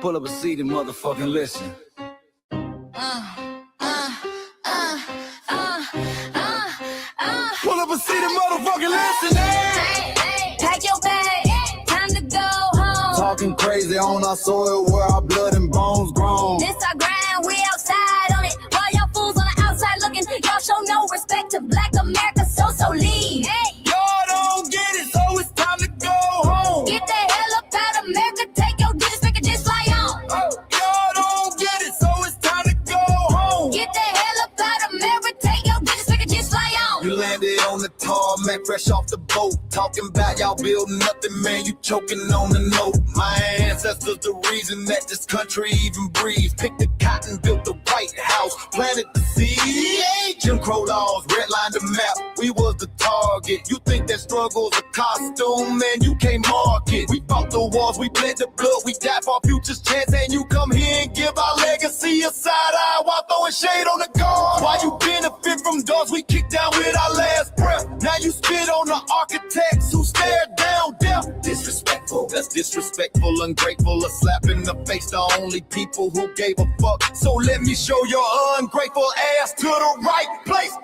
Pull up a seat and motherfucking listen. Pull up a seat and motherfucking listen. Pack your bag, time to go home. Talking crazy on our soil where our blood and bones grown. This our grind, we outside on it. While y'all fools on the outside looking, y'all show no respect to Black America, so leave. Hey. Y'all don't get it, so it's time to go home. Get the hell up out of America, take your disrespect and just fly on. Y'all don't get it, so it's time to go home. Get the hell up out of America, take your disrespect and just fly on. You landed on the tarmac, fresh off the boat. Talking about y'all building nothing, man, you choking on the note. My ancestors the reason that this country even breathes. Picked the cotton, built the White House, planted the seed. Jim Crow laws, redlined the map, we was the target. You think that struggle's a costume, man, you can't mark it. We fought the wars, we bled the blood, we died for our future's chance. And you come here and give our legacy a side eye while throwing shade on the guard. While you benefit from doors we kicked down with our last breath. Now you spit on the architects who stared down death. Disrespectful, that's disrespectful, ungrateful, a slap in the face to only people who gave a fuck. So let me show your ungrateful ass to the right place.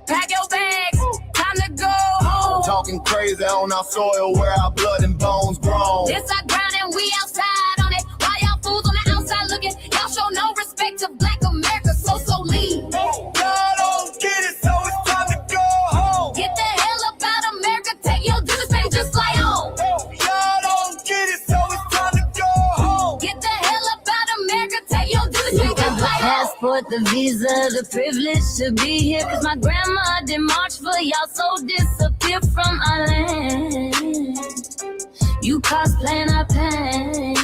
Pack your bags, time to go home. Talking crazy on our soil where our blood and bones grown. This our ground and we outside on it. While y'all fools on the outside looking, y'all show no respect to Black America, so leave. Y'all don't get it, so it's time to go home. Get the hell up out of America, take your disrespect and just fly on. Y'all don't get it, so it's time to go home. Get the hell up out of America, take your disrespect and just fly on. Passport, the visa, the privilege to be here. Cause my grandma didn't march for y'all, so disappear from our land. You cosplaying our pain.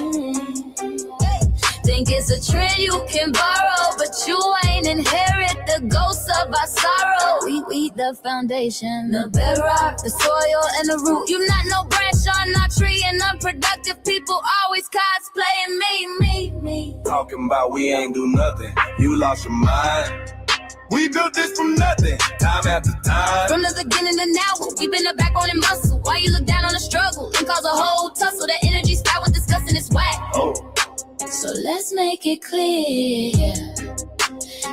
Think it's a trend you can borrow, but you ain't inherit the ghosts of our sorrow. We the foundation, the bedrock, the soil, and the root. You not no branch on our tree, and unproductive people always cosplaying me. Talking about we ain't do nothing, you lost your mind. We built this from nothing, time after time. From the beginning to now, we've been the backbone and muscle. Why you look down on the struggle and cause a whole tussle? That energy style with discussing is whack. So let's make it clear,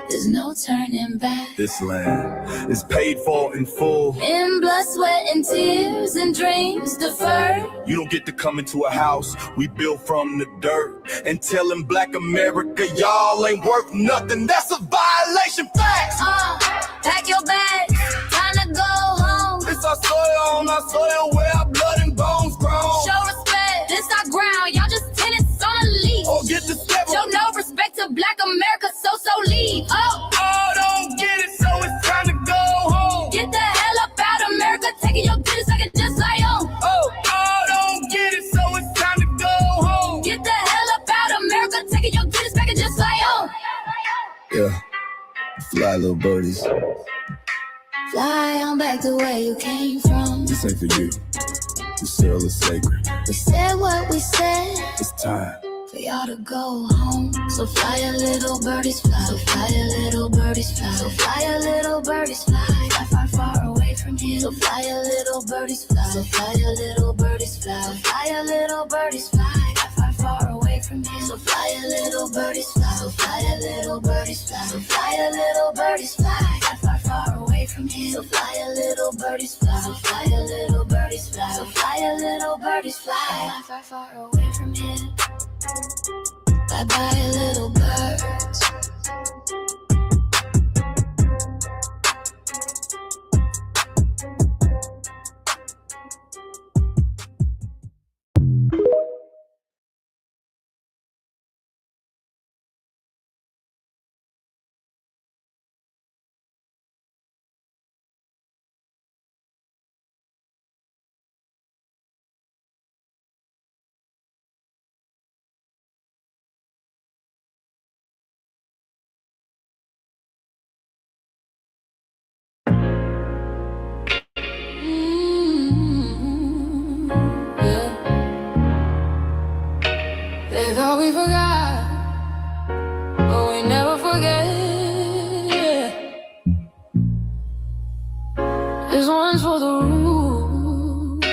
there's no turning back. This land is paid for in full. In blood, sweat, and tears, and dreams deferred. You don't get to come into a house we built from the dirt and telling Black America y'all ain't worth nothing. That's a violation. Facts. Pack your bags, time to go home. It's our soil on our soil where our blood and bones grown. Show respect, this our ground. Y'all just tenants on a leash. Or get the step. Show no respect to Black America, so leave. Don't get it, so it's time to go home. Get the hell up out of America, taking your business like it just like on. Don't get it, so it's time to go home. Get the hell up out of America, taking your business back and just like on. Yeah, fly little birdies. Fly on back to where you came from. This ain't for you. This cell is sacred. We said what we said. It's time for y'all to go home. So fly a little birdies fly. So fly a little birdies fly. So fly a little birdies fly. Fly far, far away from here. So fly a little birdies fly. So fly a little birdies fly. So fly a little birdies fly. Fly far, far away from here. So fly a little birdies fly. So fly a little birdies fly. So fly a little birdies fly. Fly far, far away from here. So fly a little birdies fly. So fly a little birdies fly. So fly a little birdies fly. Fly far, far away from here. Bye bye, little birds. They thought we forgot, but we never forget. This one's for the rules.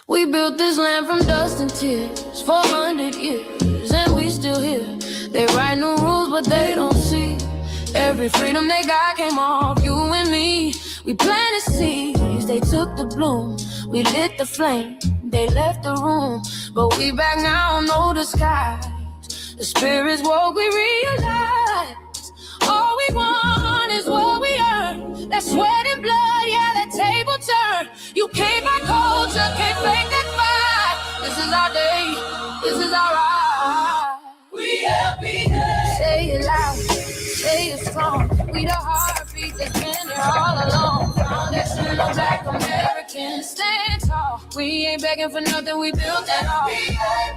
We We built this land from dust and tears, 400 years, and we still here. They write new rules, but they don't see. Every freedom they got came off you and me. We planted seeds, they took the bloom. We lit the flame, they left the room. But we back now, no disguise. The spirits woke, we realize. All we want is what we earn. That sweat and blood, yeah, that table turn. You can't buy culture, can't fake that fight. This is our day, this is our right. We happy. Say it loud, say it strong. We the heartbeat that's been here all along. Foundational Black Americans, stand tall. We ain't begging for nothing, we built that all.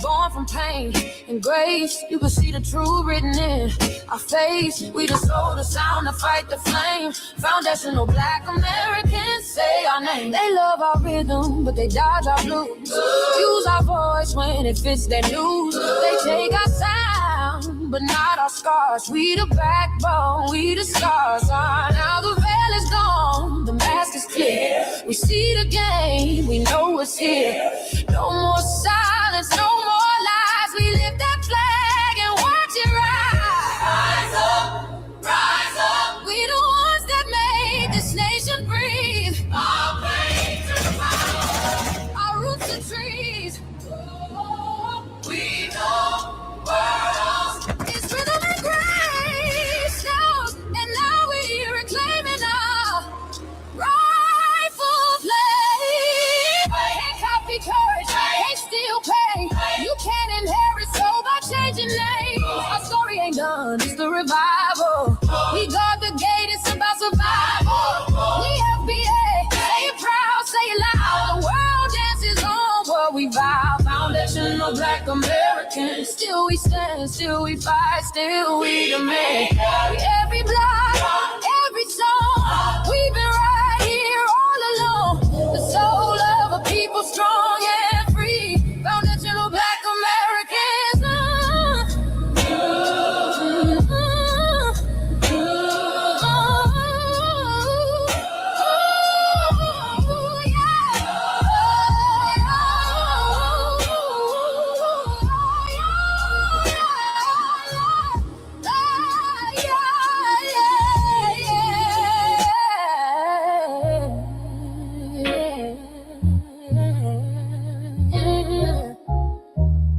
Born from pain and grace, you can see the truth written in our face. We the soul, the sound, to fight the flame. Foundational Black Americans, say our name. They love our rhythm, but they dodge our blues. Use our voice when it fits their news. They take our sound, but not our scars. We the backbone, we the scars. Now the veil is gone, the mask is clear. We see the game, we know it's here. No more silence, no more lies. We lift that flag and watch it rise. Rise up, rise up. We the ones that made this nation breathe. Our pain to the power, our roots are trees. We know worlds. It's rhythm and grace now, and now we're reclaiming our rightful place. Can't copy courage, can't steal pain. You can't inherit soul by changing names. Our story ain't done, it's the revival. We guard the gate, it's about survival. We FBA, say it proud, say it loud. The world dances on what we vow. Foundational Black Americans, still we stand, still we fight, still we demand. Every block, every song, we've been right here all along. The soul of a people strong and free. Foundational Black Americans.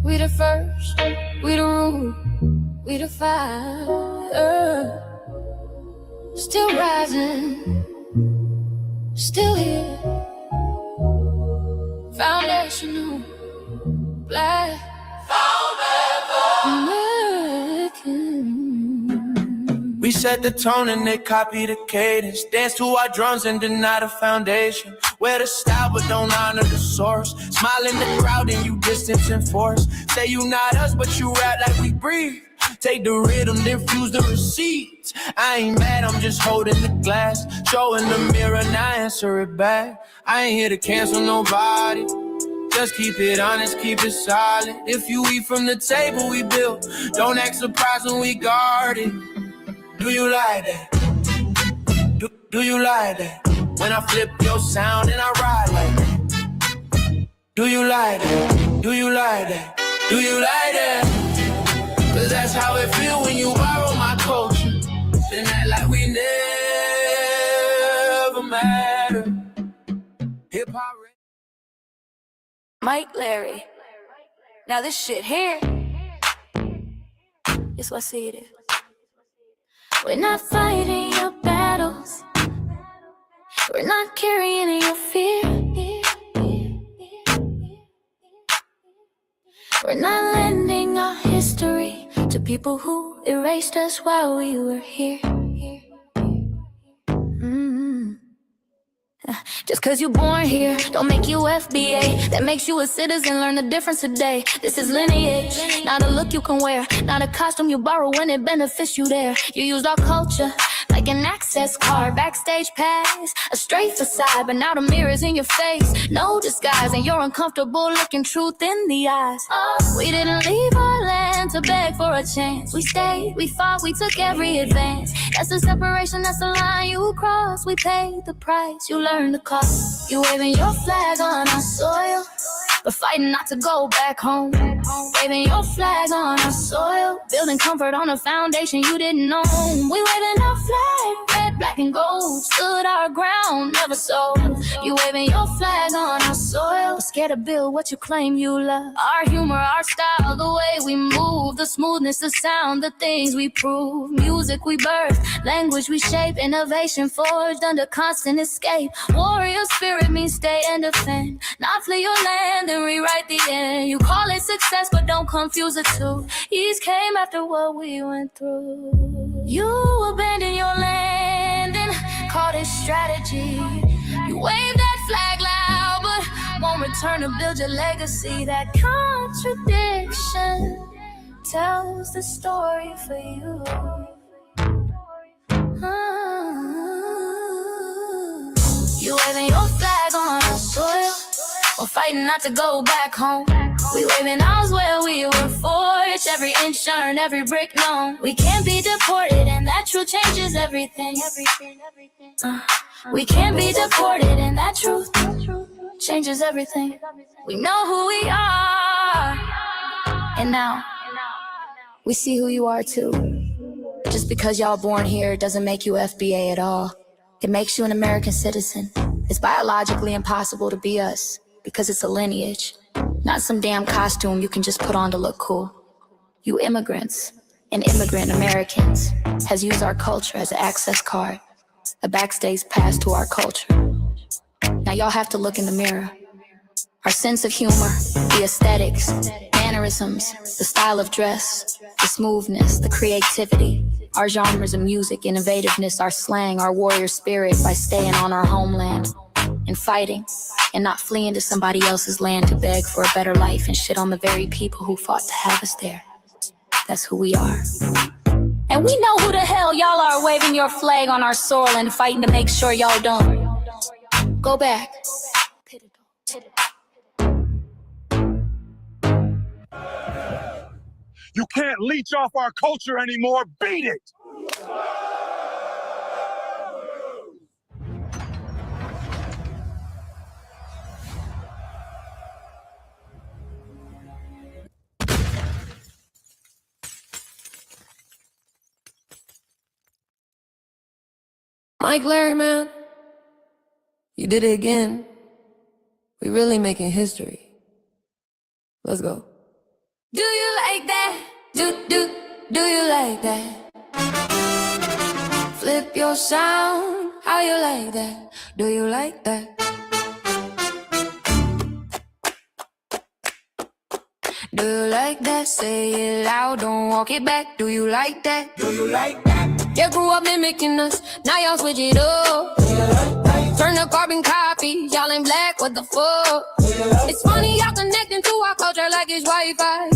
We the first, we the root, we the fire. Still rising, still here. Foundational Black American. We set the tone and they copy the cadence. Dance to our drums and deny the foundation. Wear the style but don't honor the source. Smile in the crowd and you distance and force. Say you not us but you rap like we breathe. Take the rhythm, then fuse the receipts. I ain't mad, I'm just holding the glass. Showing the mirror, now answer it back. I ain't here to cancel nobody. Just keep it honest, keep it solid. If you eat from the table we built, don't act surprised when we guard it. Do you like that? Do you like that? When I flip your sound and I ride like that. Do you like that? Do you like that? Do you like that? Cause that's how it feel when you borrow my culture. Then act like we never matter. Hip-hop. Mike Larry. Now this shit here, it's what I see it is. We're not fighting your battles. We're not carrying your fear. We're not lending our history to people who erased us while we were here. Just cause you born here, don't make you FBA. That makes you a citizen, learn the difference today. This is lineage, not a look you can wear. Not a costume you borrow when it benefits you there. You used our culture like an access card, backstage pass, a straight facade. But now the mirror's in your face, no disguise. And you're uncomfortable looking truth in the eyes. We didn't leave our land to beg for a chance. We stayed, we fought, we took every advance. That's the separation, that's the line you cross. We paid the price, you learned the cost. You waving your flag on our soil. but fighting not to go back home. Waving your flag on our soil, building comfort on a foundation you didn't know. We waving our flag, red, black, and gold. Stood our ground, never sold. You waving your flag on our soil, but scared to build what you claim you love. Our humor, our style, the way we move, the smoothness, the sound, the things we prove. Music we birth, language we shape, innovation forged under constant escape. Warrior spirit means stay and defend, not flee your land and rewrite the end. You call it success, but don't confuse the two. Ease came after what we went through. You abandoned your land and called it strategy. You waved that flag loud, but won't return to build your legacy. That contradiction tells the story for you. You waving your flag on our soil, we're fighting not to go back home. We waving ours where we were forged, every inch earned, every brick known. We can't be deported, and that truth changes everything. We can't be deported, and that truth changes everything. We know who we are, and now we see who you are too. Just because y'all born here doesn't make you FBA at all. It makes you an American citizen. It's biologically impossible to be us because it's a lineage, not some damn costume you can just put on to look cool. You immigrants and immigrant Americans has used our culture as an access card, a backstage pass to our culture. Now y'all have to look in the mirror. Our sense of humor, the aesthetics, mannerisms, the style of dress, the smoothness, the creativity, our genres of music, innovativeness, our slang, our warrior spirit by staying on our homeland and fighting and not fleeing to somebody else's land to beg for a better life and shit on the very people who fought to have us there. That's who we are. And we know who the hell y'all are waving your flag on our soil and fighting to make sure y'all don't go back. You can't leech off our culture anymore. Beat it! Mike Larry, man, you did it again. We really making history. Let's go. Do you like that? Do you like that? Flip your sound, how you like that? Do you like that? Do you like that? Say it loud, don't walk it back. Do you like that? Do you like that? You grew up mimicking us, now y'all switch it up. Turn the carbon copies, y'all in black, what the fuck? It's funny y'all connecting to our culture like it's Wi-Fi.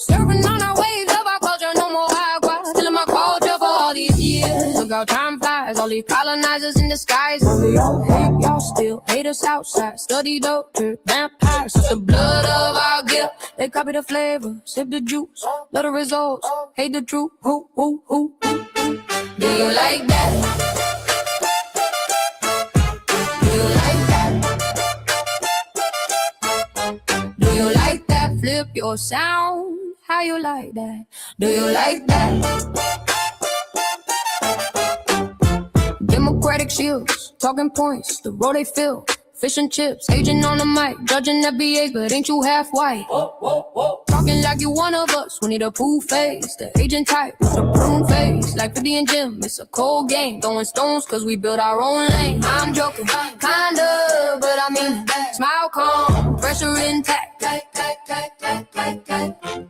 Surfing on our waves of our culture, no more agua. Still in my culture for all these years. Look how time flies, all these colonizers in disguise. Y'all hate, y'all still hate us outside. Study doctor, vampires, suck the blood of our guilt. They copy the flavor, sip the juice, love the results, hate the truth. Who? Do you like that? Do you like that? Do you like that? Flip your sound, how you like that? Do you like that? Democratic shields, talking points, the road they fill. Fish and chips, agent on the mic, judging FBA, but ain't you half white? Talking like you one of us, we need a pool face. The agent type with a prune face, like 50 and Jim, it's a cold game. Throwing stones cause we build our own lane. I'm joking, kinda, but I mean smile calm, pressure intact.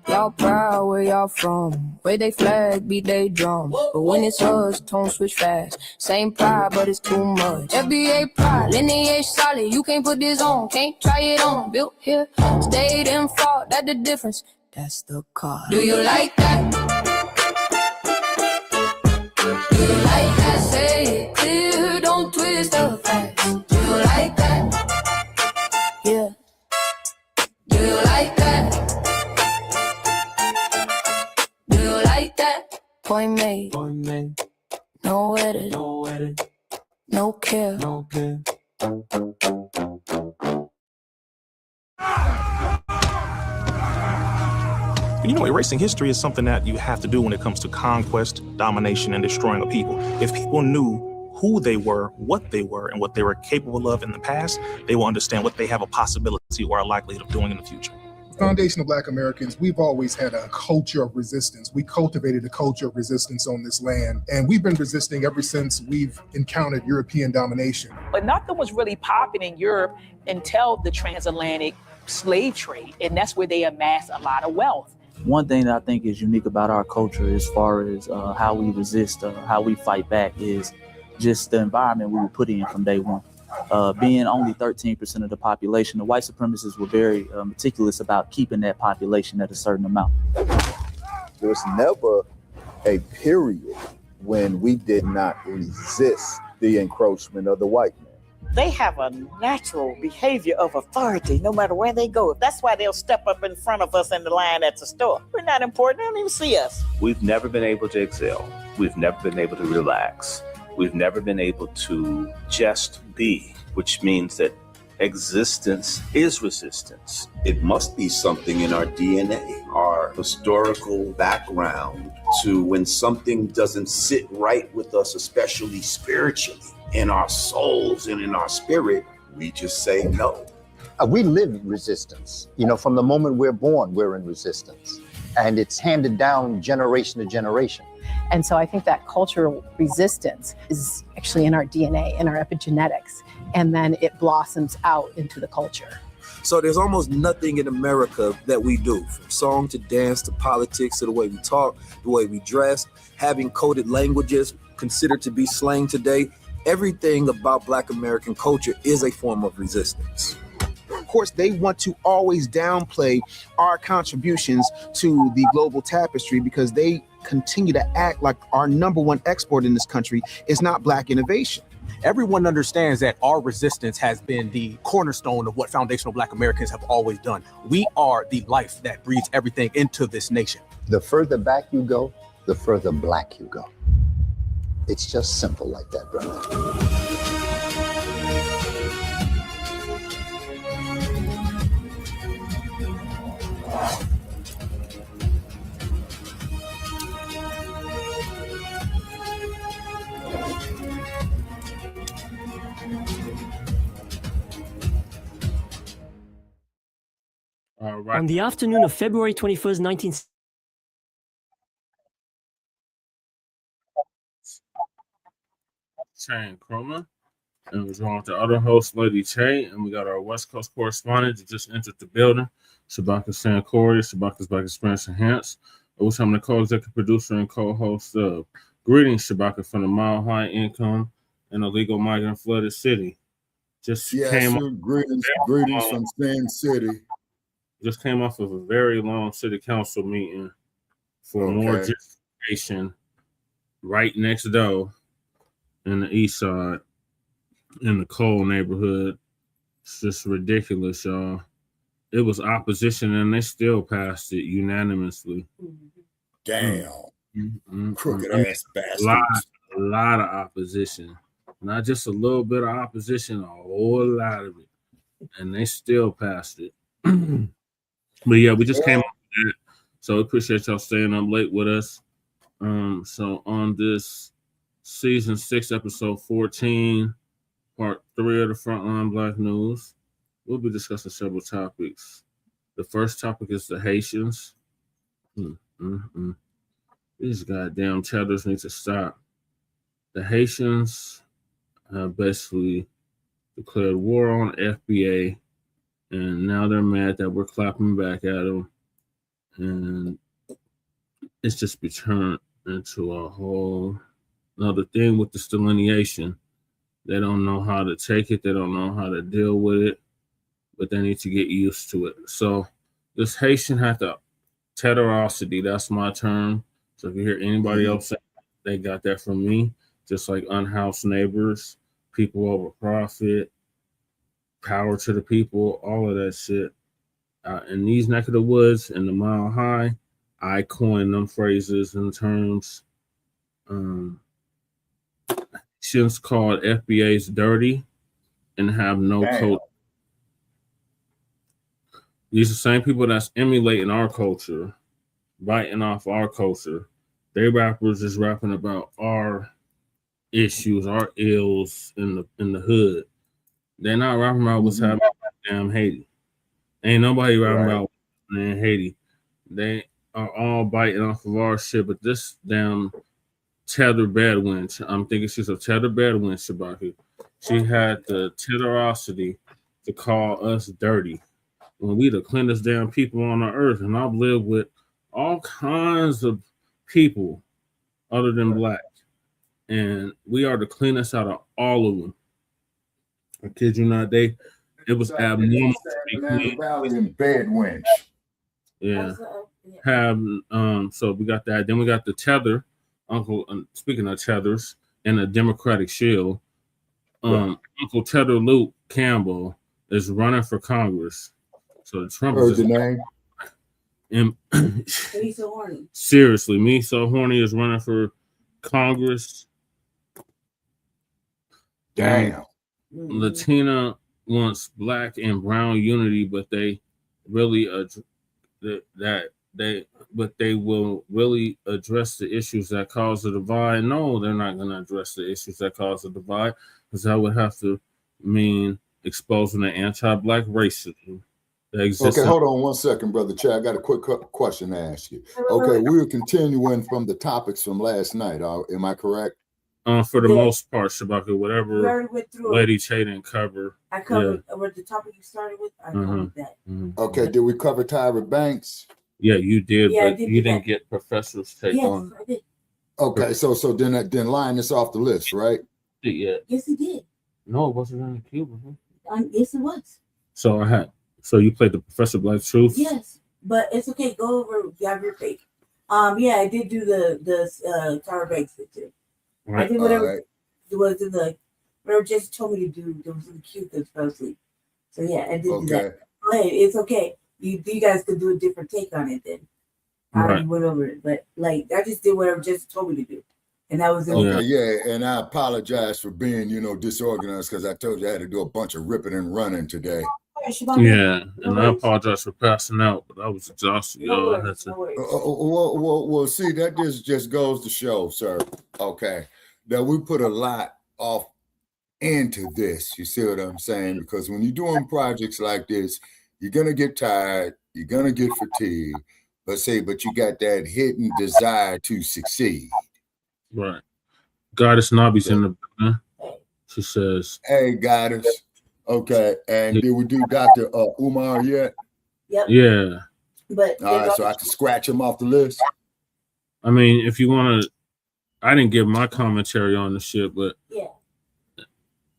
Y'all proud where y'all from, where they flag, beat they drum. But when it's us, tone switch fast. Same pride, but it's too much. FBA pride, lineage solid. You can't put this on, can't try it on. Built here, stayed and fought, that's the difference. That's the car. Do you like that? Do you like that? Say it clear, don't twist the facts. Do you like that? Yeah. Do you like that? Do you like that? Point made. No edit. No care. And erasing history is something that you have to do when it comes to conquest, domination, and destroying a people. If people knew who they were, and what they were capable of in the past, they will understand what they have a possibility or a likelihood of doing in the future. Foundational Black Americans, we've always had a culture of resistance. We cultivated a culture of resistance on this land, and we've been resisting ever since we've encountered European domination. But nothing was really popping in Europe until the transatlantic slave trade, and that's where they amassed a lot of wealth. One thing that I think is unique about our culture as far as how we resist, how we fight back, is just the environment we were put in from day one. Being only 13% of the population, the white supremacists were very meticulous about keeping that population at a certain amount. There was never a period when we did not resist the encroachment of the white man. They have a natural behavior of authority no matter where they go. That's why they'll step up in front of us in the line at the store. We're not important. They don't even see us. We've never been able to excel. We've never been able to relax. We've never been able to just be, which means that existence is resistance. It must be something in our DNA, our historical background, to when something doesn't sit right with us, especially spiritually, in our souls and in our spirit, we just say no. We live in resistance. From the moment we're born, we're in resistance. And it's handed down generation to generation. And so I think that cultural resistance is actually in our DNA, in our epigenetics, and then it blossoms out into the culture. So there's almost nothing in America that we do, from song to dance to politics to the way we talk, the way we dress, having coded languages considered to be slang today. Everything about Black American culture is a form of resistance. Of course, they want to always downplay our contributions to the global tapestry because they continue to act like our number one export in this country is not Black innovation. Everyone understands that our resistance has been the cornerstone of what foundational Black Americans have always done. We are the life that breathes everything into this nation. The further back you go, the further Black you go. It's just simple like that, brother. All right. On the afternoon of February 21st, 19... Chain Chroma, and we're joined with the other host, Lady Che, and we got our West Coast correspondent that just entered the building, Shabaka Sankori, Shabaka's Black Experience Enhanced, which I'm the co-executive producer and co-host of. Greetings, Shabaka, from the Mile High Income and Illegal Migrant Flooded City. Greetings from Sand City. Just came off of a very long city council meeting for more gentrification right next door in the east side, in the Cole neighborhood. It's just ridiculous, y'all. It was opposition and they still passed it unanimously. Damn. Crooked ass bastards. A lot of opposition. Not just a little bit of opposition, a whole lot of it. And they still passed it. But yeah, we just came up with that. So appreciate y'all staying up late with us. So on this season 6, episode 14, part 3 of the Frontline Black News, we'll be discussing several topics. The first topic is the Haitians. These goddamn cheddars need to stop. The Haitians have basically declared war on FBA, and now they're mad that we're clapping back at them. And it's just been turned into a whole another thing with this delineation. They don't know how to take it. They don't know how to deal with it, but they need to get used to it. So this Haitian had the teterosity. That's my term. So if you hear anybody else say they got that from me, just like unhoused neighbors, people over profit, power to the people, all of that shit. In these neck of the woods, in the Mile High, I coined them phrases and terms. Haitians called FBAs dirty and have no code. These are the same people that's emulating our culture biting off our culture. They rappers is rapping about our issues, our ills in the hood. They're not rapping about what's happening in damn Haiti. Ain't nobody rapping about what's in Haiti. They are all biting off of our shit, but this damn tethered bad wench, I'm thinking she's a tethered bad wench about it. She had the tetherosity to call us dirty when we the cleanest damn people on the earth. And I've lived with all kinds of people other than black, and we are the cleanest out of all of them. I kid you not, it was abnormal to be clean. Bad wench. Yeah. So we got that. Then we got the tether, speaking of tethers, and the Democratic Shield. Uncle Tether Luke Campbell is running for Congress. So Trump Heard the name. And Me so horny. Seriously, Me So Horny is running for Congress. Damn. Latina wants black and brown unity, but they really they will really address the issues that cause the divide. No, they're not going to address the issues that cause the divide, because that would have to mean exposing the anti-black racism that exists. Okay, hold on 1 second, Brother Chad. I got a quick question to ask you. Okay, we were continuing from the topics from last night. Am I correct? For the most part, Shabaka, whatever Lady Che didn't cover. I covered what the topic you started with. I covered that. Okay, did we cover Tyra Banks? Yeah, you did, Yeah, I but did you do didn't that. get Professor's take on I did. Okay, so then line this off the list, right? it yet. Yes, he did. No, it wasn't on the Cuba. Yes, it was. So you played the Professor Black Truth? Yes, but it's okay. Go over. You have your take. Yeah, I did do the Tyra Banks thing too. Right. I did whatever was in the whatever Jesse told me to do. That was in the queue that fell asleep. So yeah, I did do that. Go ahead. It's okay. You guys could do a different take on it then. I already went over it, but like I just did whatever Jesse told me to do, and that was it. Okay, yeah, and I apologize for being, disorganized, because I told you I had to do a bunch of ripping and running today. Yeah, and I apologize for passing out, but I was exhausted, y'all. I had to. Well, see, that just goes to show, sir, okay, that we put a lot off into this. You see what I'm saying? Because when you're doing projects like this, you're going to get tired, you're going to get fatigued, but you got that hidden desire to succeed. Right. Goddess Nobby's in the building. She says, "Hey, Goddess." Okay, and did we do Dr. Umar yet? Yep. Yeah. But all right, so I can scratch him off the list. I mean, if you want to, I didn't give my commentary on the shit, but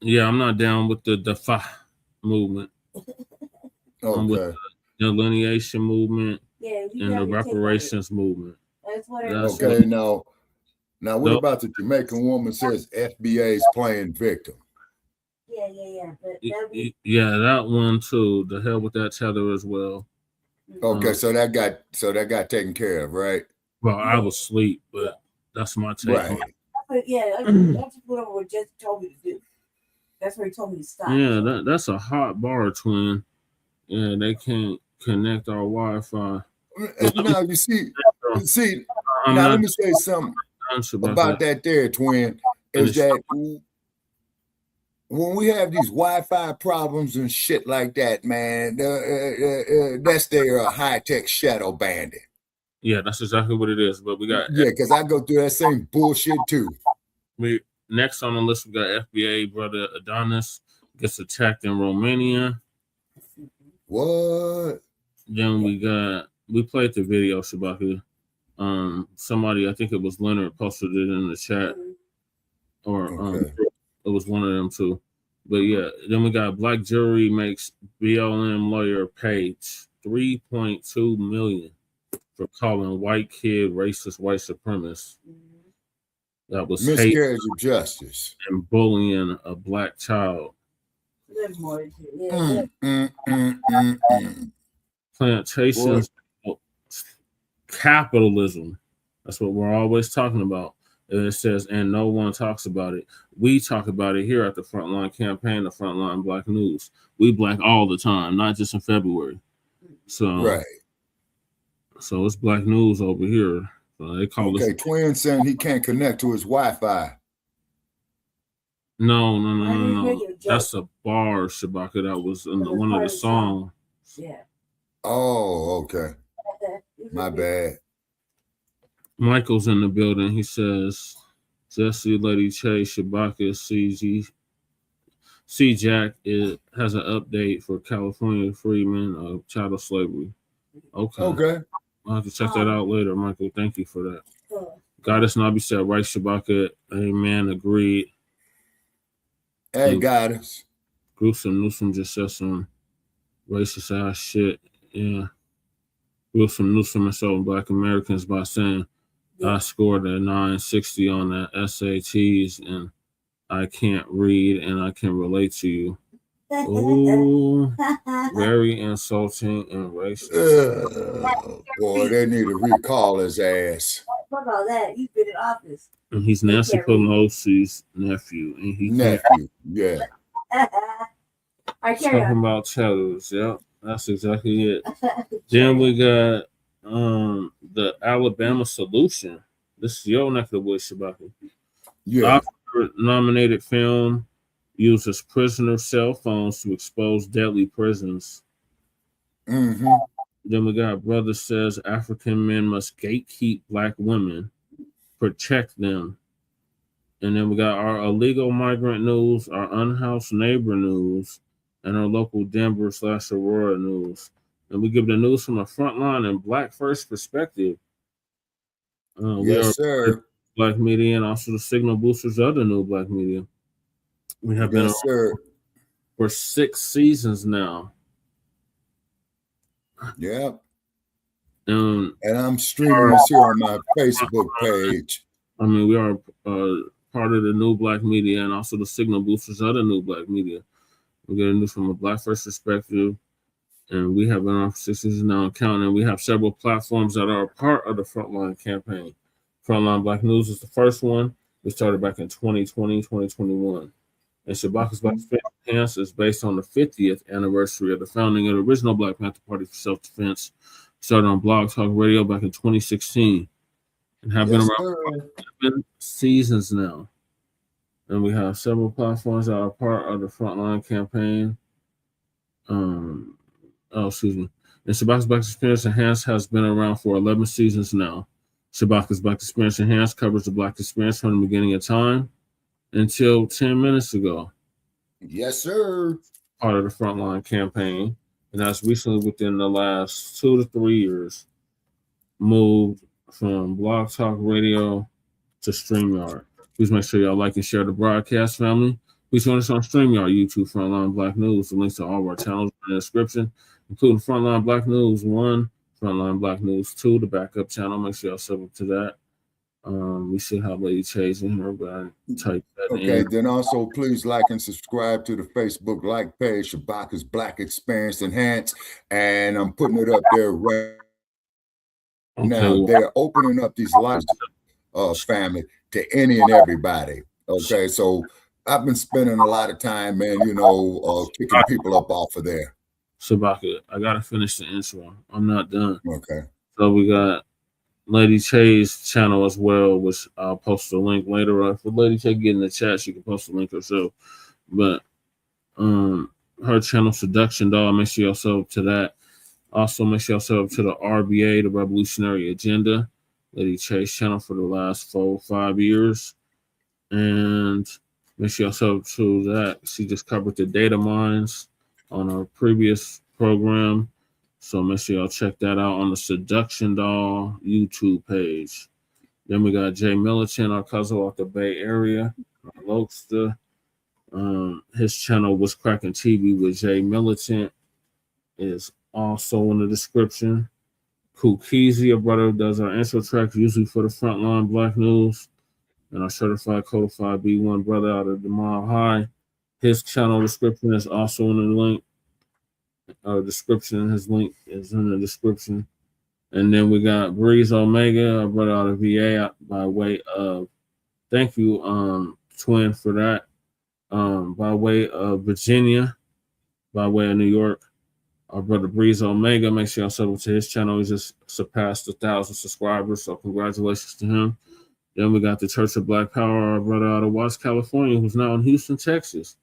yeah, I'm not down with the Defa movement. I'm with the delineation movement and the reparations movement. Okay, now what about the Jamaican woman says FBA's playing victim? Yeah. But yeah, that one too. The hell with that tether as well. Okay, so that got taken care of, right? Well, I was asleep, but that's my take. Right. But yeah, I just put over what Jesse told me to do. That's where he told me to stop. Yeah, that's a hot bar, twin. Yeah, they can't connect our Wi-Fi. Now you see. Now let me say something about that there, twin. Is that when we have these Wi-Fi problems and shit like that, man, that's their high-tech shadow bandit. Yeah, that's exactly what it is. But we got because I go through that same bullshit too. We next on the list we got FBA brother Adonis gets attacked in Romania. What? Then we played the video, Shabaka. Somebody, I think it was Leonard, posted it in the chat, or it was one of them too. But yeah, then we got Black jury makes BLM lawyer paid $3.2 million for calling white kid racist white supremacist. That was miscarriage of justice and bullying a black child. Plantations, capitalism. That's what we're always talking about. And it says, and no one talks about it. We talk about it here at the Frontline Campaign, the Frontline Black News. We black all the time, not just in February. So, right. So it's Black News over here. So they call Okay, us. Twin saying he can't connect to his Wi-Fi. No. That's a bar, Shabaka. That was in one of the songs. Yeah. Oh, okay. My bad. Michael's in the building. He says, Jesse, Lady Che, Shabaka, C-Jack has an update for California freedmen of chattel slavery. Okay. I'll have to check that out later, Michael. Thank you for that. Goddess Nabi said, right, Shabaka. Amen. Agreed. Hey, Goddess. Gruesome Newsom just said some racist ass shit. Yeah. Gruesome Newsom insulting Black Americans by saying, I scored a 960 on the SATs and I can't read and I can relate to you. Ooh, very insulting and racist. Boy, they need to recall his ass. Fuck all that. He's been in office. And he's Nancy Pelosi's nephew. And he yeah. Talking about chattels. Yeah, that's exactly it. Then we got the Alabama Solution. This is your neck of the woods, Shabaka. Yeah. Oscar-nominated film uses prisoner cell phones to expose deadly prisons. Mm-hmm. Then we got Brotha says African men must gatekeep Black women, protect them. And then we got our illegal migrant news, our unhoused neighbor news, and our local Denver/Aurora news. And we give the news from a frontline and Black first perspective. Yes, sir. Blacc Media and also the signal boosters of the new Blacc Media. We have been on for 6 seasons now. Yeah. And I'm streaming this here on my Facebook page. I mean, we are part of the new Blacc Media and also the signal boosters of the new Blacc Media. We get news from a Black first perspective, and we have been on for 6 seasons now and counting. We have several platforms that are a part of the Frontline campaign. Frontline Black News is the first one. We started back in 2020, 2021. And Shabaka's Black Defense is based on the 50th anniversary of the founding of the original Black Panther Party for Self-Defense. Started on Blog Talk Radio back in 2016 and have been around for 7 seasons now. And we have several platforms that are part of the Frontline campaign. And Shabaka's Black Experience Enhanced has been around for 11 seasons now. Shabaka's Black Experience Enhanced covers the Black experience from the beginning of time until 10 minutes ago. Yes, sir. Part of the Frontline campaign. And that's recently within the last 2 to 3 years moved from Blog Talk Radio to StreamYard. Please make sure y'all like and share the broadcast, family. Please join us on StreamYard, YouTube, Frontline Black News. The links to all of our channels in the description, including Frontline Black News 1, Frontline Black News 2, the backup channel. Make sure y'all sub up to that. We should have Lady Chase in here, but I typed that in. Okay, then also please like and subscribe to the Facebook like page, Shabaka's Black Experience Enhanced, and I'm putting it up there right now. They're opening up these lives, family, to any and everybody. Okay, so I've been spending a lot of time, man, kicking people up off of there. Shabaka, I gotta finish the intro. I'm not done. Okay. So we got Lady Che's channel as well, which I'll post a link later on. For Lady Che get in the chat, she can post a link herself. But her channel, Seduction Doll, make sure y'all sub up to that. Also, make sure y'all sub up to the RBA, the Revolutionary Agenda, Lady Che's channel for the last 4 or 5 years. And make sure y'all sub up to that. She just covered the data mines on our previous program. So make sure y'all check that out on the Seduction Doll YouTube page. Then we got Jay Militant, our cousin out the Bay Area, Lokester. His channel was Cracking TV with Jay Militant is also in the description. Kukizi, a brother, does our intro track usually for the Frontline Black News. And our certified codified B1 brother out of the Mile High. His channel description is also in the link. His link is in the description. And then we got Breeze Omega, our brother out of VA, by way of, thank you, Twin, for that. By way of Virginia, by way of New York. Our brother Breeze Omega, make sure y'all sub to his channel. He just surpassed 1,000 subscribers, so congratulations to him. Then we got the Church of Black Power, our brother out of Watts, California, who's now in Houston, Texas.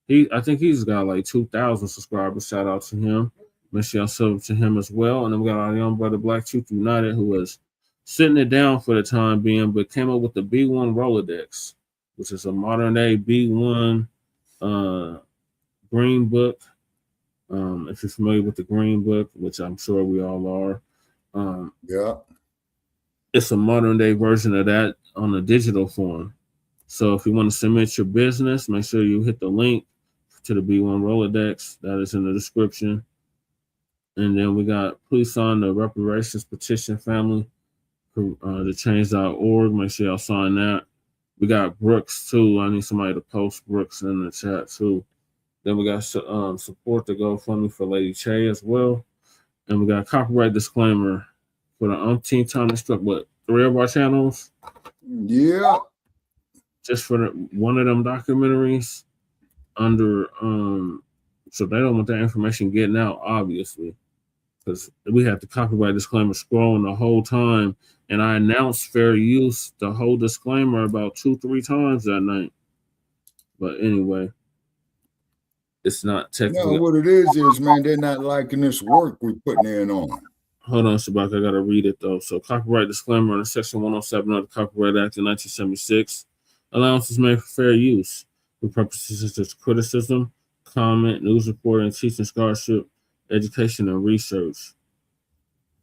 I think he's got like 2,000 subscribers. Shout out to him. Make sure y'all sub to him as well. And then we got our young brother Black Truth United, who was sitting it down for the time being, but came up with the B1 Rolodex, which is a modern day B1 Green Book. If you're familiar with the Green Book, which I'm sure we all are, it's a modern day version of that on a digital form. So if you want to submit your business, make sure you hit the link to the B1 Rolodex that is in the description. And then we got please sign the reparations petition family to change.org. Make sure y'all sign that. We got Brooks too. I need somebody to post Brooks in the chat too. Then we got support the GoFundMe for Lady Che as well. And we got a copyright disclaimer for the umpteenth time to struck, 3 of our channels? Yeah. Just for one of them documentaries under, so they don't want that information getting out, obviously. Because we have the copyright disclaimer scrolling the whole time. And I announced fair use, the whole disclaimer, about 2-3 times that night. But anyway. It's not technically. No, what it is, man, they're not liking this work we're putting in on. Hold on, Shabak, I got to read it, though. So, copyright disclaimer under Section 107 of the Copyright Act of 1976. Allowance is made for fair use for purposes such as criticism, comment, news reporting, teaching, scholarship, education, and research.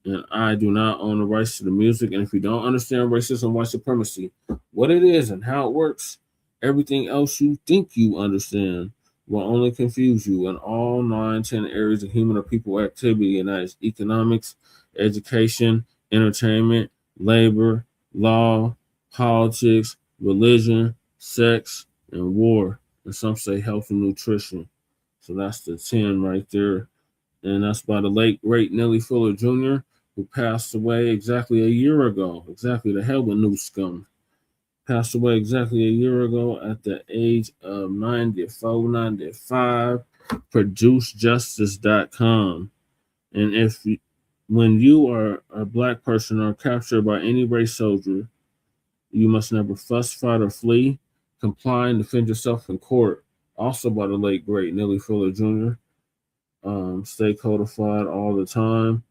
And I do not own the rights to the music. And if you don't understand racism, white supremacy, what it is and how it works, everything else you think you understand will only confuse you in all 9-10 areas of human or people activity, and that is economics, education, entertainment, labor, law, politics, religion, sex, and war. And some say health and nutrition. So that's the 10 right there. And that's by the late, great Nellie Fuller Jr., who passed away exactly a year ago. Exactly, the hell with new scum. Passed away exactly a year ago at the age of 94, 95. ProduceJustice.com. And when you are a Black person or captured by any race soldier, you must never fuss, fight, or flee. Comply and defend yourself in court. Also by the late, great Nellie Fuller Jr. Stay codified all the time.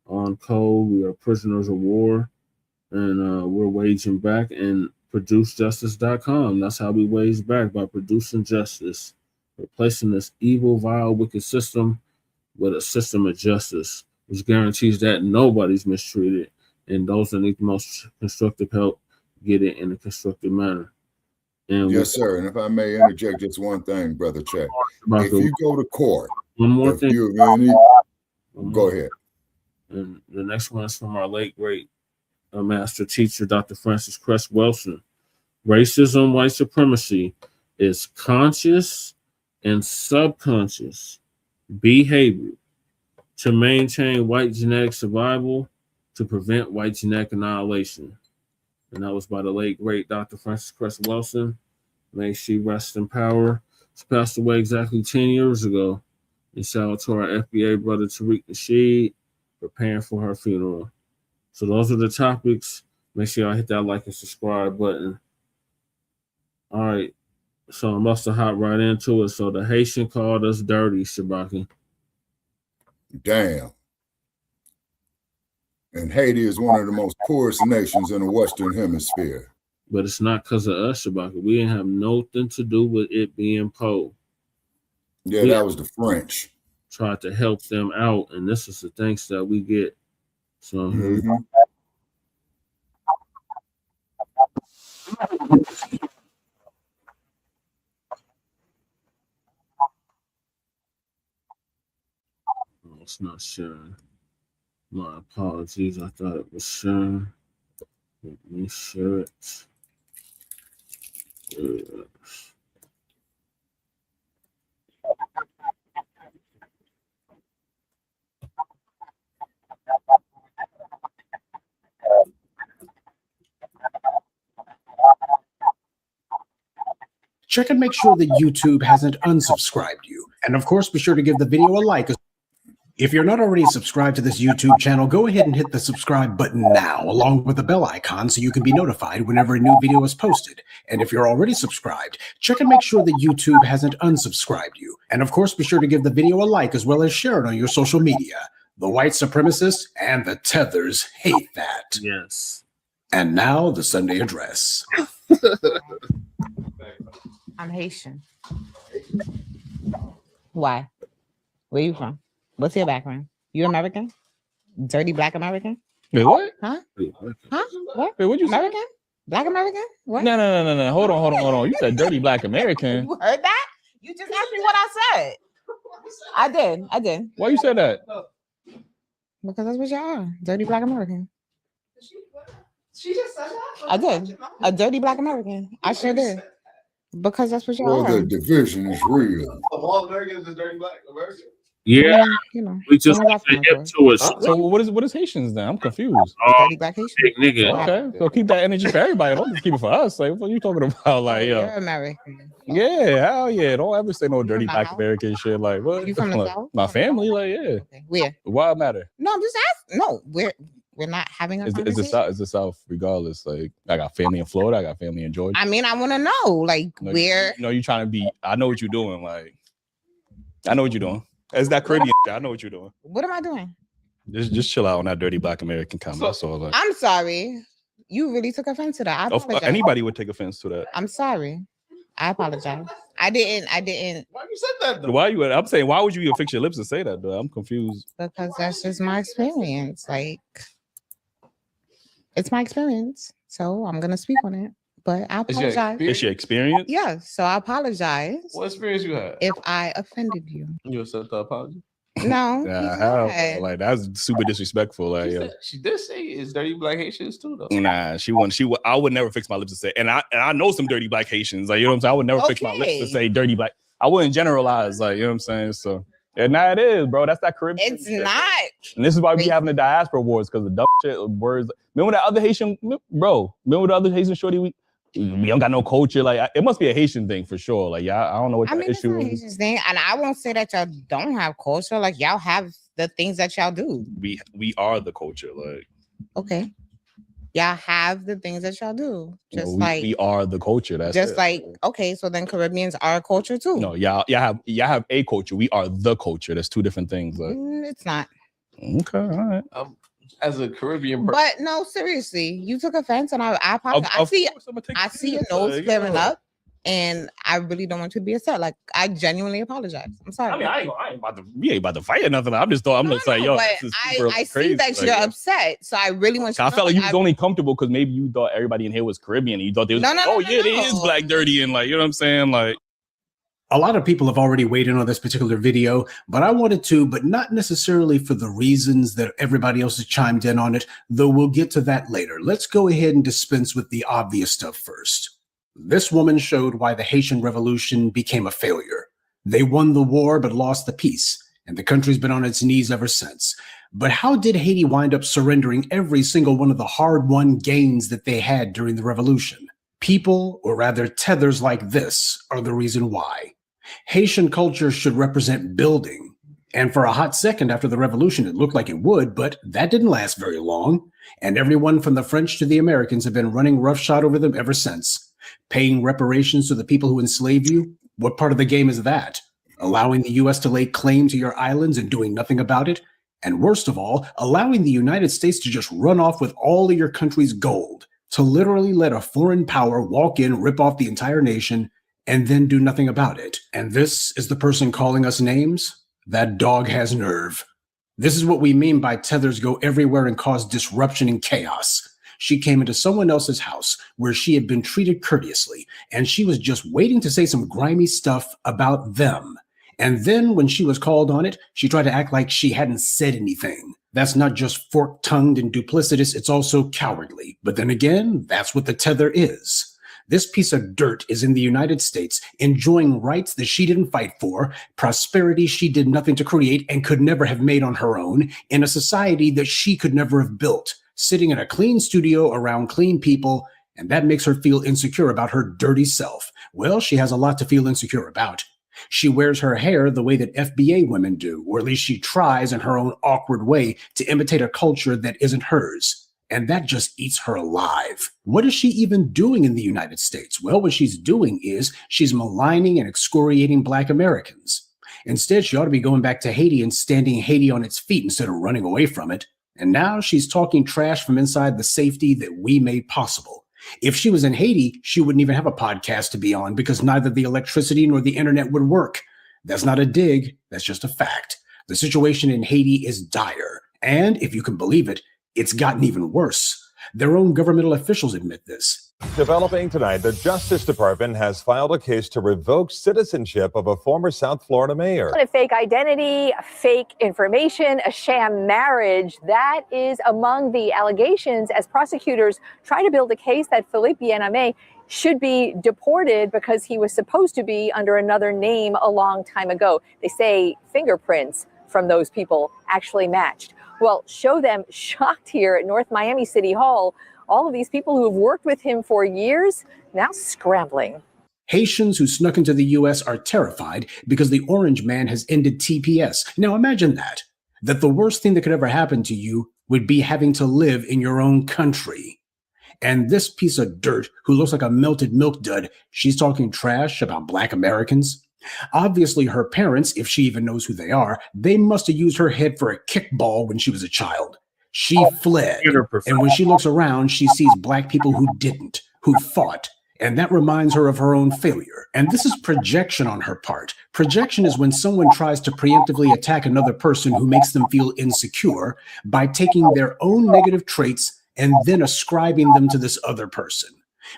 On code, we are prisoners of war. And we're waging back. And ProduceJustice.com. That's how we wage back, by producing justice, replacing this evil, vile, wicked system with a system of justice, which guarantees that nobody's mistreated, and those that need the most constructive help get it in a constructive manner. And yes, sir. And if I may interject just one thing, Brother Chet, if you go to court, one more thing. Go ahead. And the next one is from our late, great master teacher, Dr. Francis Cress Wilson. Racism, white supremacy is conscious and subconscious behavior to maintain white genetic survival, to prevent white genetic annihilation. And that was by the late, great Dr. Francis Cress Wilson. May she rest in power. She passed away exactly 10 years ago. And shout out to our FBA brother, Tariq Nasheed, preparing for her funeral. So those are the topics. Make sure y'all hit that like and subscribe button. All right. So I'm about to hop right into it. So the Haitian called us dirty, Shabaki. Damn. And Haiti is one of the most poorest nations in the Western Hemisphere. But it's not because of us, Shabaki. We didn't have nothing to do with it being poor. Yeah, that was the French. Tried to help them out, and this is the thanks that we get. So it's not sharing. My apologies. I thought it was sharing. Let me share it. Check and make sure that YouTube hasn't unsubscribed you. And of course, be sure to give the video a like. If you're not already subscribed to this YouTube channel, go ahead and hit the subscribe button now, along with the bell icon so you can be notified whenever a new video is posted. And if you're already subscribed, check and make sure that YouTube hasn't unsubscribed you. And of course, be sure to give the video a like as well as share it on your social media. The white supremacists and the tethers hate that. Yes. And now, the Sunday address. I'm Haitian. Why? Where you from? What's your background? You American? Dirty Black American? Wait, what? Huh? Huh? What? Wait, what'd you American? say? Black American? What? No. Hold on. You said dirty Black American. You heard that? You just asked me what I said. I did. Why you said that? Because that's what y'all are. Dirty Black American. She just said that? I did. A dirty Black American. I sure did. Because that's what y'all Well, are. the division is real. Of all Americans is dirty Black American? Yeah, you know, we just hip to it. So what is Haitians then? I'm confused. Dirty Black Haitian. Big nigga. Okay, so keep that energy for everybody. Don't just keep it for us. Like, what are you talking about? Like, You're yo, American. yeah, hell yeah. Don't ever say no dirty Black American shit. Like, what? You from the Like, South? my family, like, yeah. Where? Why it matter? No, I'm just asking. No, we're not having a It's conversation. the South. It's the South, regardless. Like, I got family in Florida. I got family in Georgia. I mean, I want to know, like, No, where. You know, you trying to be. I know what you're doing. Like, I know what you're doing. It's that Caribbean shit. I know what you're doing. What am I doing? Just chill out on that dirty Black American comment. That's all. Like, I'm sorry. You really took offense to that. I apologize. anybody would take offense to that. I'm sorry. I apologize. I didn't. Why you said that? Though? Why you? I'm saying, why would you even fix your lips and say that? Though? I'm confused. Because that's just my experience. Like, it's my experience. So I'm gonna speak on it. But I apologize. It's your experience. Yeah. So I apologize. What experience you had? If I offended you. You accept the apology? No. How? Like, that's super disrespectful. Like, She did say it's dirty Black Haitians too, though. nah, I would never fix my lips to say, and I know some dirty Black Haitians. Like, you know what I'm saying? I would never fix my lips to say dirty Black. I wouldn't generalize. Like, you know what I'm saying? So, and now it is, bro. That's that Caribbean. It's not. And this is why we be having the diaspora wars, because the dumb shit words. Remember that other Haitian, bro? Remember the other Haitian shorty? We don't got no culture. Like, it must be a Haitian thing for sure. Like, y'all, I don't know what the issue it's not a is. Haitian thing, and I won't say that y'all don't have culture. Like, y'all have the things that y'all do. We are the culture. Like, Okay. Y'all have the things that y'all do. you Just know, like we are the culture. That's just it. like, okay, so then Caribbeans are a culture too. No, y'all have a culture. We are the culture. That's two different things. Like, It's not. okay, all right. As a Caribbean person. But no, seriously, you took offense, and I apologize. Of I see your nose flaring up, and I really don't want you to be upset. Like, I genuinely apologize. I'm sorry. I mean, I ain't about to. We ain't about to fight or nothing. I'm just like, yo, but this is super I crazy. see that Like, you're upset, so I really want you I to felt like know, you was only comfortable because maybe you thought everybody in here was Caribbean. And you thought they was, No, it is Black dirty, and like, you know what I'm saying, like. A lot of people have already weighed in on this particular video, but I wanted to, but not necessarily for the reasons that everybody else has chimed in on it, though we'll get to that later. Let's go ahead and dispense with the obvious stuff first. This woman showed why the Haitian Revolution became a failure. They won the war but lost the peace, and the country's been on its knees ever since. But how did Haiti wind up surrendering every single one of the hard-won gains that they had during the revolution? People, or rather tethers like this, are the reason why. Haitian culture should represent building. And for a hot second after the revolution, it looked like it would, but that didn't last very long. And everyone from the French to the Americans have been running roughshod over them ever since. Paying reparations to the people who enslaved you? What part of the game is that? Allowing the U.S. to lay claim to your islands and doing nothing about it? And worst of all, allowing the United States to just run off with all of your country's gold, to literally let a foreign power walk in, rip off the entire nation, and then do nothing about it. And this is the person calling us names? That dog has nerve. This is what we mean by tethers go everywhere and cause disruption and chaos. She came into someone else's house where she had been treated courteously, and she was just waiting to say some grimy stuff about them. And then when she was called on it, she tried to act like she hadn't said anything. That's not just fork-tongued and duplicitous, it's also cowardly. But then again, that's what the tether is. This piece of dirt is in the United States, enjoying rights that she didn't fight for, prosperity she did nothing to create and could never have made on her own, in a society that she could never have built, sitting in a clean studio around clean people, and that makes her feel insecure about her dirty self. Well, she has a lot to feel insecure about. She wears her hair the way that FBA women do, or at least she tries in her own awkward way to imitate a culture that isn't hers. And that just eats her alive. What is she even doing in the United States? Well, what she's doing is she's maligning and excoriating Black Americans. Instead, she ought to be going back to Haiti and standing Haiti on its feet instead of running away from it. And now she's talking trash from inside the safety that we made possible. If she was in Haiti, she wouldn't even have a podcast to be on because neither the electricity nor the internet would work. That's not a dig. That's just a fact. The situation in Haiti is dire. And if you can believe it, it's gotten even worse. Their own governmental officials admit this. Developing tonight, the Justice Department has filed a case to revoke citizenship of a former South Florida mayor. A fake identity, fake information, a sham marriage. That is among the allegations as prosecutors try to build a case that Philippe Bien-Aimé should be deported because he was supposed to be under another name a long time ago. They say fingerprints from those people actually matched. Well, show them shocked here at North Miami City Hall. All of these people who have worked with him for years now scrambling. Haitians who snuck into the U.S. are terrified because the Orange Man has ended TPS. Now imagine that the worst thing that could ever happen to you would be having to live in your own country. And this piece of dirt who looks like a melted milk dud, she's talking trash about Black Americans. Obviously, her parents, if she even knows who they are, they must have used her head for a kickball when she was a child. She fled, and when she looks around, she sees Black people who didn't, who fought, and that reminds her of her own failure. And this is projection on her part. Projection is when someone tries to preemptively attack another person who makes them feel insecure by taking their own negative traits and then ascribing them to this other person.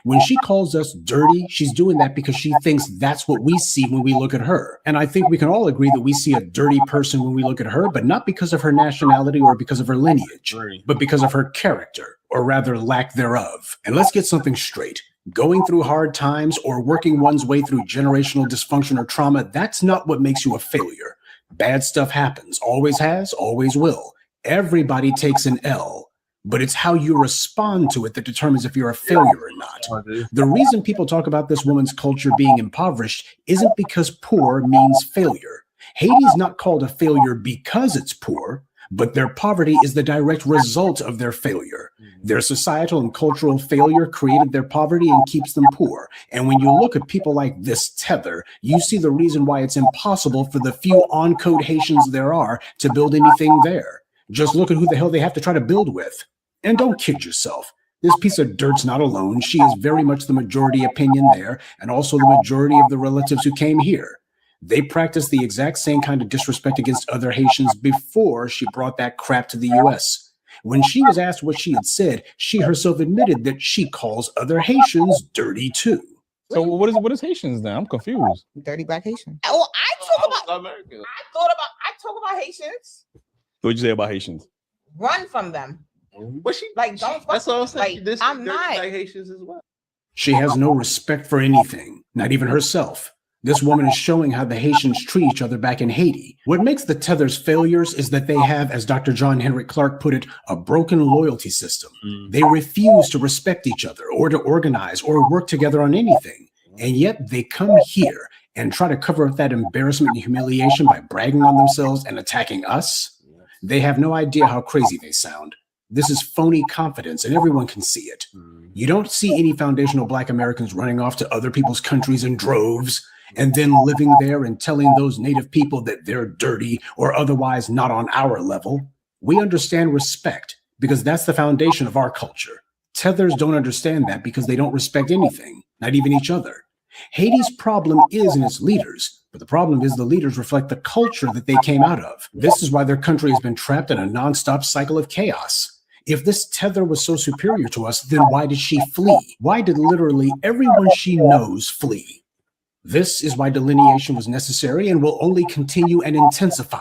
When she calls us dirty, she's doing that because she thinks that's what we see when we look at her. And I think we can all agree that we see a dirty person when we look at her, but not because of her nationality or because of her lineage, but because of her character, or rather lack thereof. And let's get something straight. Going through hard times or working one's way through generational dysfunction or trauma, that's not what makes you a failure. Bad stuff happens, always has, always will. Everybody takes an L. But it's how you respond to it that determines if you're a failure or not. The reason people talk about this woman's culture being impoverished isn't because poor means failure. Haiti's not called a failure because it's poor, but their poverty is the direct result of their failure. Their societal and cultural failure created their poverty and keeps them poor. And when you look at people like this tether, you see the reason why it's impossible for the few on-code Haitians there are to build anything there. Just look at who the hell they have to try to build with. And don't kid yourself. This piece of dirt's not alone. She is very much the majority opinion there, and also the majority of the relatives who came here. They practiced the exact same kind of disrespect against other Haitians before she brought that crap to the U.S. When she was asked what she had said, she herself admitted that she calls other Haitians dirty too. So what is Haitians now? I'm confused. Dirty Black Haitian. Oh, I talk about Haitians. What'd you say about Haitians? Run from them. But she like don't. That's what I'm saying. Like, This I'm not. Like Haitians as well. She has no respect for anything, not even herself. This woman is showing how the Haitians treat each other back in Haiti. What makes the Tethers failures is that they have, as Dr. John Henrik Clarke put it, a broken loyalty system. They refuse to respect each other or to organize or work together on anything. And yet they come here and try to cover up that embarrassment and humiliation by bragging on themselves and attacking us. They have no idea how crazy they sound. This is phony confidence, and everyone can see it. You don't see any foundational Black Americans running off to other people's countries in droves and then living there and telling those native people that they're dirty or otherwise not on our level. We understand respect because that's the foundation of our culture. Tethers don't understand that because they don't respect anything, not even each other. Haiti's problem is in its leaders, but the problem is the leaders reflect the culture that they came out of. This is why their country has been trapped in a nonstop cycle of chaos. If this tether was so superior to us, then why did she flee? Why did literally everyone she knows flee? This is why delineation was necessary and will only continue and intensify.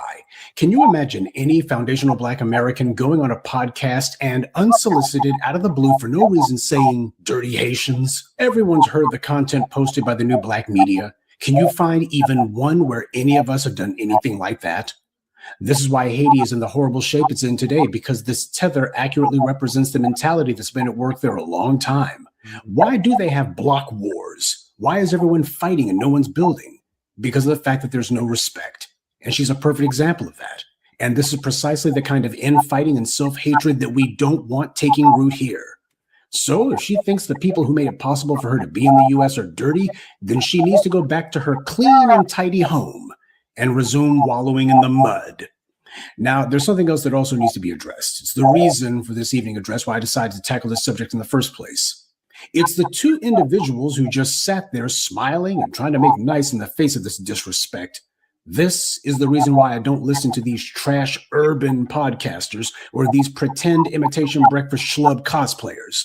Can you imagine any foundational Black American going on a podcast and unsolicited out of the blue for no reason saying dirty Haitians? Everyone's heard the content posted by the new Blacc Media. Can you find even one where any of us have done anything like that? This is why Haiti is in the horrible shape it's in today, because this tether accurately represents the mentality that's been at work there a long time. Why do they have block wars? Why is everyone fighting and no one's building? because of the fact that there's no respect. And she's a perfect example of that. And this is precisely the kind of infighting and self-hatred that we don't want taking root here. So if she thinks the people who made it possible for her to be in the US are dirty, then she needs to go back to her clean and tidy home and resume wallowing in the mud. Now, there's something else that also needs to be addressed. It's the reason for this evening address, why I decided to tackle this subject in the first place. It's the two individuals who just sat there smiling and trying to make nice in the face of this disrespect. This is the reason why I don't listen to these trash urban podcasters or these pretend imitation breakfast schlub cosplayers.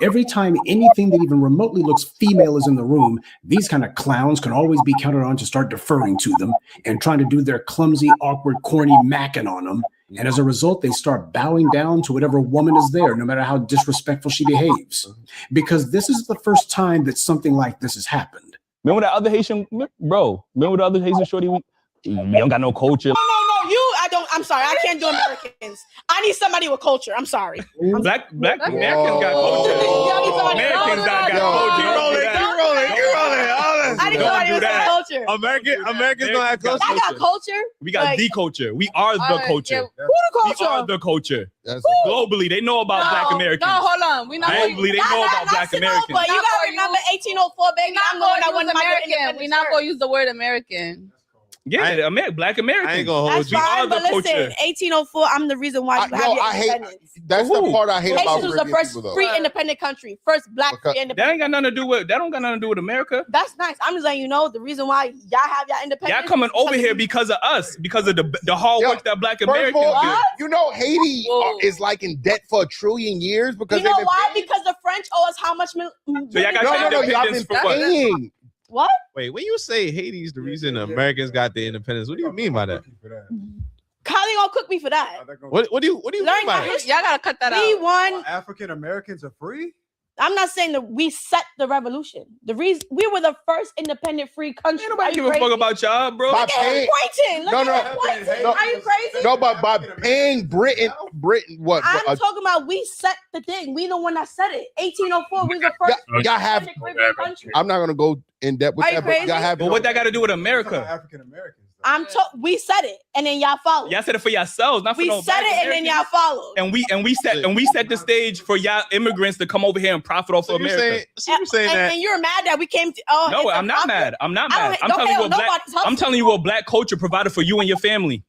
Every time anything that even remotely looks female is in the room, these kind of clowns can always be counted on to start deferring to them and trying to do their clumsy, awkward, corny macking on them. And as a result, they start bowing down to whatever woman is there, no matter how disrespectful she behaves. Because this is the first time that something like this has happened. Remember that other Haitian, bro? Remember the other Haitian shorty? We don't got no culture. No, I don't. I'm sorry. I can't do Americans. I need somebody with culture. I'm sorry. Black Americans got culture. Americans got culture. Keep rolling. I need somebody with culture. Americans don't have culture. I got culture. We got the culture. We are the culture. Who the culture? We are the culture. Globally, they know about Black Americans. No, hold on. We not globally, they know about Black Americans. But you gotta remember 1804, baby. I'm the one that won the American. We're not gonna use the word American. Yeah, Black Americans. I ain't gonna hold you. That's fine, but listen, 1804, I'm the reason why you have your independence. That's the part I hate about Haitians was the first free independent country, first Black free independent. That ain't got nothing to do with. That don't got nothing to do with America. That's nice. I'm just letting you know the reason why y'all have your independence. Y'all coming over here because of us, because of the hard work that Black Americans do. You know, Haiti is like in debt for 1 trillion years because you know why? Because the French owe us how much? So y'all got independence for what? Paying. What? Wait, when you say Haiti's the reason Americans got their independence, what do you mean by that? Kylie gonna cook me for that. What do you mean by that? Y'all gotta cut that out. We won. African Americans are free? I'm not saying that we set the revolution. The reason we were the first independent free country. Ain't nobody give a fuck about y'all, bro. Look at him pointing. Look at him pointing. Are you crazy? No, but by paying Britain, what? I'm talking about we set the thing. We the one that set it. 1804. We the first y'all have. Caribbean country. I'm not gonna go in depth with that, but y'all have. But what that got to do with America? African Americans. We said it, and then y'all followed. Y'all said it for yourselves, not for no We said it, and then y'all followed. And we set the stage for y'all immigrants to come over here and profit off of America. You're saying that, and you're mad that we came to. No, I'm not mad. I'm not mad. I'm telling you what Black culture provided for you and your family.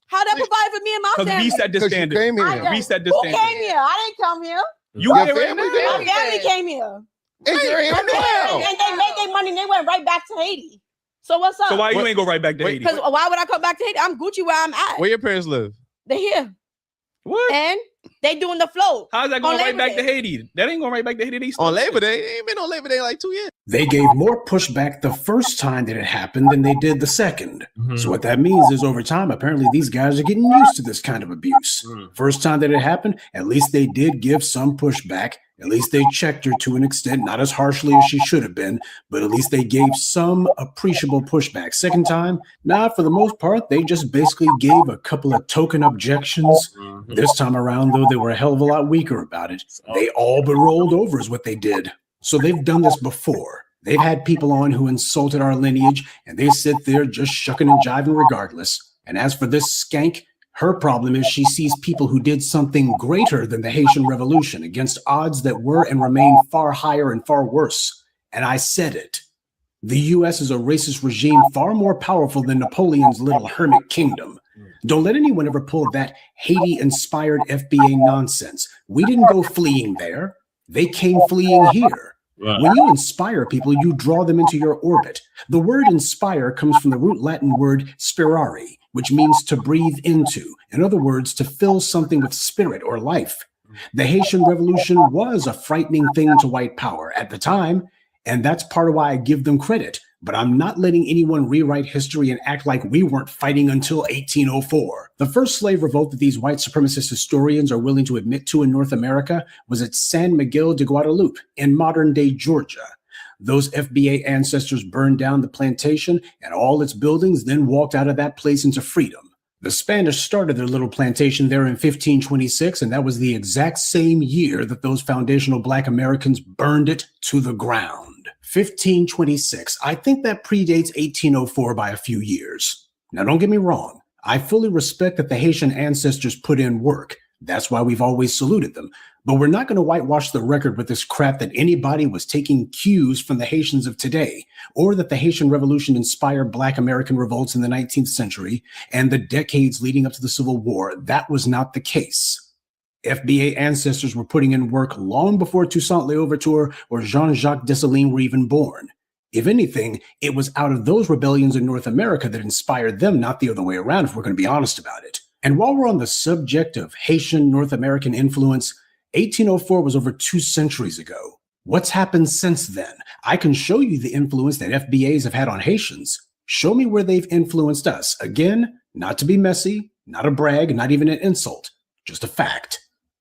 How that provided for me and my family? Because we set the standard. We set the standard. Who came here? I didn't come here. You here right now? My family came here. And they made their money and they went right back to Haiti. So what's up? So why you ain't go right back to Haiti? Because why would I come back to Haiti? I'm Gucci where I'm at. Where your parents live? They're here. What? And they doing the flow. How's that going right back to Haiti? That ain't going right back to Haiti. On Labor Day? They ain't been on Labor Day like 2 years. They gave more pushback the first time that it happened than they did the second. So what that means is over time, apparently these guys are getting used to this kind of abuse. First time that it happened, at least they did give some pushback. At least they checked her to an extent, not as harshly as she should have been, but at least they gave some appreciable pushback. Second time, for the most part, they just basically gave a couple of token objections. This time around, though, they were a hell of a lot weaker about it. They all but rolled over is what they did. So they've done this before. They've had people on who insulted our lineage, and they sit there just shucking and jiving regardless. And as for this skank, her problem is she sees people who did something greater than the Haitian Revolution against odds that were and remain far higher and far worse. And I said it. The U.S. is a racist regime far more powerful than Napoleon's little hermit kingdom. Don't let anyone ever pull that Haiti-inspired FBA nonsense. We didn't go fleeing there. They came fleeing here. When you inspire people, you draw them into your orbit. The word inspire comes from the root Latin word spirare, which means to breathe into. In other words, to fill something with spirit or life. The Haitian Revolution was a frightening thing to white power at the time, and that's part of why I give them credit. But I'm not letting anyone rewrite history and act like we weren't fighting until 1804. The first slave revolt that these white supremacist historians are willing to admit to in North America was at San Miguel de Guadalupe in modern-day Georgia. Those FBA ancestors burned down the plantation and all its buildings, then walked out of that place into freedom. The Spanish started their little plantation there in 1526, and that was the exact same year that those foundational Black Americans burned it to the ground. 1526. I think that predates 1804 by a few years. Now, don't get me wrong. I fully respect that the Haitian ancestors put in work. That's why we've always saluted them. But we're not going to whitewash the record with this crap that anybody was taking cues from the Haitians of today, or that the Haitian Revolution inspired Black American revolts in the 19th century and the decades leading up to the Civil War. That was not the case. FBA ancestors were putting in work long before Toussaint Louverture or Jean-Jacques Dessalines were even born. If anything, it was out of those rebellions in North America that inspired them, not the other way around, if we're going to be honest about it. And while we're on the subject of Haitian North American influence, 1804 was over 2 centuries ago. What's happened since then? I can show you the influence that FBAs have had on Haitians. Show me where they've influenced us. Again, not to be messy, not a brag, not even an insult, just a fact.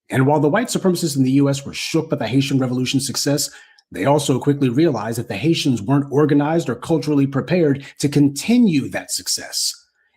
And while the white supremacists in the US were shook by the Haitian Revolution's success, they also quickly realized that the Haitians weren't organized or culturally prepared to continue that success.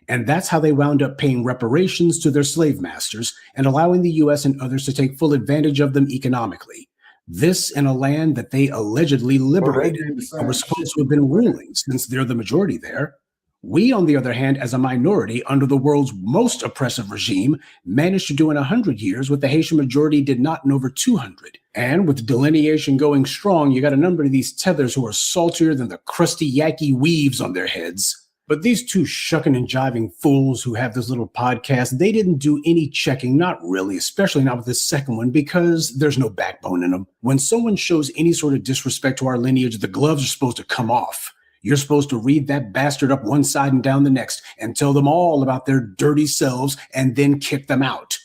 And that's how they wound up paying reparations to their slave masters and allowing the US and others to take full advantage of them economically. This in a land that they allegedly liberated and were supposed to have been ruling since they're the majority there. We, on the other hand, as a minority under the world's most oppressive regime, managed to do in 100 years what the Haitian majority did not in over 200. And with delineation going strong, you got a number of these tethers who are saltier than the crusty Yaki weaves on their heads. But these two shucking and jiving fools who have this little podcast, they didn't do any checking, not really, especially not with this second one, because there's no backbone in them. When someone shows any sort of disrespect to our lineage, the gloves are supposed to come off. You're supposed to read that bastard up one side and down the next and tell them all about their dirty selves and then kick them out.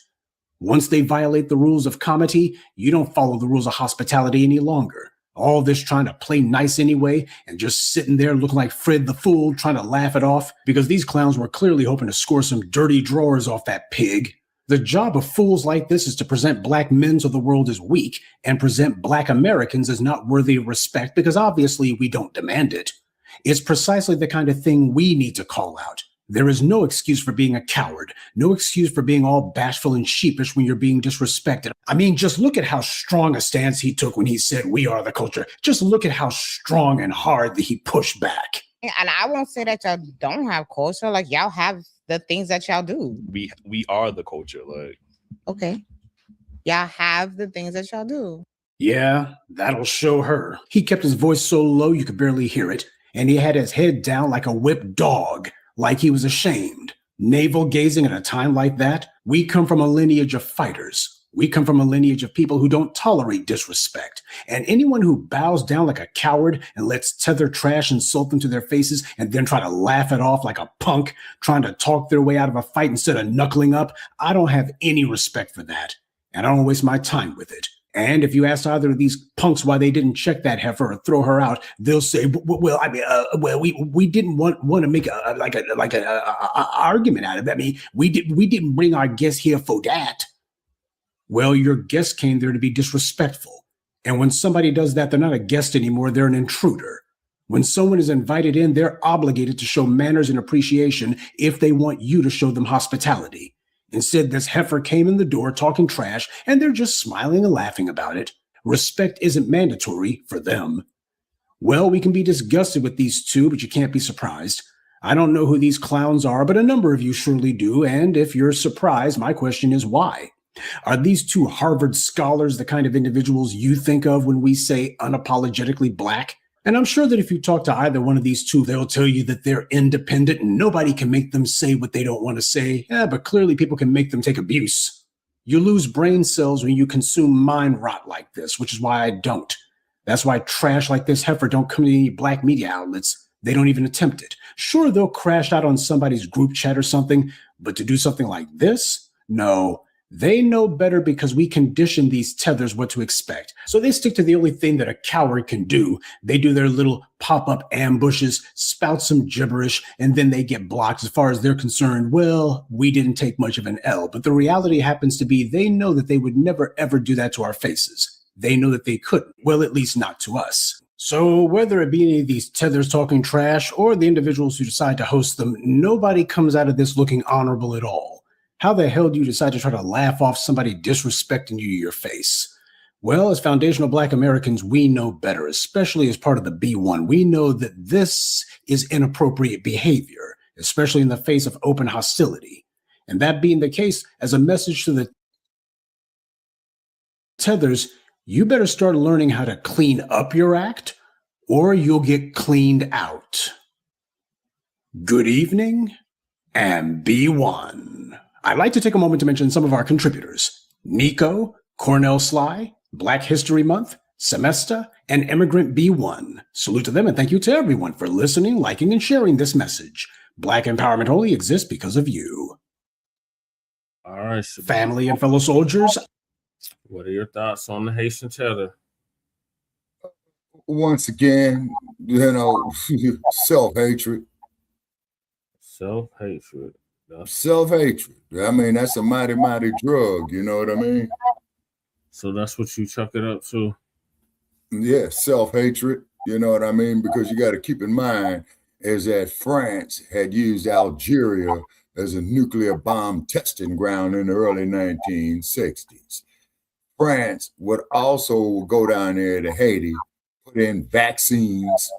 Once they violate the rules of comity, you don't follow the rules of hospitality any longer. All this trying to play nice anyway and just sitting there looking like Fred the Fool trying to laugh it off because these clowns were clearly hoping to score some dirty drawers off that pig. The job of fools like this is to present Black men to the world as weak and present Black Americans as not worthy of respect because obviously we don't demand it. It's precisely the kind of thing we need to call out. There is no excuse for being a coward, no excuse for being all bashful and sheepish when you're being disrespected. I mean, just look at how strong a stance he took when he said, "We are the culture." Just look at how strong and hard that he pushed back. And I won't say that y'all don't have culture. Like, y'all have the things that y'all do. We are the culture. Like, okay. Y'all have the things that y'all do. Yeah, that'll show her. He kept his voice so low you could barely hear it, and he had his head down like a whipped dog. Like he was ashamed. Navel gazing at a time like that. We come from a lineage of fighters. We come from a lineage of people who don't tolerate disrespect. And anyone who bows down like a coward and lets tether trash insult them to their faces and then try to laugh it off like a punk, trying to talk their way out of a fight instead of knuckling up, I don't have any respect for that. And I don't waste my time with it. And if you ask either of these punks why they didn't check that heifer or throw her out, they'll say, "Well, I mean, we didn't want to make a argument out of it. I mean, we didn't bring our guests here for that." Well, your guest came there to be disrespectful, and when somebody does that, they're not a guest anymore; they're an intruder. When someone is invited in, they're obligated to show manners and appreciation if they want you to show them hospitality. Instead, this heifer came in the door talking trash, and they're just smiling and laughing about it. Respect isn't mandatory for them. Well, we can be disgusted with these two, but you can't be surprised. I don't know who these clowns are, but a number of you surely do, and if you're surprised, my question is why? Are these two Harvard scholars the kind of individuals you think of when we say unapologetically Black? And I'm sure that if you talk to either one of these two, they'll tell you that they're independent and nobody can make them say what they don't want to say. Yeah, but clearly people can make them take abuse. You lose brain cells when you consume mind rot like this, which is why I don't. That's why trash like this heifer don't come to any Blacc Media outlets. They don't even attempt it. Sure, they'll crash out on somebody's group chat or something, but to do something like this? No. They know better because we condition these tethers what to expect. So they stick to the only thing that a coward can do. They do their little pop-up ambushes, spout some gibberish, and then they get blocked. As far as they're concerned, well, we didn't take much of an L. But the reality happens to be they know that they would never, ever do that to our faces. They know that they couldn't. Well, at least not to us. So whether it be any of these tethers talking trash or the individuals who decide to host them, nobody comes out of this looking honorable at all. How the hell do you decide to try to laugh off somebody disrespecting you to your face? Well, as foundational Black Americans, we know better, especially as part of the B1. We know that this is inappropriate behavior, especially in the face of open hostility. And that being the case, as a message to the tethers, you better start learning how to clean up your act, or you'll get cleaned out. Good evening, and B1. I'd like to take a moment to mention some of our contributors: Nico, Cornell Sly, Black History Month, Semesta, and Immigrant B1. Salute to them, and thank you to everyone for listening, liking, and sharing this message. Black empowerment only exists because of you. All right, family and fellow soldiers. What are your thoughts on the Haitian tether? Once again, self-hatred. Self-hatred. Self-hatred. I mean, that's a mighty, mighty drug. You know what I mean? So that's what you chuck it up to? Yeah, self-hatred. You know what I mean? Because you got to keep in mind is that France had used Algeria as a nuclear bomb testing ground in the early 1960s. France would also go down there to Haiti, put in vaccines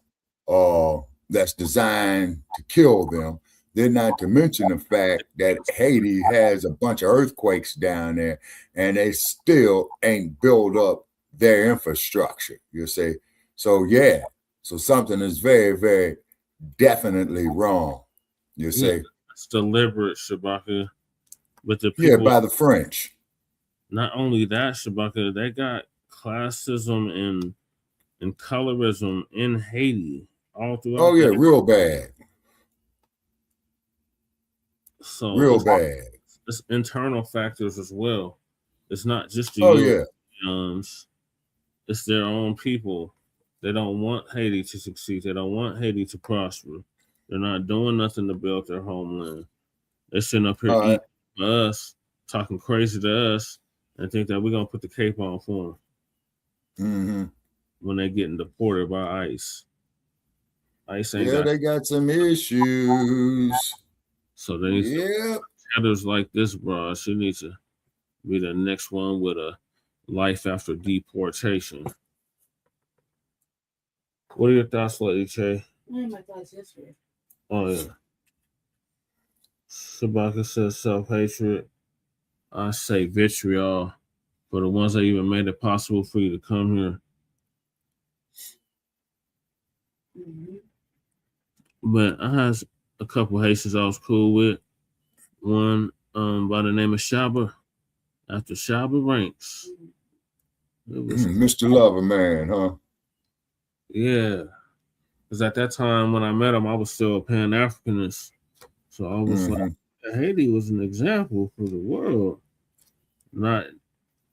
that's designed to kill them. Then not to mention the fact that Haiti has a bunch of earthquakes down there and they still ain't built up their infrastructure, you see. So yeah, so something is very, very definitely wrong, you see. Yeah, it's deliberate, Shabaka. But the people, yeah, by the French. Not only that, Shabaka, they got classism and colorism in Haiti all throughout. Oh yeah, real bad. So real bad. It's internal factors as well. It's not just the Europeans. It's their own people. They don't want Haiti to succeed. They don't want Haiti to prosper. They're not doing nothing to build their homeland. They're sitting up here eating for us, talking crazy to us, and think that we're going to put the cape on for them when they're getting deported by ICE. ICE ain't they got some issues. So they need others like this, bro. She needs to be the next one with a life after deportation. What are your thoughts, Lady Che? My thoughts yesterday. Oh yeah. Shabaka says self-hatred. I say vitriol for the ones that even made it possible for you to come here. But I had a couple Haitians I was cool with. One by the name of Shaba, after Shaba Ranks. It was Mr. Lover Man, huh? Yeah. Because at that time when I met him, I was still a Pan-Africanist. So I was like, Haiti was an example for the world. Not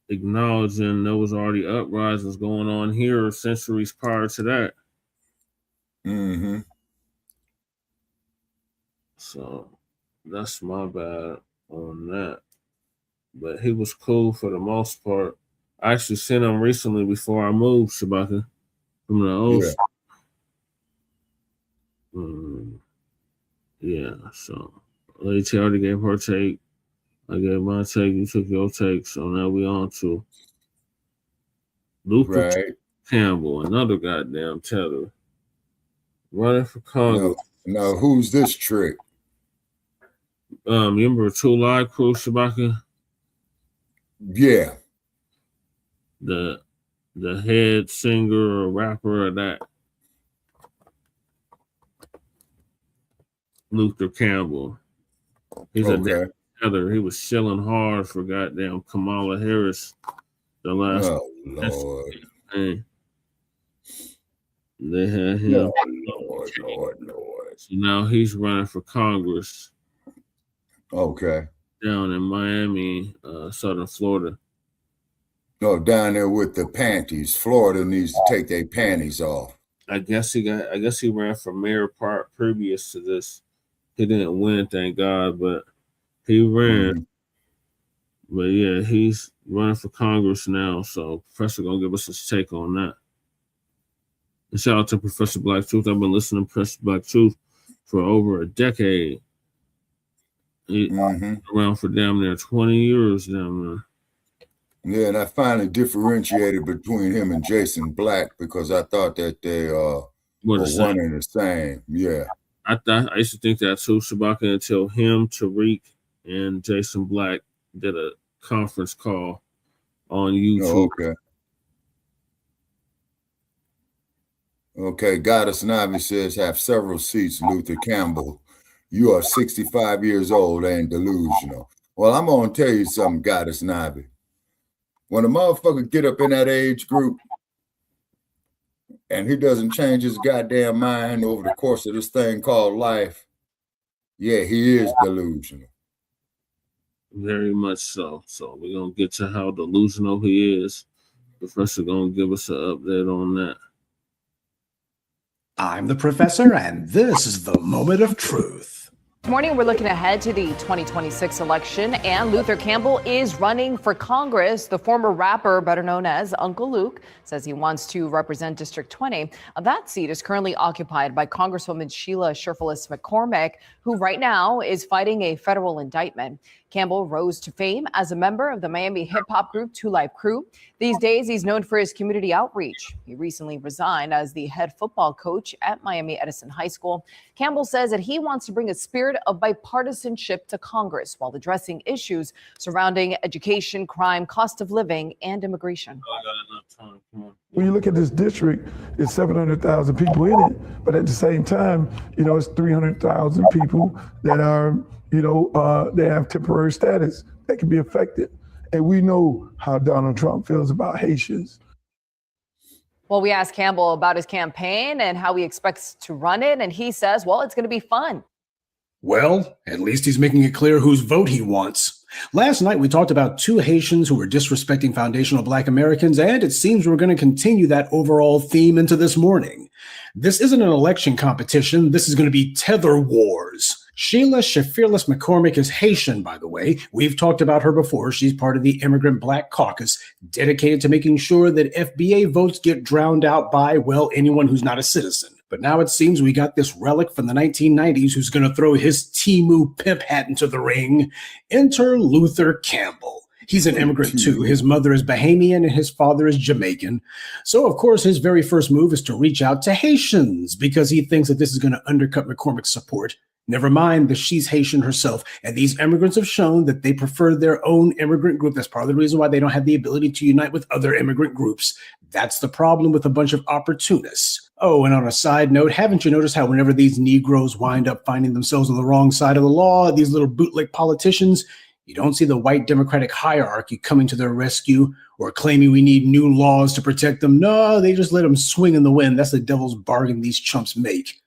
acknowledging there was already uprisings going on here centuries prior to that. So that's my bad on that. But he was cool for the most part. I actually seen him recently before I moved, Shabaka, from the ocean. So Lady T already gave her take. I gave my take. You took your take. So now we on to Luther Campbell, another goddamn tether, running for Congress. Now who's this trick? Remember Two Live Crew, Shabaka? Yeah. The head singer or rapper of that. Luther Campbell. He's a tether. He was shilling hard for goddamn Kamala Harris the last Lord. They had him. Lord. So now he's running for Congress. Down in Miami, southern Florida. No, down there with the panties. Florida needs to take their panties off. I guess he ran for mayor part previous to this. He didn't win, thank God, but he ran. But yeah, he's running for Congress now. So Professor gonna give us his take on that. And shout out to Professor Black Truth. I've been listening to Professor Black Truth for over a decade. He around for damn near 20 years down there. Yeah, and I finally differentiated between him and Jason Blacc because I thought that they were one and the same. Yeah. I used to think that too, Shabaka, until him, Tariq, and Jason Blacc did a conference call on YouTube. Oh, okay. Okay, Goddess Navi says, have several seats, Luther Campbell. You are 65 years old and delusional. Well, I'm going to tell you something, Goddess Navi. When a motherfucker get up in that age group and he doesn't change his goddamn mind over the course of this thing called life, yeah, he is delusional. Very much so. So we're going to get to how delusional he is. Professor going to give us an update on that. I'm the professor, and this is the moment of truth. This morning, we're looking ahead to the 2026 election, and Luther Campbell is running for Congress. The former rapper, better known as Uncle Luke, says he wants to represent District 20. That seat is currently occupied by Congresswoman Sheila Sherfilis McCormick, who right now is fighting a federal indictment. Campbell rose to fame as a member of the Miami hip-hop group 2 Live Crew. These days, he's known for his community outreach. He recently resigned as the head football coach at Miami Edison High School. Campbell says that he wants to bring a spirit of bipartisanship to Congress while addressing issues surrounding education, crime, cost of living, and immigration. When you look at this district, it's 700,000 people in it, but at the same time, it's 300,000 people that are, they have temporary status that can be affected. And we know how Donald Trump feels about Haitians. Well, we asked Campbell about his campaign and how he expects to run it, and he says, well, it's going to be fun. Well, at least he's making it clear whose vote he wants. Last night, we talked about 2 Haitians who were disrespecting foundational Black Americans, and it seems we're going to continue that overall theme into this morning. This isn't an election competition. This is going to be tether wars. Sheila Sherfilis McCormick is Haitian, by the way. We've talked about her before. She's part of the Immigrant Black Caucus, dedicated to making sure that FBA votes get drowned out by, well, anyone who's not a citizen. But now it seems we got this relic from the 1990s who's going to throw his Timu pimp hat into the ring. Enter Luther Campbell. He's an immigrant too. His mother is Bahamian and his father is Jamaican. So, of course, his very first move is to reach out to Haitians because he thinks that this is going to undercut McCormick's support. Never mind that she's Haitian herself, and these immigrants have shown that they prefer their own immigrant group. That's part of the reason why they don't have the ability to unite with other immigrant groups. That's the problem with a bunch of opportunists. Oh, and on a side note, haven't you noticed how whenever these Negroes wind up finding themselves on the wrong side of the law, these little bootleg politicians, you don't see the white Democratic hierarchy coming to their rescue or claiming we need new laws to protect them. No, they just let them swing in the wind. That's the devil's bargain these chumps make.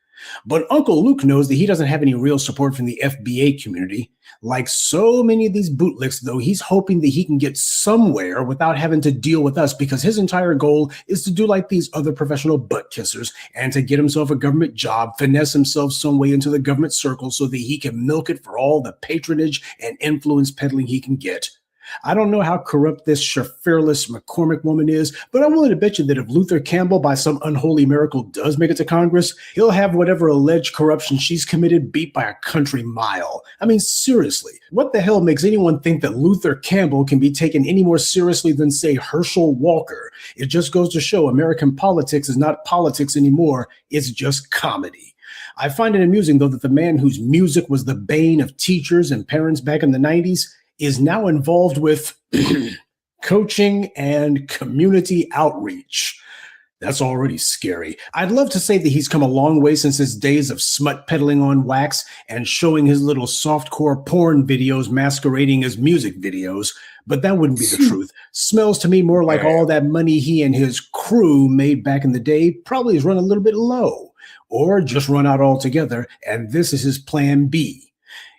But Uncle Luke knows that he doesn't have any real support from the FBA community. Like so many of these bootlicks, though, he's hoping that he can get somewhere without having to deal with us because his entire goal is to do like these other professional butt kissers and to get himself a government job, finesse himself some way into the government circle so that he can milk it for all the patronage and influence peddling he can get. I don't know how corrupt this Sherfilis McCormick woman is, but I'm willing to bet you that if Luther Campbell, by some unholy miracle, does make it to Congress, he'll have whatever alleged corruption she's committed beat by a country mile. I mean, seriously, what the hell makes anyone think that Luther Campbell can be taken any more seriously than, say, Herschel Walker? It just goes to show American politics is not politics anymore. It's just comedy. I find it amusing, though, that the man whose music was the bane of teachers and parents back in the 90s is now involved with coaching and community outreach. That's already scary. I'd love to say that he's come a long way since his days of smut peddling on wax and showing his little softcore porn videos masquerading as music videos, but that wouldn't be the truth. Smells to me more like all that money he and his crew made back in the day probably has run a little bit low, or just run out altogether, and this is his plan B.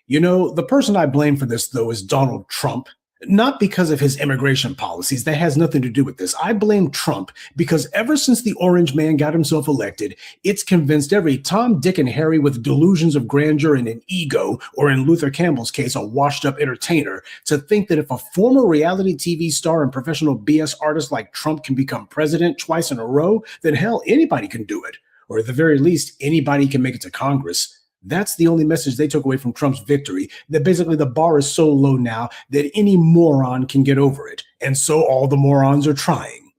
You know, the person I blame for this, though, is Donald Trump. Not because of his immigration policies. That has nothing to do with this. I blame Trump because ever since the orange man got himself elected, it's convinced every Tom, Dick, and Harry with delusions of grandeur and an ego, or in Luther Campbell's case, a washed-up entertainer, to think that if a former reality TV star and professional BS artist like Trump can become president twice in a row, then hell, anybody can do it. Or at the very least, anybody can make it to Congress. That's the only message they took away from Trump's victory, that basically the bar is so low now that any moron can get over it. And so all the morons are trying.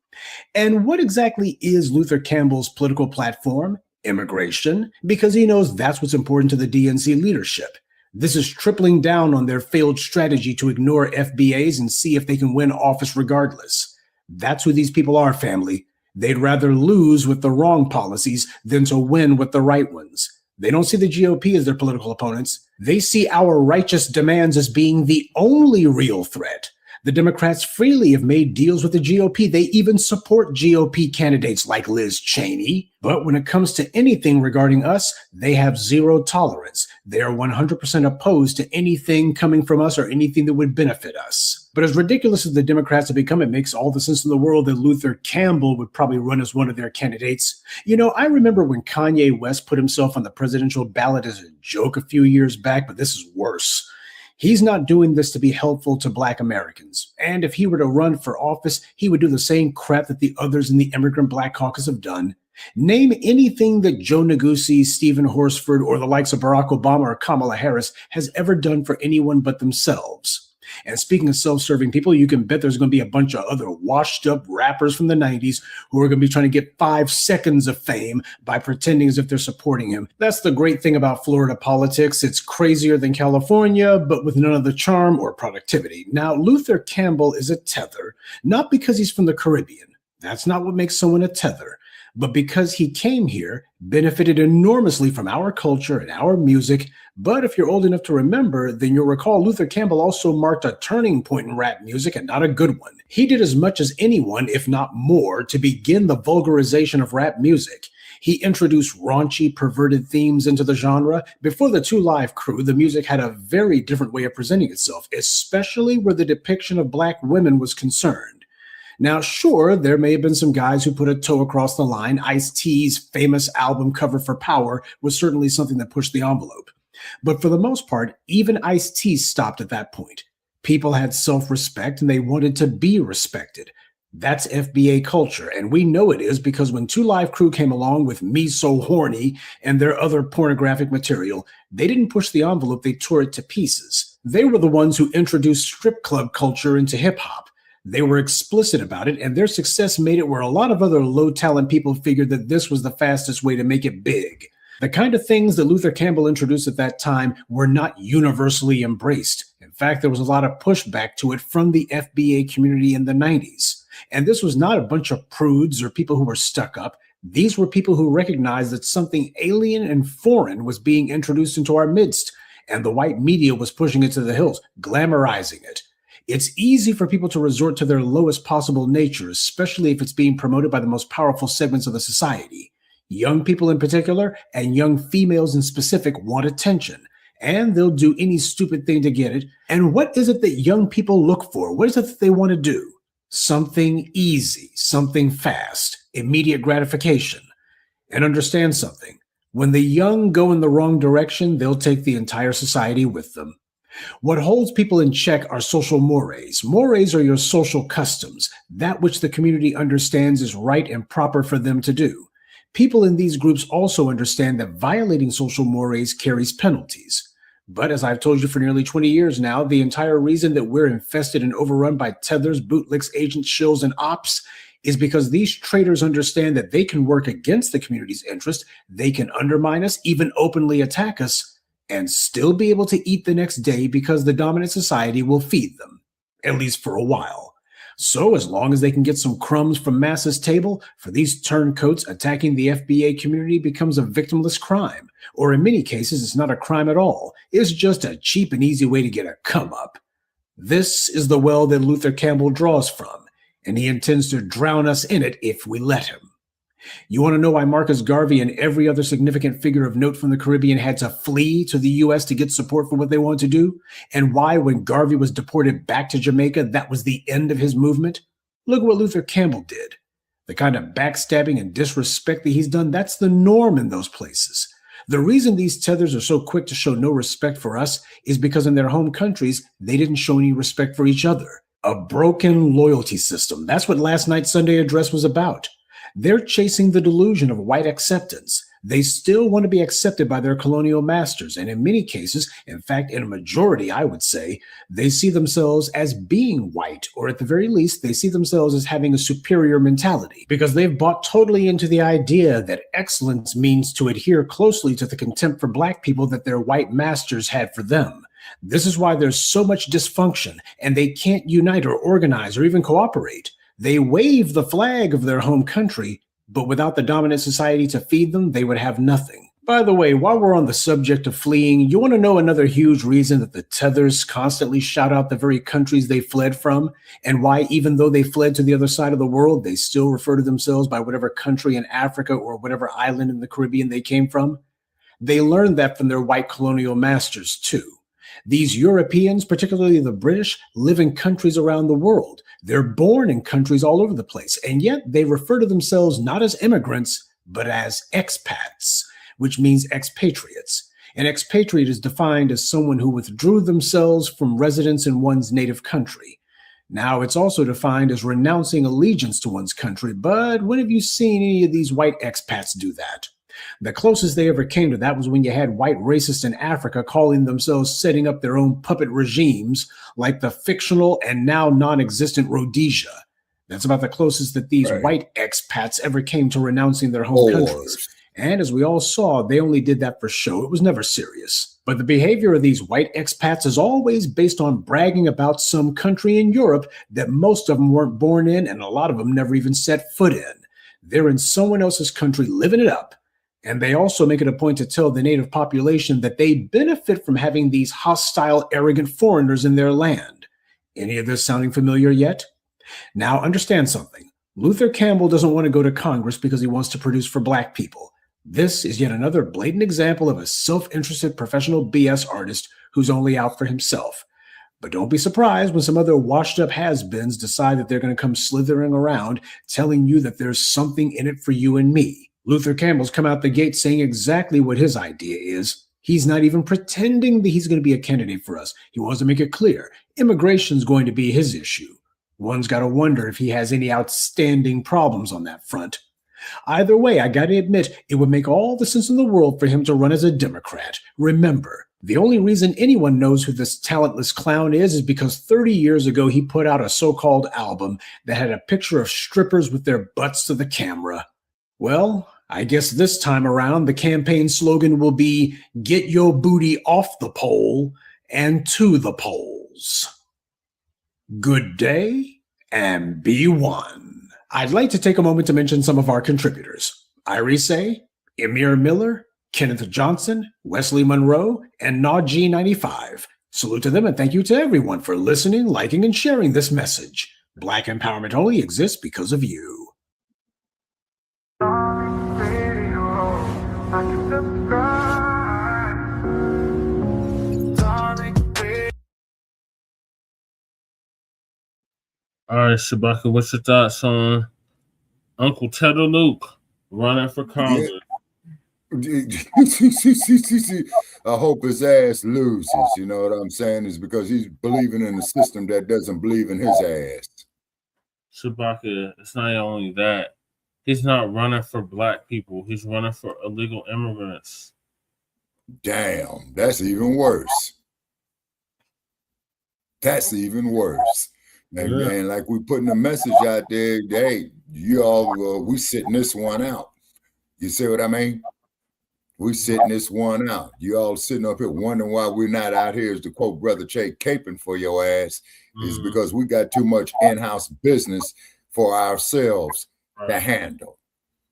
And what exactly is Luther Campbell's political platform? Immigration, because he knows that's what's important to the DNC leadership. This is tripling down on their failed strategy to ignore FBAs and see if they can win office regardless. That's who these people are, family. They'd rather lose with the wrong policies than to win with the right ones. They don't see the GOP as their political opponents. They see our righteous demands as being the only real threat. The Democrats freely have made deals with the GOP. They even support GOP candidates like Liz Cheney. But when it comes to anything regarding us, they have zero tolerance. They are 100% opposed to anything coming from us or anything that would benefit us. But as ridiculous as the Democrats have become, it makes all the sense in the world that Luther Campbell would probably run as one of their candidates. You know, I remember when Kanye West put himself on the presidential ballot as a joke a few years back, but this is worse. He's not doing this to be helpful to Black Americans. And if he were to run for office, he would do the same crap that the others in the Immigrant Black Caucus have done. Name anything that Joe Neguse, Stephen Horsford, or the likes of Barack Obama or Kamala Harris has ever done for anyone but themselves. And speaking of self-serving people, you can bet there's going to be a bunch of other washed-up rappers from the 90s who are going to be trying to get 5 seconds of fame by pretending as if they're supporting him. That's the great thing about Florida politics. It's crazier than California, but with none of the charm or productivity. Now, Luther Campbell is a tether, not because he's from the Caribbean. That's not what makes someone a tether. But because he came here, benefited enormously from our culture and our music. But if you're old enough to remember, then you'll recall Luther Campbell also marked a turning point in rap music, and not a good one. He did as much as anyone, if not more, to begin the vulgarization of rap music. He introduced raunchy, perverted themes into the genre. Before the Two Live Crew, the music had a very different way of presenting itself, especially where the depiction of Black women was concerned. Now, sure, there may have been some guys who put a toe across the line. Ice-T's famous album cover for Power was certainly something that pushed the envelope. But for the most part, even Ice-T stopped at that point. People had self-respect and they wanted to be respected. That's FBA culture, and we know it is because when Two Live Crew came along with Me So Horny and their other pornographic material, they didn't push the envelope, they tore it to pieces. They were the ones who introduced strip club culture into hip-hop. They were explicit about it, and their success made it where a lot of other low-talent people figured that this was the fastest way to make it big. The kind of things that Luther Campbell introduced at that time were not universally embraced. In fact, there was a lot of pushback to it from the FBA community in the 90s. And this was not a bunch of prudes or people who were stuck up. These were people who recognized that something alien and foreign was being introduced into our midst, and the white media was pushing it to the hills, glamorizing it. It's easy for people to resort to their lowest possible nature, especially if it's being promoted by the most powerful segments of the society. Young people in particular, and young females in specific, want attention, and they'll do any stupid thing to get it. And what is it that young people look for? What is it that they want to do? Something easy, something fast, immediate gratification. And understand something. When the young go in the wrong direction, they'll take the entire society with them. What holds people in check are social mores. Mores are your social customs, that which the community understands is right and proper for them to do. People in these groups also understand that violating social mores carries penalties. But as I've told you for nearly 20 years now, the entire reason that we're infested and overrun by tethers, bootlicks, agents, shills, and ops is because these traitors understand that they can work against the community's interest, they can undermine us, even openly attack us, and still be able to eat the next day because the dominant society will feed them, at least for a while. So as long as they can get some crumbs from Massa's table, for these turncoats, attacking the FBA community becomes a victimless crime. Or in many cases, it's not a crime at all. It's just a cheap and easy way to get a come-up. This is the well that Luther Campbell draws from, and he intends to drown us in it if we let him. You want to know why Marcus Garvey and every other significant figure of note from the Caribbean had to flee to the U.S. to get support for what they wanted to do? And why, when Garvey was deported back to Jamaica, that was the end of his movement? Look at what Luther Campbell did. The kind of backstabbing and disrespect that he's done, that's the norm in those places. The reason these tethers are so quick to show no respect for us is because in their home countries, they didn't show any respect for each other. A broken loyalty system. That's what last night's Sunday address was about. They're chasing the delusion of white acceptance. They still want to be accepted by their colonial masters, and in many cases, in fact, in a majority, I would say, they see themselves as being white, or at the very least, they see themselves as having a superior mentality, because they've bought totally into the idea that excellence means to adhere closely to the contempt for Black people that their white masters had for them. This is why there's so much dysfunction, and they can't unite or organize or even cooperate. They wave the flag of their home country, but without the dominant society to feed them, they would have nothing. By the way, while we're on the subject of fleeing, you want to know another huge reason that the tethers constantly shout out the very countries they fled from, and why even though they fled to the other side of the world, they still refer to themselves by whatever country in Africa or whatever island in the Caribbean they came from? They learned that from their white colonial masters too. These Europeans, particularly the British, live in countries around the world. They're born in countries all over the place, and yet they refer to themselves not as immigrants, but as expats, which means expatriates. An expatriate is defined as someone who withdrew themselves from residence in one's native country. Now, it's also defined as renouncing allegiance to one's country, but when have you seen any of these white expats do that? The closest they ever came to that was when you had white racists in Africa calling themselves setting up their own puppet regimes, like the fictional and now non-existent Rhodesia. That's about the closest that these white expats ever came to renouncing their home countries. And as we all saw, they only did that for show. It was never serious. But the behavior of these white expats is always based on bragging about some country in Europe that most of them weren't born in, and a lot of them never even set foot in. They're in someone else's country living it up. And they also make it a point to tell the native population that they benefit from having these hostile, arrogant foreigners in their land. Any of this sounding familiar yet? Now, understand something. Luther Campbell doesn't want to go to Congress because he wants to produce for Black people. This is yet another blatant example of a self-interested professional BS artist who's only out for himself. But don't be surprised when some other washed-up has-beens decide that they're going to come slithering around telling you that there's something in it for you and me. Luther Campbell's come out the gate saying exactly what his idea is. He's not even pretending that he's going to be a candidate for us. He wants to make it clear. Immigration's going to be his issue. One's got to wonder if he has any outstanding problems on that front. Either way, I got to admit, it would make all the sense in the world for him to run as a Democrat. Remember, the only reason anyone knows who this talentless clown is because 30 years ago he put out a so-called album that had a picture of strippers with their butts to the camera. Well, I guess this time around the campaign slogan will be, "Get your booty off the pole and to the polls." Good day and be one. I'd like to take a moment to mention some of our contributors. Irise, Emir Miller, Kenneth Johnson, Wesley Monroe, and Naji95. Salute to them and thank you to everyone for listening, liking, and sharing this message. Black empowerment only exists because of you. All right, Shabaka, what's your thoughts on Uncle Ted or Luke running for Congress? I hope his ass loses. You know what I'm saying? Is because he's believing in a system that doesn't believe in his ass. Shabaka, it's not only that. He's not running for Black people. He's running for illegal immigrants. Damn, that's even worse. That's even worse. And like we putting a message out there, hey, you all, we sitting this one out. You see what I mean? We sitting this one out. You all sitting up here wondering why we're not out here, as to quote Brother Che, caping for your ass, is because we got too much in-house business for ourselves to handle.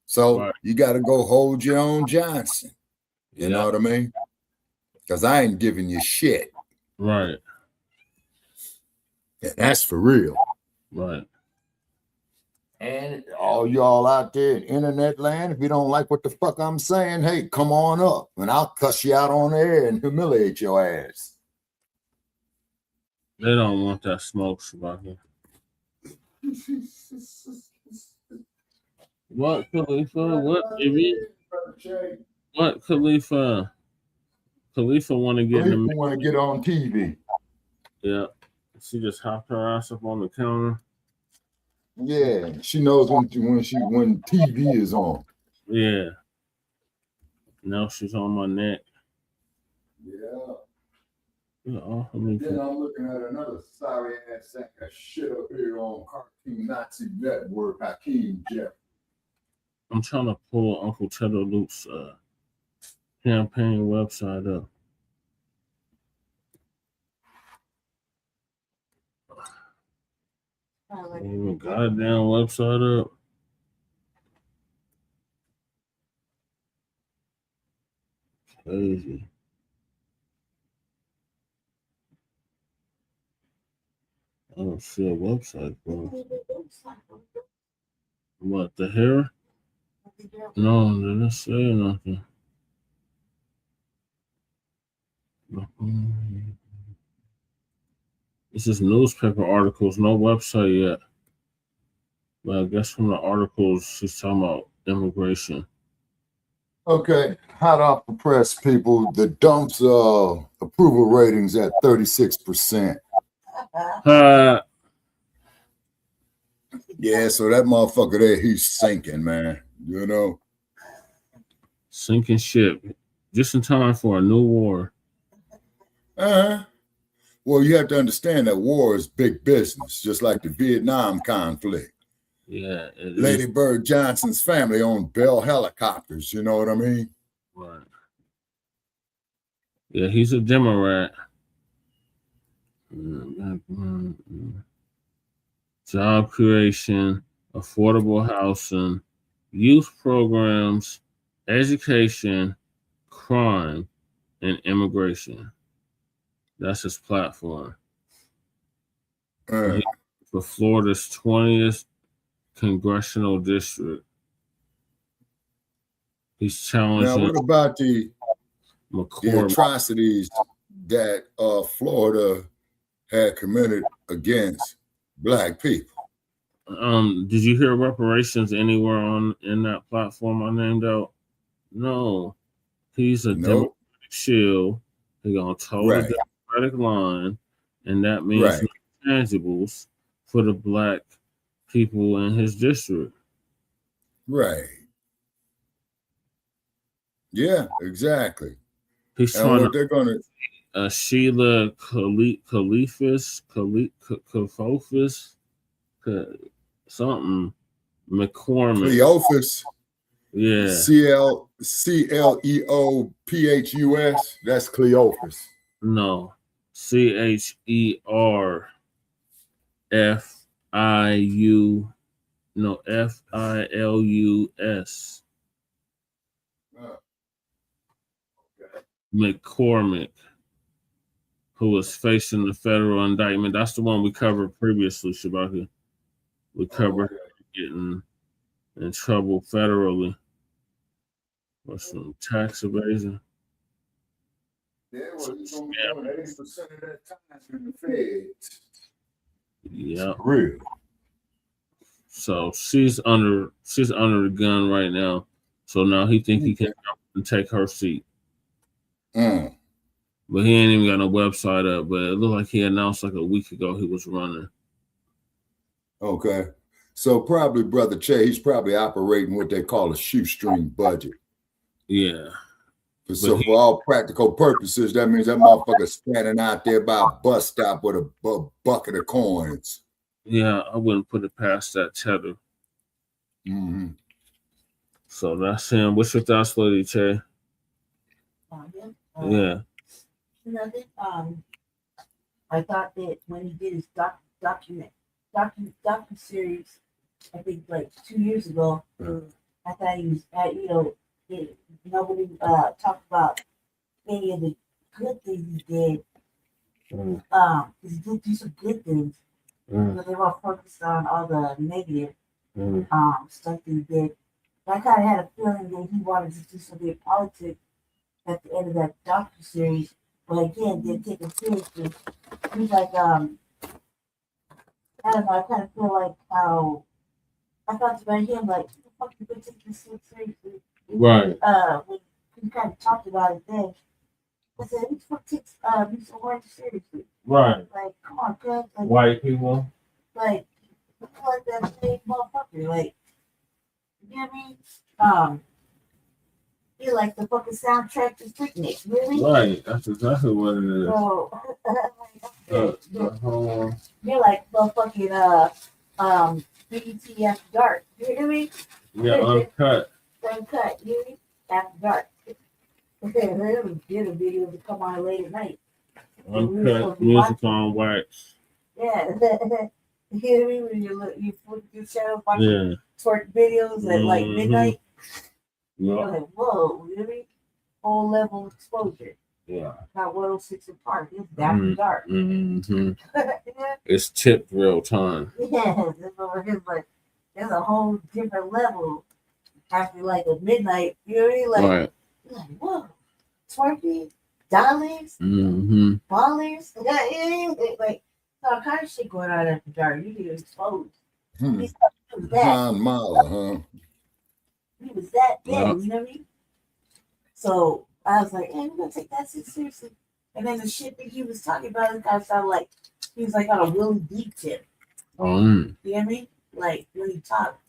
So you got to go hold your own Johnson. You know what I mean? Because I ain't giving you shit. Right. And that's for real. Right. And all y'all out there in internet land, if you don't like what the fuck I'm saying, hey, come on up and I'll cuss you out on air and humiliate your ass. They don't want that smoke, Shabaka. What, Khalifa? What, baby? What, Khalifa? Khalifa want to get Khalifa want to get on TV. Yeah. She just hopped her ass up on the counter. Yeah, she knows when TV is on. Yeah. Now she's on my neck. Yeah. Yeah, Then I'm looking at another sorry ass sack of shit up here on Cartoon Nazi Network, Hakeem Jeff. I'm trying to pull Uncle Cheddar Luke's campaign website up. Even goddamn website up. Crazy. I don't see a website, bro. What, the hair? No, it didn't say nothing. This is newspaper articles, no website yet. But I guess from the articles, she's talking about immigration. Okay, hot off the press, people. The dumps approval ratings at 36%. Yeah, so that motherfucker there, he's sinking, man. You know, Sinking ship, just in time for a new war. Well, you have to understand that war is big business, just like the Vietnam conflict. Yeah, Lady Bird Johnson's family owned Bell helicopters. You know what I mean? Right. Yeah, he's a Democrat. Job creation, affordable housing, youth programs, education, crime, and immigration. That's his platform. For Florida's 20th congressional district. He's challenging. Now, what about the atrocities that Florida had committed against Black people? Did you hear reparations anywhere in that platform I named out? No. He's a Democratic shield. He's gonna toe the Democratic line, and that means no tangibles for the Black people in his district. Right. Yeah, exactly. He's and trying what they're gonna Sheila Khalifis, something McCormick. Cleophas. Yeah. CLEOPHUS. That's Cleophas. No. FILUS. McCormick, who was facing the federal indictment. That's the one we covered previously, Shabaka. We covered getting in trouble federally for some tax evasion. Yeah, well, he's only doing 80% of that time in the feds. Yeah. Real. So she's under the gun right now. So now he think he can come and take her seat. But he ain't even got no website up. But it looked like he announced like a week ago he was running. Okay. So probably Brother Che, he's probably operating what they call a shoestring budget. Yeah. So for all practical purposes, that means that motherfucker's standing out there by a bus stop with a bucket of coins. Yeah, I wouldn't put it past that tether. So that's him. What's your thoughts, Lady Che? Yeah. Nothing. I thought that when he did his docu-series, I think like 2 years ago, I thought he was, nobody talked about any of the good things he did. He did do some good things, but they were focused on all the negative stuff that he did. I kind of had a feeling that he wanted to do something in politics at the end of that docu-series, but again, didn't take it seriously. He's like, I don't know, I kind of feel like how I thought about him, like, who the fuck you gonna take this so seriously? Right. When we kind of talked about it then, I said, who the fuck takes these awards seriously? Right. Like, come on, cuz. Like, White people. Like, people like that same motherfucker, like, you know what I mean? You're like the fucking soundtrack to picnic, really? Right. That's exactly what it is. So, The whole. you're like the fucking BET After Dark. You hear me? Yeah, uncut. Uncut. You hear me? After Dark. Okay, there's a video to come on late at night. Uncut music on wax. Yeah. You hear me? When you flip your channel, watch Yeah. twerk videos at like midnight. Yeah. You're like, whoa, you hear me? Whole level exposure. Yeah. Not 106 in Park. It's After Dark. Mm-hmm. Yeah. It's tipped real time. Yeah, it's like there's a whole different level after like a midnight. You know what I mean? Like, Right. you're like, whoa, twerking, dollars, Mm-hmm. ballers. Like, all kind of shit going on after dark. You get exposed. He was that. John Mahler, huh? He was that then, Yeah. you know what I mean? So I was like, hey, we're gonna take that shit seriously. And then the shit that he was talking about, it kind of sounded like he was like on a Willie D tip. You know what I mean? Like when he talked,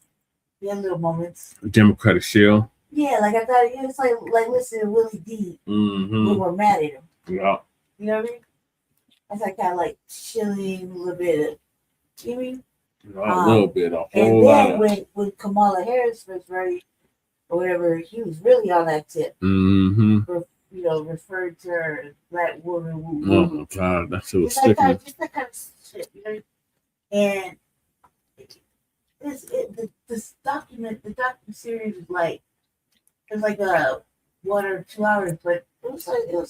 he had little moments. Democratic Shield. Yeah, like I thought it was like listen to Willie D Mm-hmm. when we're mad at him. Yeah. You know what I mean? That's like kind of like chilling a little bit of, you know what I mean? A little bit, a And whole lot. then when Kamala Harris was ready or whatever, he was really on that tip. Mm-hmm. You know, referred to her as black woman. Oh my God, that shit was It's that kind sickening. just that kind of shit, you know. And this document, the document series is like it was like 1 or 2 hours, but it was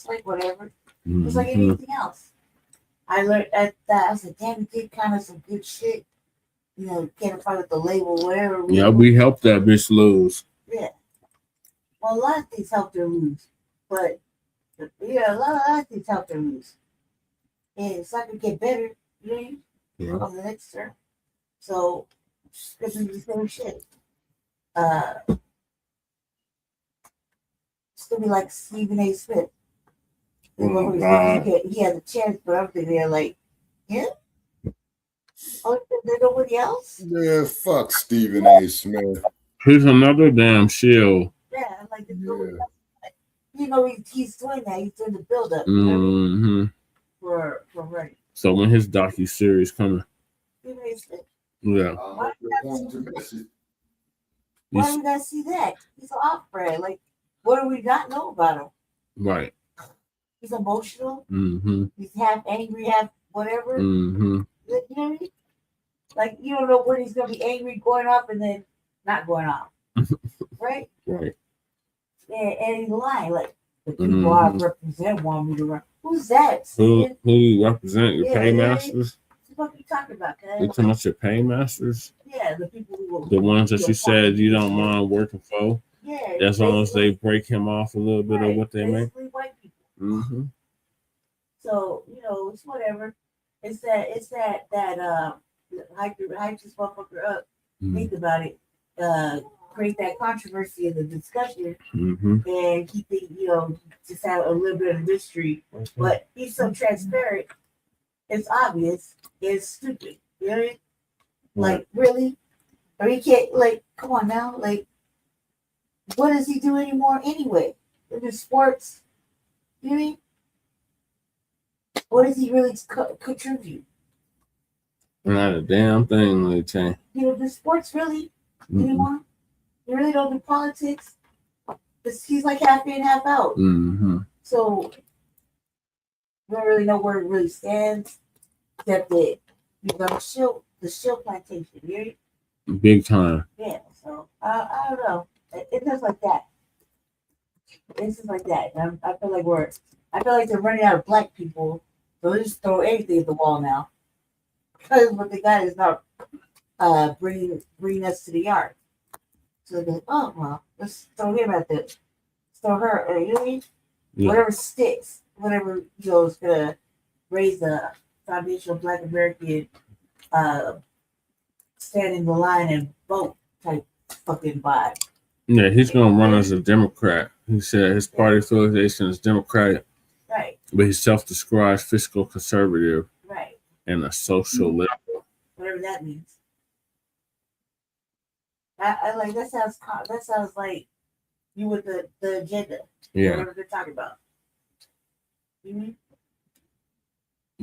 like whatever. It was like Mhm. anything else. I learned at that. I was like, damn, it did kind of some good shit. You know, can't find with the label, whatever. Yeah, we helped that bitch lose. Yeah. Well, a lot of things helped her lose, but yeah, a lot of things helped her lose. And it's not gonna get better, you know, Yeah. on the next term. So, it's gonna be the same shit. It's gonna be like Stephen A. Smith. Oh, God. He had a chance, but I'm thinking they're like, yeah. Oh, there's nobody else. Yeah, fuck Stephen A. Smith. Here's another damn shield. Yeah, I'm like, you know, he's doing that. He's doing the build up Mm-hmm. for running. So when his docu-series coming? Stephen A. Smith. Yeah. Why do we gotta see that? He's an off brand. Like, what do we not know about him? Right. He's emotional. Mm-hmm. He's half angry, half whatever. Mm-hmm. You know what I mean? Like, you don't know when he's gonna be angry, going off, and then not going off. Right? Right. And he's lying. Like, the people I represent want me to run. Who's that? Who you represent? Your Yeah, paymasters? What the fuck you talking about, You cuz? talking about your paymasters? Yeah, the people who The ones that you said you don't mind working for? Yeah. As long as they break him off a little bit of what they make? basically white people. Mm-hmm. So, you know, it's whatever. It's that hype this motherfucker up. Think about it. Create that controversy in the discussion and keep it, you know, just have a little bit of mystery. But he's so transparent, it's obvious, it's stupid. You know what I mean? Like, really? Or he can't, like, come on now, like, what does he do anymore anyway? In the sports, you know what I mean? What does he really contribute? Not a damn thing, like Tay. You know, the sports really anymore? You really don't do politics? He's like half in, half out. Mm-hmm. So, we don't really know where it really stands, except that he's on the shield plantation, you know? Big time. Yeah, so I don't know. It's just like that. It's just like that. I feel like they're running out of black people, so they just throw everything at the wall now. Because what they got is not bringing us to the yard. So they're like, oh well, let's throw him at this. Throw her, you know what I mean? Yeah. Whatever sticks, whatever you know is gonna raise the foundational Black American stand in the line and vote type fucking vibe. Yeah, he's gonna run as a Democrat. He said his party affiliation is Democratic. Right. But he self-describes fiscal conservative. Right. And a social liberal. Whatever that means. I like that sounds like You with the agenda. Yeah. Whatever they're talking about. Mm-hmm.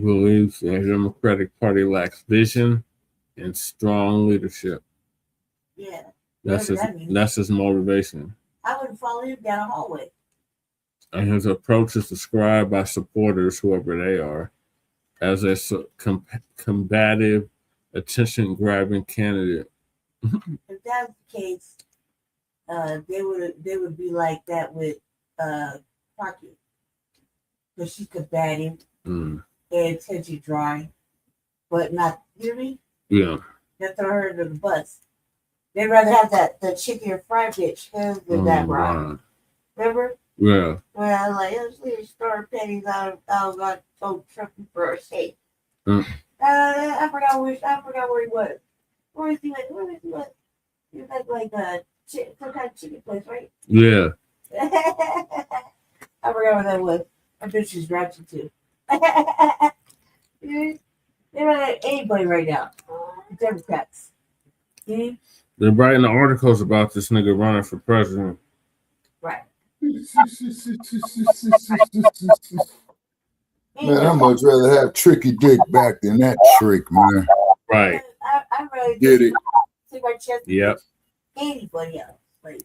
Believes the Democratic Party lacks vision and strong leadership. Yeah. That's his motivation. I wouldn't follow him down a hallway. And his approach is described by supporters, whoever they are, as a combative, attention-grabbing candidate. If that's the case, they would be like that with Crockett, because she's combative and attention drawing, but not, you know what I mean? Yeah. They throw her under the bus. They'd rather have that chicken and fry bitch than that rock. Remember? Yeah. Well, like, let's leave store pennies out of Trump for a steak. I forgot where he was. Where is he at? He was like some kind of chicken place, right? Yeah. I forgot what that was. I bet she's ratchet too. They're not at anybody right now. Democrats. Mm-hmm. They're writing articles about this nigga running for president. Right. Man, I'd much rather have Tricky Dick back than that trick, man. Right. I really Get it. See my chest. Yep. Anybody else. Like,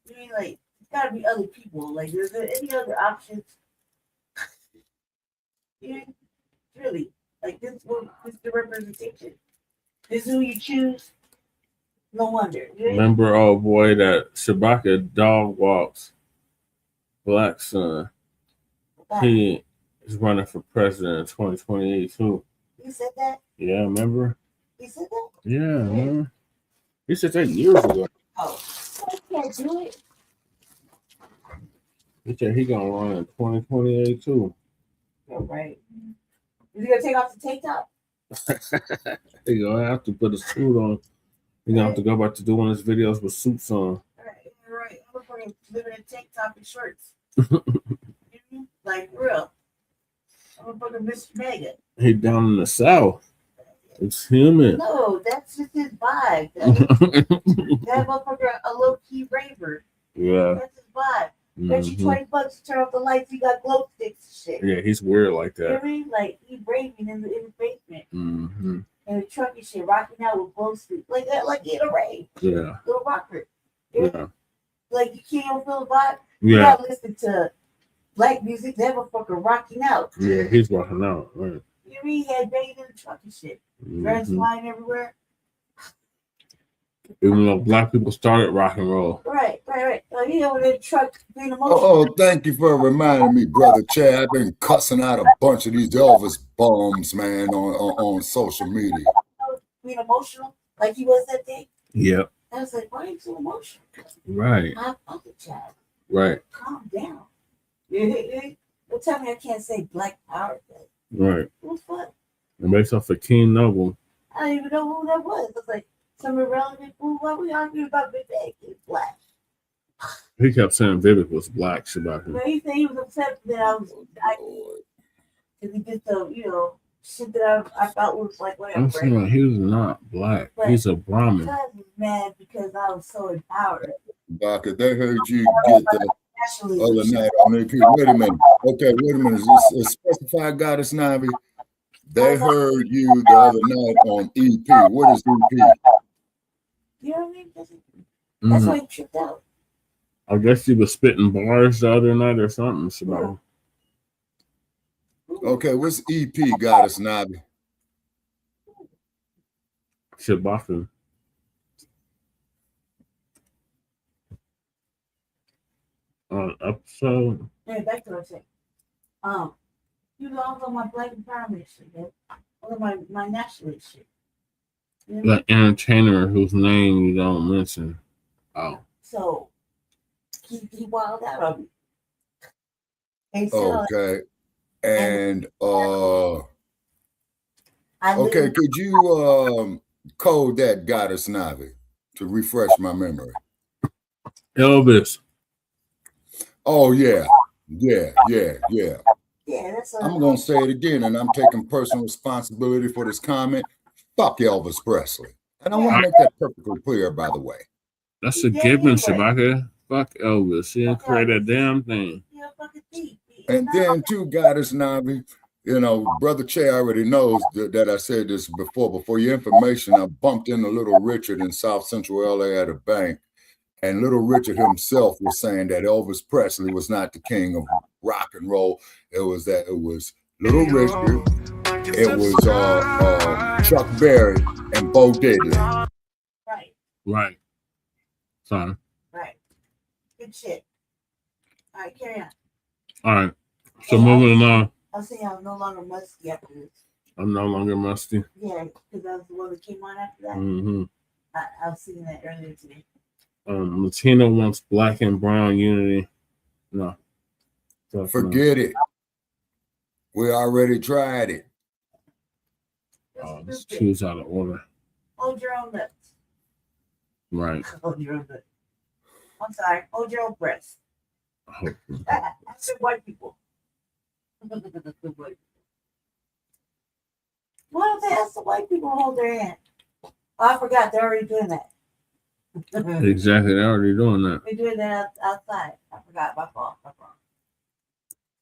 I mean, like, it's gotta be other people. Like, is there any other options? Yeah, really. Like, this is the representation. This is who you choose. No wonder. Remember, oh boy, that Shabaka dog walks Black son. He is running for president in 2028 too. You said that? Yeah, remember? You said that? Yeah, remember? He said that years ago. Oh, I can't do it. He said he gonna run in 2028 too. All right. Is he gonna take off the tank top? He gonna have to put a suit on. He gonna have to go back to doing his videos with suits on. Right. I'm gonna live in a tank top and shorts. Like real. I'm gonna Mr. Mega. He down in the South. It's humid. No, that's just his vibe. That motherfucker a low key raver. Yeah. That's his vibe. Bet you $20 to turn off the lights. He got glow sticks and shit. Yeah, he's weird like You know what that. I mean? Like he raving in the basement. Mm-hmm. And the truck and shit, rocking out with glow sticks. Like that, like in a rave. Yeah. Little rocker. Yeah. Like you can't feel the vibe. Yeah. You're not listening to black music, that motherfucker rocking out. Yeah, he's walking out. Right. You know, he had banging in the truck and shit. Friends flying everywhere. Even though black people started rock and roll. Right. Like he over there in the truck being emotional. Oh, thank you for reminding me, brother Chad. I've been cussing out a bunch of these Elvis bums, man, on social media. Being emotional, like he was that day. Yep. I was like, why are you so emotional? Right. I'm the child. Right. Calm down. Don't tell me I can't say Black Power. Right. Who's what? And based off of King Noble. I don't even know who that was. I was like, some irrelevant fool. Why we arguing about Big Bang? He's black. He kept saying Vivek was black, Shabaka. But he said he was upset that because he did the, shit that I thought was like whatever. I'm saying he was not black. But He's a Brahmin. I was mad because I was so empowered. Baka, they heard you get the other night on AP. Wait a minute. Okay, wait a minute. Is this a specified goddess Navi? They heard you the other night on EP. What is EP? You know what I mean? That's why he tripped out. I guess he was spitting bars the other night or something, Shabaka. Okay, what's EP goddess Navi? Shabaka. Episode. Hey, back to what I'm saying. You know, all of my black empowerment shit, man. All of my nationalist shit. You know? The entertainer whose name you don't mention. Oh. So he wilded out on me. And okay. And okay, could you code that goddess Navi to refresh my memory? Elvis. Oh yeah. Yeah, that's I'm gonna say it again, and I'm taking personal responsibility for this comment. Fuck Elvis Presley. And I want to make that perfectly clear, by the way. That's a given, Shabaka. Fuck Elvis. He didn't create a damn thing. And then too, Goddess Navi, you know, Brother Che already knows that I said this before. For your information, I bumped into Little Richard in South Central LA at a bank. And Little Richard himself was saying that Elvis Presley was not the king of rock and roll. It was Little Richard, it was Chuck Berry and Bo Diddley. Right. Right. Sorry. Right. Good shit. All right, carry on. All right. So moving on. I'll say I'm no longer musty after this. I'm no longer musty. Yeah, because that was the one that came on after that. Mm-hmm. I was seeing that earlier today. Latino wants black and brown unity. No. Forget it. We already tried it. Oh, this two's out of order. Hold your own lips. Right. Hold your own lips. I'm sorry. Hold your own breath. That's white people. Why don't they ask the white people to hold their hand? Oh, I forgot. They're already doing that. Exactly. They're already doing that. They're doing that outside. I forgot. My fault.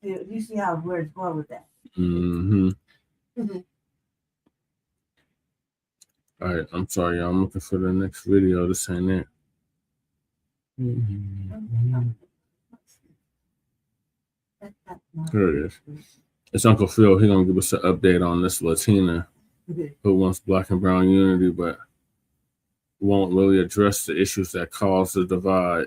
You see how we're going with that. Mm-hmm. All right. I'm sorry, y'all. I'm looking for the next video. This ain't it. Here it is. It's Uncle Phil. He's gonna give us an update on this Latina who wants black and brown unity, but won't really address the issues that cause the divide.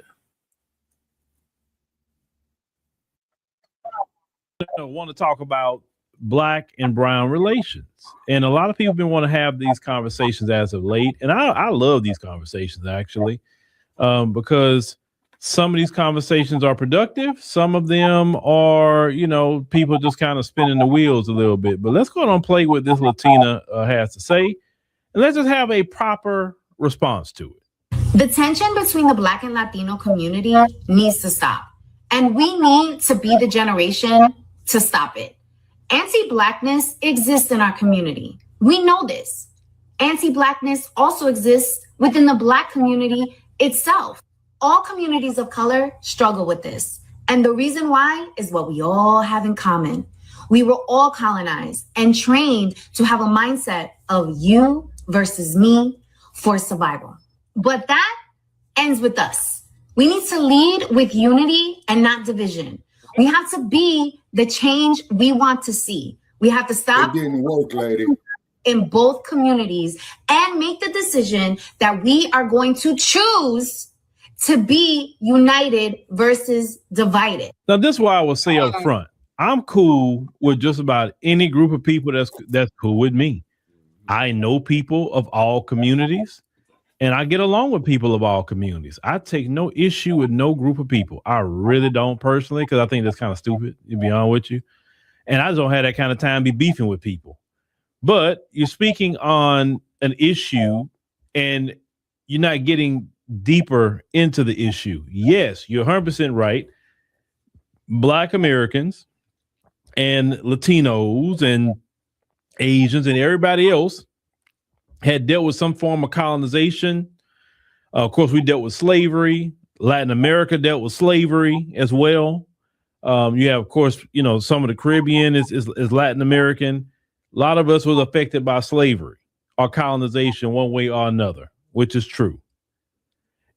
I want to talk about black and brown relations, and a lot of people been want to have these conversations as of late, and I love these conversations actually, because some of these conversations are productive, some of them are, you know, people just kind of spinning the wheels a little bit. But let's go on and play what this Latina has to say, and let's just have a proper response to it. The tension between the Black and Latino community needs to stop, and we need to be the generation to stop it. Anti-Blackness exists in our community. We know this. Anti-Blackness also exists within the Black community itself. All communities of color struggle with this. And the reason why is what we all have in common. We were all colonized and trained to have a mindset of you versus me for survival. But that ends with us. We need to lead with unity and not division. We have to be the change we want to see. We have to stop It didn't work, lady. in both communities and make the decision that we are going to choose to be united versus divided. Now, this is why I will say up front, I'm cool with just about any group of people that's cool with me. I know people of all communities, and I get along with people of all communities. I take no issue with no group of people. I really don't personally, because I think that's kind of stupid, to be honest with you. And I just don't have that kind of time to be beefing with people. But you're speaking on an issue, and you're not getting deeper into the issue. Yes, you're 100% right. Black Americans and Latinos and Asians and everybody else had dealt with some form of colonization. Of course, we dealt with slavery. Latin America dealt with slavery as well. You have, of course, you know, some of the Caribbean is Latin American. A lot of us was affected by slavery or colonization one way or another, which is true.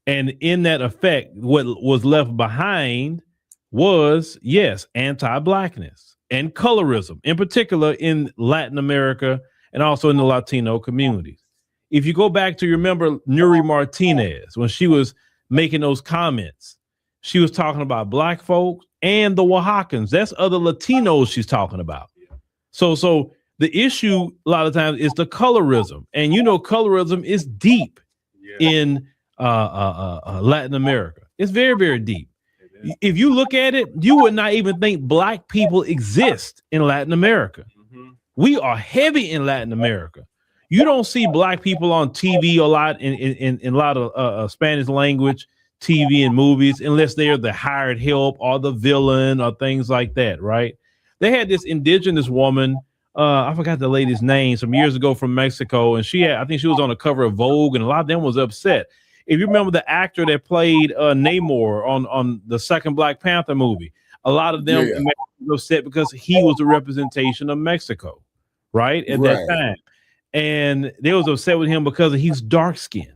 And in that effect, what was left behind was, yes, anti-Blackness and colorism, in particular in Latin America and also in the Latino communities. If you go back to, remember Nuri Martinez, when she was making those comments, she was talking about Black folks and the Oaxacans. That's other Latinos she's talking about. So the issue a lot of times is the colorism. And you know, colorism is deep in Latin America. It's very, very deep. If you look at it, you would not even think Black people exist in Latin America. We are heavy in Latin America. You don't see Black people on TV a lot in a lot of Spanish language TV and movies unless they are the hired help or the villain or things like that, right? They had this indigenous woman, I forgot the lady's name, some years ago from Mexico, and I think she was on the cover of Vogue, and a lot of them was upset. if you remember the actor that played Namor on the second Black Panther movie, a lot of them were upset because he was a representation of Mexico, right? At that time. And they was upset with him because he's dark skinned,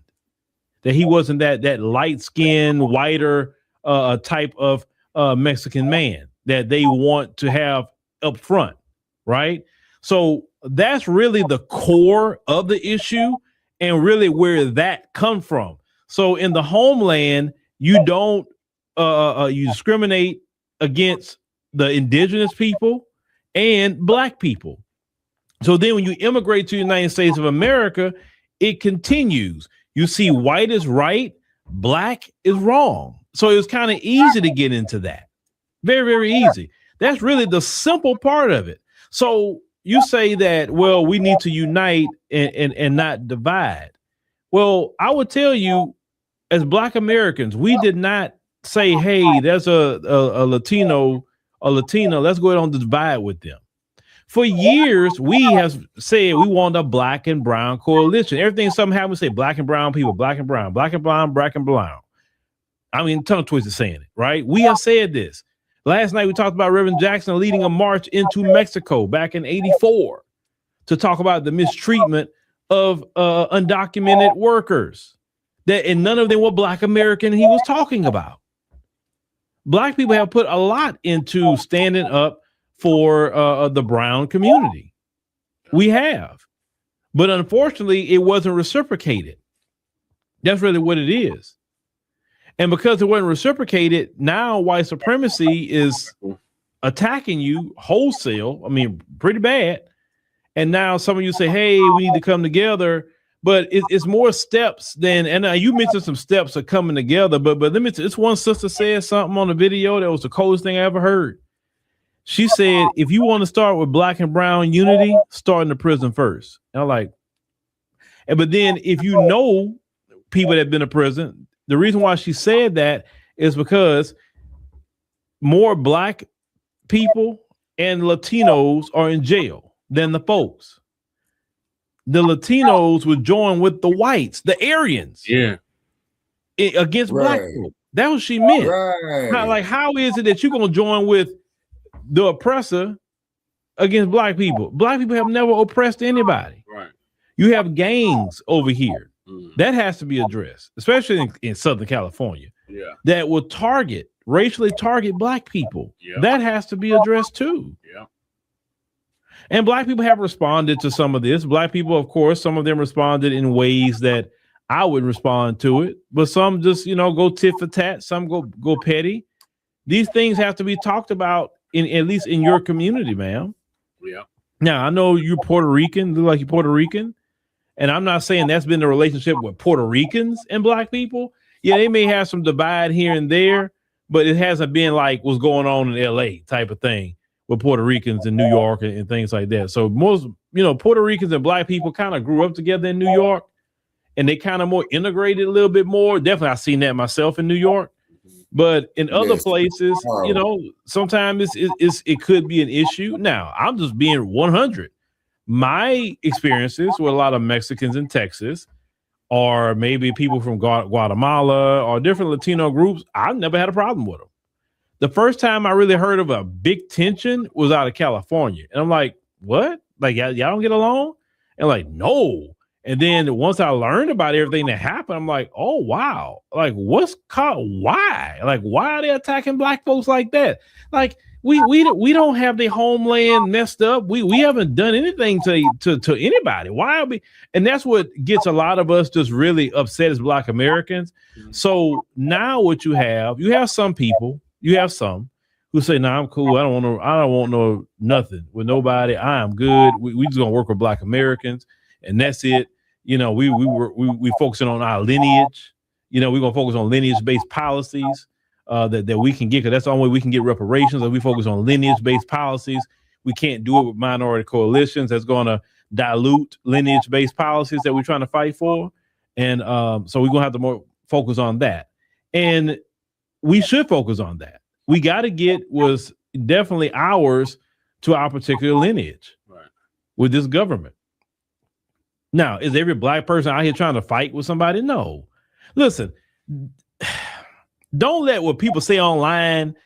that he wasn't that light skinned, whiter type of Mexican man that they want to have up front, right? So that's really the core of the issue and really where that comes from. So in the homeland, you don't you discriminate against the indigenous people and Black people. So then when you immigrate to the United States of America, it continues. You see white is right, Black is wrong. So it was kind of easy to get into that. Very, very easy. That's really the simple part of it. So you say that, well, we need to unite and not divide. Well, I would tell you, as Black Americans, we did not say, hey, there's a Latino, a Latina, let's go ahead and divide with them. For years, we have said we want a Black and brown coalition. Everything something happens, we say Black and brown people, Black and brown, Black and brown, Black and brown. I mean, tongue twisted saying it, right? We have said this. Last night, we talked about Reverend Jackson leading a march into Mexico back in '84 to talk about the mistreatment of undocumented workers. And none of them were Black American he was talking about. Black people have put a lot into standing up for the brown community. We have. But unfortunately, it wasn't reciprocated. That's really what it is. And because it wasn't reciprocated, now white supremacy is attacking you wholesale. I mean, pretty bad. And now some of you say, hey, we need to come together. But it's more steps than, and you mentioned some steps of coming together. But let me tell you, this one sister said something on the video that was the coolest thing I ever heard. She said, if you want to start with Black and brown unity, start in the prison first. And I'm like, but then if you know people that have been in prison, the reason why she said that is because more Black people and Latinos are in jail than the folks. The Latinos would join with the whites, the Aryans, against Black people. That's what she meant. How is it that you're going to join with the oppressor against Black people? Black people have never oppressed anybody. Right. You have gangs over here. That has to be addressed, especially in Southern California. Yeah. That will racially target Black people. Yeah. That has to be addressed too. Yeah. And Black people have responded to some of this. Black people, of course, some of them responded in ways that I would respond to it, but some just, go tit for tat. Some go petty. These things have to be talked about at least in your community, ma'am. Yeah. Now I know you're Puerto Rican, look like you're Puerto Rican. And I'm not saying that's been the relationship with Puerto Ricans and Black people. Yeah, they may have some divide here and there, but it hasn't been like what's going on in LA type of thing with Puerto Ricans in New York and things like that. So most, Puerto Ricans and Black people kind of grew up together in New York and they kind of more integrated a little bit more. Definitely, I've seen that myself in New York. But in other places, sometimes it could be an issue. Now, I'm just being 100. My experiences with a lot of Mexicans in Texas, or maybe people from Guatemala or different Latino groups, I've never had a problem with them. The first time I really heard of a big tension was out of California. And I'm like, what? Like, y'all don't get along? And like, no. And then once I learned about everything that happened, I'm like, oh, wow. Like, why? Like, why are they attacking Black folks like that? Like, we don't have the homeland messed up. We haven't done anything to anybody. Why are we? And that's what gets a lot of us just really upset as Black Americans. So now what you have some people, who say, "No, I'm cool. I don't want no nothing with nobody. I am good. We just gonna work with Black Americans, and that's it." We focusing on our lineage. We're gonna focus on lineage-based policies. That we can get, because that's the only way we can get reparations. If we focus on lineage-based policies, we can't do it with minority coalitions. That's going to dilute lineage-based policies that we're trying to fight for. And so we're going to have to more focus on that. And we should focus on that. We got to get was definitely ours to our particular lineage with this government. Now, is every Black person out here trying to fight with somebody? No. Listen, don't let what people say online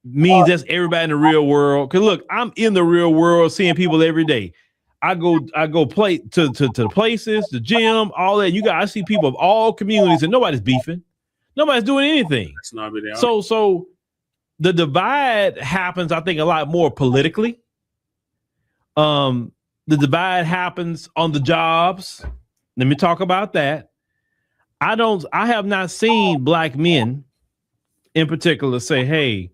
means that's everybody in the real world. Because look, I'm in the real world seeing people every day. I go play to the places, the gym, all that. I see people of all communities, and nobody's beefing. Nobody's doing anything. So the divide happens, I think, a lot more politically. The divide happens on the jobs. Let me talk about that. I have not seen black men in particular say, hey,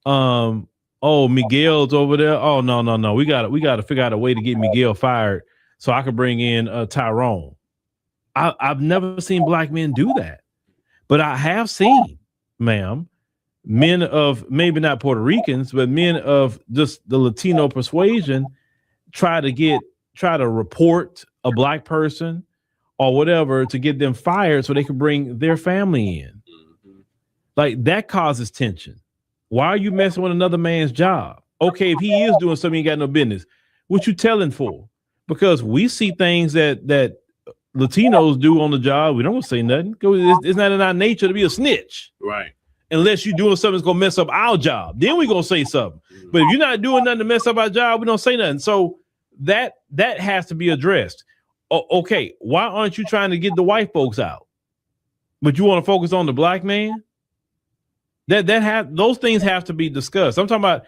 oh, Miguel's over there. Oh, no. We gotta figure out a way to get Miguel fired so I can bring in Tyrone. I've never seen black men do that. But I have seen, ma'am, men of maybe not Puerto Ricans, but men of just the Latino persuasion try to report a black person or whatever to get them fired so they can bring their family in. Like, that causes tension. Why are you messing with another man's job? Okay, if he is doing something, you got no business. What you telling for? Because we see things that Latinos do on the job. We don't say nothing. It's not in our nature to be a snitch. Right. Unless you're doing something that's going to mess up our job. Then we're going to say something. But if you're not doing nothing to mess up our job, we don't say nothing. So that has to be addressed. Okay, why aren't you trying to get the white folks out? But you want to focus on the black man? Those things have to be discussed. I'm talking about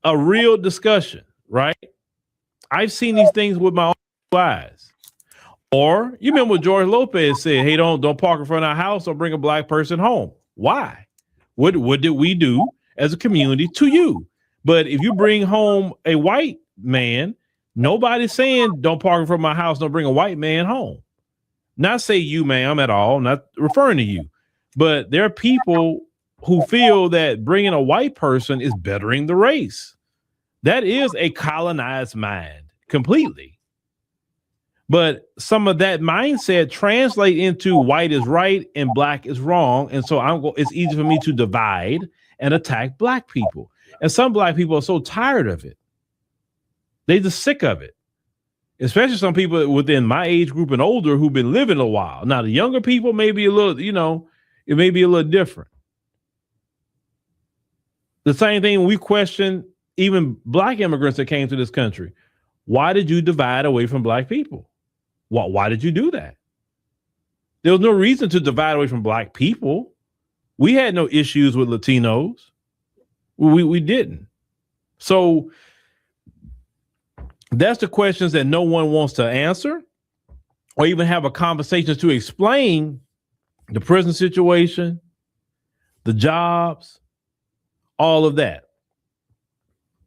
a real discussion, right? I've seen these things with my own eyes. Or you remember what George Lopez said, hey, don't park in front of our house or bring a black person home. Why? What did we do as a community to you? But if you bring home a white man, nobody's saying don't park in front of my house, don't bring a white man home. Not say you, ma'am, at all, not referring to you. But there are people who feel that bringing a white person is bettering the race. That is a colonized mind completely. But some of that mindset translate into white is right and black is wrong. And so it's easy for me to divide and attack black people. And some black people are so tired of it. They're just sick of it. Especially some people within my age group and older who've been living a while. Now, the younger people may be a little, it may be a little different. The same thing we question even black immigrants that came to this country. Why did you divide away from black people? Why did you do that? There was no reason to divide away from black people. We had no issues with Latinos. We didn't. So that's the questions that no one wants to answer or even have a conversation to explain the prison situation, the jobs, all of that.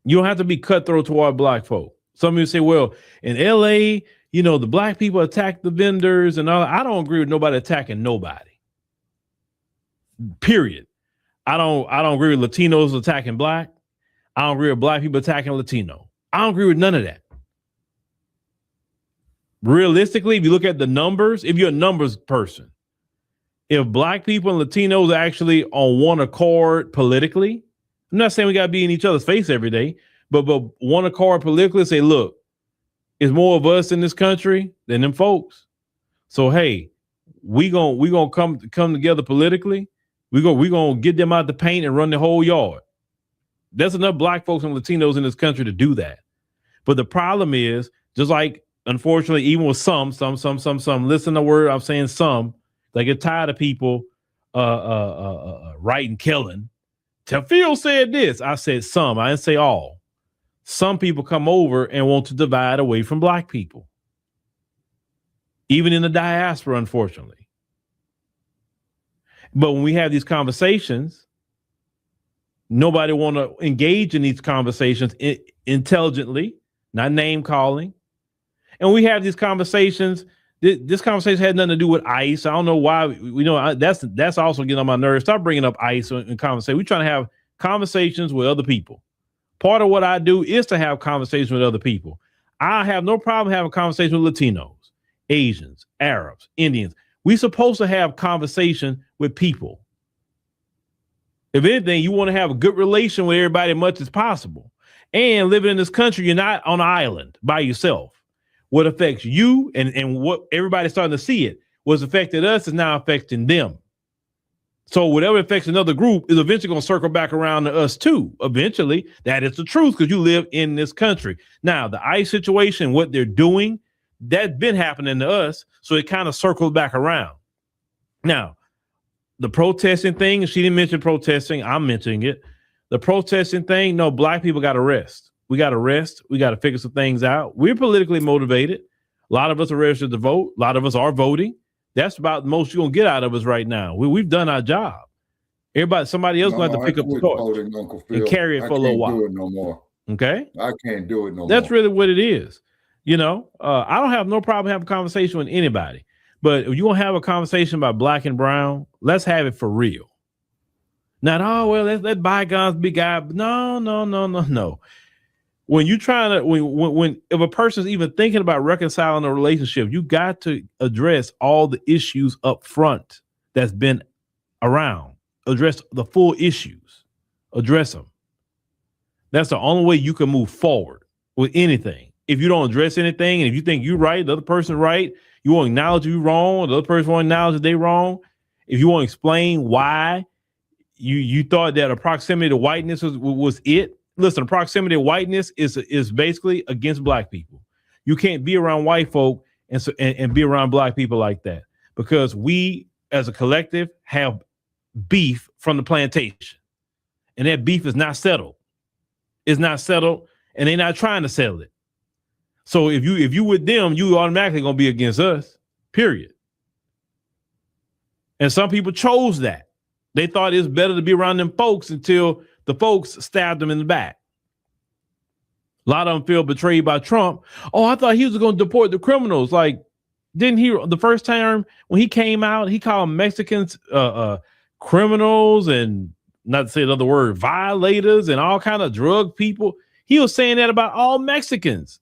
You don't have to be cutthroat toward black folk. Some of you say, well, in LA, the black people attack the vendors and all. I don't agree with nobody attacking nobody. Period. I don't agree with Latinos attacking black. I don't agree with black people attacking Latino. I don't agree with none of that. Realistically, if you look at the numbers, if you're a numbers person, if black people and Latinos are actually on one accord politically, I'm not saying we got to be in each other's face every day, but one accord politically, say, look, it's more of us in this country than them folks. So, hey, we gonna come together politically. We gonna get them out the paint and run the whole yard. There's enough black folks and Latinos in this country to do that. But the problem is, just like, unfortunately, even with some, listen to the word I'm saying, some, they get tired of people writing killing. Phil said this. I said some. I didn't say all. Some people come over and want to divide away from black people. Even in the diaspora, unfortunately. But when we have these conversations, nobody want to engage in these conversations intelligently, not name calling. And we have these conversations. This conversation had nothing to do with ICE. I don't know why. That's also getting on my nerves. Stop bringing up ICE in conversation. We're trying to have conversations with other people. Part of what I do is to have conversations with other people. I have no problem having conversations with Latinos, Asians, Arabs, Indians. We're supposed to have conversation with people. If anything, you want to have a good relation with everybody as much as possible. And living in this country, you're not on an island by yourself. What affects you and what everybody's starting to see it. What's affected us is now affecting them. So whatever affects another group is eventually going to circle back around to us too. Eventually, that is the truth because you live in this country. Now, the ICE situation, what they're doing, that's been happening to us. So it kind of circles back around. Now, the protesting thing, she didn't mention protesting. I'm mentioning it. The protesting thing, no, black people got to rest. We got to rest. We got to figure some things out. We're politically motivated. A lot of us are registered to vote. A lot of us are voting. That's about the most you're going to get out of us right now. We've done our job. Somebody else going to have to pick up the torch and carry it for a little while. I can't do it no more. Okay? I can't do it no more. That's really what it is. You know, I don't have no problem having a conversation with anybody. But if you want to have a conversation about black and brown, let's have it for real. Not, oh, well, let bygones be God. No. When you trying to, when if a person's even thinking about reconciling a relationship, you got to address all the issues up front that's been around. Address the full issues. Address them. That's the only way you can move forward with anything. If you don't address anything, and if you think you're right, the other person's right, you won't acknowledge you're wrong, the other person won't acknowledge that they're wrong. If you won't explain why you thought that a proximity to whiteness was it. Listen, proximity to whiteness is basically against black people. You can't be around white folk and be around black people like that because we as a collective have beef from the plantation, and that beef is not settled. It's not settled, and they're not trying to settle it. So if you with them, you automatically gonna be against us. Period. And some people chose that. They thought it was better to be around them folks until the folks stabbed them in the back. A lot of them feel betrayed by Trump. Oh, I thought he was going to deport the criminals. Like, didn't he, the first time when he came out, he called Mexicans criminals and, not to say another word, violators and all kind of drug people. He was saying that about all Mexicans.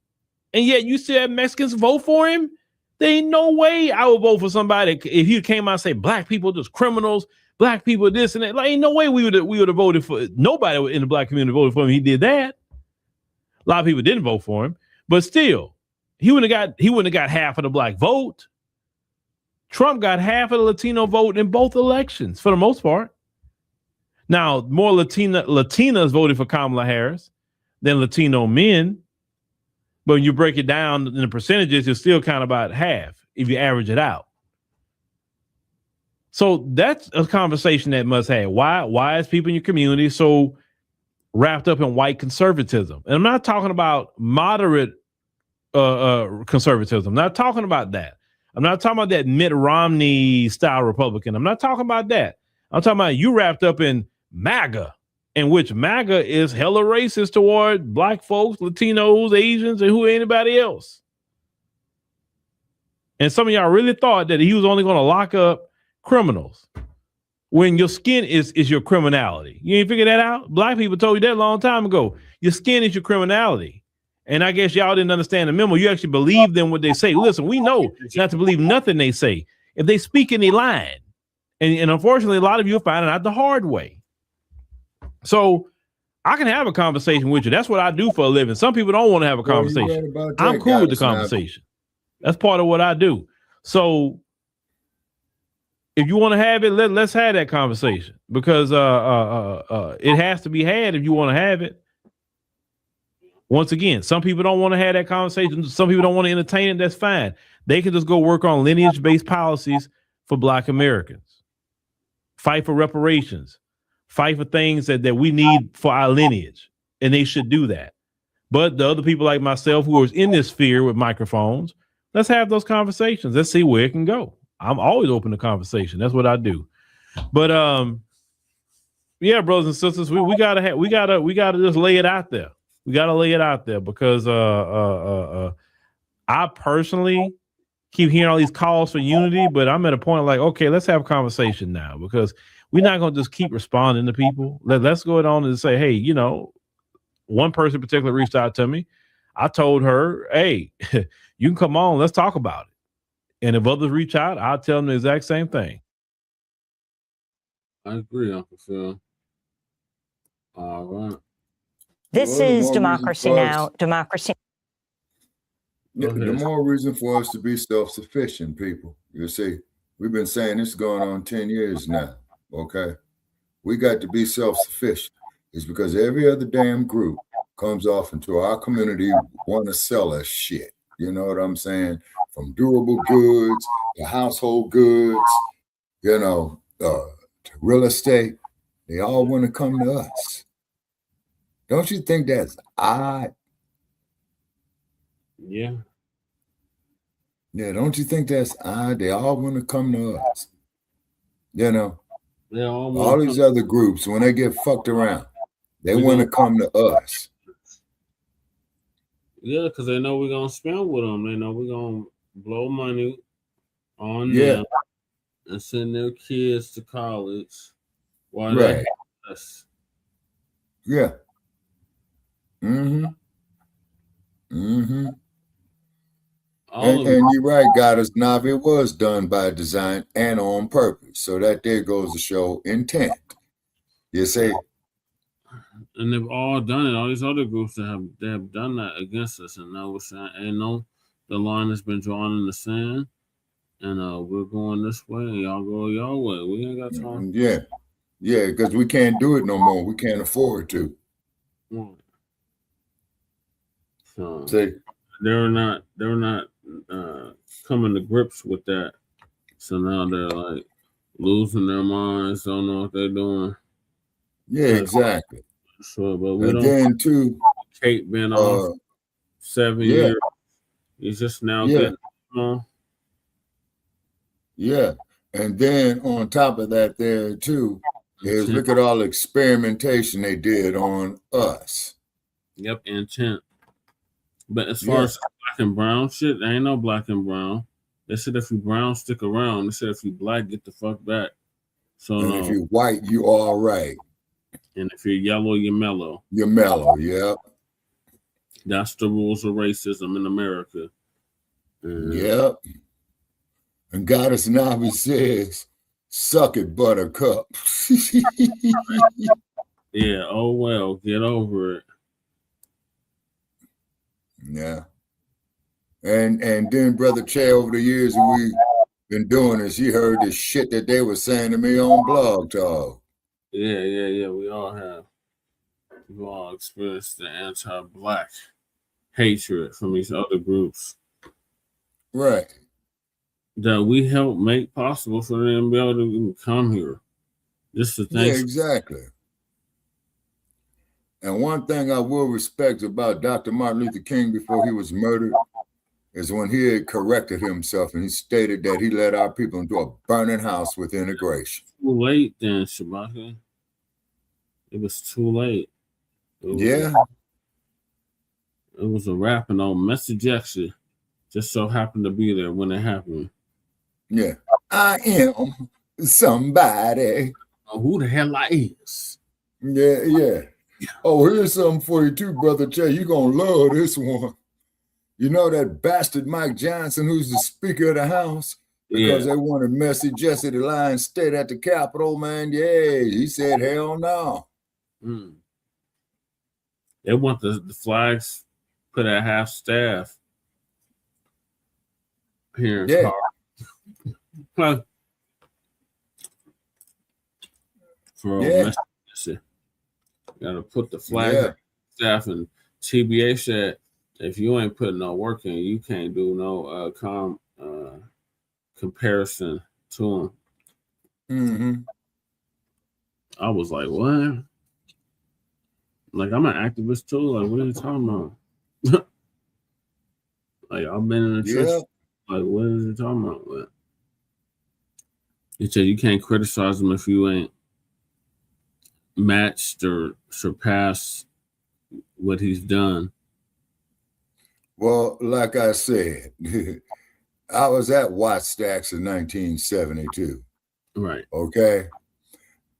And yet you still have Mexicans vote for him? There ain't no way I would vote for somebody if he came out and say black people just criminals. Black people, this and that. Like, ain't no way we would have voted for. Nobody in the black community voted for him. He did that. A lot of people didn't vote for him, but still, he wouldn't have got half of the black vote. Trump got half of the Latino vote in both elections for the most part. Now, more Latinas voted for Kamala Harris than Latino men, but when you break it down in the percentages, it's still kind of about half if you average it out. So that's a conversation that must have. Why is people in your community so wrapped up in white conservatism? And I'm not talking about moderate conservatism. I'm not talking about that. I'm not talking about that Mitt Romney style Republican. I'm not talking about that. I'm talking about you wrapped up in MAGA, in which MAGA is hella racist toward black folks, Latinos, Asians, and anybody else. And some of y'all really thought that he was only going to lock up criminals when your skin is your criminality. You ain't figured that out? Black people told you that a long time ago. Your skin is your criminality. And I guess y'all didn't understand the memo. You actually believe them what they say. Listen, we know not to believe nothing they say. If they speak in, they lying. And unfortunately, a lot of you are finding out the hard way. So I can have a conversation with you. That's what I do for a living. Some people don't want to have a conversation. I'm cool with the conversation. That's part of what I do. So if you want to have it, let's have that conversation because it has to be had if you want to have it. Once again, some people don't want to have that conversation. Some people don't want to entertain it. That's fine. They can just go work on lineage-based policies for Black Americans. Fight for reparations. Fight for things that we need for our lineage. And they should do that. But the other people like myself who are in this sphere with microphones, let's have those conversations. Let's see where it can go. I'm always open to conversation. That's what I do. But yeah, brothers and sisters, we gotta just lay it out there. We gotta lay it out there because I personally keep hearing all these calls for unity, but I'm at a point like, okay, let's have a conversation now because we're not gonna just keep responding to people. Let's go on and say, hey, you know, one person in particular reached out to me. I told her, hey, you can come on, let's talk about it. And if others reach out, I'll tell them the exact same thing. I agree, Uncle Phil. All right. This is Democracy Now! Democracy. The more reason for us to be self-sufficient, people. You see, We've been saying this going on 10 years now. Okay. We got to be self-sufficient. It's because every other damn group comes off into our community, want to sell us shit. You know what I'm saying? From durable goods to household goods, you know, to real estate. They all want to come to us. Don't you think that's odd? Yeah. Yeah, don't you think that's odd? They all want to come to us. You know, all these other groups, when they get fucked around, they want to come to us. Yeah, because they know we're going to spend with them. They know we're going to blow money on them and send their kids to college while they hate us. Yeah. Mm-hmm. Mm-hmm. And you're right, Goddess Navi, it was done by design and on purpose. So that there goes to show intent. You see? And they've all done it. All these other groups that have done that against us. And now we're saying, hey, no, the line has been drawn in the sand. And we're going this way, and y'all go your way. We ain't got time. Yeah. Yeah, because we can't do it no more. We can't afford to. So see? They're not coming to grips with that. So now they're like losing their minds, don't know what they're doing. Yeah, exactly. So, but we don't. Then too, Kate been off 7 years. He's just now getting on. Yeah, and then on top of that, there too is look at all the experimentation they did on us. Yep, intent. But as far as black and brown shit, there ain't no black and brown. They said if you brown, stick around. They said if you black, get the fuck back. So and if you're white, you all right. And if you're yellow, you're mellow. You're mellow, yeah. That's the rules of racism in America. Yep. And Goddess Navi says, suck it, buttercup. Yeah, oh well, get over it. Yeah. And then Brother Che, over the years we've been doing this, he heard the shit that they were saying to me on Blog Talk. Yeah, we all have. We've all experienced the anti-black hatred from these other groups. Right. That we help make possible for them to be able to come here. Just to thank. Yeah, exactly. And one thing I will respect about Dr. Martin Luther King before he was murdered is when he had corrected himself and he stated that he led our people into a burning house with integration. Too late then, Shabaka. It was too late. It was a wrap, and on Message Exit just so happened to be there when it happened. Yeah. I am somebody. Oh, who the hell I is? Yeah. Oh, here's something for you too, Brother Che. You're going to love this one. You know that bastard Mike Johnson, who's the Speaker of the House? Because they wanted Messy Jesse to lie and stay at the Capitol, man. Yeah, he said, hell no. They want the flags put at half staff here in car. For Jesse. Gotta put the flag at staff, and TBA said, if you ain't putting no work in, you can't do no comparison to him. I was like, what? Like, I'm an activist too. Like, what are you talking about? Like, I've been in the church. Like, what is he talking about? What? He said you can't criticize him if you ain't matched or surpassed what he's done. Well, like I said, I was at Wattstacks in 1972. Right. Okay.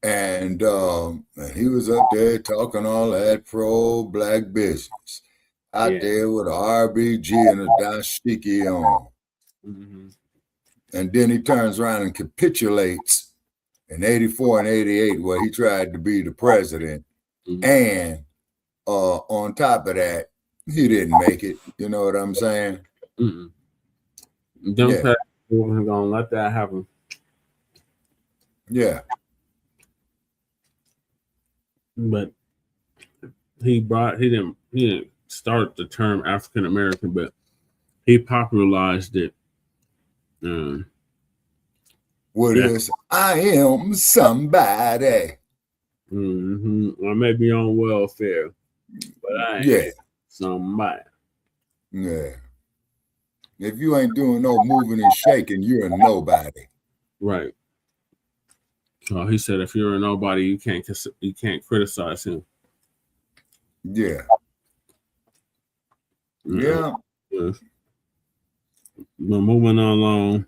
And he was up there talking all that pro-black business. Out there with a RBG and a dashiki on. And then he turns around and capitulates in 84 and 88 where he tried to be the president. And on top of that, he didn't make it. You know what I'm saying? Democrats weren't gonna let that happen. Yeah. But he didn't start the term African American, but he popularized it. What is I am somebody. I may be on welfare, but I ain't somebody. Yeah. If you ain't doing no moving and shaking, you're a nobody. Right. So he said, if you're a nobody, you can't criticize him. Yeah. Yeah. But moving along.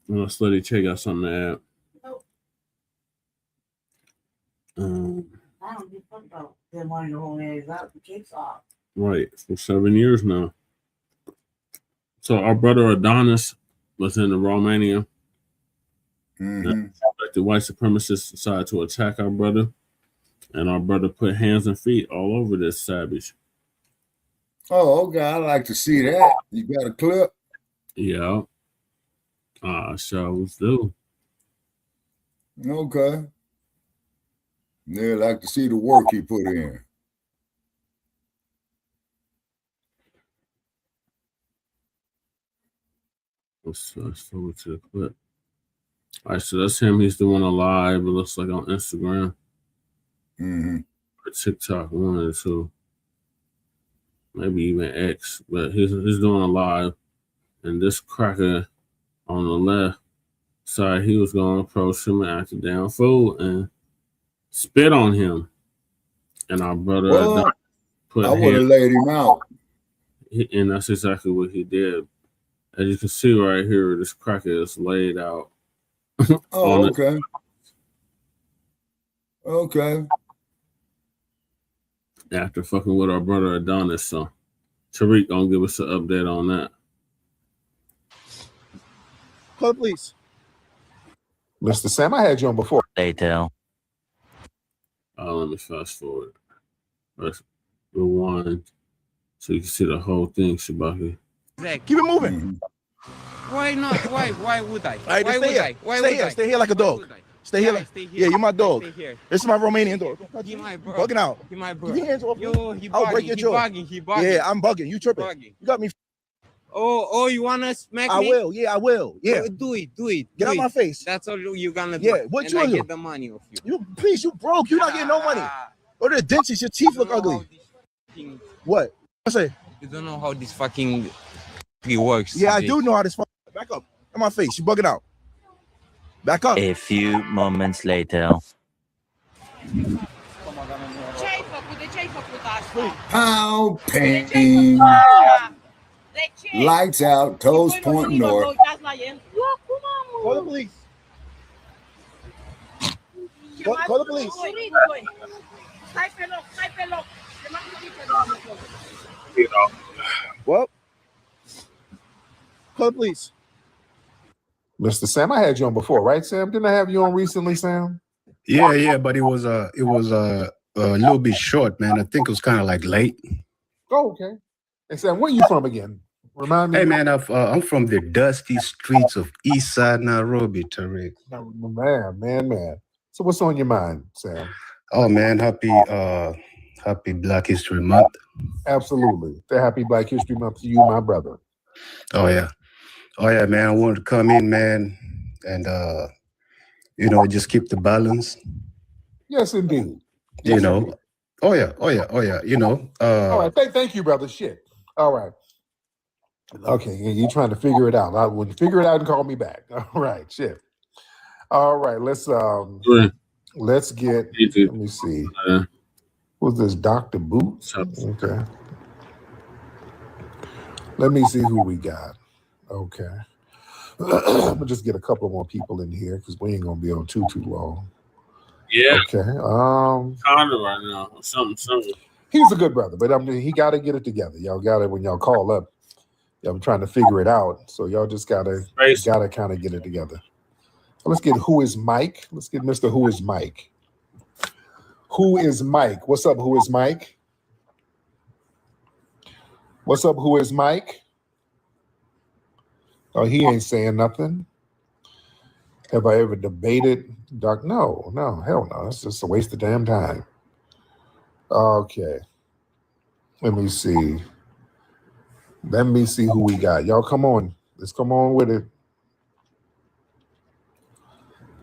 Slutty Che got something to add. I don't give a fuck about them wanting to hold eggs out the kids off. Right, for 7 years now. So our brother Adonis was in Romania. The white supremacists decided to attack our brother, and our brother put hands and feet all over this savage. Oh, okay. I like to see that. You got a clip? Yeah. Shows do. Okay. They like to see the work he put in. Let's forward to the clip. All right, so that's him. He's the one alive. It looks like on Instagram. Or TikTok, one of the two. Maybe even X, but he's doing a live. And this cracker on the left side, he was going to approach him and act a damn fool and spit on him. And our brother put I would have laid him out. And that's exactly what he did. As you can see right here, this cracker is laid out. Oh, okay. Okay. After fucking with our brother Adonis, so Tariq gonna give us an update on that. Call the police. Mr. Sam, I had you on before. They tell. Let me fast forward. Let's rewind so you can see the whole thing, Shabaki. Keep it moving. Why not? Why would I? All right, Why stay would here. I? Why Stay would here. I? Stay here like a dog. Stay here. Yeah, stay here. Yeah, you're my dog. Stay here. This is my Romanian dog. He my bro. Bugging out. He my bro. Give your hands off me. Yo, he I'll bugging. break your He jaw. bugging. He bugging. Yeah, I'm bugging. You tripping. Bugging. You got me. Oh, you wanna smack me? I will. Yeah, I will. Yeah. Do it. Do it. Get do out it. my face. That's all you're gonna do. Yeah, what and you I do? get the money off you. You please, you broke. You're not getting no money. Go to the dentist. Your teeth look ugly. What? I say? You don't know how this fucking works. Yeah, I do know how this. Back up. On my face. You bugging out. Back up. A few moments later. How pain. Lights out, toes pointing north. Call the police. Call the police. What? Call the police. Mr. Sam, I had you on before, right, Sam? Didn't I have you on recently, Sam? Yeah, but it was a little bit short, man. I think it was kind of like late. Oh, okay. And Sam, where you from again? Remind me. Hey, man, I'm from the dusty streets of East Side Nairobi, Tariq. Man. So what's on your mind, Sam? Oh, man, happy Black History Month. Absolutely. The happy Black History Month to you, my brother. Oh, yeah, man. I wanted to come in, man, and just keep the balance. Yes, indeed. Oh yeah. All right. Thank you, brother. Shit. All right. Okay, you're trying to figure it out. I would figure it out and call me back. All right, shit. All right, let's get. Let me see. Who's this? Dr. Boots? Okay. Let me see who we got. Okay. I'm gonna just get a couple more people in here because we ain't gonna be on too long. Yeah. Okay. Connor right now. Something. He's a good brother, but he got to get it together. Y'all got it when y'all call up. Y'all trying to figure it out, so y'all just gotta kind of get it together. Let's get Who is Mike. Let's get Mr. Who is Mike. Who is Mike? What's up? Who is Mike? What's up? Who is Mike? Oh, he ain't saying nothing. Have I ever debated Doc? No, hell no. It's just a waste of damn time. Okay. Let me see. Let me see who we got. Y'all come on. Let's come on with it.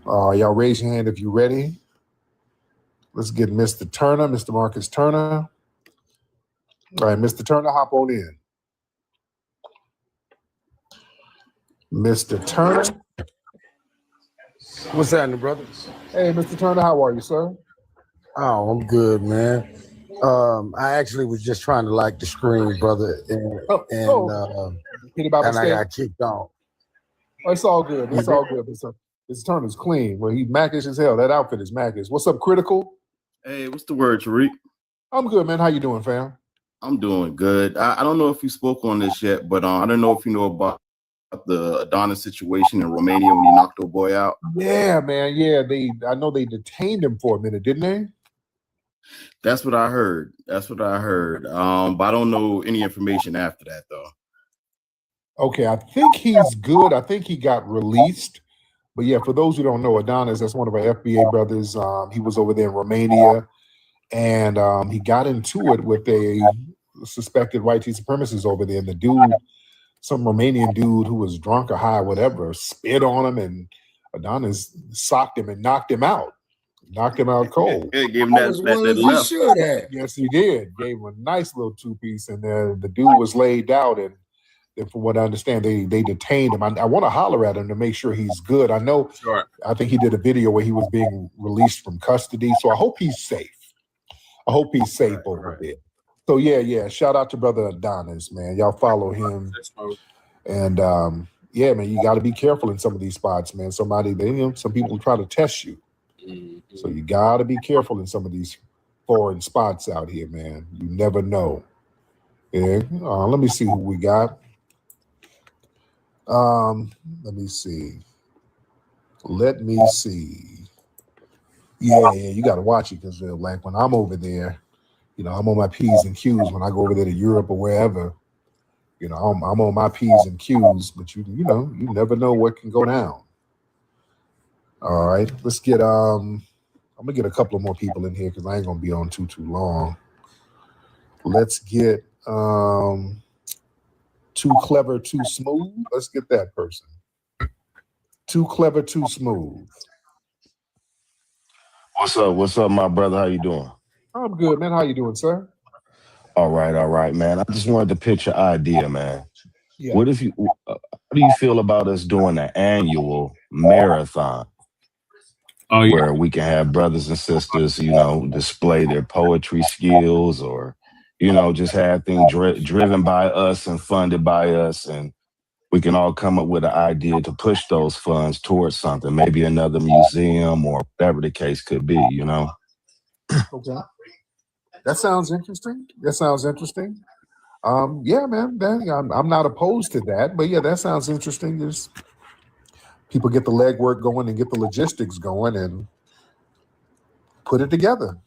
Y'all raise your hand if you're ready. Let's get Mr. Turner, Mr. Marcus Turner. All right, Mr. Turner, hop on in. Mr. Turner. What's happening, brothers? Hey, Mr. Turner, how are you, sir? Oh, I'm good, man. I actually was just trying to like the screen, brother, and Hit it by I mistake. got kicked off. Oh, it's all good. It's all good. Mr. Turner's clean. Well, he's Mackish as hell. That outfit is Mackish. What's up, Critical? Hey, what's the word, Tariq? I'm good, man. How you doing, fam? I'm doing good. I don't know if you spoke on this yet, but I don't know if you know about the Adonis situation in Romania when he knocked old boy out. Yeah, man. Yeah, I know they detained him for a minute, didn't they? That's what I heard. But I don't know any information after that, though. Okay, I think he's good. I think he got released. But yeah, for those who don't know, Adonis, that's one of our FBA brothers. He was over there in Romania, and he got into it with a suspected white supremacist over there. And the dude, some Romanian dude who was drunk or high, whatever, spit on him, and Adonis socked him and knocked him out. Knocked him out cold. Gave him that left. Yes, he did. Gave him a nice little two-piece, and then the dude was laid out, and from what I understand, they detained him. I want to holler at him to make sure he's good. I know. Sure. I think he did a video where he was being released from custody, so I hope he's safe. Over there. So yeah. Shout out to brother Adonis, man. Y'all follow him, and yeah, man, you got to be careful in some of these spots, man. Some people try to test you, so you got to be careful in some of these foreign spots out here, man. You never know. Yeah. Let me see who we got. Let me see. Yeah, you got to watch it because like when I'm over there, I'm on my P's and Q's when I go over there to Europe or wherever. I'm on my P's and Q's, but you never know what can go down. All right, let's get I'm gonna get a couple of more people in here because I ain't gonna be on too long. Let's get Too Clever, Too Smooth. Let's get that person. Too Clever, Too Smooth. What's up, my brother? How you doing? I'm good, man. How you doing, sir? All right, man. I just wanted to pitch an idea, man. Yeah. What if how do you feel about us doing an annual marathon? Where we can have brothers and sisters, display their poetry skills, or, just have things driven by us and funded by us, and we can all come up with an idea to push those funds towards something, maybe another museum or whatever the case could be, Okay. That sounds interesting. Yeah, man. I'm not opposed to that, but yeah, that sounds interesting. Just people get the legwork going and get the logistics going and put it together.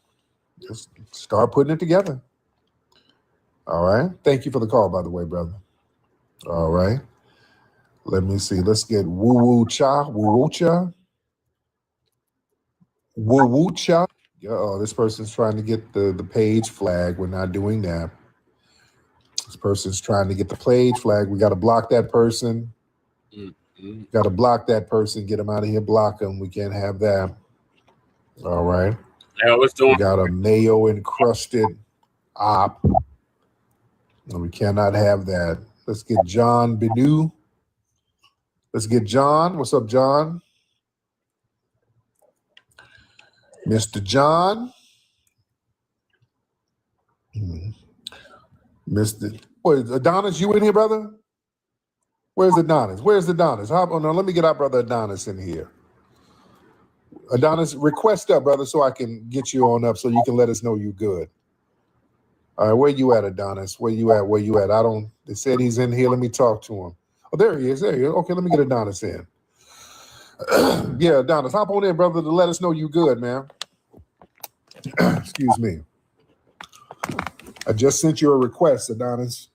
Just start putting it together. All right. Thank you for the call, by the way, brother. All right. Let me see. Let's get Woo Cha. Yeah, this person's trying to get the page flag. We're not doing that. This person's trying to get the page flag. We got to block that person. Got to block that person. Get them out of here. Block them. We can't have that. All right. Yeah, what's doing? We got a mayo encrusted op. No, we cannot have that. Let's get John Benu. Let's get John. What's up, John? Mr. John. Mr. Wait, Adonis, you in here, brother? Where's Adonis? No, let me get our brother Adonis in here. Adonis, request up, brother, so I can get you on up so you can let us know you good. All right, where you at, Adonis? Where you at? They said he's in here. Let me talk to him. Oh, there he is. Okay, let me get Adonis in. Yeah, Adonis, hop on in, brother, to let us know you good, man. Excuse me. I just sent you a request, Adonis.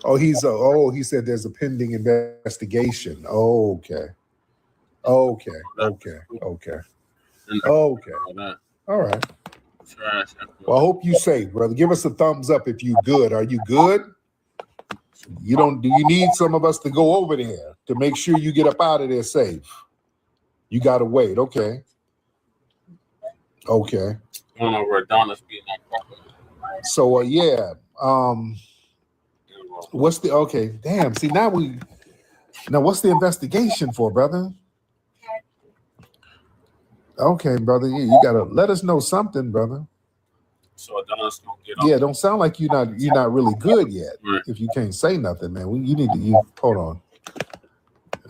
Oh, he said there's a pending investigation. Oh, okay. All right. Well, I hope you safe, brother. Give us a thumbs up if you good. Are you good? Do you need some of us to go over there to make sure you get up out of there safe? You gotta wait. Okay. Going over Adonis being that. So what's the damn, see now what's the investigation for, brother? Okay, brother, you gotta let us know something, brother. So Adonis gonna get on. Yeah, don't sound like you're not really good yet. Right. If you can't say nothing, man. You need to hold on.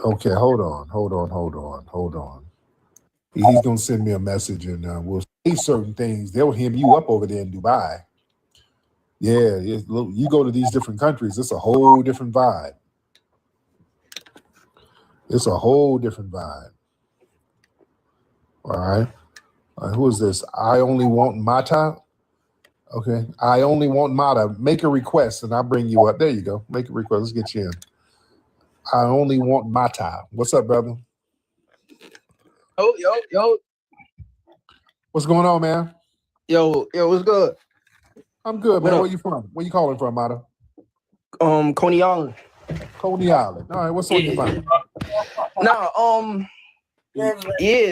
Okay, hold on. He's gonna send me a message and we'll say certain things. They'll hem you up over there in Dubai. Yeah, you go to these different countries, it's a whole different vibe. All right. Who is this? I only want Mata. Okay. I only want Mata. Make a request and I'll bring you up. There you go. Make a request. Let's get you in. I only want Mata. What's up, brother? Yo. What's going on, man? Yo, what's good? I'm good, man. Where you from? Where you calling from, Mata? Coney Island. Coney Island. All right, what's on your mind?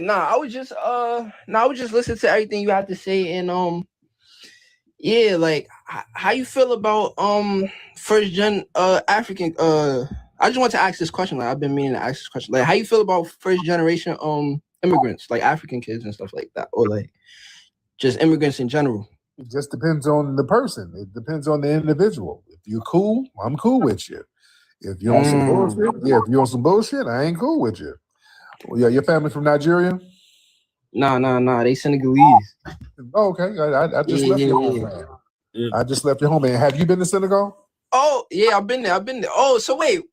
I was just listening to everything you have to say, and like how you feel about first gen African. I just want to ask this question. Like I've been meaning to ask this question. Like how you feel about first generation immigrants, like African kids and stuff like that, or like just immigrants in general? It just depends on the person. It depends on the individual. If you're cool, I'm cool with you. If you're on some bullshit, if you're on some bullshit, I ain't cool with you. Well, yeah, your family from Nigeria? Nah. They Senegalese. Oh, okay. I just left your home, man. I just left your home, man. Have you been to Senegal? Oh, yeah, I've been there. Oh, so wait.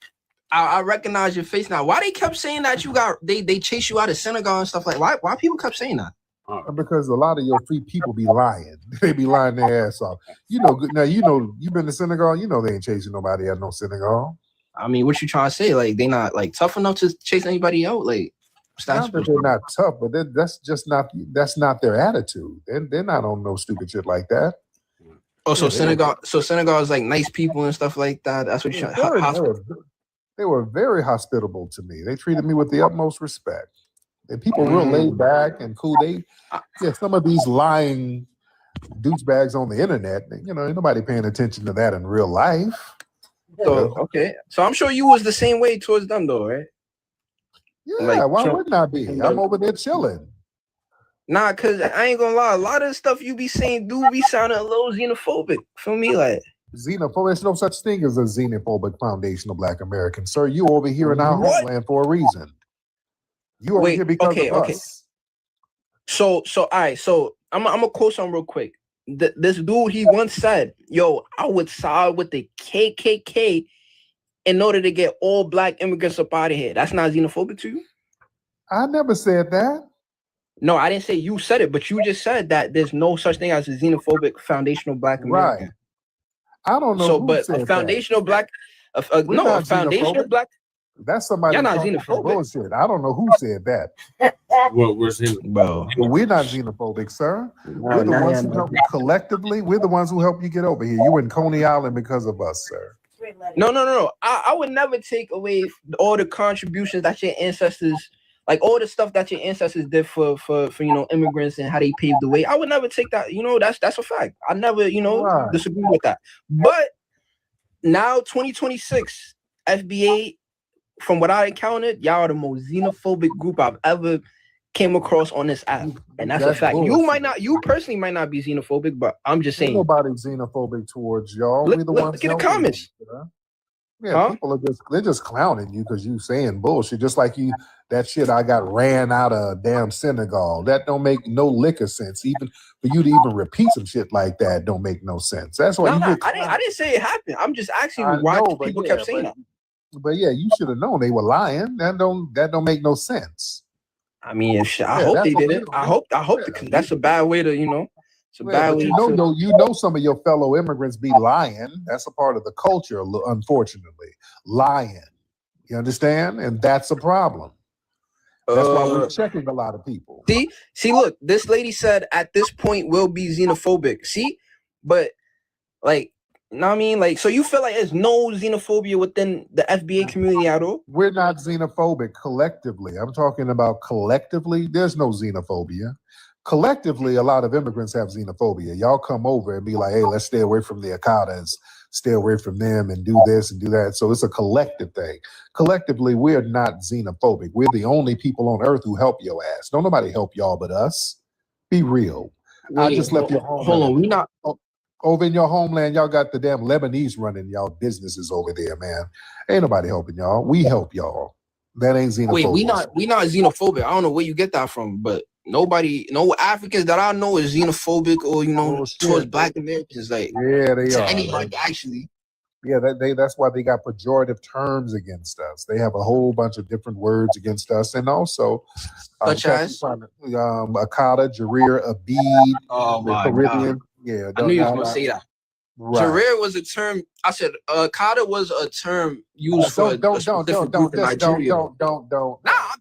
I recognize your face now. Why they kept saying that they chase you out of Senegal and stuff like why people kept saying that? Because a lot of your free people be lying. They be lying their ass off. You've been to Senegal, they ain't chasing nobody out no Senegal. I mean, what you trying to say? Like they not like tough enough to chase anybody out? Like not that they're not tough, but that's not their attitude. They're not on no stupid shit like that. Oh, so Senegal is like nice people and stuff like that. That's what you're trying. They were very hospitable to me. They treated me with the utmost respect. And people real laid back and cool. Some of these lying douchebags on the internet, ain't nobody paying attention to that in real life. So okay, so I'm sure you was the same way towards them, though, right? Yeah, why wouldn't I be? I'm over there chilling. Nah, cause I ain't gonna lie, a lot of the stuff you be saying do be sounding a little xenophobic. Feel me, like xenophobic. There's no such thing as a xenophobic foundational Black American, sir. You over here in our homeland for a reason. You over here because of us. So all right. So I'm gonna quote something real quick. This dude, he once said, "Yo, I would side with the KKK in order to get all Black immigrants up out of here." That's not xenophobic to you? I never said that. No, I didn't say you said it, but you just said that there's no such thing as a xenophobic foundational Black American. Right. I don't know. So, but a foundational Black, a foundational Black. That's somebody. You're not xenophobic. Bullshit. I don't know who said that. Well, we're xenophobic. We're not xenophobic, sir. We're the ones who help you collectively. We're the ones who help you get over here. You in Coney Island because of us, sir. No. I would never take away all the contributions that your ancestors, like all the stuff that your ancestors did for immigrants and how they paved the way. I would never take that. That's a fact. I never disagree with that. But now 2026 FBA. From what I encountered, y'all are the most xenophobic group I've ever came across on this app, and that's a fact. Bullshit. You personally might not be xenophobic, but I'm just saying. Nobody's xenophobic towards y'all. Look at the comments. People they're just clowning you because you saying bullshit. Just like that shit I got ran out of damn Senegal. That don't make no lick of sense. Even for you to even repeat some shit like that don't make no sense. That's why I didn't say it happened. I'm just asking you why people kept saying that. But yeah, you should have known they were lying. That don't make no sense. I mean, I hope they did it. I hope because that's a bad way to It's a Yeah, bad but way you know some of your fellow immigrants be lying. That's a part of the culture, unfortunately. Lying. You understand? And that's a problem. That's why we're checking a lot of people. See, look, this lady said at this point we'll be xenophobic. See, but like, you know what I mean? Like, so you feel like there's no xenophobia within the FBA community at all? We're not xenophobic collectively. I'm talking about collectively. There's no xenophobia. Collectively, a lot of immigrants have xenophobia. Y'all come over and be like, hey, let's stay away from the Akadas, stay away from them and do this and do that. So it's a collective thing. Collectively, we're not xenophobic. We're the only people on earth who help your ass. Don't nobody help y'all but us. Be real. I just left your homeland. Hold on, we not over in your homeland. Y'all got the damn Lebanese running y'all businesses over there, man. Ain't nobody helping y'all. We help y'all. That ain't xenophobia. Wait, we not xenophobic. I don't know where you get that from, but no Africans that I know is xenophobic or towards Black Americans. Like, yeah, they are. Anybody actually. Yeah, that's why they got pejorative terms against us. They have a whole bunch of different words against us, and also such as Akata, Jareer, Abid, oh my Caribbean. God. Yeah, I knew you was gonna say that. Right. Jareer was a term. I said Akata was a term used for don't. Nah,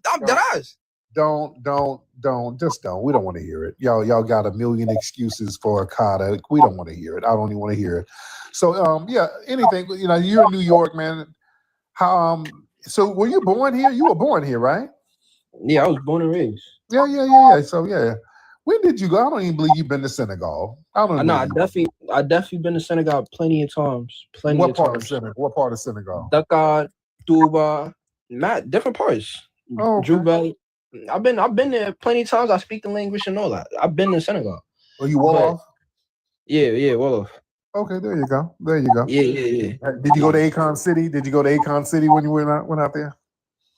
I'm dead ass. Don't. We don't want to hear it. Y'all got a million excuses for Akata. We don't want to hear it. I don't even want to hear it. So yeah, anything. You're in New York, man. How so were you born here? You were born here, right? Yeah, I was born and raised. Yeah. So yeah. When did you go? I don't even believe you've been to Senegal. I definitely been to Senegal plenty of times. What part of Senegal? Dakar, Touba, different parts. Oh, okay. Drew Valley. I've been there plenty of times. I speak the language and all that. I've been to Senegal. Oh, you Wolof? Yeah, Wolof. Okay, there you go. Yeah. Did you go to Akon City? Did you go to Akon City when you went out there?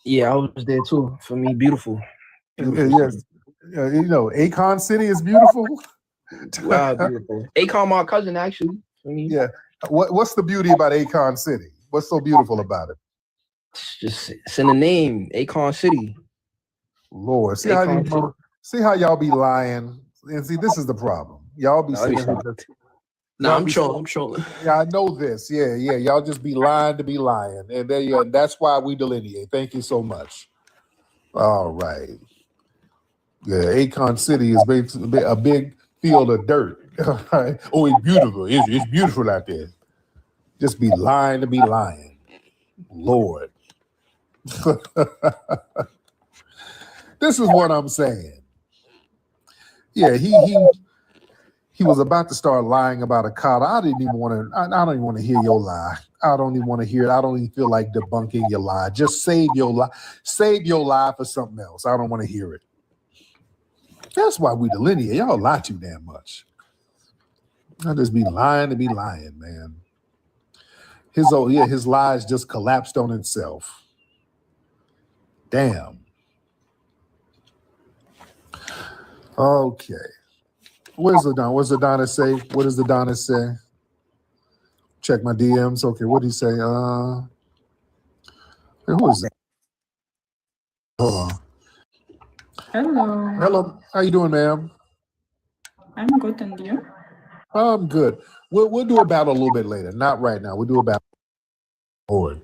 Yeah, I was there too. For me, beautiful. Yes. Akon City is beautiful. Wow, beautiful. Akon, my cousin, actually. For me. Yeah. What's the beauty about Akon City? What's so beautiful about it? It's in the name, Akon City. Lord, see how y'all be lying, and see this is the problem. Y'all be saying. I'm trolling. Yeah, I know this. Yeah. Y'all just be lying to be lying, and that's why we delineate. Thank you so much. All right. Yeah, Akon City is basically a big field of dirt. Oh, it's beautiful. It's beautiful out there. Just be lying to be lying. Lord. This is what I'm saying. Yeah, he was about to start lying about Akata. I don't even want to hear your lie. I don't even want to hear it. I don't even feel like debunking your lie. Just save your lie. Save your lie for something else. I don't want to hear it. That's why we delineate. Y'all lie too damn much. I just be lying to be lying, man. His lies just collapsed on itself. Damn. Okay. What's Adonis say? What does Adonis say? Check my DMs. Okay, what did he say? Who is that? Hold on. Hello. How you doing, ma'am? I'm good, and you? I'm good. We'll do a battle a little bit later. Not right now. We'll do a battle. Forward.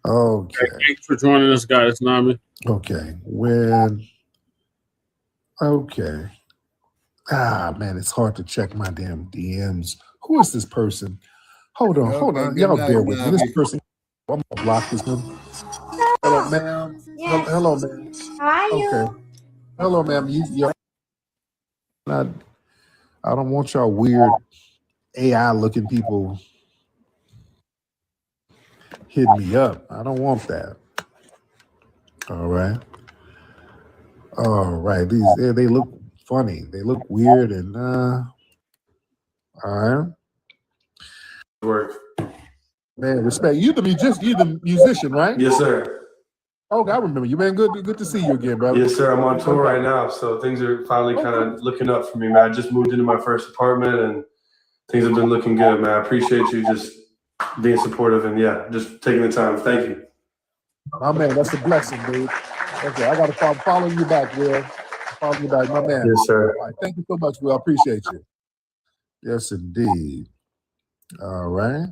Okay. Thanks for joining us, guys. Nami. Okay. Okay. Man, it's hard to check my damn DMs. Who is this person? Hold on. Y'all bear with me. This person, I'm gonna block this one. Hello, ma'am. Yes. Hello, ma'am. How are you? Okay. Hello, ma'am. I don't want y'all weird AI looking people hitting me up. I don't want that. All right. They look funny. They look weird and all right. Work. Man, respect. You're the musician, right? Yes, sir. Okay, I remember you, man. Good to see you again, brother. Yes, sir. I'm on tour right now, so things are finally kind of looking up for me, man. I just moved into my first apartment, and things have been looking good, man. I appreciate you just being supportive and just taking the time. Thank you. My man, that's a blessing, dude. Okay, I gotta follow you back, Will. Call me back, my man. Yes, sir. All right, thank you so much, Will. I appreciate you. Yes, indeed. All right.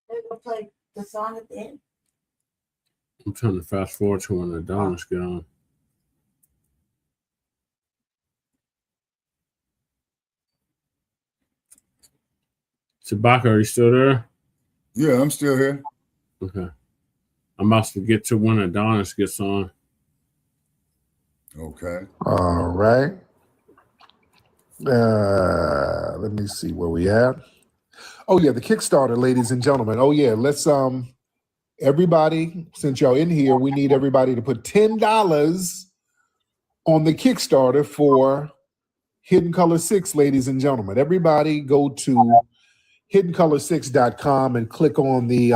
They're gonna play the song at the end. I'm trying to fast forward to when Adonis get on. Bacc, are you still there? Yeah, I'm still here. Okay. I'm about to get to when Adonis gets on. Okay. All right. Let me see where we at. Oh yeah, the Kickstarter, ladies and gentlemen. Oh yeah, let's everybody, since y'all in here, we need everybody to put $10 on the Kickstarter for Hidden Color 6, ladies and gentlemen. Everybody go to hiddencolor6.com and click on the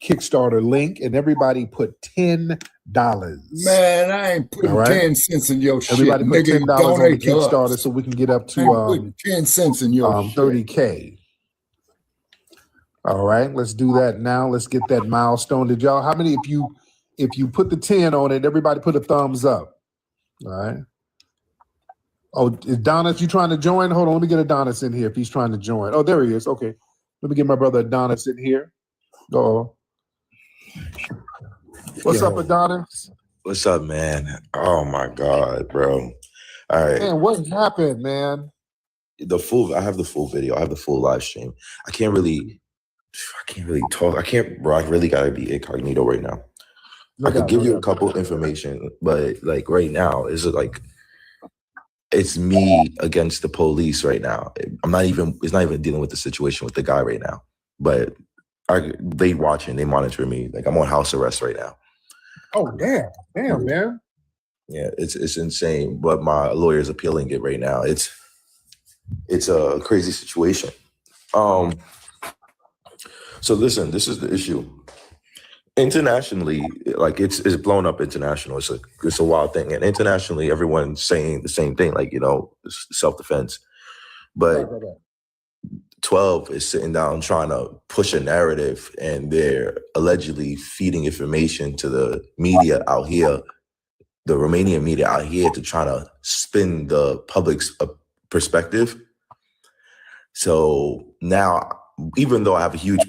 Kickstarter link, and everybody put $10. Man, I ain't putting 10 cents in your Everybody shit. put Nigga, $10 on the donate to us. Kickstarter so we can get up I ain't to putting 10 cents in your shit. 30K. All right, let's do that now. Let's get that milestone. Did y'all, how many, if you put the 10 on it, everybody put a thumbs up. All right. Oh, is Adonis, you trying to join? Hold on, let me get Adonis in here if he's trying to join. Oh, there he is. Okay. Let me get my brother Adonis in here. What's up, Adonis? What's up, man? Oh my God, bro. All right. Man, what happened, man? I have the full video. I have the full live stream. I can't really talk. Bro, I really gotta be incognito right now. I could give you a couple information, but like right now, it's me against the police right now. It's not even dealing with the situation with the guy right now. But they watching, they monitor me. Like I'm on house arrest right now. Oh, damn, man. Yeah, it's insane. But my lawyer's appealing it right now. It's a crazy situation. So listen, this is the issue. Internationally, like it's blown up international. It's a wild thing. And internationally, everyone's saying the same thing, like, self-defense. But 12 is sitting down trying to push a narrative, and they're allegedly feeding information to the media out here, the Romanian media out here, to try to spin the public's perspective. So now, even though I have a huge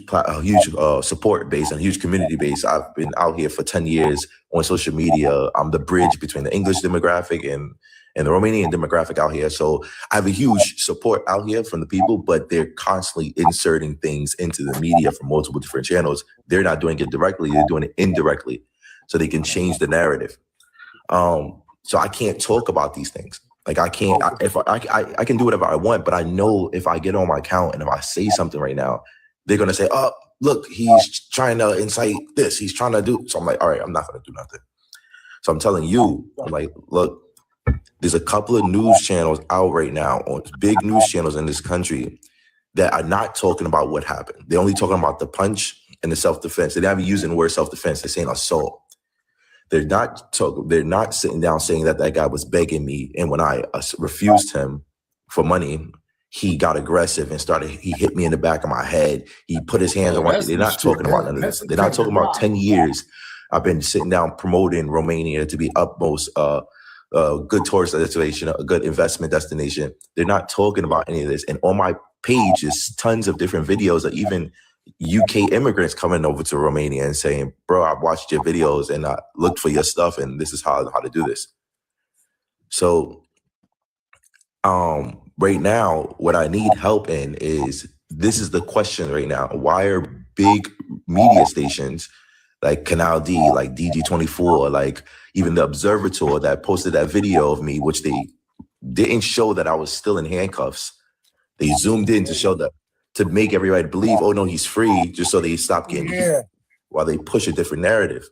support base and a huge community base, I've been out here for 10 years on social media. I'm the bridge between the English demographic and the Romanian demographic out here. So I have a huge support out here from the people, but they're constantly inserting things into the media from multiple different channels. They're not doing it directly, they're doing it indirectly, so they can change the narrative. So I can't talk about these things. Like I can't, I can do whatever I want, but I know if I get on my account and if I say something right now, they're going to say, oh, look, he's trying to incite this. He's trying to do. So I'm like, all right, I'm not going to do nothing. So I'm telling you, I'm like, look, there's a couple of news channels out right now, on big news channels in this country, that are not talking about what happened. They're only talking about the punch and the self-defense. They're not even using the word self-defense. They're saying assault. They're not sitting down saying that guy was begging me, and when I refused him for money, he got aggressive and he hit me in the back of my head. He put his hands on my. They're not talking about none of this. They're not talking about 10 years. I've been sitting down promoting Romania to be utmost good tourist destination, a good investment destination. They're not talking about any of this. And on my page is tons of different videos of even UK immigrants coming over to Romania and saying, bro, I've watched your videos and I looked for your stuff, and this is how to do this. So right now, what I need help in is, this is the question right now. Why are big media stations like Canal D, like DG24, like even the Observator that posted that video of me, which they didn't show that I was still in handcuffs. They zoomed in to show that, to make everybody believe, oh no, he's free, just so they stop getting beat, while they push a different narrative.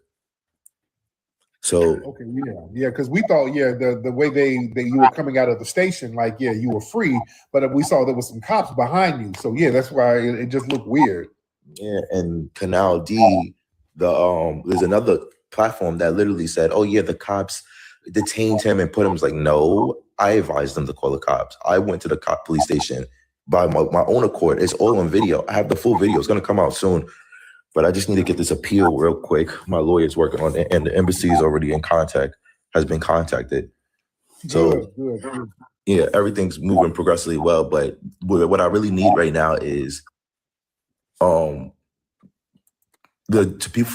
So okay, yeah, because we thought, the way you were coming out of the station, like, you were free, but we saw there was some cops behind you, so that's why it just looked weird. Yeah, and Canal D, there's another platform that literally said, oh yeah, the cops detained him and put him. I was like, no, I advised them to call the cops. I went to the police station by my own accord. It's all on video. I have the full video. It's going to come out soon. But I just need to get this appeal real quick. My lawyer's working on it, and the embassy is already has been contacted. So, good. yeah, everything's moving progressively well. But what I really need right now is for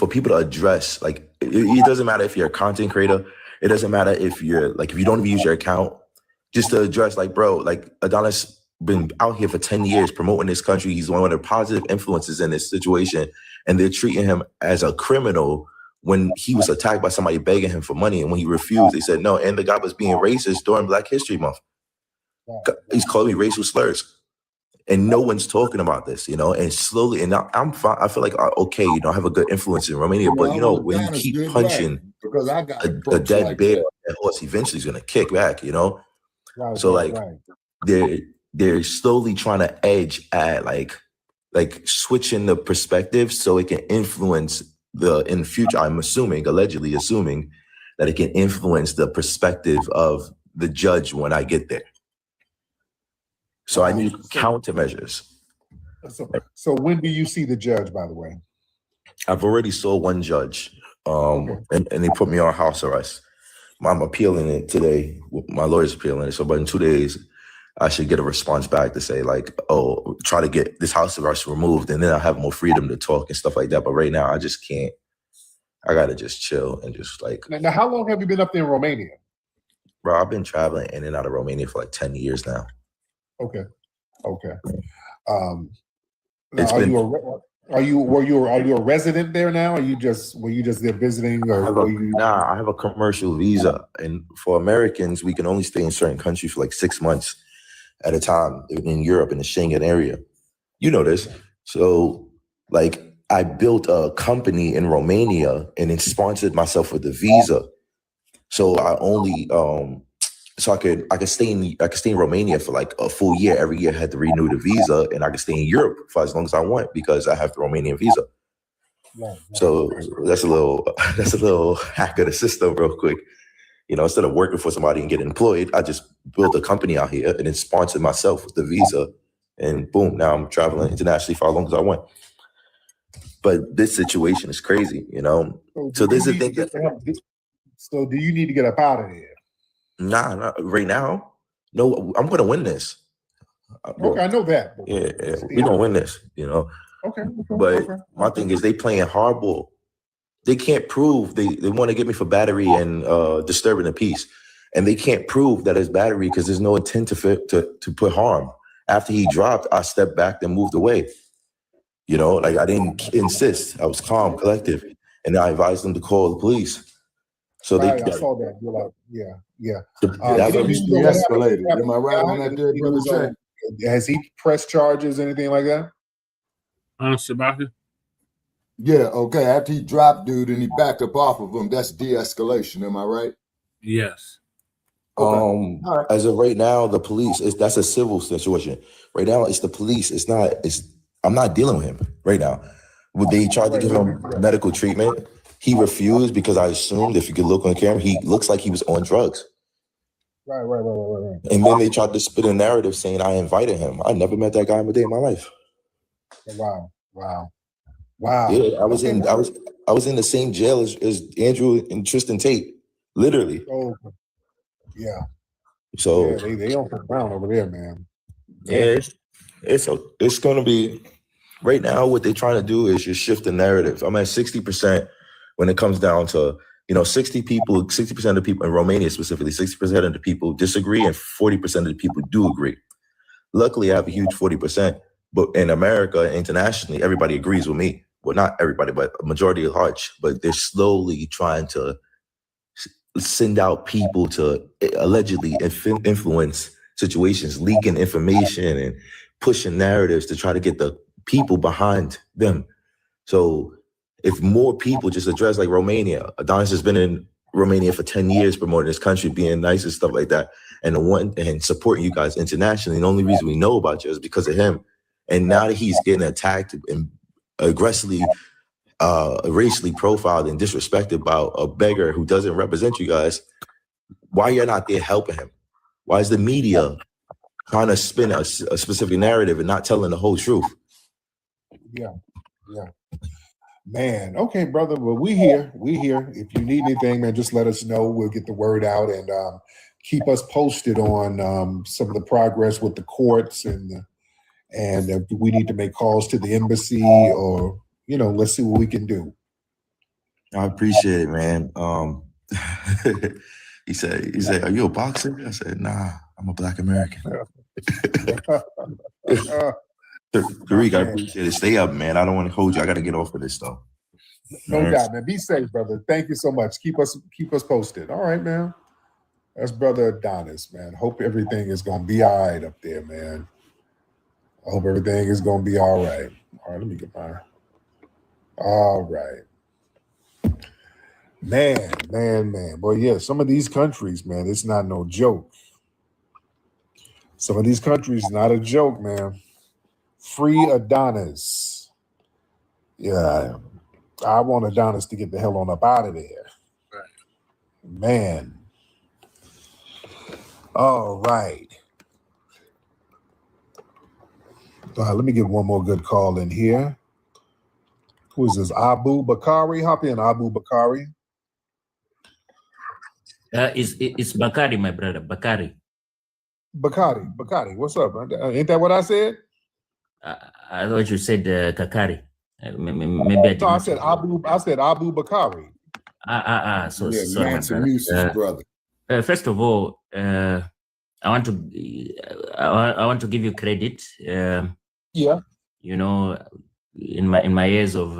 people to address, like, it doesn't matter if you're a content creator. It doesn't matter if you're like, if you don't even use your account, just to address, like, bro, like, Adonis been out here for 10 years promoting this country. He's one of the positive influences in this situation, and they're treating him as a criminal when he was attacked by somebody begging him for money. And when he refused, they said no. And the guy was being racist during Black History Month. He's calling me racial slurs, and no one's talking about this, you know. And slowly, and I'm fine. I feel like, okay, you know, I have a good influence in Romania, but you know, when you keep punching a dead bear, that horse eventually is gonna kick back, you know. So like, they're slowly trying to edge at like switching the perspective so it can influence in the future. I'm allegedly assuming that it can influence the perspective of the judge when I get there. So I need countermeasures. So when do you see the judge, by the way? I've already saw one judge, and they put me on house arrest. I'm appealing it today. My lawyer's appealing it. So, but in 2 days, I should get a response back to say, like, oh, try to get this house arrest removed, and then I'll have more freedom to talk and stuff like that. But right now, I just can't. I gotta just chill and just like. Now, how long have you been up there in Romania? Bro, I've been traveling in and out of Romania for like 10 years now. Okay. Were you a resident there now? Were you just there visiting, or Nah, I have a commercial visa, and for Americans, we can only stay in certain countries for like 6 months at a time in Europe, in the Schengen area. You know this. So, like, I built a company in Romania and then sponsored myself with the visa. So I only so I could stay in Romania for like a full year. Every year I had to renew the visa, and I could stay in Europe for as long as I want because I have the Romanian visa. So that's a little hack of the system real quick. You know, instead of working for somebody and getting employed, I just built a company out here and then sponsored myself with the visa, and boom, now I'm traveling internationally for as long as I want. But this situation is crazy, you know. So there's a thing. So do you need to get up out of there? Nah, not right now. No, I'm gonna win this. Okay, I know that. Yeah, we're gonna win this, you know. Okay. But my thing is, they playing hardball. They can't prove they want to get me for battery and disturbing the peace, and they can't prove that it's battery because there's no intent to put harm. After he dropped, I stepped back and moved away. You know, like I didn't insist. I was calm, collective, and I advised them to call the police. So I saw that. You're like, yeah. That's what de-escalated. Am I right on that, there, brother? Has he pressed charges, anything like that? Shabaka? Yeah, okay. After he dropped dude and he backed up off of him, that's de-escalation. Am I right? Yes. Okay. As of right now, the police that's a civil situation. Right now, it's the police. I'm not dealing with him right now. They tried to give him medical treatment. He refused because I assumed, if you could look on camera, he looks like he was on drugs. Right. And then they tried to spit a narrative saying I invited him. I never met that guy in a day in my life. Wow. Yeah, I was in the same jail as Andrew and Tristan Tate, literally. Oh, yeah. So yeah, they don't put around over there, man. Yeah, it's gonna be right now. What they're trying to do is just shift the narrative. I'm at 60% when it comes down to 60% of the people in Romania specifically, 60% of the people disagree and 40% of the people do agree. Luckily, I have a huge 40%, but in America, internationally, everybody agrees with me. Well, not everybody, but a majority of large. But they're slowly trying to send out people to allegedly influence situations, leaking information and pushing narratives to try to get the people behind them. So if more people just address, like Romania, Adonis has been in Romania for 10 years promoting this country, being nice and stuff like that, and supporting you guys internationally. And the only reason we know about you is because of him. And now that he's getting attacked and aggressively, racially profiled and disrespected by a beggar who doesn't represent you guys, why you're not there helping him? Why is the media trying to spin a specific narrative and not telling the whole truth. Yeah, yeah. Man, okay, brother. Well, we here. If you need anything, man, just let us know. We'll get the word out and keep us posted on some of the progress with the courts and if we need to make calls to the embassy or let's see what we can do. I appreciate it, man. He said, "Are you a boxer?" I said, "Nah, I'm a Black American." Tariq, I appreciate it. Stay up, man. I don't want to hold you. I got to get off of this stuff. No doubt, man. Be safe, brother. Thank you so much. Keep us posted. All right, man. That's Brother Adonis, man. Hope everything is gonna be all right up there, man. I hope everything is gonna be all right. All right, let me get mine. All right. Man. Boy, yeah, some of these countries, man, it's not no joke. Some of these countries, not a joke, man. Free Adonis. Yeah, I want Adonis to get the hell on up out of there. Right. Man. All right. Let me get one more good call in here. Who is this? Abu Bakari? Hop in, Abu Bakari. It's Bakari, my brother. Bakari. Bakari. What's up? Ain't that what I said? I thought you said Kakari. Maybe I did. No, I said Abu Bakari. So yeah, sorry, Lance and Yusuf's brother. First of all, I want to give you credit. Yeah. In my years of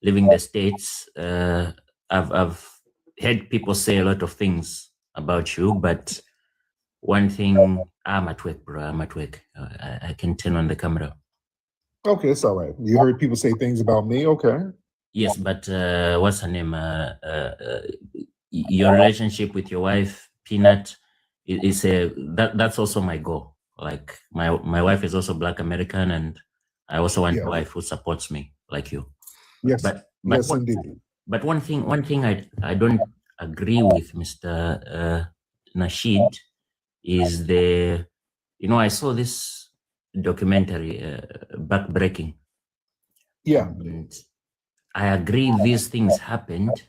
living the States, I've heard people say a lot of things about you, but one thing, I'm at work, bro. I'm at work. I can turn on the camera. Okay, it's all right. You heard people say things about me, okay? Yes, but what's her name? Your relationship with your wife, Peanut, that's also my goal. Like my wife is also Black American, and I also want a wife who supports me like you. Yes, but indeed. But one thing I don't agree with Mr. Nasheed is I saw this documentary, Backbreaking. Yeah. And I agree these things happened,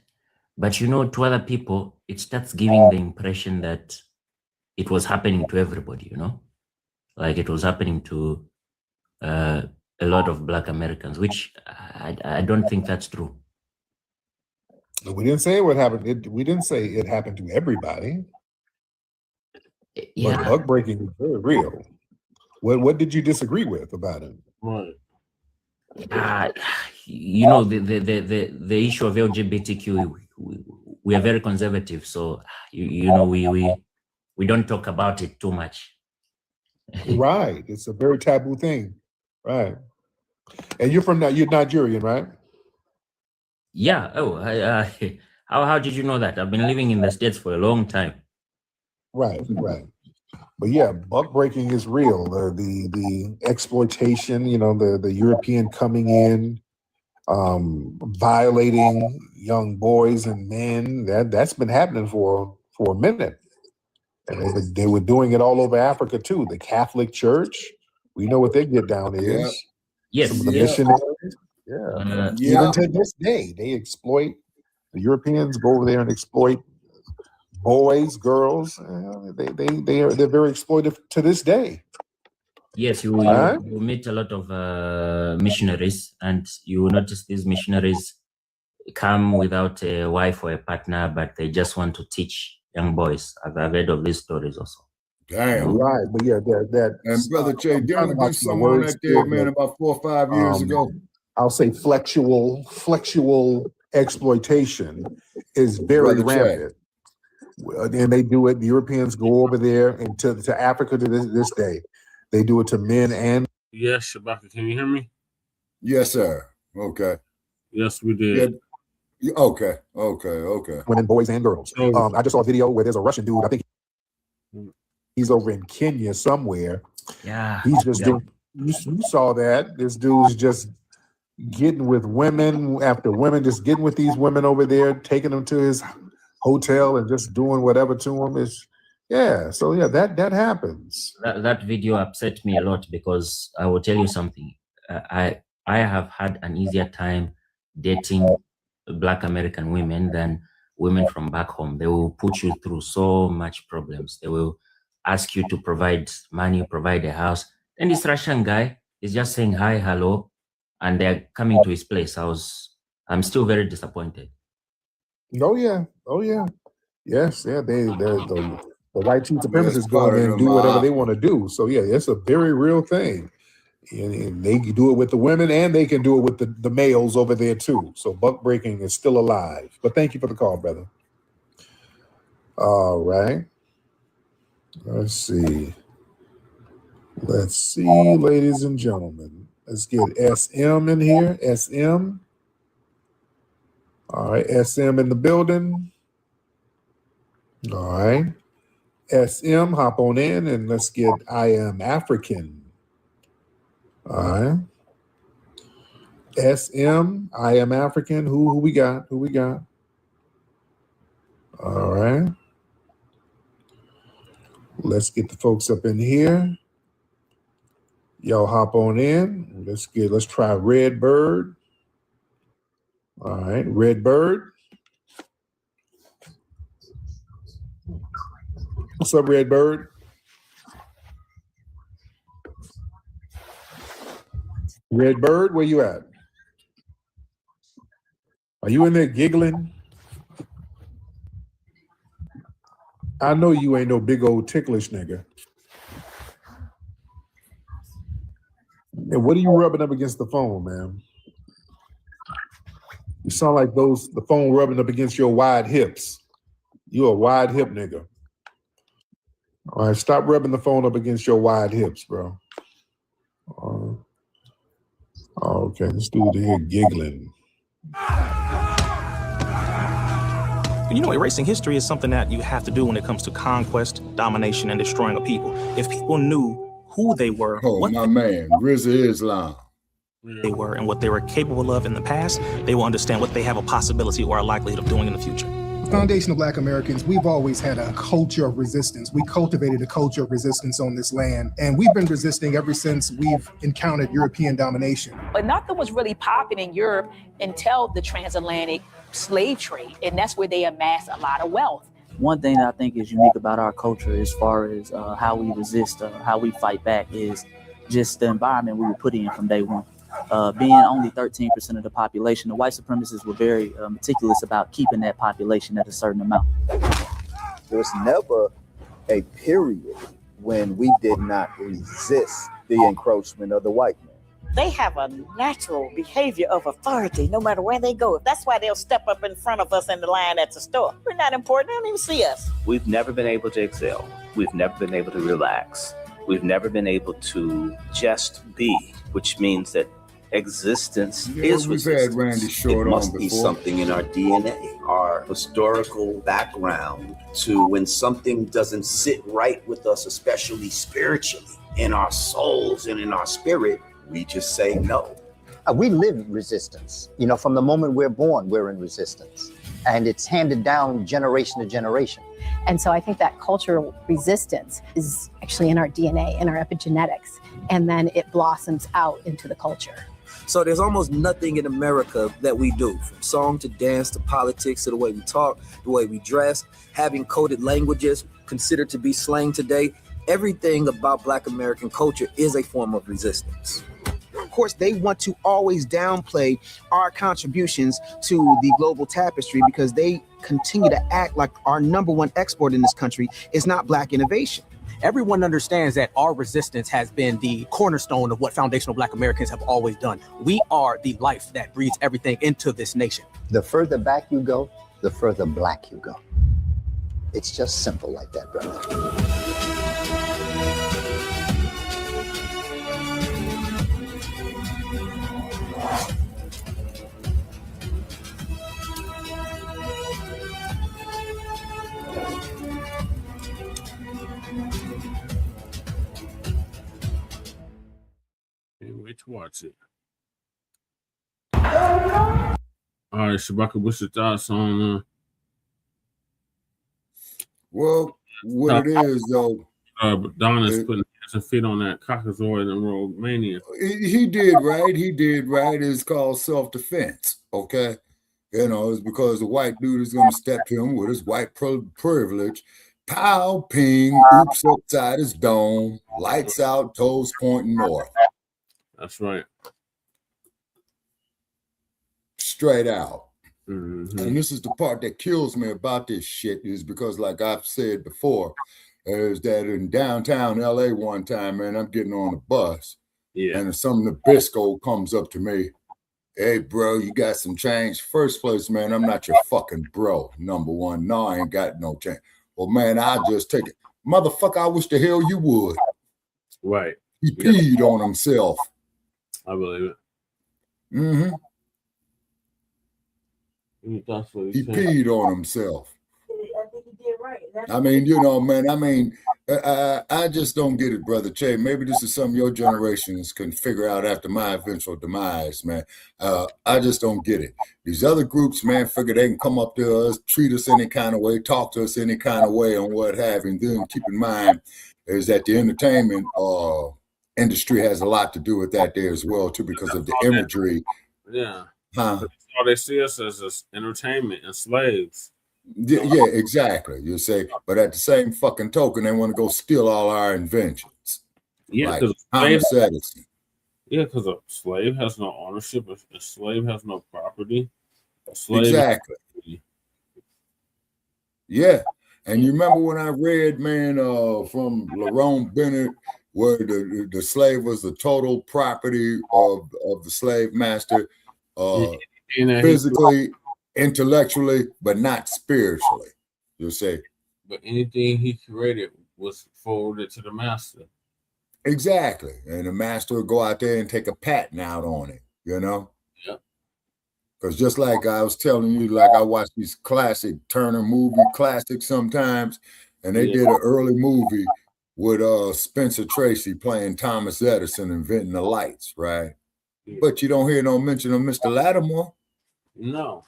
but to other people, it starts giving the impression that it was happening to everybody, like it was happening to a lot of Black Americans, which I don't think that's true. We didn't say what happened. We didn't say it happened to everybody. Yeah. But bug breaking is very real. What did you disagree with about it? Right. The issue of LGBTQ, we are very conservative, so we don't talk about it too much. Right. It's a very taboo thing. Right. And you're Nigerian, right? Yeah. Oh, how did you know that? I've been living in the States for a long time. Right. But yeah, buck breaking is real. The exploitation, the European coming in, violating young boys and men, that's been happening for a minute. And they were doing it all over Africa too. The Catholic Church, we know what they get down is. Yes. Some of the missionaries. Even to this day, they exploit. The Europeans go over there and exploit boys, girls. They're very exploitive to this day. Yes, you meet a lot of missionaries, and you notice these missionaries come without a wife or a partner, but they just want to teach young boys. I've heard of these stories also. Damn. Right, but yeah, that. And Brother Che, didn't we do something on that there, man, about 4 or 5 years ago? I'll say flexual exploitation is very rampant. And they do it. The Europeans go over there and to Africa to this day. They do it to men and. Yes, Shabaka, can you hear me? Yes, sir. Okay. Yes, we did. Yeah. Okay. Women, boys, and girls. I just saw a video where there's a Russian dude. I think he's over in Kenya somewhere. Yeah. He's just doing. You saw that. This dude's just getting with women after women, just getting with these women over there, taking them to his hotel and just doing whatever to them. Yeah, so yeah, that happens. That video upset me a lot because I will tell you something. I have had an easier time dating Black American women than women from back home. They will put you through so much problems. They will ask you to provide money, provide a house. And this Russian guy is just saying hi, hello, and they're coming to his place. I'm still very disappointed. Oh yeah, yes, yeah. The white team supremacists go in there and do whatever they want to do. So yeah, it's a very real thing. And they can do it with the women, and they can do it with the males over there too. So buck breaking is still alive. But thank you for the call, brother. All right. Let's see, ladies and gentlemen. Let's get SM in here. SM. All right, SM in the building. All right. SM, hop on in and let's get I Am African. All right. SM, I Am African. Who we got? Who we got? All right. Let's get the folks up in here. Y'all hop on in. Let's try Red Bird. All right, Red Bird. What's up, Red Bird? Red Bird, where you at? Are you in there giggling? I know you ain't no big old ticklish nigga. And what are you rubbing up against the phone, man? You sound like the phone rubbing up against your wide hips. You a wide hip nigga. All right, stop rubbing the phone up against your wide hips, bro. Okay, this dude here giggling. You know, erasing history is something that you have to do when it comes to conquest, domination, and destroying a people. If people knew who they were, what my man, RZA Islam, they were, and what they were capable of in the past, they will understand what they have a possibility or a likelihood of doing in the future. Foundational Black Americans, we've always had a culture of resistance. We cultivated a culture of resistance on this land, and we've been resisting ever since we've encountered European domination. But nothing was really popping in Europe until the transatlantic slave trade, and that's where they amassed a lot of wealth. One thing that I think is unique about our culture as far as how we resist, how we fight back, is just the environment we were put in from day one. Being only 13% of the population, the white supremacists were very meticulous about keeping that population at a certain amount. There's never a period when we did not resist the encroachment of the white man. They have a natural behavior of authority no matter where they go. That's why they'll step up in front of us in the line at the store. We're not important. They don't even see us. We've never been able to excel. We've never been able to relax. We've never been able to just be, which means that existence is resistance. It must be something in our DNA, our historical background, to when something doesn't sit right with us, especially spiritually, in our souls and in our spirit, we just say no. We live in resistance. You know, from the moment we're born, we're in resistance. And it's handed down generation to generation. And so I think that cultural resistance is actually in our DNA, in our epigenetics, and then it blossoms out into the culture. So there's almost nothing in America that we do, from song to dance to politics to the way we talk, the way we dress, having coded languages considered to be slang today. Everything about Black American culture is a form of resistance. Of course, they want to always downplay our contributions to the global tapestry because they continue to act like our number one export in this country is not Black innovation. Everyone understands that our resistance has been the cornerstone of what foundational Black Americans have always done. We are the life that breathes everything into this nation. The further back you go, the further Black you go. It's just simple like that, brother. Can't wait to watch it. All right, Shabaka, what's your thoughts on Well, what it is though. Adonis putting hands and feet on that cockazoid in Romania. He did right. He did right. It's called self-defense. Okay. You know, it's because the white dude is going to step him with his white privilege. Pow, ping, oops upside his dome, lights out, toes pointing north. That's right. Straight out. Mm-hmm. And this is the part that kills me about this shit is because, like I've said before, is that in downtown LA one time, man, I'm getting on a bus. Yeah. And some Nabisco comes up to me. Hey, bro, you got some change? First place, man, I'm not your fucking bro. Number one, no, I ain't got no change. Well, man, I'll just take it. Motherfucker, I wish the hell you would. Right. He peed on himself. I believe it. Mm-hmm. That's what He said. peed on himself. I think he did right. I mean, you know, man, I just don't get it, Brother Che. Maybe this is something your generations can figure out after my eventual demise, man. I just don't get it. These other groups, man, figure they can come up to us, treat us any kind of way, talk to us any kind of way and what have you. And then keep in mind is that the entertainment industry has a lot to do with that there as well, too, because of the imagery. Yeah. Huh? All they see us as entertainment and slaves. Yeah, exactly. You say, but at the same fucking token, they want to go steal all our inventions. Yeah, like because Thomas Edison. Yeah, because a slave has no ownership. A slave has no property. A slave Exactly. Yeah, and you remember when I read, man, from Lerone Bennett, where the slave was the total property of the slave master, physically, intellectually, but not spiritually. You say. But anything he created was forwarded to the master. Exactly, and the master will go out there and take a patent out on it. You know. Yep. Because just like I was telling you, like I watch these classic Turner movie classics sometimes, and they did an early movie with Spencer Tracy playing Thomas Edison inventing the lights, right? Yeah. But you don't hear no mention of Mr. Lattimore. No.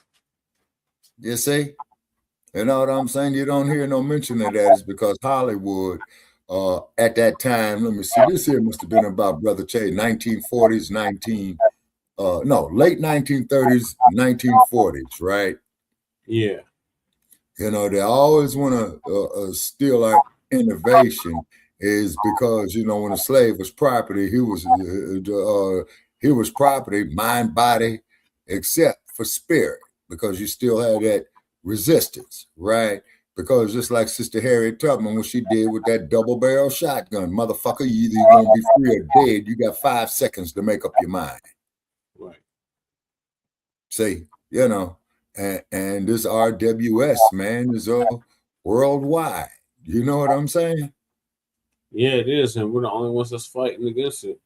You see? You know what I'm saying? You don't hear no mention of that. It's because Hollywood, at that time, let me see, this here must have been about Brother Che, 1940s, late 1930s, 1940s, right? Yeah. You know, they always want to steal our innovation is because, you know, when a slave was property, he was property, mind, body, except for spirit, because you still had that resistance, right? Because just like Sister Harriet Tubman, what she did with that double barrel shotgun, motherfucker, you either gonna be free or dead. You got 5 seconds to make up your mind. Right. See, you know, and this RWS, man, is worldwide. You know what I'm saying? Yeah, it is, and we're the only ones that's fighting against it.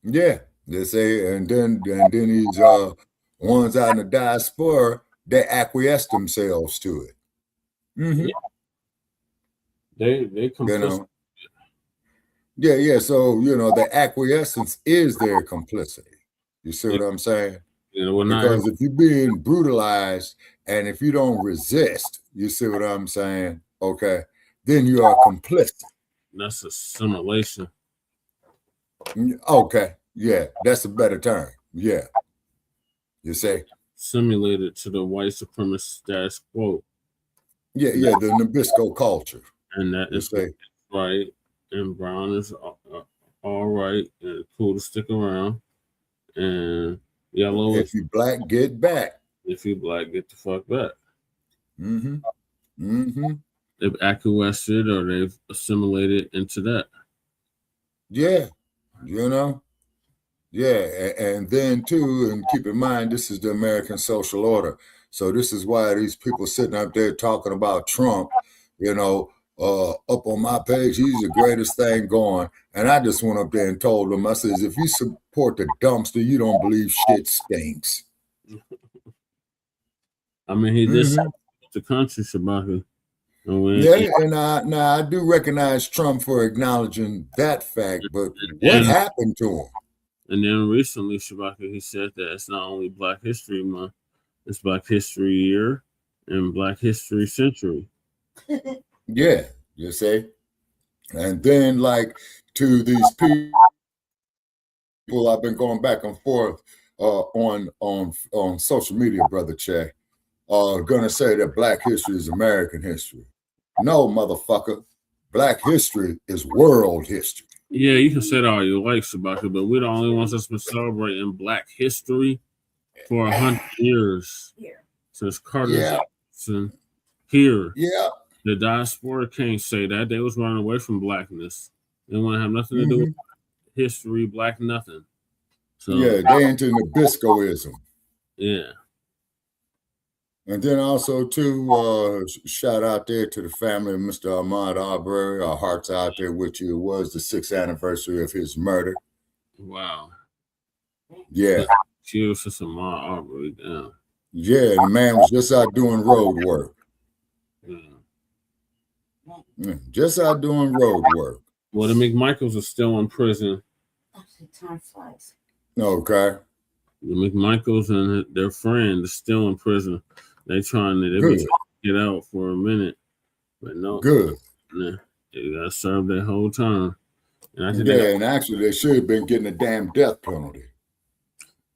Yeah, they say, and then these ones out in the diaspora, they acquiesce themselves to it. Mm-hmm. Yeah. They complicit. You know? Yeah. So you know, the acquiescence is their complicity. You see what I'm saying? Because if you're being brutalized and if you don't resist, you see what I'm saying? Okay, then you are complicit. That's assimilation. Okay, yeah, that's a better term. Yeah, you say simulated to the white supremacist status quo. Yeah, the Nabisco culture, and that is right. And brown is all right and cool to stick around, and yellow if you black, get back. If you black, get the fuck back. Mm-hmm. Mm-hmm. They've acquiesced or they've assimilated into that. Yeah, you know. Yeah, and then too, and keep in mind, this is the American social order. So this is why these people sitting up there talking about Trump, you know, up on my page, he's the greatest thing going. And I just went up there and told them, I says, if you support the dumpster, you don't believe shit stinks. I mean, he just the country, Shabaka. Yeah, and now I do recognize Trump for acknowledging that fact, but what happened to him? And then recently, Shabaka, he said that it's not only Black History Month, it's Black History Year and Black History Century. Yeah, you see? And then like to these people I've been going back and forth on social media, Brother Che, gonna say that Black history is American history. No, motherfucker. Black history is world history. Yeah, you can say that all you like, Shabaka, but we're the only ones that's been celebrating Black history for 100 years since Carter Jackson here. Yeah. The diaspora can't say that. They was running away from Blackness. They want to have nothing to do with history, Black nothing. So yeah, they into Nabiscoism. Yeah. And then also too, shout out there to the family of Mr. Ahmaud Arbery. Our hearts out there with you. It was the 6th anniversary of his murder. Wow. Yeah. Cheers to some Ahmaud Arbery down. Yeah, the man was just out doing road work. Yeah, just out doing road work. Well, the McMichaels are still in prison. Time flies. Okay. The McMichaels and their friend are still in prison. They've been trying to get out for a minute, but no. Good. Nah, they got served their whole time. And I think and actually they should have been getting a damn death penalty.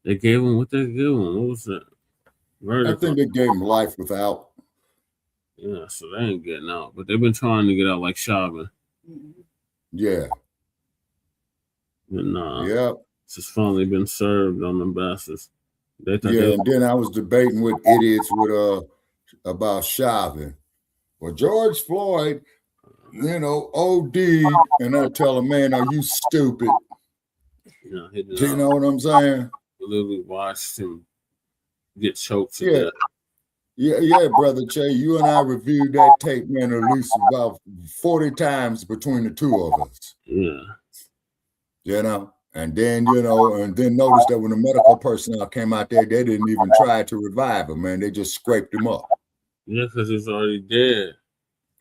They gave them what they gave them. What was that? I think they gave him life without. Yeah, so they ain't getting out, but they've been trying to get out like Chauvin. Yeah. But nah. Yep. It's just finally been served on the bastards. And then I was debating with idiots with about Chauvin. Well, George Floyd, OD, and I tell a man, are you stupid? You know what I'm saying? Literally watched him get choked to death. Yeah, Brother Che, you and I reviewed that tape, man, at least about 40 times between the two of us. Yeah. And then, and then notice that when the medical personnel came out there, they didn't even try to revive him, man. They just scraped him up. Yeah, because he's already dead.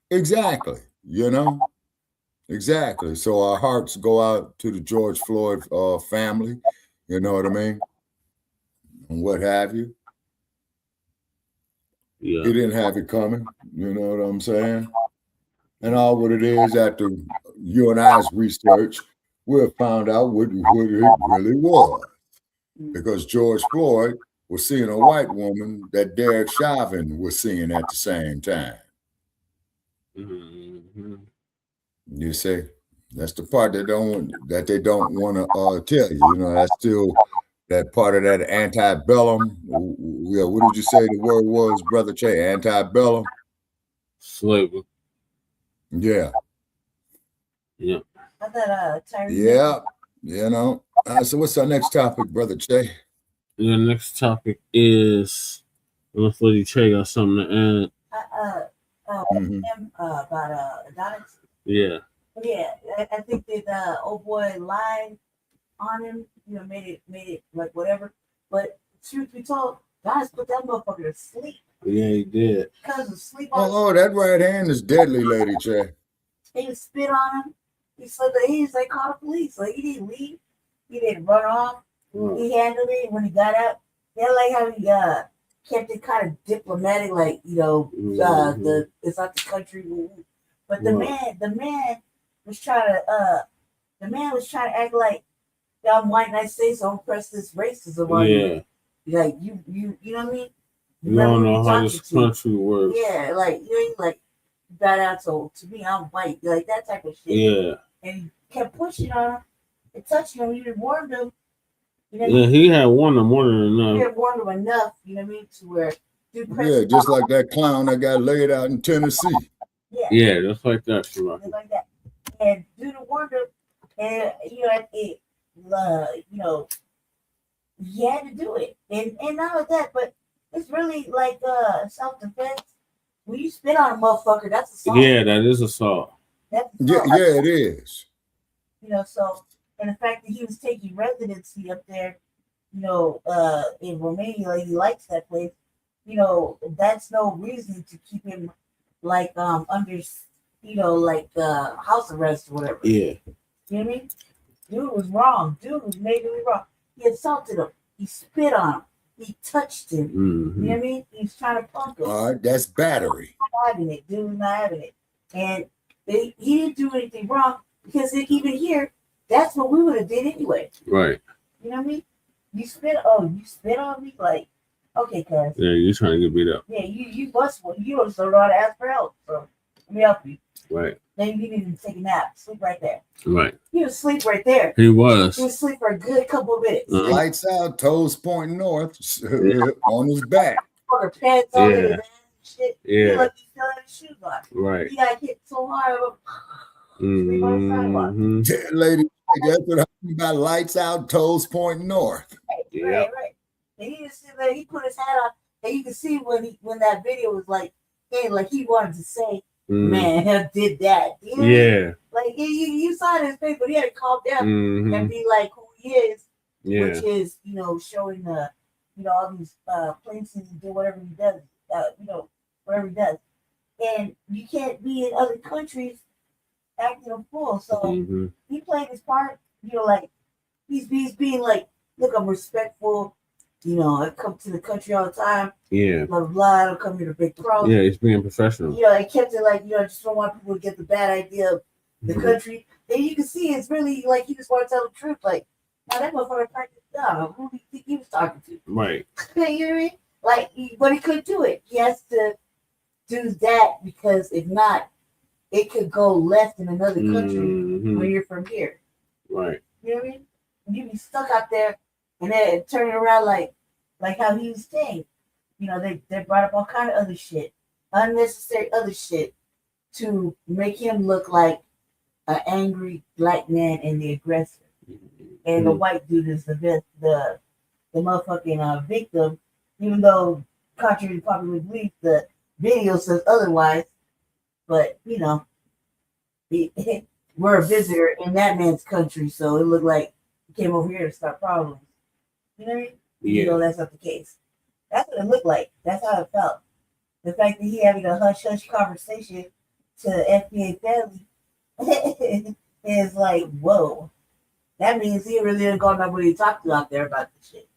Exactly. Exactly. So our hearts go out to the George Floyd family, you know what I mean? And what have you. Yeah. He didn't have it coming, you know what I'm saying? And all what it is after you and I's research, we have found out what it really was. Because George Floyd was seeing a white woman that Derek Chauvin was seeing at the same time. You see, that's the part they don't want to tell you. That's still that part of that antebellum. Yeah, what did you say the word was, Brother Che? Antebellum? Slavery. Yeah. Yeah. I thought Yeah. So what's our next topic, Brother Che? The next topic is, unless Lady Che got something to add. About Adonis. Yeah. Yeah, I think that old boy lied on him, made it like whatever. But truth be told, Adonis put that motherfucker to sleep. Yeah, he did. Because of sleep. Oh, that right hand is deadly, Lady Che. He spit on him. He said that he's like called the police. Like he didn't leave. He didn't run off. He handled it when he got out. Yeah, like how he kept it kind of diplomatic, like it's not the country. But the man was trying to act like I'm white and I say so, don't press this racism on you. Like you know what I mean? You don't know how this country works. Yeah, like you ain't like got out to me, I'm white, like that type of shit. Yeah. And he kept pushing on him and touching him. You didn't warn him. He had warned him more than enough. He had warned him enough, you know what I mean, to where just like that clown that got laid out in Tennessee. Yeah, just like that. Just like that. And dude warned him, and he had to do it. And not like that, but it's really like self-defense. When you spit on a motherfucker, that's assault. Yeah, that is assault. Yeah, it is. So, and the fact that he was taking residency up there, in Romania, like he likes that place, that's no reason to keep him like under, house arrest or whatever. Yeah. You know what I mean? Dude was wrong. Dude was majorly wrong. He assaulted him. He spit on him. He touched him. You know what I mean? He's trying to punk him. All right, that's battery. Not having it. Dude not having it. And he didn't do anything wrong because even here, that's what we would have did anyway. Right. You know what I mean? You spit on me, like, okay, cuz. Yeah, you trying to get beat up. Yeah, you bust one. You also know how to ask for help. So let me help you. Right. Then you need to take a nap. Sleep right there. Right. He was asleep right there. He was. He was asleep for a good couple of minutes. Lights out, toes pointing north, on his back. Fucker pants on his ass and shit. Yeah. He like he still had his shoes on. Right. He got hit so hard. Sleep on the sidewalk. Yeah, lady, that's what I'm talking about. Lights out, toes pointing north. Right. And he just like, he put his hat on, and you can see when that video was like, hey, like he wanted to say, man, I did that. You know? Yeah. Like you saw it in his face, but he had to calm down and be like who he is, which is, showing all these places and do whatever he does, whatever he does. And you can't be in other countries acting a fool. So he played his part, like he's being like, look, I'm respectful. I come to the country all the time. Yeah. Blah, blah, blah. I don't come here to break the problem. Yeah, he's being professional. I kept it like, I just don't want people to get the bad idea of the country. And you can see it's really like he just want to tell the truth. Like, now that motherfucker practiced down. Who do you think he was talking to? Right. You know what I mean? Like, but he couldn't do it. He has to do that because if not, it could go left in another country when you're from here. Right. You know what I mean? You be stuck out there and then turn it around like how he was saying. They brought up all kind of other shit, unnecessary other shit to make him look like an angry black man and the aggressor. And the white dude is the motherfucking victim, even though contrary to popular belief, the video says otherwise. But we're a visitor in that man's country, so it looked like he came over here to start problems. You know what I mean? Yeah. That's not the case. That's what it looked like. That's how it felt. The fact that he having a hush-hush conversation to the FBA family is like, whoa. That means he really didn't got nobody to talk to out there about this shit.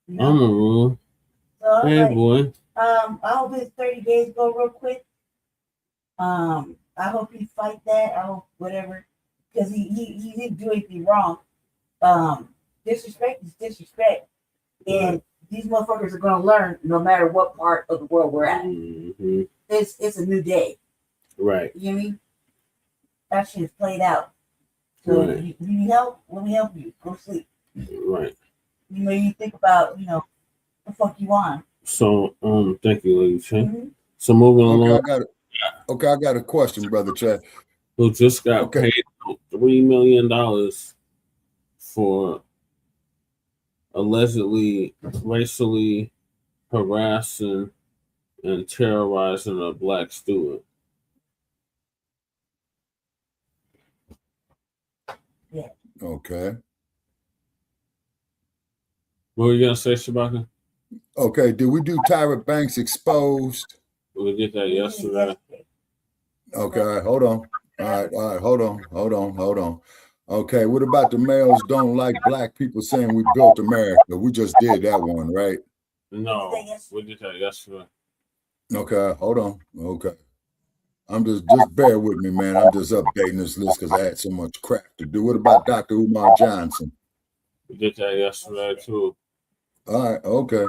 I'm a rule. So, hey, boy. I hope his 30 days go real quick. I hope he fight that. I hope whatever. Because he didn't do anything wrong. Disrespect is disrespect. And these motherfuckers are going to learn no matter what part of the world we're at. It's a new day. Right. You know what I mean? That shit is played out. So you need help? Let me help you. Go sleep. Right. You think about, the fuck you want. So, thank you, Lady Che. So moving along. I got a question, Brother Chad. Who just got paid $3 million for allegedly racially harassing and terrorizing a black student. Yeah. Okay. What were you gonna say, Shabaka? Okay. Did we do Tyra Banks Exposed? We did that yesterday. Okay. Hold on. All right. Hold on. Okay. What about the males don't like black people saying we built America? We just did that one, right? No, we did that yesterday. Okay. Hold on. Okay. I'm just bear with me, man. I'm just updating this list because I had so much crap to do. What about Dr. Umar Johnson? We did that yesterday too. All right, okay.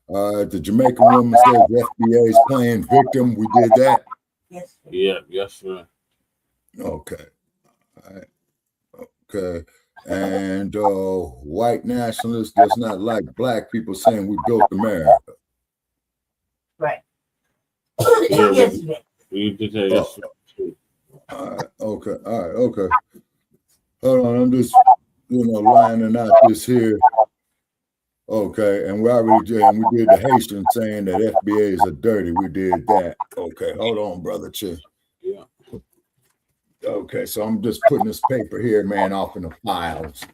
The Jamaican woman says FBA is playing victim. We did that. Yes. Yeah, yesterday. Okay. All right. Okay. And white nationalist does not like black people saying we built America. Right. Yeah, we did that yesterday too. All right. Okay. Hold on. I'm just, lining out this here. Okay. And we already did, and we did the Haitians saying that FBAs are dirty. We did that. Okay. Hold on, Brother Che. Yeah. Okay. So I'm just putting this paper here, man, off in the files.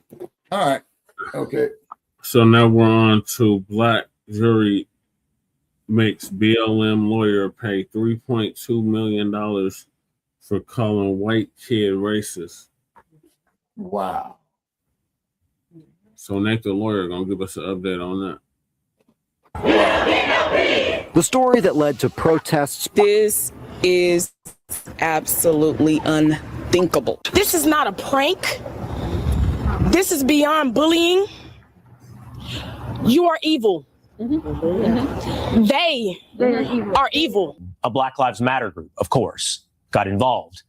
All right. Okay. So now we're on to black jury makes BLM lawyer pay $3.2 million for calling white kid racist. Wow. So Nate the lawyer gonna give us an update on that. The story that led to protests. This is Absolutely unthinkable. This is not a prank. This is beyond bullying. You are evil. They are evil. A Black Lives Matter group, of course, got involved.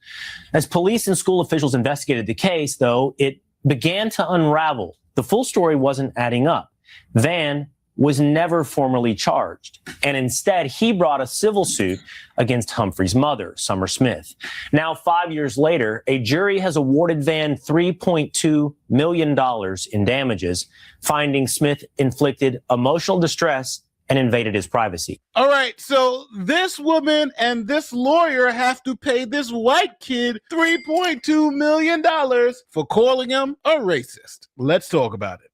As police and school officials investigated the case, though, it began to unravel. The full story wasn't adding up. Van was never formally charged, and instead he brought a civil suit against Humphrey's mother, Summer Smith. Now, 5 years later, a jury has awarded Van $3.2 million in damages, finding Smith inflicted emotional distress and invaded his privacy. All right, so this woman and this lawyer have to pay this white kid $3.2 million for calling him a racist. Let's talk about it.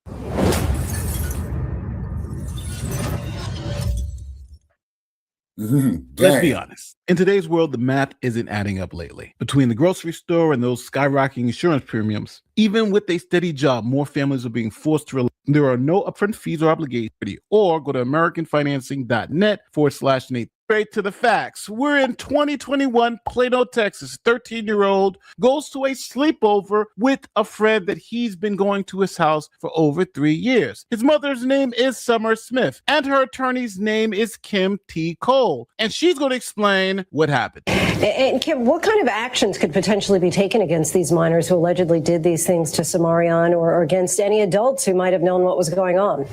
Let's be honest. In today's world, the math isn't adding up lately. Between the grocery store and those skyrocketing insurance premiums, even with a steady job, more families are being forced to rely. There are no upfront fees or obligations, or go to AmericanFinancing.net/Nate. Straight to the facts. We're in 2021, Plano, Texas. 13-year-old goes to a sleepover with a friend that he's been going to his house for over 3 years. His mother's name is Summer Smith, and her attorney's name is Kim T. Cole. And she's going to explain what happened. And Kim, what kind of actions could potentially be taken against these minors who allegedly did these things to Samarian, or against any adults who might have known what was going on?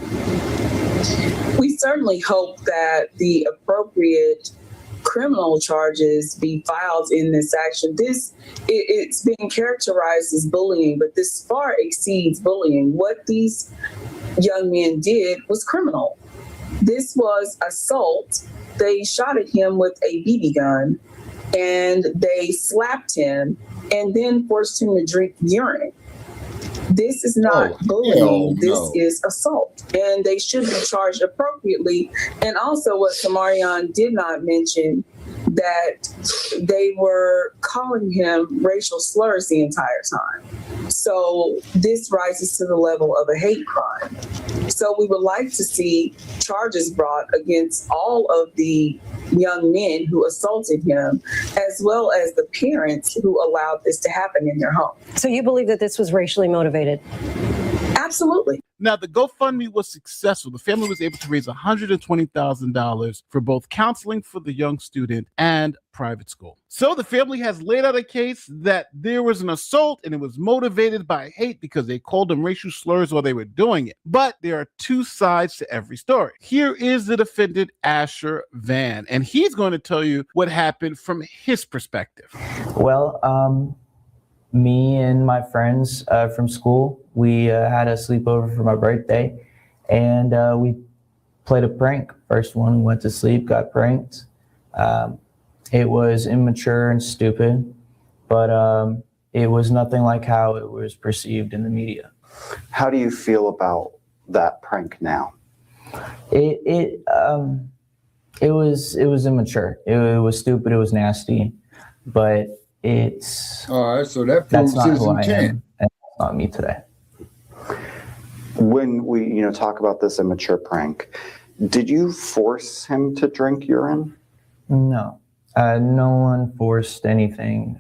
We certainly hope that the appropriate criminal charges be filed in this action. It's being characterized as bullying, but this far exceeds bullying. What these young men did was criminal. This was assault. They shot at him with a BB gun, and they slapped him and then forced him to drink urine. This is not bullying. This is assault, and they should be charged appropriately. And also, what Samarian did not mention, that they were calling him racial slurs the entire time. So this rises to the level of a hate crime. So we would like to see charges brought against all of the young men who assaulted him, as well as the parents who allowed this to happen in their home. So you believe that this was racially motivated? Absolutely. Now, the GoFundMe was successful. The family was able to raise $120,000 for both counseling for the young student and private school. So the family has laid out a case that there was an assault and it was motivated by hate because they called them racial slurs while they were doing it. But there are two sides to every story. Here is the defendant, Asher Van, and he's going to tell you what happened from his perspective. Well, me and my friends from school, we had a sleepover for my birthday, and we played a prank. First one, went to sleep, got pranked. It was immature and stupid, but it was nothing like how it was perceived in the media. How do you feel about that prank now? It was immature. It was stupid. It was nasty, but it's all right. So that proves his intent. That's not me today. When we, talk about this immature prank, did you force him to drink urine? No, no one forced anything.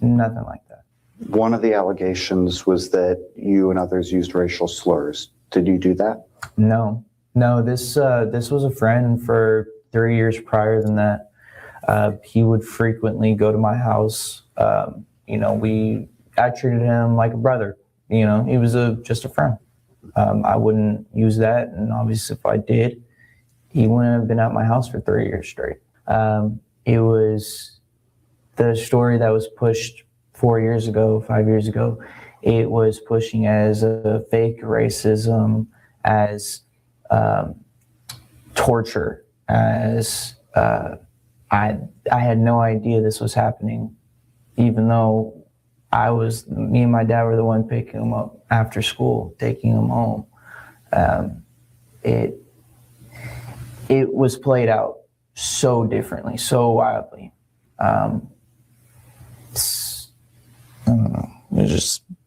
Nothing like that. One of the allegations was that you and others used racial slurs. Did you do that? No. This was a friend for 3 years prior than that. He would frequently go to my house. I treated him like a brother. He was just a friend. I wouldn't use that, and obviously if I did, he wouldn't have been at my house for 3 years straight. It was the story that was pushed 5 years ago. It was pushing as a fake racism, as torture, as I had no idea this was happening, even though me and my dad were the one picking him up after school, taking him home. It was played out so differently, so wildly. I don't know.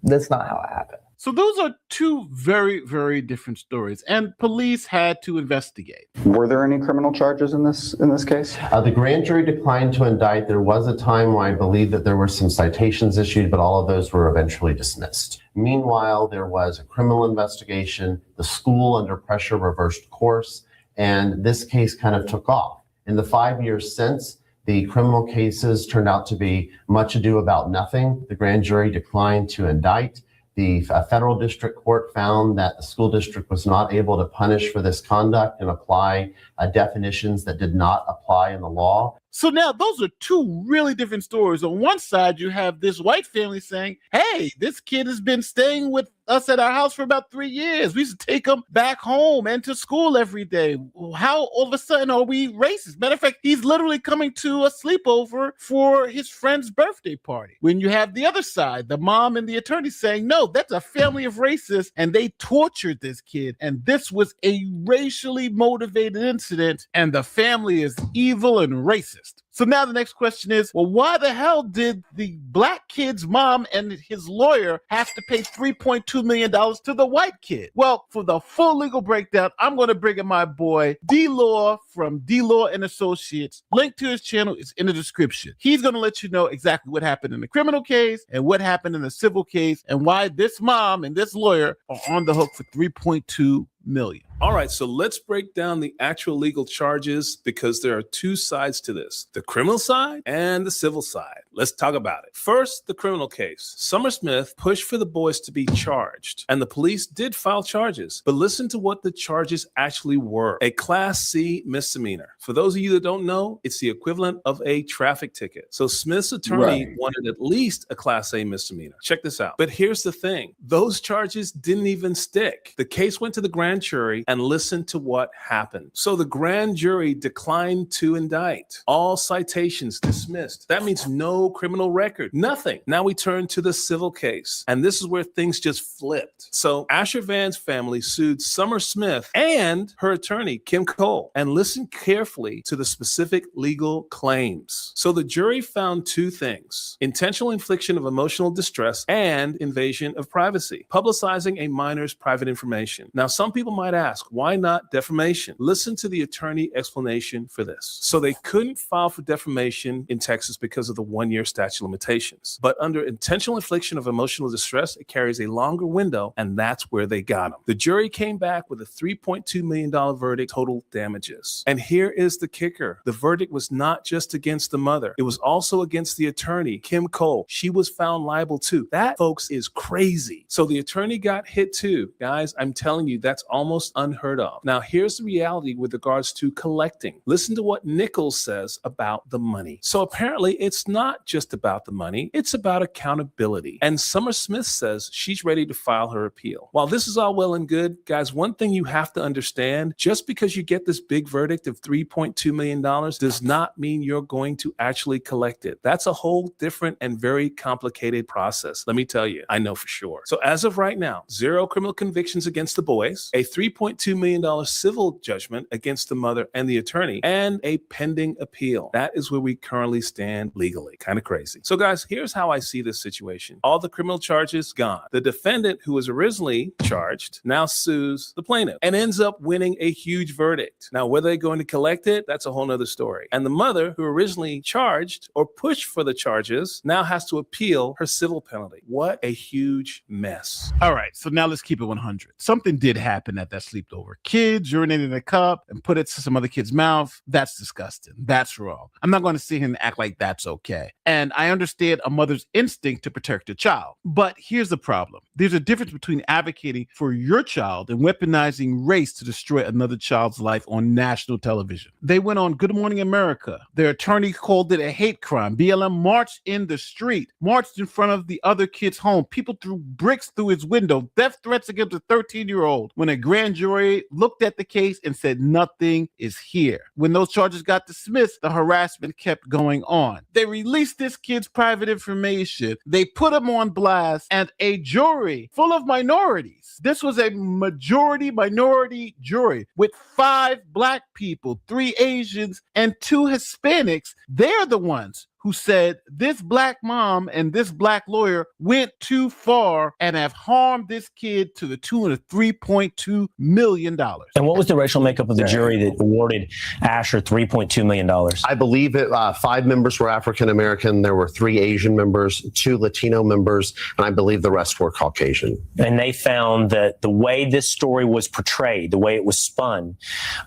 That's not how it happened. So those are two very, very different stories, and police had to investigate. Were there any criminal charges in this case? The grand jury declined to indict. There was a time when I believe that there were some citations issued, but all of those were eventually dismissed. Meanwhile, there was a criminal investigation. The school, under pressure, reversed course, and this case kind of took off. In the 5 years since, the criminal cases turned out to be much ado about nothing. The grand jury declined to indict. The federal district court found that the school district was not able to punish for this conduct and apply definitions that did not apply in the law. So now those are two really different stories. On one side, you have this white family saying, hey, this kid has been staying with us at our house for about 3 years. We used to take him back home and to school every day. How all of a sudden are we racist? Matter of fact, he's literally coming to a sleepover for his friend's birthday party. When you have the other side, the mom and the attorney saying, no, that's a family of racists and they tortured this kid. And this was a racially motivated incident and the family is evil and racist. So now the next question is, well, why the hell did the black kid's mom and his lawyer have to pay $3.2 million to the white kid? Well, for the full legal breakdown, I'm going to bring in my boy D-Law from D-Law and Associates. Link to his channel is in the description. He's going to let you know exactly what happened in the criminal case and what happened in the civil case and why this mom and this lawyer are on the hook for $3.2 million. All right, so let's break down the actual legal charges because there are two sides to this, the criminal side and the civil side. Let's talk about it. First, the criminal case. Summer Smith pushed for the boys to be charged, and the police did file charges. But listen to what the charges actually were. A Class C misdemeanor. For those of you that don't know, it's the equivalent of a traffic ticket. So Smith's attorney wanted at least a Class A misdemeanor. Check this out. But here's the thing. Those charges didn't even stick. The case went to the grand jury and listen to what happened. So the grand jury declined to indict. All citations dismissed. That means no criminal record, nothing. Now we turn to the civil case. And this is where things just flipped. So Asher Van's family sued Summer Smith and her attorney, Kim Cole. And listen carefully to the specific legal claims. So the jury found two things: intentional infliction of emotional distress and invasion of privacy, publicizing a minor's private information. Now, some people might ask, why not defamation? Listen to the attorney explanation for this. So they couldn't file for defamation in Texas because of the 1-year statute of limitations. But under intentional infliction of emotional distress, it carries a longer window, and that's where they got them. The jury came back with a $3.2 million verdict, total damages. And here is the kicker. The verdict was not just against the mother. It was also against the attorney, Kim Cole. She was found liable too. That, folks, is crazy. So the attorney got hit too. Guys, I'm telling you, that's almost unheard of. Now, here's the reality with regards to collecting. Listen to what Nichols says about the money. So apparently, it's not just about the money. It's about accountability. And Summer Smith says she's ready to file her appeal. While this is all well and good, guys, one thing you have to understand, just because you get this big verdict of $3.2 million does not mean you're going to actually collect it. That's a whole different and very complicated process. Let me tell you, I know for sure. So as of right now, 0 criminal convictions against the boys, a $3.2 million civil judgment against the mother and the attorney, and a pending appeal. That is where we currently stand legally. Kind of crazy. So guys, here's how I see this situation. All the criminal charges gone. The defendant who was originally charged now sues the plaintiff and ends up winning a huge verdict. Now, whether they're going to collect it, that's a whole nother story. And the mother who originally charged or pushed for the charges now has to appeal her civil penalty. What a huge mess. All right, so now let's keep it 100. Something did happen at that sleepover. Kids urinated in a cup and put it to some other kid's mouth. That's disgusting. That's wrong. I'm not going to sit here and act like that's okay. And I understand a mother's instinct to protect her child. But here's the problem. There's a difference between advocating for your child and weaponizing race to destroy another child's life on national television. They went on Good Morning America. Their attorney called it a hate crime. BLM marched in the street, marched in front of the other kid's home. People threw bricks through his window, death threats against a 13-year-old. When a grand jury looked at the case and said nothing is here. When those charges got dismissed, the harassment kept going on. They released this kid's private information. They put him on blast, and a jury full of minorities. This was a majority minority jury with 5 black people, 3 Asians, and 2 Hispanics. They're the ones who said this black mom and this black lawyer went too far and have harmed this kid to the tune of $3.2 million. And what was the racial makeup of the jury that awarded Asher $3.2 million? I believe it. 5 members were African American. There were 3 Asian members, 2 Latino members, and I believe the rest were Caucasian. And they found that the way this story was portrayed, the way it was spun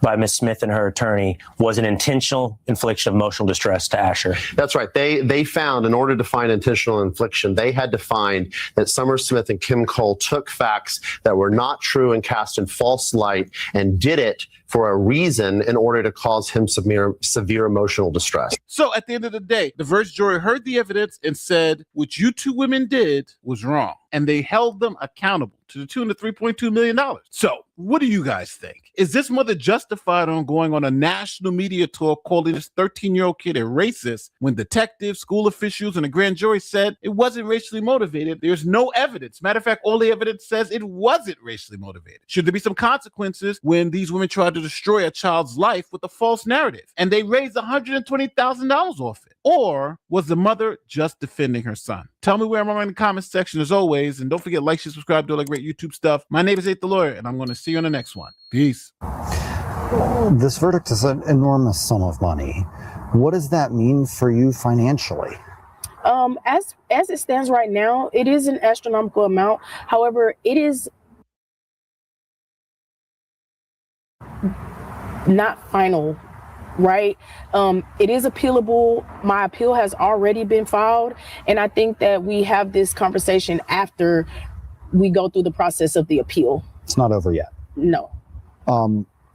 by Ms. Smith and her attorney, was an intentional infliction of emotional distress to Asher. That's right. They found, in order to find intentional infliction, they had to find that Summer Smith and Kim Cole took facts that were not true and cast in false light and did it for a reason in order to cause him severe emotional distress. So at the end of the day, the diverse jury heard the evidence and said, what you 2 women did was wrong. And they held them accountable to the tune of $3.2 million. So what do you guys think? Is this mother justified on going on a national media tour calling this 13-year-old kid a racist when detectives, school officials, and a grand jury said it wasn't racially motivated? There's no evidence. Matter of fact, all the evidence says it wasn't racially motivated. Should there be some consequences when these women tried to destroy a child's life with a false narrative and they raised $120,000 off it? Or was the mother just defending her son? Tell me where I'm in the comments section as always. And don't forget, like, share, subscribe, do all that great YouTube stuff. My name is Nate the Lawyer, and I'm going to see you on the next one. Peace. This verdict is an enormous sum of money. What does that mean for you financially? As it stands right now, it is an astronomical amount. However, it is not final, right? It is appealable. My appeal has already been filed, and I think that we have this conversation after we go through the process of the appeal. It's not over yet. No.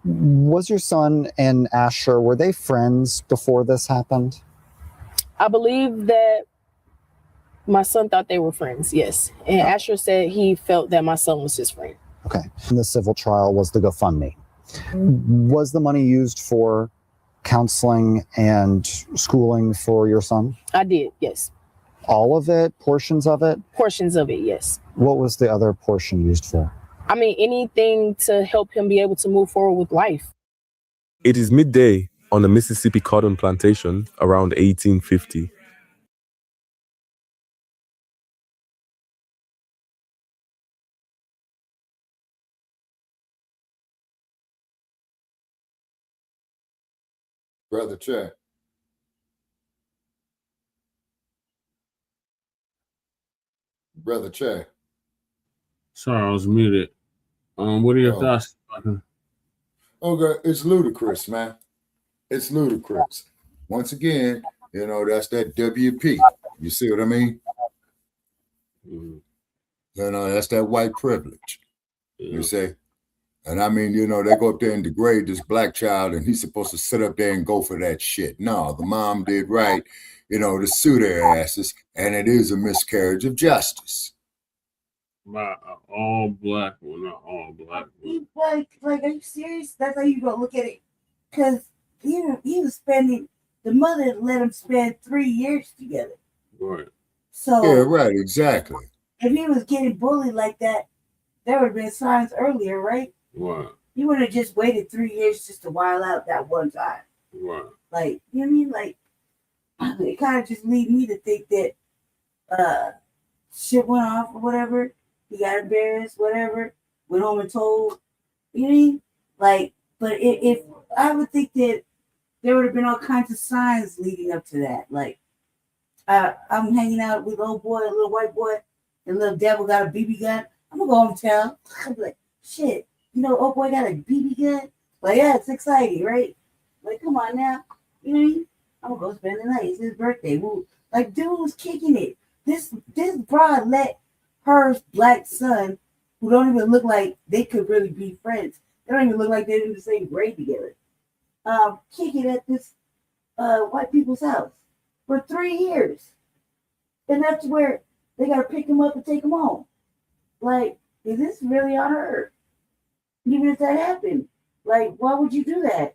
Was your son and Asher, were they friends before this happened? I believe that my son thought they were friends, yes. And Asher said he felt that my son was his friend. Okay. And the civil trial was the GoFundMe. Was the money used for counseling and schooling for your son? I did, yes. All of it? Portions of it? Portions of it, yes. What was the other portion used for? I mean, anything to help him be able to move forward with life. It is midday on a Mississippi cotton plantation around 1850. Brother Che. Brother Che. Sorry, I was muted. What are your thoughts? Okay, it's ludicrous, man. It's ludicrous. Once again, you know, that's that WP. You see what I mean? You know, that's that white privilege. You see? And I mean, you know, they go up there and degrade this black child, and he's supposed to sit up there and go for that shit. No, the mom did right, you know, to sue their asses, and it is a miscarriage of justice. By all black, well, not all black. Like, are you serious? That's how you gonna look at it? Because he was spending, the mother let him spend 3 years together. Right. So yeah, right, exactly. If he was getting bullied like that, there would have been signs earlier, right? Right. You would have just waited 3 years just to while out that one time. Right. Like, you know what I mean? Like, it kind of just lead me to think that shit went off or whatever. He got embarrassed, whatever, went home and told, you know what I mean? Like, but if I would think that there would have been all kinds of signs leading up to that. Like, I'm hanging out with old boy, a little white boy, and little devil got a BB gun. I'm gonna go home and tell. I'm like, shit, you know, old boy got a BB gun? Like, yeah, it's exciting, right? Like, come on now. You know what I mean? I'm gonna go spend the night. It's his birthday. Woo. Like, dude was kicking it. This broad let her black son, who don't even look like they could really be friends. They don't even look like they're in the same grade together. Kick it at this white people's house for 3 years. And that's where they got to pick him up and take him home. Like, is this really on her? Even if that happened, like, why would you do that?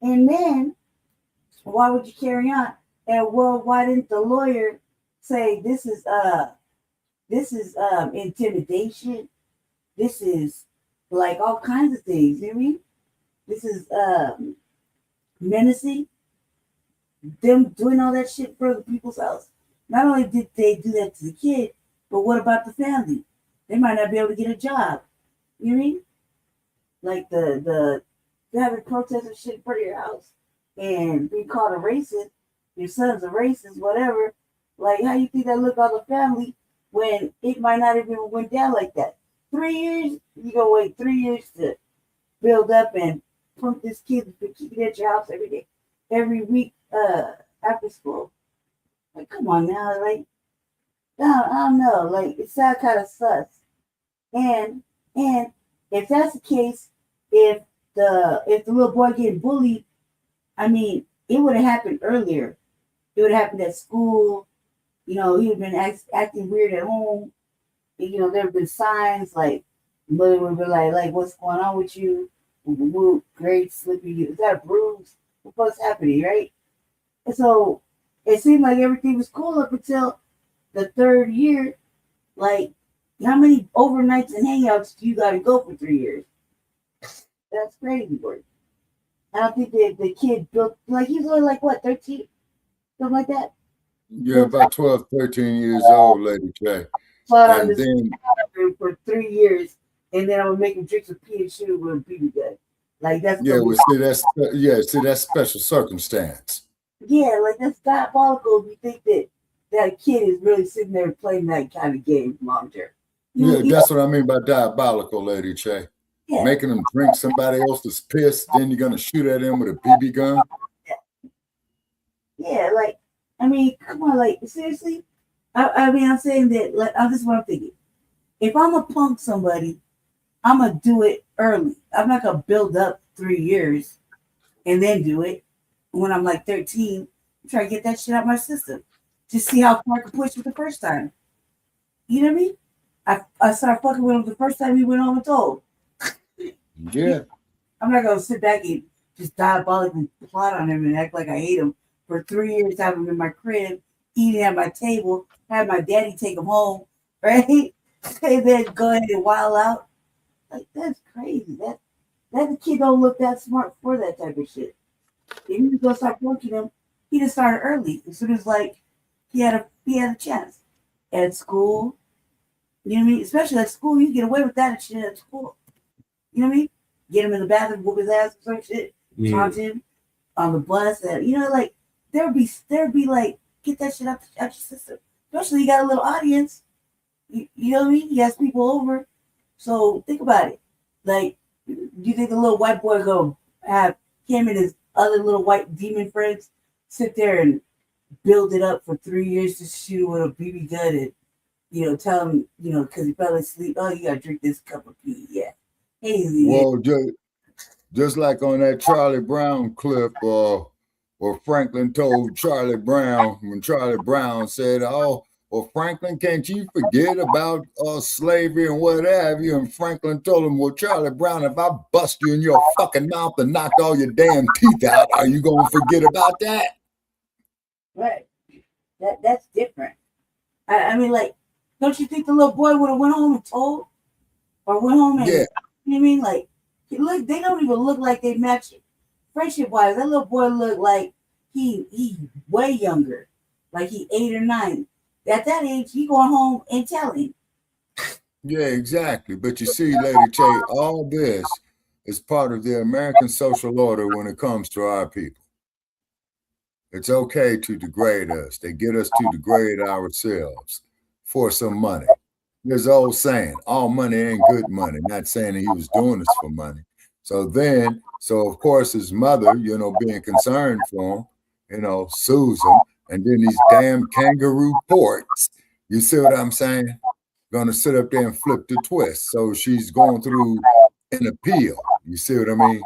And then, why would you carry on? And well, why didn't the lawyer say this is intimidation? This is like all kinds of things. You know what I mean? This is menacing. them doing all that shit for the people's house. Not only did they do that to the kid, but what about the family? They might not be able to get a job. You know what I mean? Like the having protests and shit in front of your house and being called a racist, your son's a racist, whatever. Like, how you think that look on the family when it might not even went down like that? 3 years, you gonna wait 3 years to build up and pump this kid to keep it at your house every day, every week, after school. Like, come on now, like, I don't know, like, it sounds kind of sus. And if that's the case, if the little boy getting bullied, I mean, it would have happened earlier. It would have happened at school. You know, he would have been acting weird at home. You know, there have been signs like mother would be like, what's going on with you? Great slippy. Is that a bruise? What's happening, right? And so it seemed like everything was cool up until the 3rd year. Like, how many overnights and hangouts do you got to go for 3 years? That's crazy work. I don't think the kid built, like, he was only like, what, 13? Something like that? Yeah, about 12, 13 years old, Lady J. But And then for 3 years, and then I'm gonna make him drink some pea and sugar with a BB gun. Like, that's yeah, gonna well, see that's special circumstance. yeah, like, that's diabolical if you think that kid is really sitting there playing that kind of game long term. Yeah, that's what I mean by diabolical, Lady J. Yeah. Making them drink somebody else's piss, then you're gonna shoot at him with a BB gun. Yeah, like, I mean, come on, like, seriously? I mean, I'm saying that, like, this is what I'm thinking. If I'm gonna punk somebody, I'm gonna do it early. I'm not gonna build up 3 years and then do it when I'm like 13. I'm trying to get that shit out of my system. Just see how far I can push it the first time. You know what I mean? I started fucking with him the first time he went home and told. Yeah. I'm not gonna sit back and just diabolically plot on him and act like I hate him for 3 years, have him in my crib, eating at my table, have my daddy take him home, right? And then go ahead and wild out. Like, that's crazy. That the kid don't look that smart for that type of shit. If you was gonna start punking him, he just started early. As soon as, like, he had a chance. At school, you know what I mean? Especially at school, you get away with that shit at school. You know what I mean? Get him in the bathroom, whoop his ass, some shit, taunt him on the bus. And, you know, like, there'd be like, get that shit out your system. Especially you got a little audience. You know what I mean? He has people over. So think about it. Like, do you think the little white boy gonna have him and his other little white demon friends sit there and build it up for 3 years to shoot with a BB gun and, you know, tell him, you know, because he fell asleep, oh, you gotta drink this cup of pee. Yeah. Hazy. Well, just like on that Charlie Brown clip, where Franklin told Charlie Brown, when Charlie Brown said, oh, well, Franklin, can't you forget about slavery and what have you? And Franklin told him, well, Charlie Brown, if I bust you in your fucking mouth and knock all your damn teeth out, are you going to forget about that? Right. That's different. I mean, like, don't you think the little boy would have went home and told? Or went home and, you know what I mean? Like, look, they don't even look like they match friendship-wise. That little boy looked like he way younger. Like he 8 or 9. At that age, he going home and telling. Yeah, exactly. But you see, Lady J, all this is part of the American social order when it comes to our people. It's okay to degrade us. They get us to degrade ourselves for some money. There's an old saying, all money ain't good money. Not saying that he was doing this for money. So of course, his mother, you know, being concerned for him, you know, sues him. And then these damn kangaroo courts, you see what I'm saying? Gonna sit up there and flip the twist. So she's going through an appeal. You see what I mean?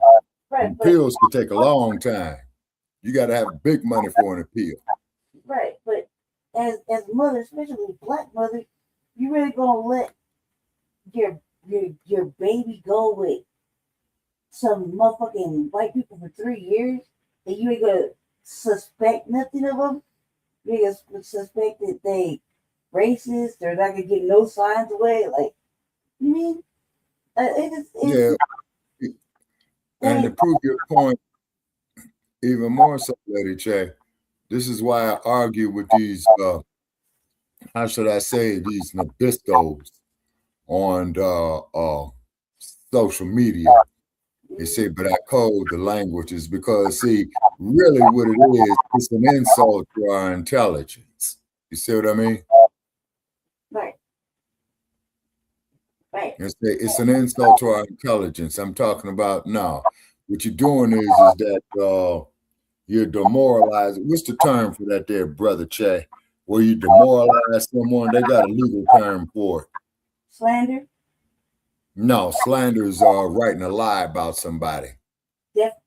Right, appeals could take a long time. You got to have big money for an appeal. Right, but as a mother, especially a black mother, you really gonna let your baby go with some motherfucking white people for 3 years, and you ain't gonna suspect nothing of them? You ain't gonna suspect that they racist? They're not gonna get no signs away? Like, you mean? Yeah. And to prove your point even more so, Lady J, This is why I argue with these, how should I say, these nabistos on social media. They say, but I code the languages because, see, really what it is, it's an insult to our intelligence. You see what I mean? Right. Right. It's an insult to our intelligence. I'm talking about now. What you're doing is that you're demoralizing. What's the term for that there, Brother Che? Where you demoralize someone, they got a legal term for it. Slander? No, slander is writing a lie about somebody.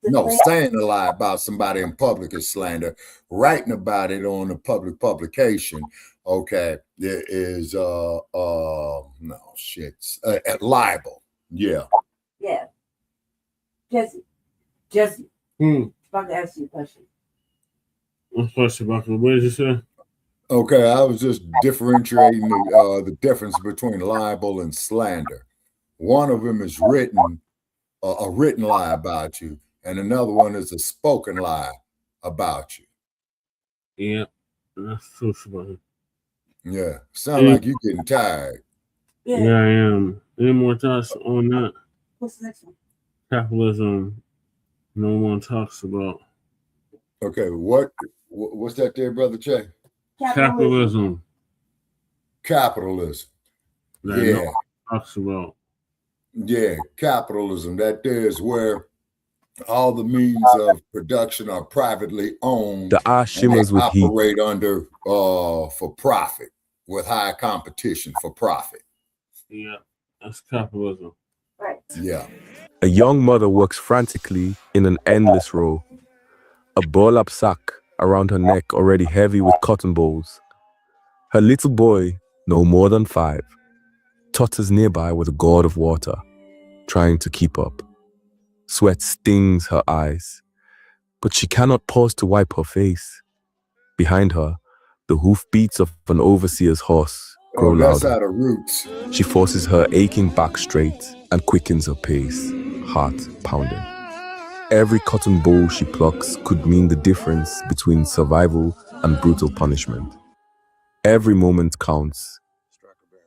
No, saying a lie about somebody in public is slander. Writing about it on a public publication, okay, there is no shit, libel. Yeah. Yeah. Jesse. About to ask you a question. What did you say? Okay, I was just differentiating the difference between libel and slander. One of them is written, a written lie about you, and another one is a spoken lie about you. Yeah, that's so funny. Yeah, sound like you're getting tired. Yeah, I am. Any more thoughts on that? What's the next one? Capitalism, no one talks about. Okay, what's that there, Brother Che? Capitalism. Capitalism. That Yeah. no one talks about. Yeah, capitalism. That is where all the means of production are privately owned. The eye shimmers with heat. Operate under for profit, with high competition for profit. Yeah, that's capitalism. Right. Yeah. A young mother works frantically in an endless row. A burlap sack around her neck already heavy with cotton balls. Her little boy, no more than 5, totters nearby with a gourd of water, trying to keep up. Sweat stings her eyes, but she cannot pause to wipe her face. Behind her, the hoofbeats of an overseer's horse grow That's louder. out of roots. She forces her aching back straight and quickens her pace, heart pounding. Every cotton ball she plucks could mean the difference between survival and brutal punishment. Every moment counts,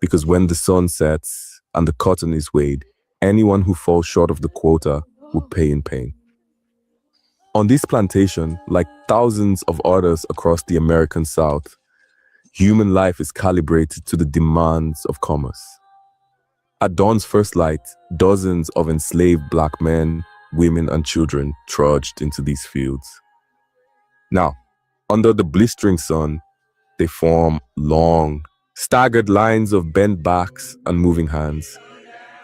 because when the sun sets and the cotton is weighed, anyone who falls short of the quota will pay in pain. On this plantation, like thousands of others across the American South, human life is calibrated to the demands of commerce. At dawn's first light, dozens of enslaved black men, women, and children trudged into these fields. Now, under the blistering sun, they form long, staggered lines of bent backs and moving hands.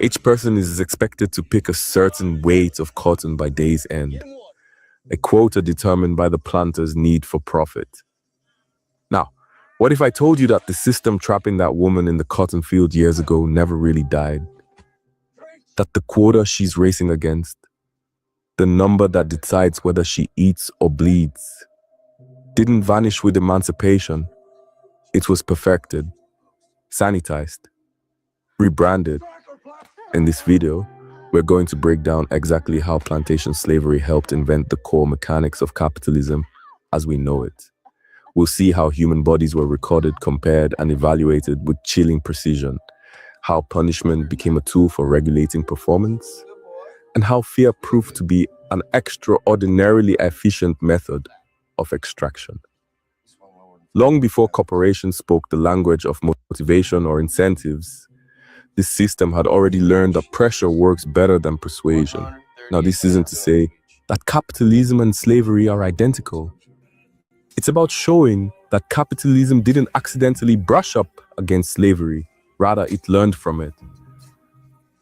Each person is expected to pick a certain weight of cotton by day's end, a quota determined by the planter's need for profit. Now, what if I told you that the system trapping that woman in the cotton field years ago never really died? That the quota she's racing against, the number that decides whether she eats or bleeds, didn't vanish with emancipation. It was perfected, sanitized, rebranded. In this video, we're going to break down exactly how plantation slavery helped invent the core mechanics of capitalism as we know it. We'll see how human bodies were recorded, compared, and evaluated with chilling precision, how punishment became a tool for regulating performance, and how fear proved to be an extraordinarily efficient method of extraction. Long before corporations spoke the language of motivation or incentives, this system had already learned that pressure works better than persuasion. Now, this isn't to say that capitalism and slavery are identical. It's about showing that capitalism didn't accidentally brush up against slavery, rather it learned from it.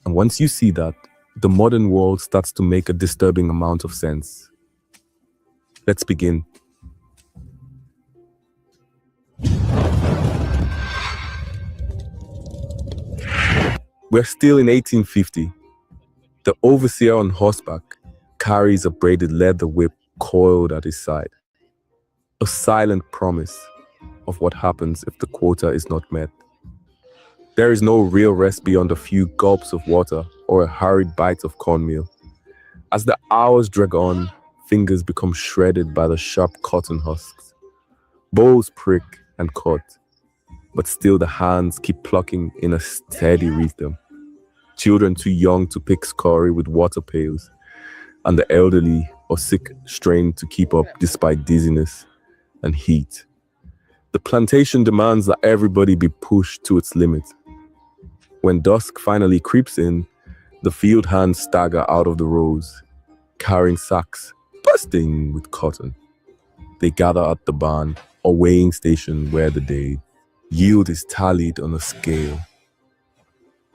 And once you see that, the modern world starts to make a disturbing amount of sense. Let's begin. We're still in 1850. The overseer on horseback carries a braided leather whip coiled at his side. A silent promise of what happens if the quota is not met. There is no real rest beyond a few gulps of water or a hurried bite of cornmeal. As the hours drag on, fingers become shredded by the sharp cotton husks. Bows prick and cut, but still the hands keep plucking in a steady rhythm. Children too young to pick scurry with water pails, and the elderly or sick strain to keep up despite dizziness and heat. The plantation demands that everybody be pushed to its limit. When dusk finally creeps in, the field hands stagger out of the rows, carrying sacks bursting with cotton. They gather at the barn or weighing station where the day yield is tallied on a scale.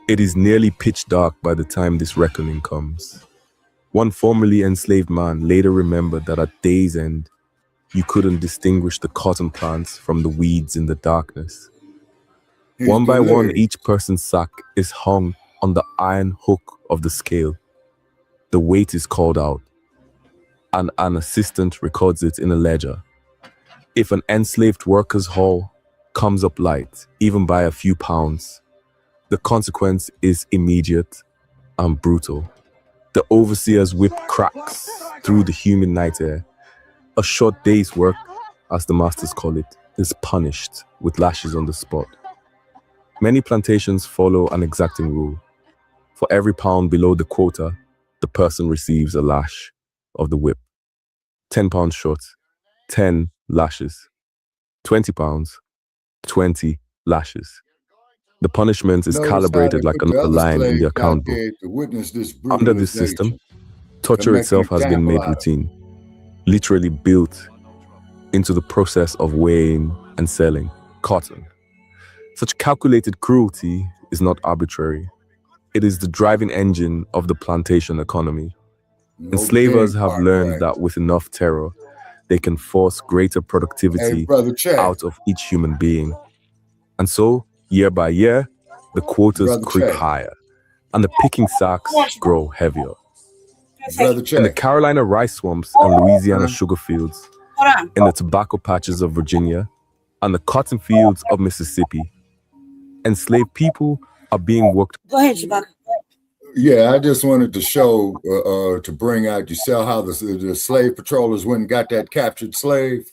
It is nearly pitch dark by the time this reckoning comes. One formerly enslaved man later remembered that at day's end, you couldn't distinguish the cotton plants from the weeds in the darkness. One by one, each person's sack is hung on the iron hook of the scale. The weight is called out, and an assistant records it in a ledger. If an enslaved worker's haul comes up light, even by a few pounds, the consequence is immediate and brutal. The overseer's whip cracks through the humid night air. A short day's work, as the masters call it, is punished with lashes on the spot. Many plantations follow an exacting rule. For every pound below the quota, the person receives a lash of the whip. 10 pounds short, 10 lashes. 20 pounds, 20 lashes. The punishment is calibrated like another line in the account book. Under this system, torture itself has been made routine, literally built into the process of weighing and selling cotton. Such calculated cruelty is not arbitrary. It is the driving engine of the plantation economy. Enslavers have learned that with enough terror, they can force greater productivity out of each human being. And so, year by year, the quotas creep higher, and the picking sacks grow heavier. In the Carolina rice swamps and Louisiana sugar fields, in the tobacco patches of Virginia, and the cotton fields of Mississippi, enslaved people are being worked. Go ahead, Shabaka. Yeah, I just wanted to show, to bring out, you saw how the slave patrollers went and got that captured slave.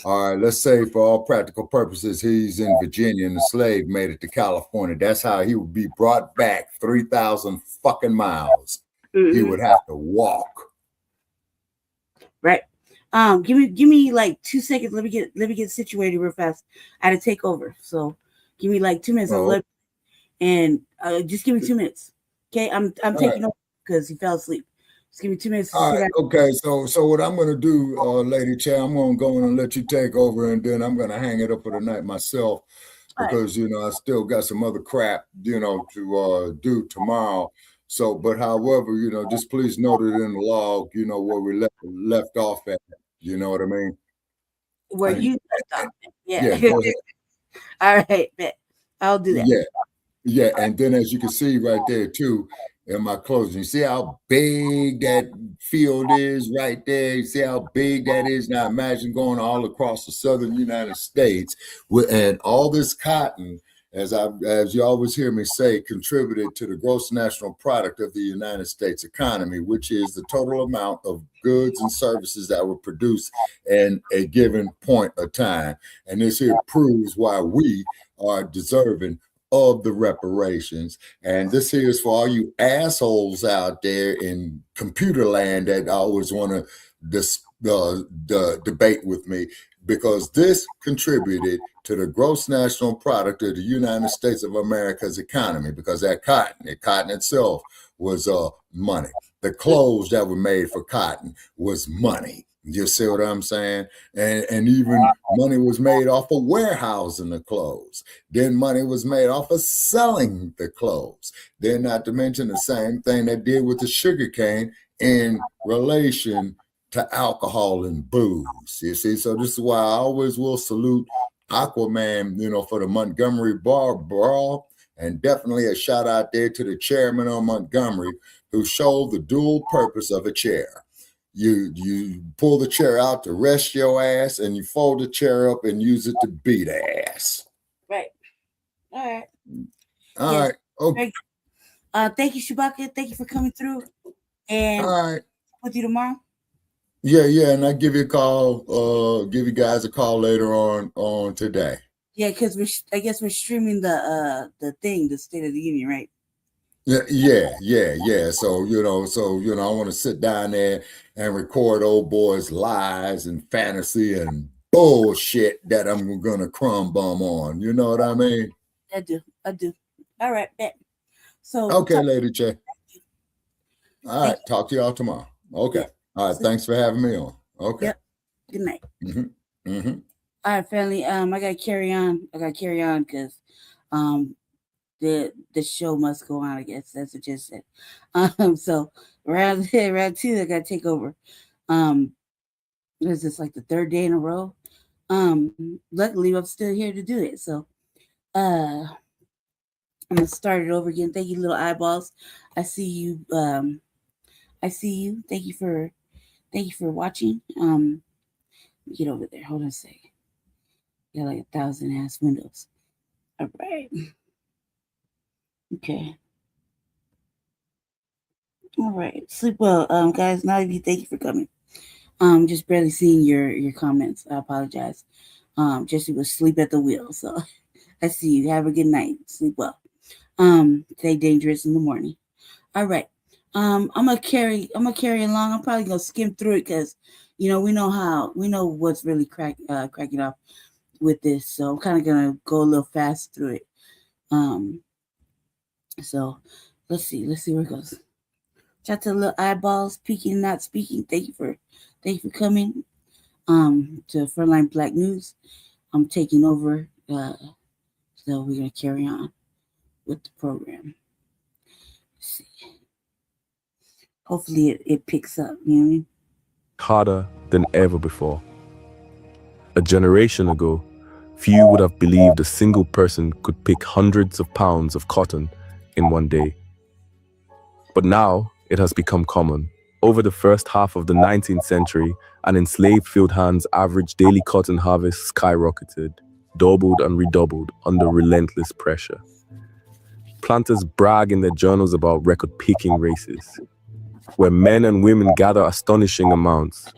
All right, let's say for all practical purposes, he's in Virginia and the slave made it to California. That's how he would be brought back 3,000 fucking miles. He would have to walk. Right. Give me like 2 seconds. Let me get situated real fast. I had to take over. So give me like 2 minutes. And just give me 2 minutes. Okay, I'm taking over because he fell asleep. Just give me 2 minutes. All right, okay. So what I'm gonna do, Lady Chair, I'm gonna go in and let you take over, and then I'm gonna hang it up for the night myself because I still got some other crap, to do tomorrow. So, but however, just please note it in the log, where we left off at. You know what I mean? Where you left off. Yeah. Go ahead. All right, bet. I'll do that. Yeah, and then as you can see right there too, in my closing, you see how big that field is right there? You see how big that is? Now imagine going all across the southern United States and all this cotton, as you always hear me say, contributed to the gross national product of the United States economy, which is the total amount of goods and services that were produced in a given point of time. And this here proves why we are deserving of the reparations. And this here is for all you assholes out there in computer land that always want to debate with me, because this contributed to the gross national product of the United States of America's economy, because that cotton itself was money. The clothes that were made for cotton was money. You see what I'm saying? And even money was made off of warehousing the clothes. Then money was made off of selling the clothes. Then not to mention the same thing they did with the sugar cane in relation to alcohol and booze. You see, so this is why I always will salute Aquaman, for the Montgomery Bar Brawl, and definitely a shout out there to the chairman of Montgomery who showed the dual purpose of a chair. You pull the chair out to rest your ass, and you fold the chair up and use it to beat ass. Right. All right. All right. Okay. Thank you, Shabaka. Thank you for coming through. And all right. with you tomorrow. Yeah, and I give you a call, give you guys a call later on today. Yeah, because I guess we're streaming the thing, the State of the Union, right? Yeah. So, I want to sit down there and record old boys' lies and fantasy and bullshit that I'm gonna crumb bum on. You know what I mean? I do. All right, bet. So okay, Lady J. All right, talk to y'all tomorrow. Okay. All right, thanks for having me on. Okay. Yep. Good night. Mm-hmm. All right, family. I gotta carry on. Because the show must go on. I guess that's what you said. So round 2, I gotta take over. This is like the 3rd day in a row. Luckily, I'm still here to do it. So, I'm gonna start it over again. Thank you, little eyeballs. I see you. Thank you for watching. Get over there. Hold on a second. Got like 1,000 ass windows. All right. Okay. All right. Sleep well, guys. Navi, thank you for coming. Just barely seeing your comments. I apologize. Jesse was asleep at the wheel, so I see you. Have a good night. Sleep well. Stay dangerous in the morning. All right. I'm gonna carry along. I'm probably gonna skim through it because we know what's really cracking off with this. So I'm kind of gonna go a little fast through it. So let's see where it goes. Shout out to the little eyeballs, peeking and not speaking. Thank you for coming. To Frontline Black News. I'm taking over. So we're gonna carry on with the program. Let's see. Hopefully it picks up, you know what I mean? Harder than ever before. A generation ago, few would have believed a single person could pick hundreds of pounds of cotton in one day. But now it has become common. Over the first half of the 19th century, an enslaved field hand's average daily cotton harvest skyrocketed, doubled and redoubled under relentless pressure. Planters brag in their journals about record-picking races, where men and women gather astonishing amounts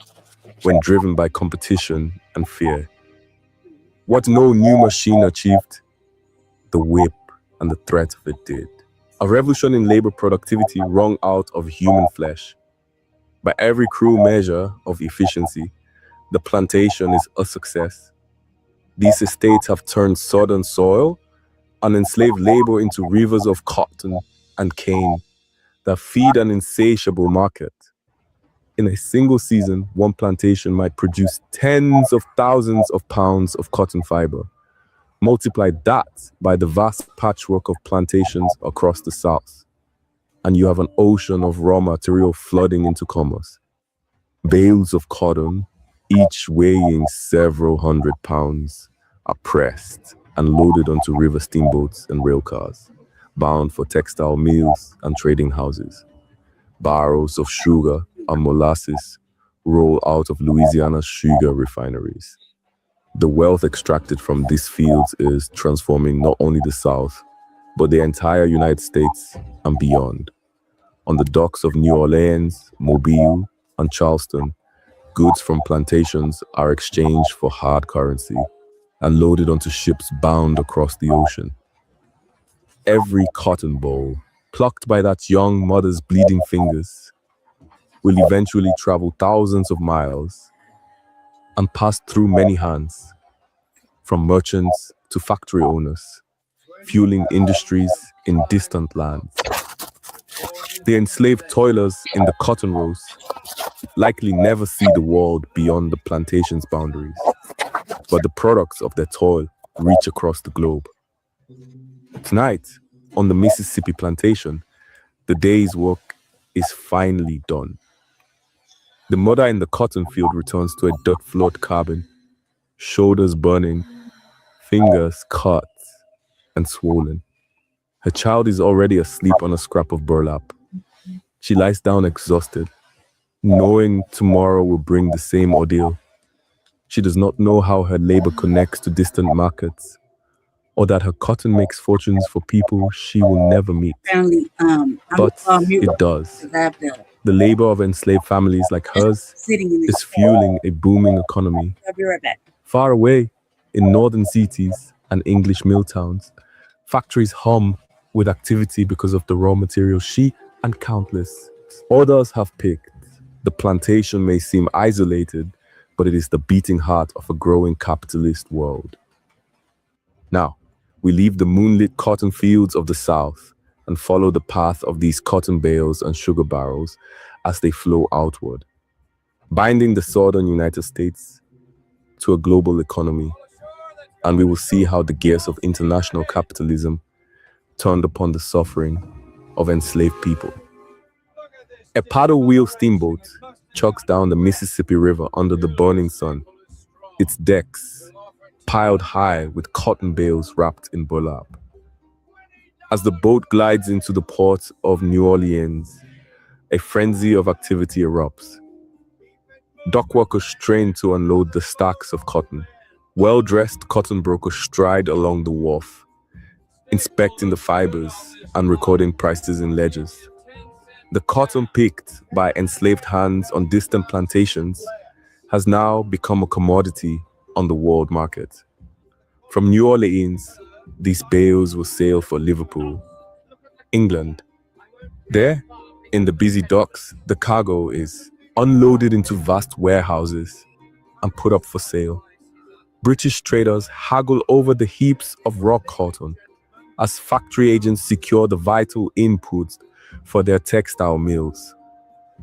when driven by competition and fear. What no new machine achieved, the whip and the threat of it did. A revolution in labor productivity wrung out of human flesh. By every cruel measure of efficiency, the plantation is a success. These estates have turned sodden soil and enslaved labor into rivers of cotton and cane that feed an insatiable market. In a single season, one plantation might produce tens of thousands of pounds of cotton fiber. Multiply that by the vast patchwork of plantations across the South, and you have an ocean of raw material flooding into commerce. Bales of cotton, each weighing several hundred pounds, are pressed and loaded onto river steamboats and rail cars, bound for textile mills and trading houses. Barrels of sugar and molasses roll out of Louisiana's sugar refineries. The wealth extracted from these fields is transforming not only the South, but the entire United States and beyond. On the docks of New Orleans, Mobile, and Charleston, goods from plantations are exchanged for hard currency and loaded onto ships bound across the ocean. Every cotton ball, plucked by that young mother's bleeding fingers, will eventually travel thousands of miles and pass through many hands, from merchants to factory owners, fueling industries in distant lands. The enslaved toilers in the cotton rows likely never see the world beyond the plantation's boundaries, but the products of their toil reach across the globe. Tonight, on the Mississippi plantation, the day's work is finally done. The mother in the cotton field returns to a dirt-floored cabin, shoulders burning, fingers cut and swollen. Her child is already asleep on a scrap of burlap. She lies down exhausted, knowing tomorrow will bring the same ordeal. She does not know how her labor connects to distant markets, or that her cotton makes fortunes for people she will never meet. Apparently, But it does. I have to The labor of enslaved families like hers is fueling a booming economy. I'll be right back. Far away, in northern cities and English mill towns, factories hum with activity because of the raw materials she and countless others have picked. The plantation may seem isolated, but it is the beating heart of a growing capitalist world. Now, we leave the moonlit cotton fields of the South and follow the path of these cotton bales and sugar barrels as they flow outward, binding the southern United States to a global economy, and we will see how the gears of international capitalism turned upon the suffering of enslaved people. A paddle wheel steamboat chugs down the Mississippi River under the burning sun, its decks piled high with cotton bales wrapped in burlap. As the boat glides into the port of New Orleans, a frenzy of activity erupts. Dock workers strain to unload the stacks of cotton. Well-dressed cotton brokers stride along the wharf, inspecting the fibers and recording prices in ledgers. The cotton picked by enslaved hands on distant plantations has now become a commodity on the world market. From New Orleans, these bales will sail for Liverpool, England. There, in the busy docks, the cargo is unloaded into vast warehouses and put up for sale. British traders haggle over the heaps of raw cotton as factory agents secure the vital inputs for their textile mills.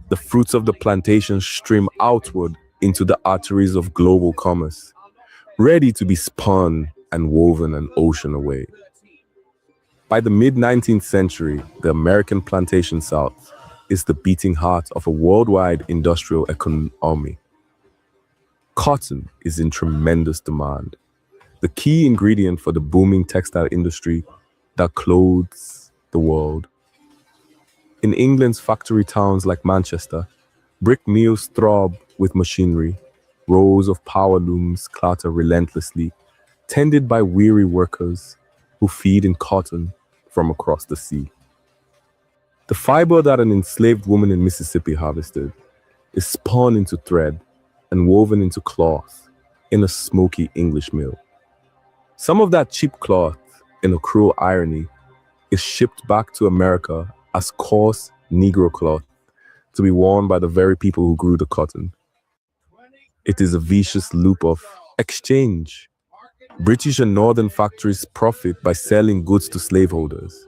The fruits of the plantation stream outward into the arteries of global commerce, ready to be spun and woven an ocean away. By the mid-19th century, the American plantation South is the beating heart of a worldwide industrial economy. Cotton is in tremendous demand, the key ingredient for the booming textile industry that clothes the world. In England's factory towns like Manchester, brick mills throb with machinery, rows of power looms clatter relentlessly, tended by weary workers who feed in cotton from across the sea. The fiber that an enslaved woman in Mississippi harvested is spun into thread and woven into cloth in a smoky English mill. Some of that cheap cloth, in a cruel irony, is shipped back to America as coarse Negro cloth to be worn by the very people who grew the cotton. It is a vicious loop of exchange. British and Northern factories profit by selling goods to slaveholders,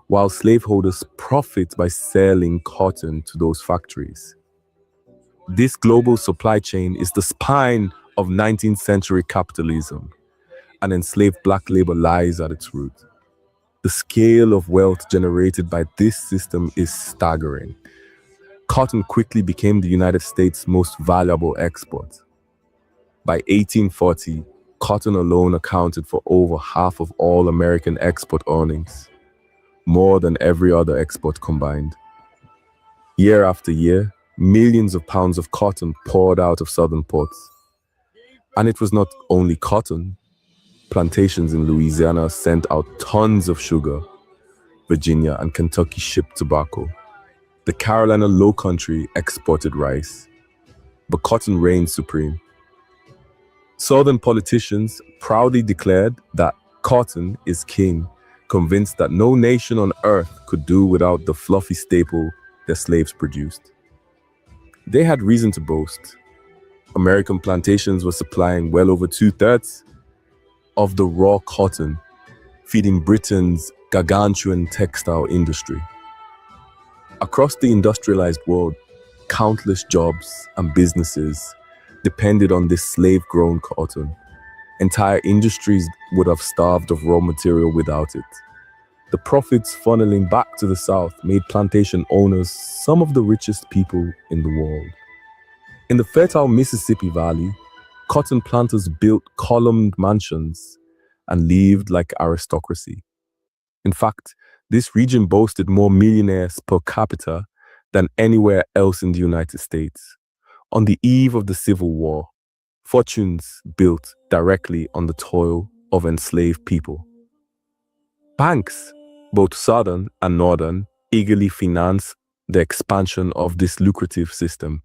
while slaveholders profit by selling cotton to those factories. This global supply chain is the spine of 19th century capitalism, and enslaved black labor lies at its root. The scale of wealth generated by this system is staggering. Cotton quickly became the United States' most valuable export. By 1840, cotton alone accounted for over half of all American export earnings, more than every other export combined. Year after year, millions of pounds of cotton poured out of southern ports. And it was not only cotton. Plantations in Louisiana sent out tons of sugar. Virginia and Kentucky shipped tobacco. The Carolina Lowcountry exported rice. But cotton reigned supreme. Southern politicians proudly declared that cotton is king, convinced that no nation on earth could do without the fluffy staple their slaves produced. They had reason to boast. American plantations were supplying well over 2/3 of the raw cotton, feeding Britain's gargantuan textile industry. Across the industrialized world, countless jobs and businesses depended on this slave-grown cotton. Entire industries would have starved of raw material without it. The profits funneling back to the South made plantation owners some of the richest people in the world. In the fertile Mississippi Valley, cotton planters built columned mansions and lived like aristocracy. In fact, this region boasted more millionaires per capita than anywhere else in the United States. On the eve of the Civil War, fortunes built directly on the toil of enslaved people. Banks, both Southern and Northern, eagerly financed the expansion of this lucrative system.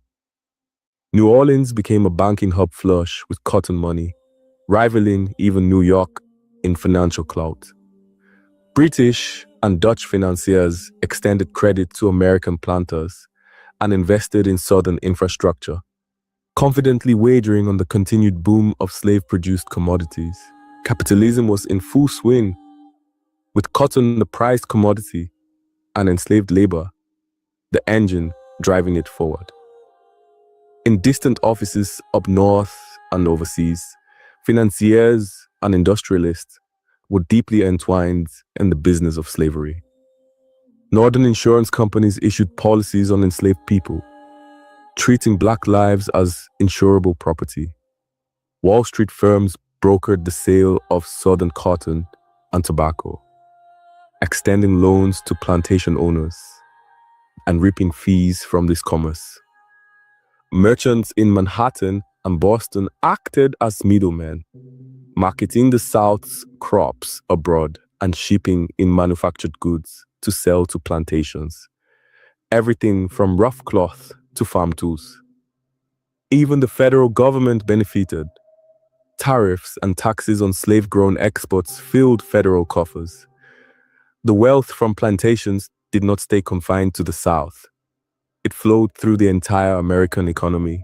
New Orleans became a banking hub flush with cotton money, rivaling even New York in financial clout. British and Dutch financiers extended credit to American planters and invested in southern infrastructure, confidently wagering on the continued boom of slave-produced commodities. Capitalism was in full swing, with cotton the prized commodity and enslaved labor, the engine driving it forward. In distant offices up north and overseas, financiers and industrialists were deeply entwined in the business of slavery. Northern insurance companies issued policies on enslaved people, treating black lives as insurable property. Wall Street firms brokered the sale of southern cotton and tobacco, extending loans to plantation owners and reaping fees from this commerce. Merchants in Manhattan and Boston acted as middlemen, marketing the South's crops abroad and shipping in manufactured goods to sell to plantations. Everything from rough cloth to farm tools. Even the federal government benefited. Tariffs and taxes on slave-grown exports filled federal coffers. The wealth from plantations did not stay confined to the South. It flowed through the entire American economy.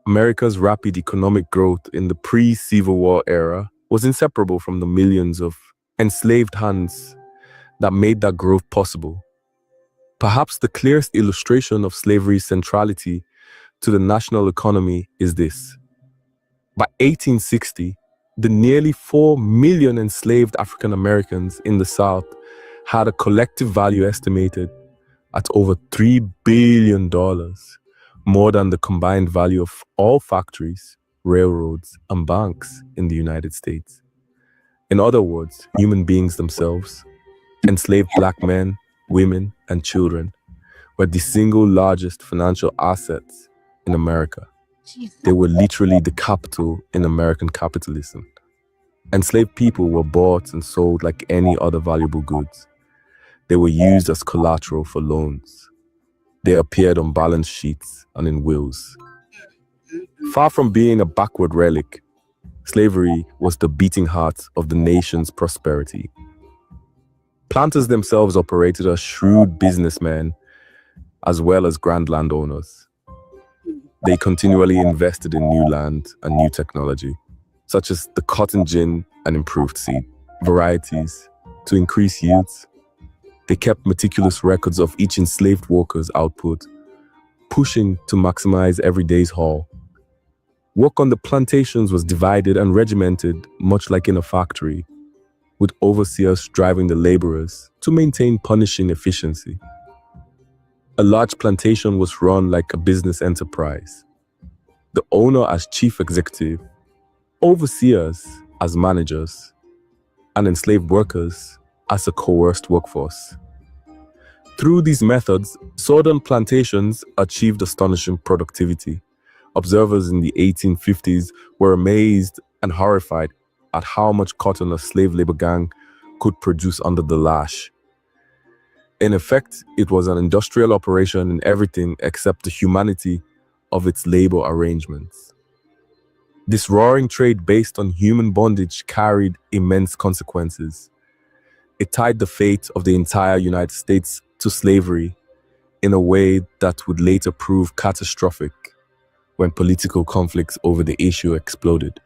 America's rapid economic growth in the pre-Civil War era was inseparable from the millions of enslaved hands that made that growth possible. Perhaps the clearest illustration of slavery's centrality to the national economy is this. By 1860, the nearly 4 million enslaved African Americans in the South had a collective value estimated at over $3 billion, more than the combined value of all factories, railroads, and banks in the United States. In other words, human beings themselves, enslaved black men, women, and children, were the single largest financial assets in America. They were literally the capital in American capitalism. Enslaved people were bought and sold like any other valuable goods. They were used as collateral for loans. They appeared on balance sheets and in wills. Far from being a backward relic, slavery was the beating heart of the nation's prosperity. Planters themselves operated as shrewd businessmen as well as grand landowners. They continually invested in new land and new technology, such as the cotton gin and improved seed varieties to increase yields. They kept meticulous records of each enslaved worker's output, pushing to maximize every day's haul. Work on the plantations was divided and regimented, much like in a factory, with overseers driving the laborers to maintain punishing efficiency. A large plantation was run like a business enterprise. The owner as chief executive, overseers as managers, and enslaved workers as a coerced workforce. Through these methods, southern plantations achieved astonishing productivity. Observers in the 1850s were amazed and horrified at how much cotton a slave labor gang could produce under the lash. In effect, it was an industrial operation in everything except the humanity of its labor arrangements. This roaring trade based on human bondage carried immense consequences. It tied the fate of the entire United States to slavery in a way that would later prove catastrophic when political conflicts over the issue exploded.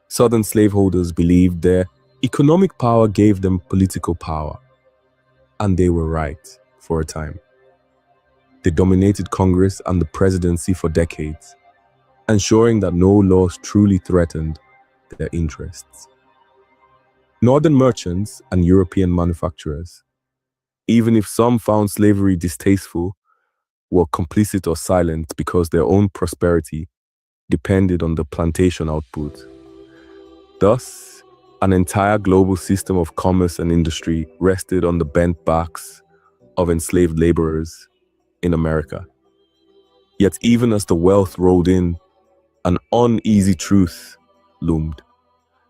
Southern slaveholders believed their economic power gave them political power, and they were right for a time. They dominated Congress and the presidency for decades, ensuring that no laws truly threatened their interests. Northern merchants and European manufacturers, even if some found slavery distasteful, were complicit or silent because their own prosperity depended on the plantation output. Thus, an entire global system of commerce and industry rested on the bent backs of enslaved laborers in America. Yet even as the wealth rolled in, an uneasy truth loomed.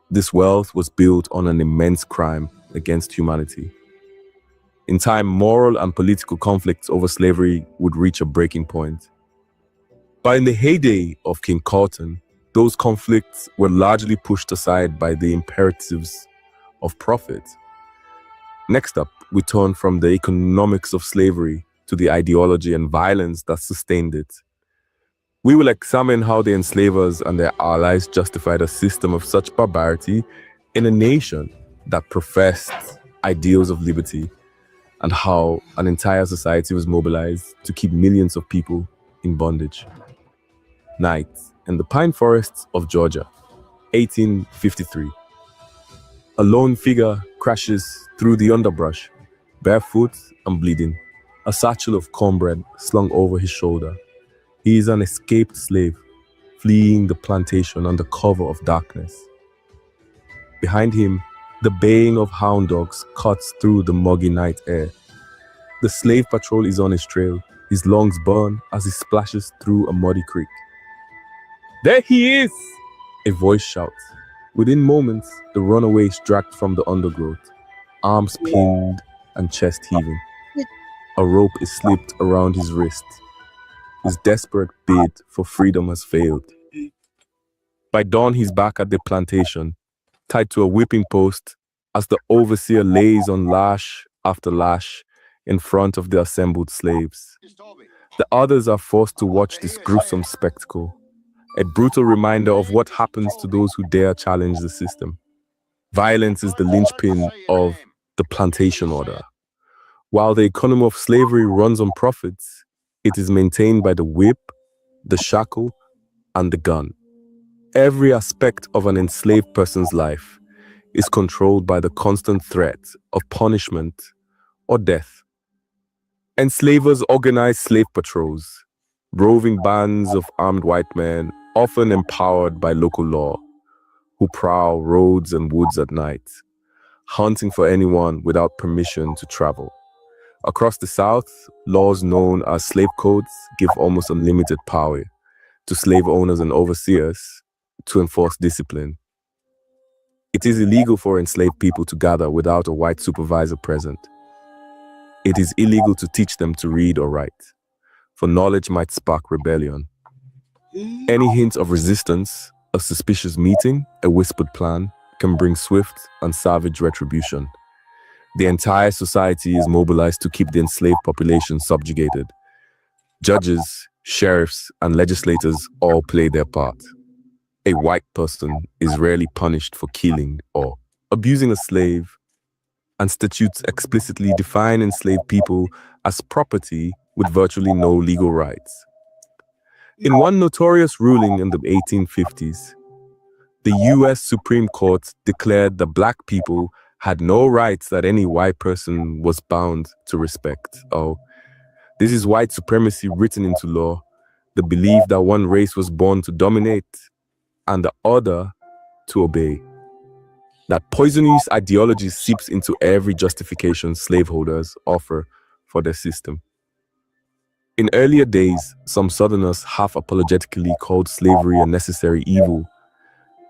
This wealth was built on an immense crime against humanity. In time, moral and political conflicts over slavery would reach a breaking point. But in the heyday of King Cotton, those conflicts were largely pushed aside by the imperatives of profit. Next up, we turn from the economics of slavery to the ideology and violence that sustained it. We will examine how the enslavers and their allies justified a system of such barbarity in a nation that professed ideals of liberty, and how an entire society was mobilized to keep millions of people in bondage. Night in the pine forests of Georgia, 1853. A lone figure crashes through the underbrush, barefoot and bleeding, a satchel of cornbread slung over his shoulder. He is an escaped slave, fleeing the plantation under cover of darkness. Behind him, the baying of hound dogs cuts through the muggy night air. The slave patrol is on his trail, his lungs burn as he splashes through a muddy creek. "There he is!" a voice shouts. Within moments, the runaway is dragged from the undergrowth, arms pinned and chest heaving. A rope is slipped around his wrist. His desperate bid for freedom has failed. By dawn, he's back at the plantation, tied to a whipping post as the overseer lays on lash after lash in front of the assembled slaves. The others are forced to watch this gruesome spectacle, a brutal reminder of what happens to those who dare challenge the system. Violence is the linchpin of the plantation order. While the economy of slavery runs on profits, it is maintained by the whip, the shackle, and the gun. Every aspect of an enslaved person's life is controlled by the constant threat of punishment or death. Enslavers organize slave patrols, roving bands of armed white men, often empowered by local law, who prowl roads and woods at night, hunting for anyone without permission to travel. Across the South, laws known as slave codes give almost unlimited power to slave owners and overseers to enforce discipline. It is illegal for enslaved people to gather without a white supervisor present. It is illegal to teach them to read or write, for knowledge might spark rebellion. Any hint of resistance, a suspicious meeting, a whispered plan, can bring swift and savage retribution. The entire society is mobilized to keep the enslaved population subjugated. Judges, sheriffs, and legislators all play their part. A white person is rarely punished for killing or abusing a slave, and statutes explicitly define enslaved people as property with virtually no legal rights. In one notorious ruling in the 1850s, the US Supreme Court declared that Black people had no rights that any white person was bound to respect. Oh, this is white supremacy written into law, the belief that one race was born to dominate and the other to obey. That poisonous ideology seeps into every justification slaveholders offer for their system. In earlier days, some Southerners half apologetically called slavery a necessary evil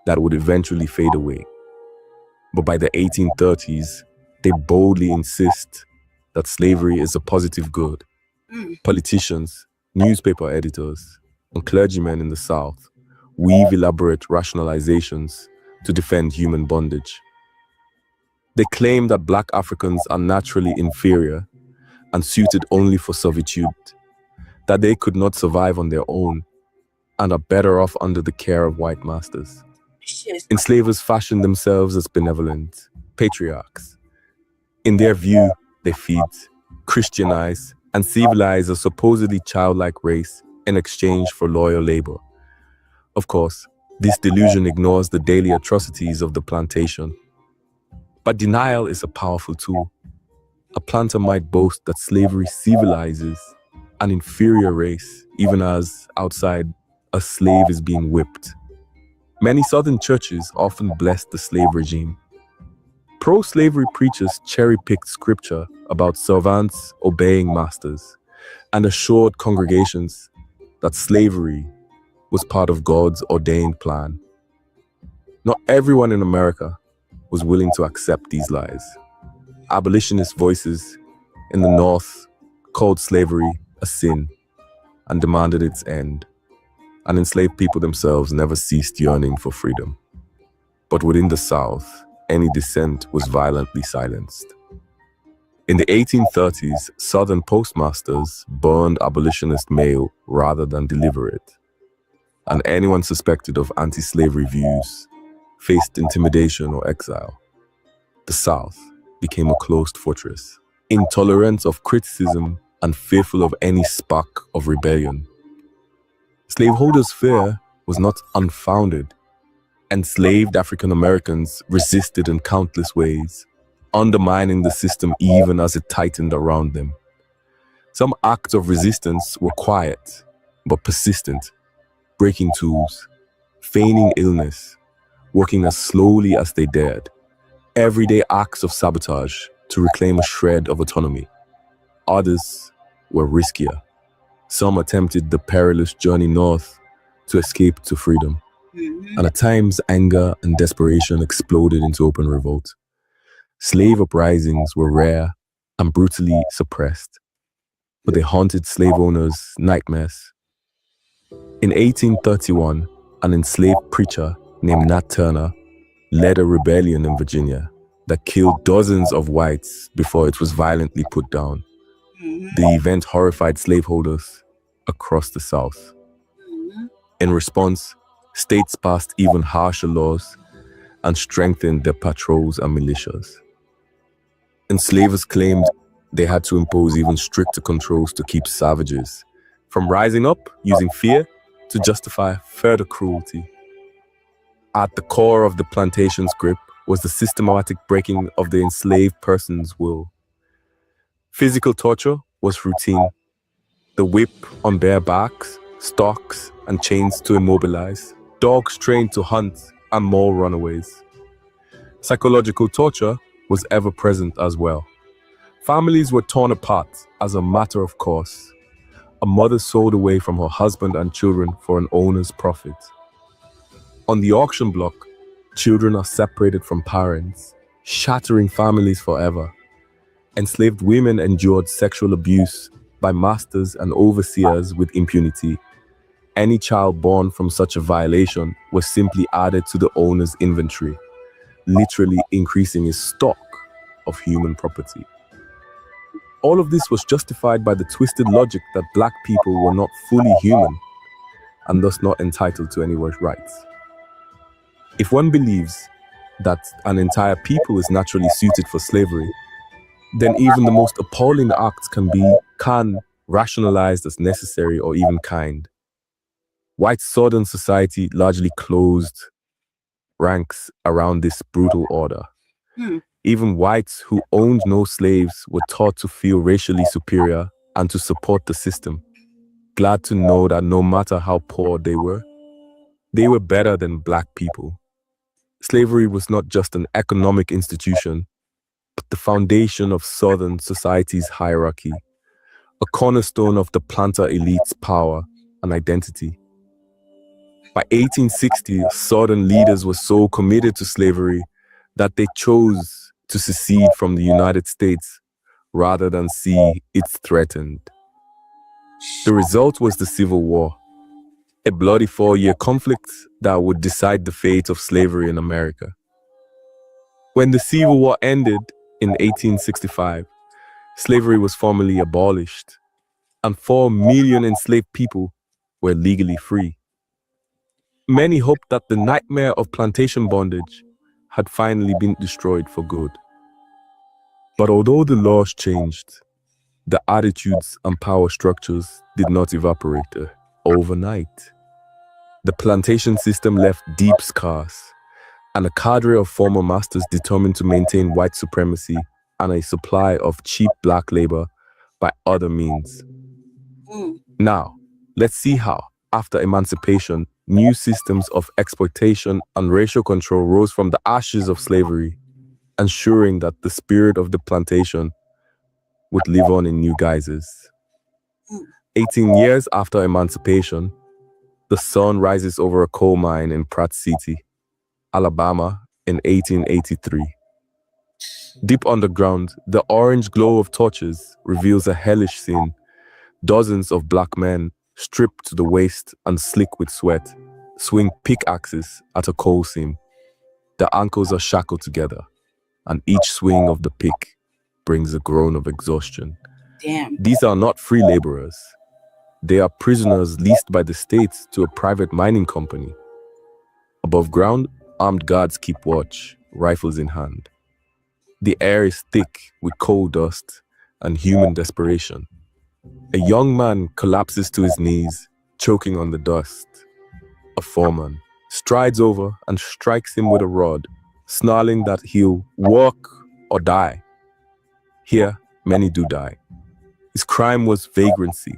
that would eventually fade away. But by the 1830s, they boldly insist that slavery is a positive good. Politicians, newspaper editors, and clergymen in the South weave elaborate rationalizations to defend human bondage. They claim that Black Africans are naturally inferior and suited only for servitude, that they could not survive on their own and are better off under the care of white masters. Enslavers fashion themselves as benevolent patriarchs. In their view, they feed, Christianize, and civilize a supposedly childlike race in exchange for loyal labor. Of course, this delusion ignores the daily atrocities of the plantation. But denial is a powerful tool. A planter might boast that slavery civilizes an inferior race, even as outside a slave is being whipped. Many Southern churches often bless the slave regime. Pro-slavery preachers cherry-picked scripture about servants obeying masters and assured congregations that slavery was part of God's ordained plan. Not everyone in America was willing to accept these lies. Abolitionist voices in the North called slavery a sin and demanded its end, and enslaved people themselves never ceased yearning for freedom. But within the South, any dissent was violently silenced. In the 1830s, Southern postmasters burned abolitionist mail rather than deliver it, and anyone suspected of anti-slavery views faced intimidation or exile. The South became a closed fortress, intolerant of criticism and fearful of any spark of rebellion. Slaveholders' fear was not unfounded. Enslaved African Americans resisted in countless ways, undermining the system even as it tightened around them. Some acts of resistance were quiet but persistent, breaking tools, feigning illness, working as slowly as they dared. Everyday acts of sabotage to reclaim a shred of autonomy. Others were riskier. Some attempted the perilous journey north to escape to freedom. And at times, anger and desperation exploded into open revolt. Slave uprisings were rare and brutally suppressed, but they haunted slave owners' nightmares. In 1831, an enslaved preacher named Nat Turner led a rebellion in Virginia that killed dozens of whites before it was violently put down. The event horrified slaveholders across the South. In response, states passed even harsher laws and strengthened their patrols and militias. Enslavers claimed they had to impose even stricter controls to keep savages from rising up using fear to justify further cruelty. At the core of the plantations' grip was the systematic breaking of the enslaved person's will. Physical torture was routine. The whip on bare backs, stocks, and chains to immobilize. Dogs trained to hunt and maul runaways. Psychological torture was ever present as well. Families were torn apart as a matter of course. A mother sold away from her husband and children for an owner's profit. On the auction block, children are separated from parents, shattering families forever. Enslaved women endured sexual abuse by masters and overseers with impunity. Any child born from such a violation was simply added to the owner's inventory, literally increasing his stock of human property. All of this was justified by the twisted logic that Black people were not fully human and thus not entitled to any rights. If one believes that an entire people is naturally suited for slavery, then even the most appalling acts can be rationalized as necessary or even kind. White Southern society largely closed ranks around this brutal order. Even whites who owned no slaves were taught to feel racially superior and to support the system, glad to know that no matter how poor they were better than Black people. Slavery was not just an economic institution, but the foundation of Southern society's hierarchy, a cornerstone of the planter elite's power and identity. By 1860, Southern leaders were so committed to slavery that they chose to secede from the United States rather than see it threatened. The result was the Civil War, a bloody 4-year conflict that would decide the fate of slavery in America. When the Civil War ended in 1865, slavery was formally abolished, and 4 million enslaved people were legally free. Many hoped that the nightmare of plantation bondage had finally been destroyed for good. But although the laws changed, the attitudes and power structures did not evaporate overnight. The plantation system left deep scars, and a cadre of former masters determined to maintain white supremacy and a supply of cheap Black labor by other means. Now, let's see how, after emancipation, new systems of exploitation and racial control rose from the ashes of slavery, ensuring that the spirit of the plantation would live on in new guises. 18 years after emancipation, the sun rises over a coal mine in Pratt City, Alabama in 1883. Deep underground, the orange glow of torches reveals a hellish scene. Dozens of black men, stripped to the waist and slick with sweat, swing pickaxes at a coal seam. The ankles are shackled together, and each swing of the pick brings a groan of exhaustion. Damn. These are not free laborers. They are prisoners leased by the state to a private mining company. Above ground, armed guards keep watch, rifles in hand. The air is thick with coal dust and human desperation. A young man collapses to his knees, choking on the dust. A foreman strides over and strikes him with a rod, snarling that he'll work or die. Here, many do die. His crime was vagrancy.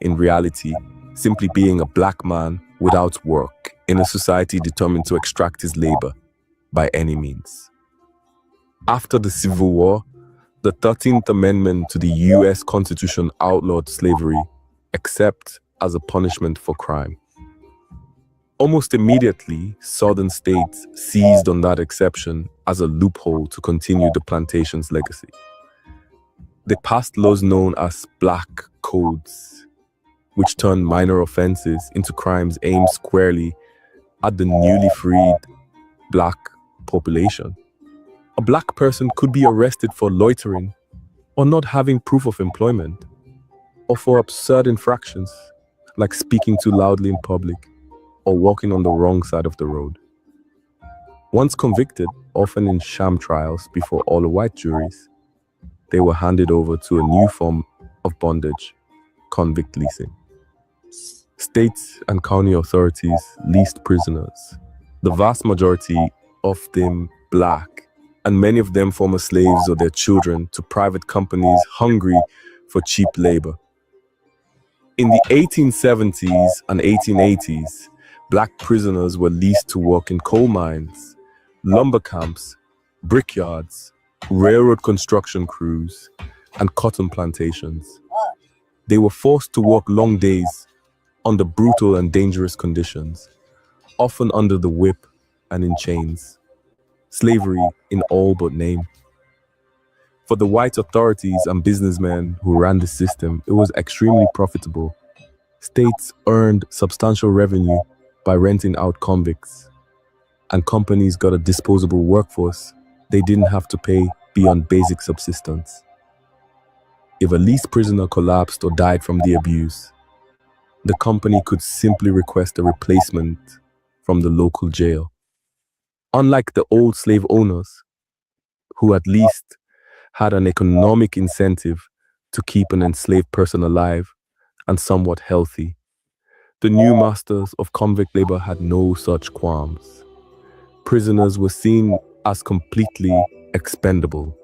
In reality, simply being a black man without work in a society determined to extract his labor by any means. After the Civil War, the 13th Amendment to the US Constitution outlawed slavery, except as a punishment for crime. Almost immediately, southern states seized on that exception as a loophole to continue the plantations' legacy. They passed laws known as Blacc codes, which turned minor offenses into crimes aimed squarely at the newly freed black population. A black person could be arrested for loitering or not having proof of employment, or for absurd infractions like speaking too loudly in public or walking on the wrong side of the road. Once convicted, often in sham trials before all-white juries, they were handed over to a new form of bondage, convict leasing. States and county authorities leased prisoners, the vast majority of them black, and many of them former slaves or their children, to private companies hungry for cheap labor. In the 1870s and 1880s, black prisoners were leased to work in coal mines, lumber camps, brickyards, railroad construction crews, and cotton plantations. They were forced to work long days under brutal and dangerous conditions, often under the whip and in chains. Slavery in all but name. For the white authorities and businessmen who ran the system, it was extremely profitable. States earned substantial revenue by renting out convicts, and companies got a disposable workforce they didn't have to pay beyond basic subsistence. If a leased prisoner collapsed or died from the abuse, the company could simply request a replacement from the local jail. Unlike the old slave owners, who at least had an economic incentive to keep an enslaved person alive and somewhat healthy, the new masters of convict labor had no such qualms. Prisoners were seen as completely expendable.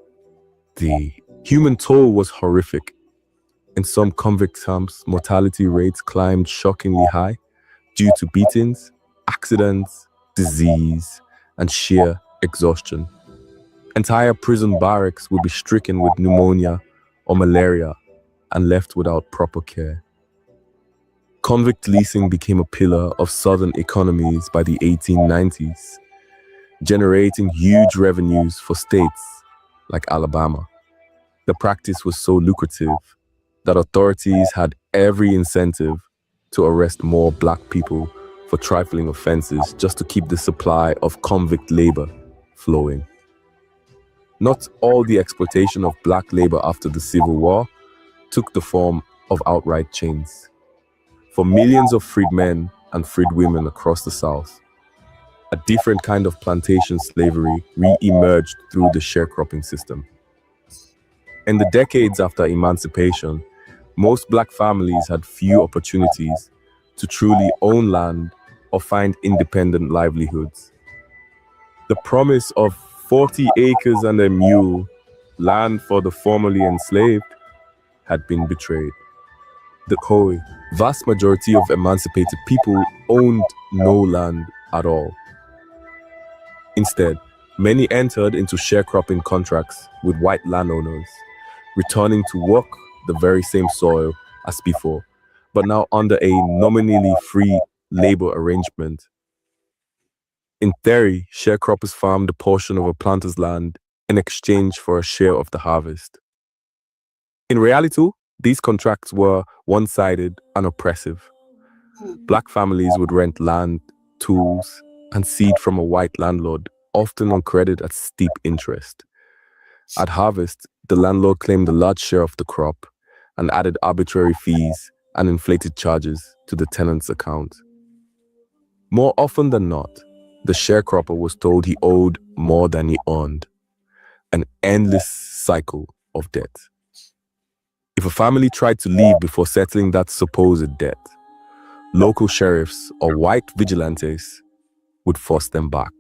The human toll was horrific. In some convict camps, mortality rates climbed shockingly high due to beatings, accidents, disease, and sheer exhaustion. Entire prison barracks would be stricken with pneumonia or malaria and left without proper care. Convict leasing became a pillar of southern economies by the 1890s, generating huge revenues for states like Alabama. The practice was so lucrative that authorities had every incentive to arrest more black people for trifling offenses just to keep the supply of convict labor flowing. Not all the exploitation of black labor after the Civil War took the form of outright chains. For millions of freed men and freed women across the South, a different kind of plantation slavery re-emerged through the sharecropping system. In the decades after emancipation, most black families had few opportunities to truly own land or find independent livelihoods. The promise of 40 acres and a mule, land for the formerly enslaved, had been betrayed. The vast majority of emancipated people owned no land at all. Instead, many entered into sharecropping contracts with white landowners, returning to work the very same soil as before, but now under a nominally free labor arrangement. In theory, sharecroppers farmed a portion of a planter's land in exchange for a share of the harvest. In reality, these contracts were one-sided and oppressive. Black families would rent land, tools, and seed from a white landlord, often on credit at steep interest. At harvest, the landlord claimed a large share of the crop and added arbitrary fees and inflated charges to the tenant's account. More often than not, the sharecropper was told he owed more than he earned, an endless cycle of debt. If a family tried to leave before settling that supposed debt, local sheriffs or white vigilantes would force them back.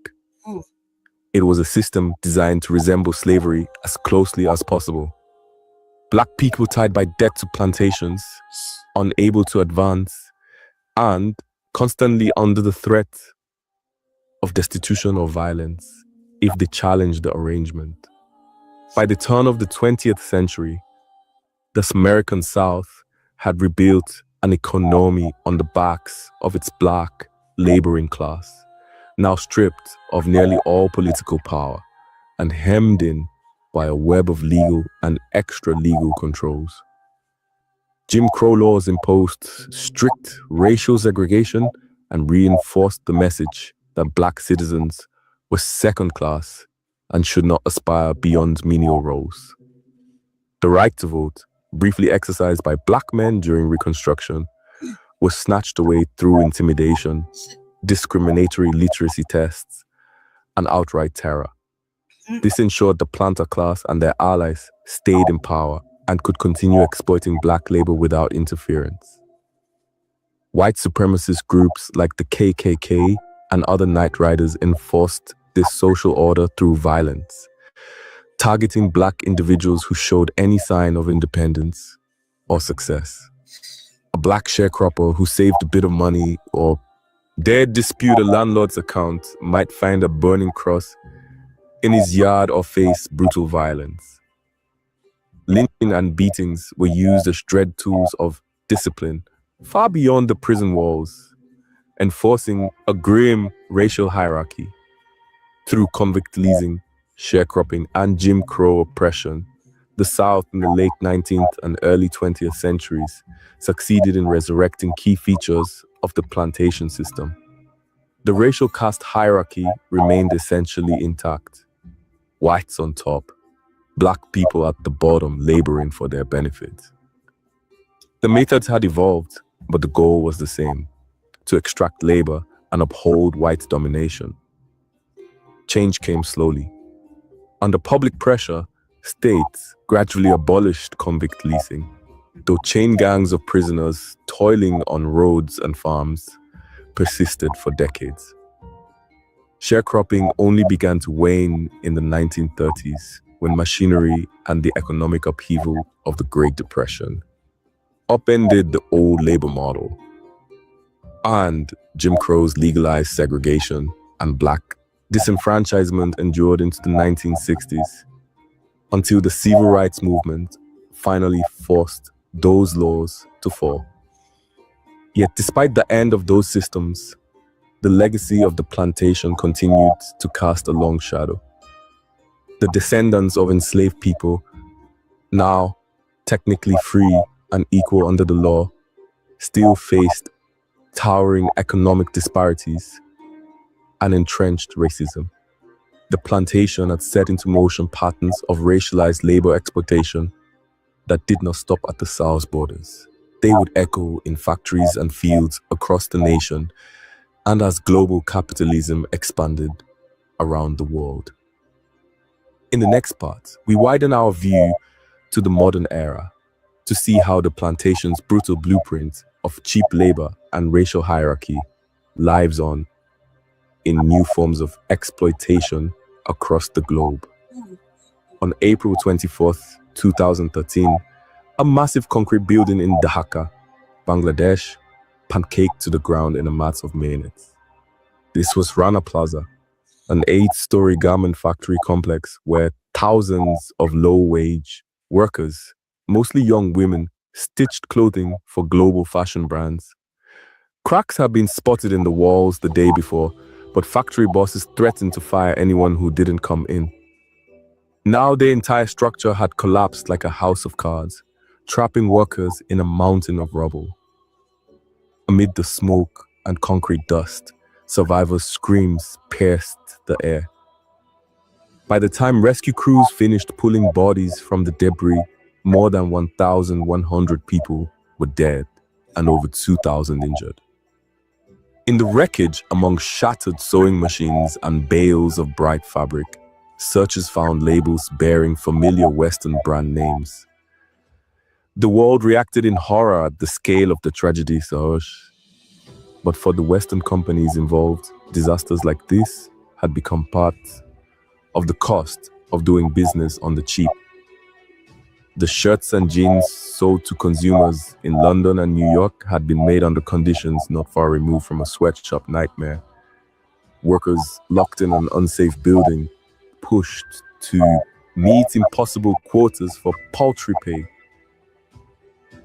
It was a system designed to resemble slavery as closely as possible. Black people tied by debt to plantations, unable to advance, and constantly under the threat of destitution or violence if they challenged the arrangement. By the turn of the 20th century, the American South had rebuilt an economy on the backs of its black laboring class, now stripped of nearly all political power and hemmed in by a web of legal and extra-legal controls. Jim Crow laws imposed strict racial segregation and reinforced the message that Black citizens were second class and should not aspire beyond menial roles. The right to vote, briefly exercised by Black men during Reconstruction, was snatched away through intimidation, discriminatory literacy tests, and outright terror. This ensured the planter class and their allies stayed in power and could continue exploiting Black labor without interference. White supremacist groups like the KKK and other Night Riders enforced this social order through violence, targeting Black individuals who showed any sign of independence or success. A Black sharecropper who saved a bit of money or dared dispute a landlord's account might find a burning cross in his yard or face brutal violence. Lynching and beatings were used as dread tools of discipline far beyond the prison walls, enforcing a grim racial hierarchy. Through convict leasing, sharecropping, and Jim Crow oppression, the South in the late 19th and early 20th centuries succeeded in resurrecting key features of the plantation system. The racial caste hierarchy remained essentially intact. Whites on top, Black people at the bottom laboring for their benefit. The methods had evolved, but the goal was the same: to extract labor and uphold white domination. Change came slowly. Under public pressure, states gradually abolished convict leasing, though chain gangs of prisoners toiling on roads and farms persisted for decades. Sharecropping only began to wane in the 1930s when machinery and the economic upheaval of the Great Depression upended the old labor model, and Jim Crow's legalized segregation and Black disenfranchisement endured into the 1960s until the civil rights movement finally forced those laws to fall. Yet despite the end of those systems, the legacy of the plantation continued to cast a long shadow. The descendants of enslaved people, now technically free and equal under the law, still faced towering economic disparities and entrenched racism. The plantation had set into motion patterns of racialized labor exploitation that did not stop at the South's borders. They would echo in factories and fields across the nation, and as global capitalism expanded around the world. In the next part, we widen our view to the modern era to see how the plantation's brutal blueprint of cheap labor and racial hierarchy lives on in new forms of exploitation across the globe. On April 24th, 2013, a massive concrete building in Dhaka, Bangladesh, pancaked to the ground in a matter of minutes. This was Rana Plaza, an 8-story garment factory complex where thousands of low-wage workers, mostly young women, stitched clothing for global fashion brands. Cracks had been spotted in the walls the day before, but factory bosses threatened to fire anyone who didn't come in. Now the entire structure had collapsed like a house of cards, trapping workers in a mountain of rubble. Amid the smoke and concrete dust, survivors' screams pierced the air. By the time rescue crews finished pulling bodies from the debris, more than 1,100 people were dead and over 2,000 injured. In the wreckage, among shattered sewing machines and bales of bright fabric, searchers found labels bearing familiar Western brand names. The world reacted in horror at the scale of the tragedy, but for the Western companies involved, disasters like this had become part of the cost of doing business on the cheap. The shirts and jeans sold to consumers in London and New York had been made under conditions not far removed from a sweatshop nightmare. Workers locked in an unsafe building, pushed to meet impossible quotas for paltry pay.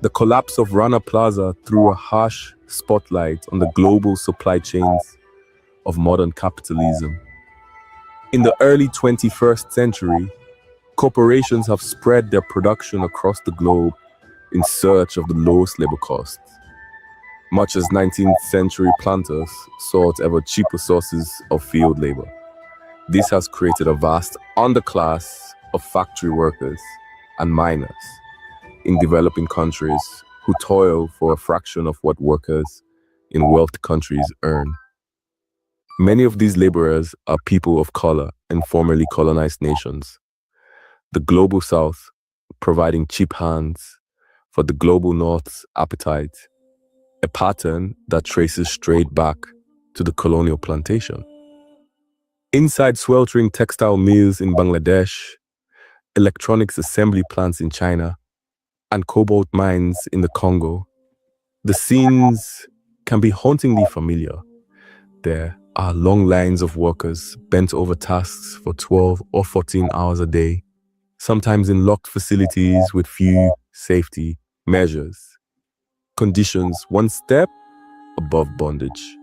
The collapse of Rana Plaza threw a harsh spotlight on the global supply chains of modern capitalism. In the early 21st century, corporations have spread their production across the globe in search of the lowest labor costs. Much as 19th century planters sought ever cheaper sources of field labor, this has created a vast underclass of factory workers and miners in developing countries who toil for a fraction of what workers in wealthy countries earn. Many of these laborers are people of color in formerly colonized nations. The global South providing cheap hands for the global North's appetite, a pattern that traces straight back to the colonial plantation. Inside sweltering textile mills in Bangladesh, electronics assembly plants in China, and cobalt mines in the Congo, the scenes can be hauntingly familiar. There are long lines of workers bent over tasks for 12 or 14 hours a day, sometimes in locked facilities with few safety measures. Conditions one step above bondage.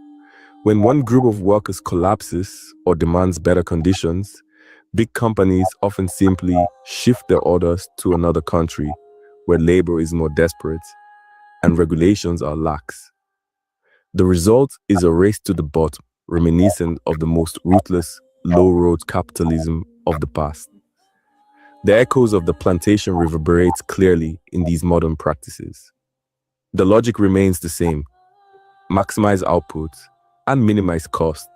When one group of workers collapses or demands better conditions, big companies often simply shift their orders to another country where labor is more desperate and regulations are lax. The result is a race to the bottom, reminiscent of the most ruthless, low-road capitalism of the past. The echoes of the plantation reverberate clearly in these modern practices. The logic remains the same: maximize output and minimize cost,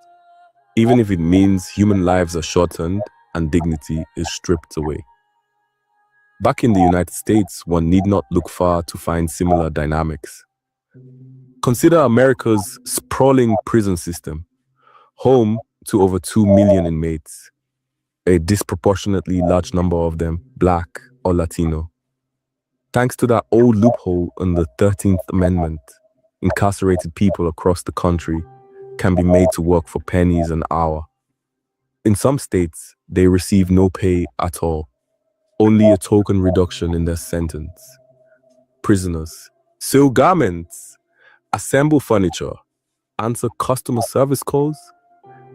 even if it means human lives are shortened and dignity is stripped away. Back in the United States, one need not look far to find similar dynamics. Consider America's sprawling prison system, home to over 2 million inmates, a disproportionately large number of them Black or Latino. Thanks to that old loophole in the 13th Amendment, incarcerated people across the country can be made to work for pennies an hour. In some states, they receive no pay at all, only a token reduction in their sentence. Prisoners sew garments, assemble furniture, answer customer service calls,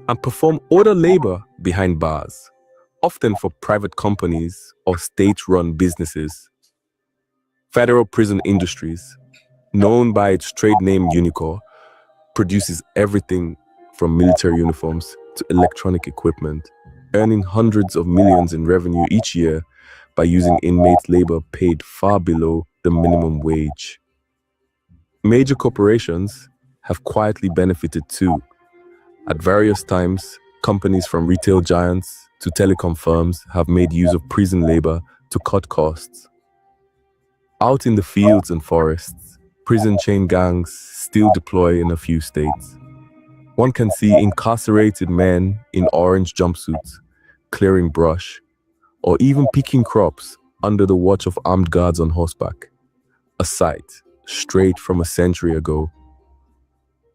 and perform order labor behind bars, often for private companies or state-run businesses. Federal Prison Industries, known by its trade name Unicor, produces everything from military uniforms to electronic equipment, earning hundreds of millions in revenue each year by using inmate labor paid far below the minimum wage. Major corporations have quietly benefited too. At various times, companies from retail giants to telecom firms have made use of prison labor to cut costs. Out in the fields and forests, prison chain gangs still deploy in a few states. One can see incarcerated men in orange jumpsuits clearing brush, or even picking crops under the watch of armed guards on horseback. A sight straight from a century ago.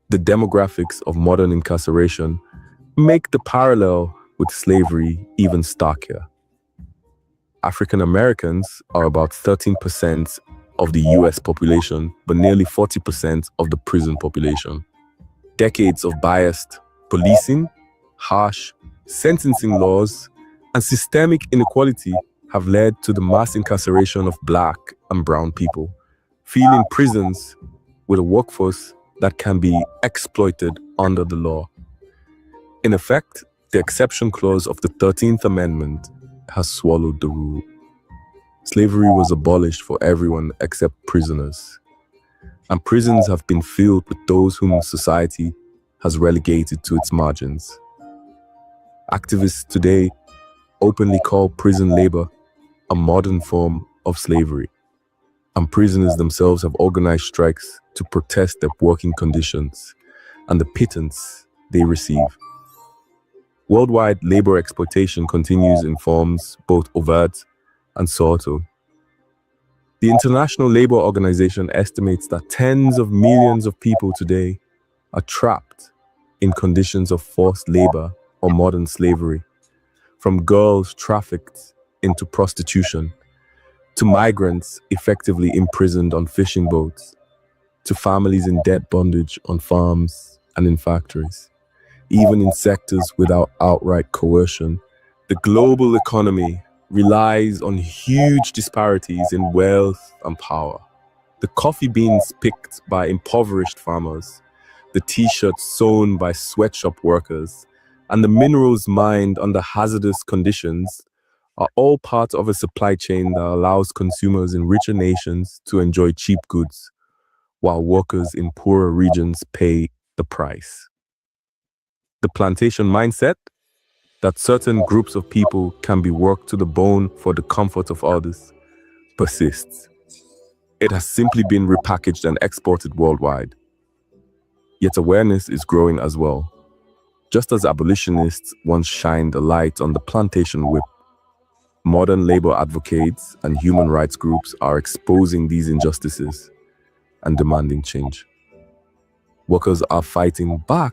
The demographics of modern incarceration make the parallel with slavery even starker. African Americans are about 13% of the US population, but nearly 40% of the prison population. Decades of biased policing, harsh sentencing laws, and systemic inequality have led to the mass incarceration of Black and brown people, filling prisons with a workforce that can be exploited under the law. In effect, the exception clause of the 13th Amendment has swallowed the rule. Slavery was abolished for everyone except prisoners, and prisons have been filled with those whom society has relegated to its margins. Activists today openly call prison labor a modern form of slavery, and prisoners themselves have organized strikes to protest their working conditions and the pittance they receive. Worldwide labor exploitation continues in forms both overt and subtle. The International Labour Organization estimates that tens of millions of people today are trapped in conditions of forced labor or modern slavery, from girls trafficked into prostitution, to migrants effectively imprisoned on fishing boats, to families in debt bondage on farms and in factories, even in sectors without outright coercion. The global economy relies on huge disparities in wealth and power. The coffee beans picked by impoverished farmers, the t-shirts sewn by sweatshop workers, and the minerals mined under hazardous conditions are all part of a supply chain that allows consumers in richer nations to enjoy cheap goods, while workers in poorer regions pay the price. The plantation mindset, that certain groups of people can be worked to the bone for the comfort of others, persists. It has simply been repackaged and exported worldwide. Yet awareness is growing as well. Just as abolitionists once shined a light on the plantation whip, modern labor advocates and human rights groups are exposing these injustices and demanding change. Workers are fighting back.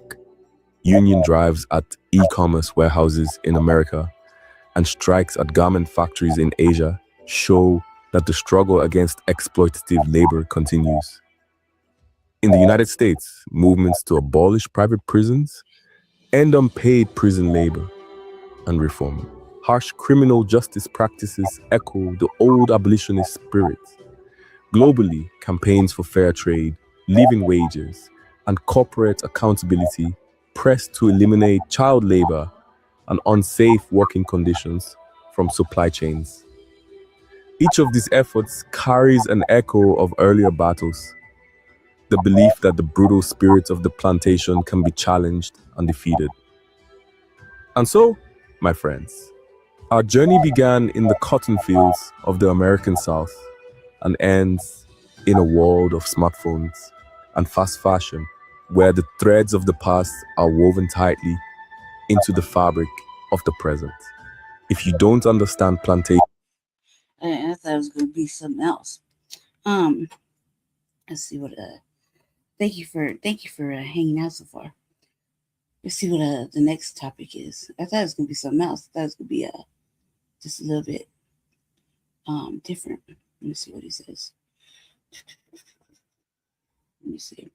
Union drives at e-commerce warehouses in America and strikes at garment factories in Asia show that the struggle against exploitative labor continues. In the United States, movements to abolish private prisons, end unpaid prison labor, and reform harsh criminal justice practices echo the old abolitionist spirit. Globally, campaigns for fair trade, living wages, and corporate accountability press to eliminate child labor and unsafe working conditions from supply chains. Each of these efforts carries an echo of earlier battles, the belief that the brutal spirit of the plantation can be challenged and defeated. And so, my friends, our journey began in the cotton fields of the American South and ends in a world of smartphones and fast fashion, where the threads of the past are woven tightly into the fabric of the present. If you don't understand plantation, I thought it was going to be something else. Let's see what. Thank you for hanging out so far. Let's see what the next topic is. I thought it was going to be something else. I thought it was going to be just a little bit different. Let me see what he says. Let me see.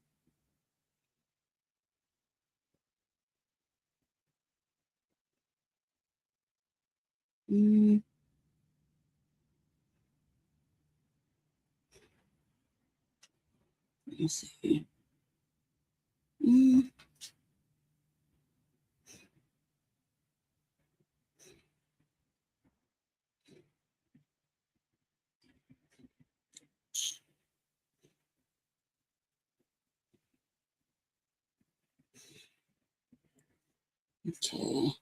Let me see. Okay.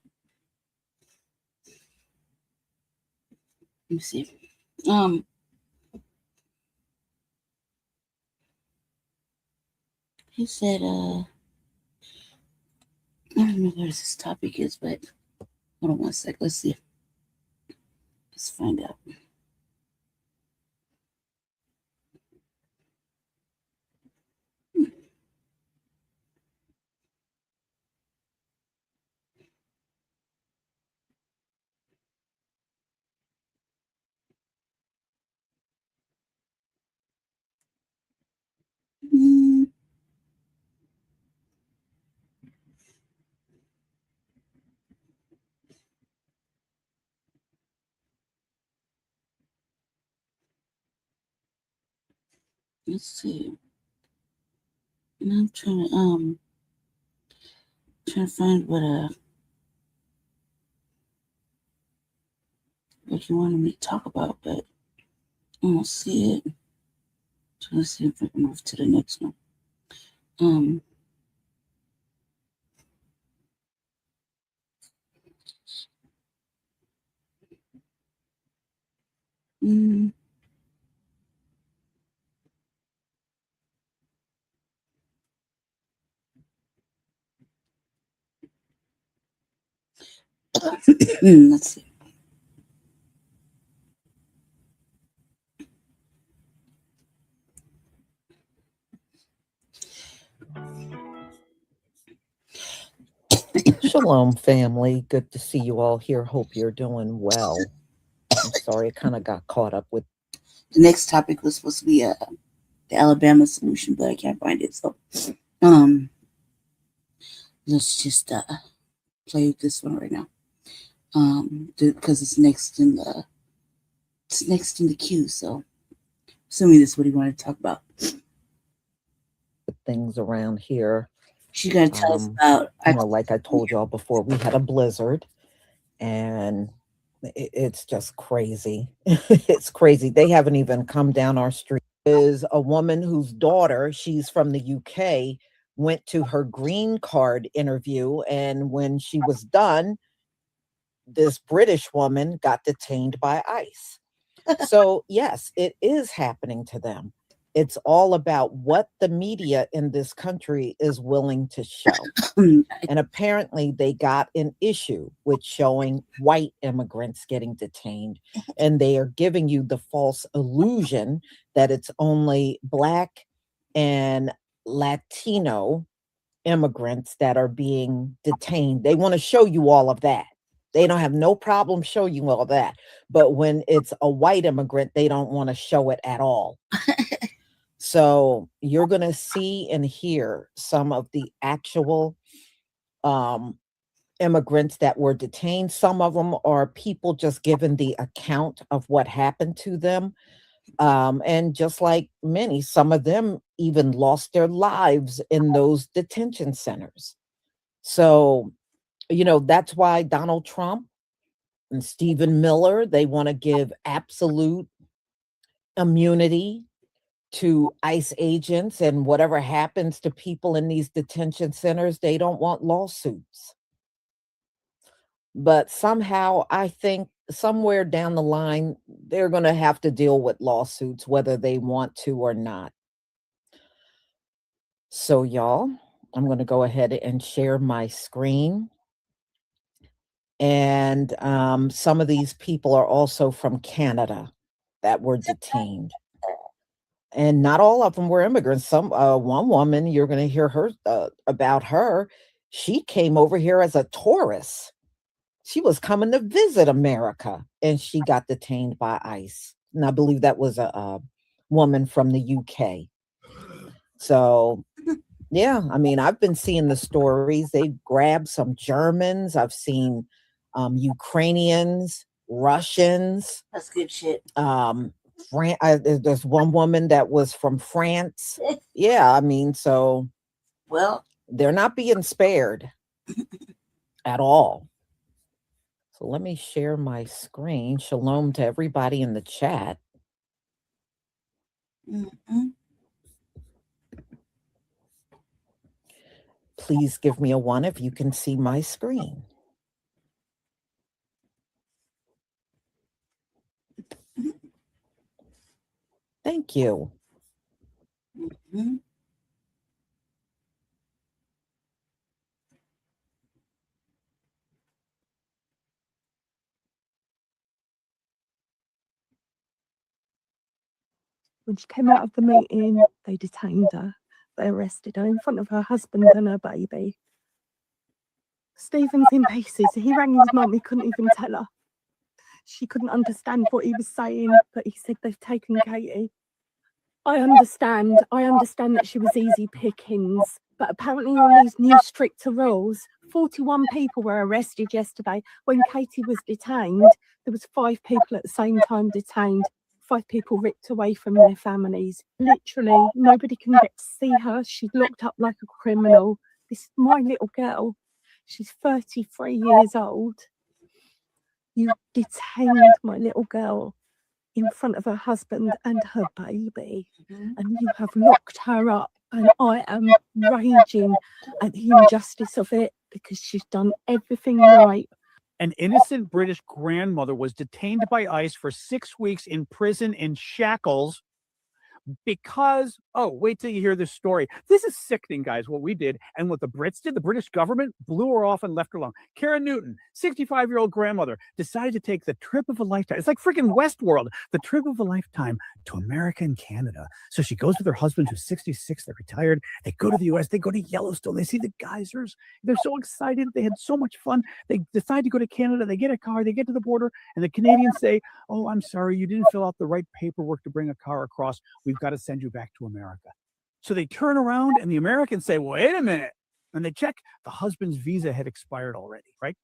Let me see. He said, I don't know what this topic is, but hold on one sec. Let's see. Let's find out. Let's see. And I'm trying to find what you wanted me to talk about, but I don't see it. So let's see if we can move to the next one. Let's see. Shalom, family. Good to see you all here. Hope you're doing well. I'm sorry, I kind of got caught up with. The next topic was supposed to be the Alabama solution, but I can't find it. So, let's just play with this one right now. Because it's next in the queue. So, assuming this is what he wanted to talk about. Things around here. She's gonna tell us about. Like I told y'all before, we had a blizzard, and it's just crazy. It's crazy. They haven't even come down our street. Is a woman whose daughter, she's from the UK, went to her green card interview, and when she was done, this British woman got detained by ICE. So yes, it is happening to them. It's all about what the media in this country is willing to show. And apparently they got an issue with showing white immigrants getting detained. And they are giving you the false illusion that it's only Black and Latino immigrants that are being detained. They want to show you all of that. They don't have no problem showing you all that. But when it's a white immigrant, they don't want to show it at all. So you're going to see and hear some of the actual immigrants that were detained. Some of them are people just giving the account of what happened to them. And just like many, some of them even lost their lives in those detention centers. So, that's why Donald Trump and Stephen Miller, they want to give absolute immunity to ICE agents, and whatever happens to people in these detention centers, they don't want lawsuits. But somehow I think somewhere down the line, they're going to have to deal with lawsuits, whether they want to or not. So y'all, I'm going to go ahead and share my screen. And some of these people are also from Canada that were detained. And not all of them were immigrants. Some one woman, you're going to hear her about her. She came over here as a tourist. She was coming to visit America, and she got detained by ICE. And I believe that was a woman from the UK. So, yeah, I mean, I've been seeing the stories. They grabbed some Germans. I've seen Ukrainians, Russians. That's good shit. There's one woman that was from France. Yeah, I mean, so well, they're not being spared at all. So let me share my screen. Shalom to everybody in the chat. Please give me a 1 if you can see my screen. Thank you. When she came out of the meeting, they detained her. They arrested her in front of her husband and her baby. Stephen's in pieces. He rang his mum. He couldn't even tell her. She couldn't understand what he was saying, but he said they've taken Katie. I understand that she was easy pickings, but apparently on these new stricter rules, 41 people were arrested yesterday. When Katie was detained, there was 5 people at the same time detained. 5 people ripped away from their families. Literally, nobody can get to see her. She's locked up like a criminal. This is my little girl. She's 33 years old. You detained my little girl in front of her husband and her baby, and you have locked her up. And I am raging at the injustice of it because she's done everything right. An innocent British grandmother was detained by ICE for 6 weeks in prison in shackles because, oh, wait till you hear this story. This is sickening, guys, what we did and what the Brits did. The British government blew her off and left her alone. Karen Newton, 65-year-old grandmother, decided to take the trip of a lifetime. It's like freaking Westworld, the trip of a lifetime to America and Canada. So she goes with her husband, who's 66. They're retired. They go to the U.S. They go to Yellowstone. They see the geysers. They're so excited. They had so much fun. They decide to go to Canada. They get a car. They get to the border. And the Canadians say, oh, I'm sorry, you didn't fill out the right paperwork to bring a car across. We've got to send you back to America. So they turn around and the Americans say, wait a minute. And they check the husband's visa had expired already, right?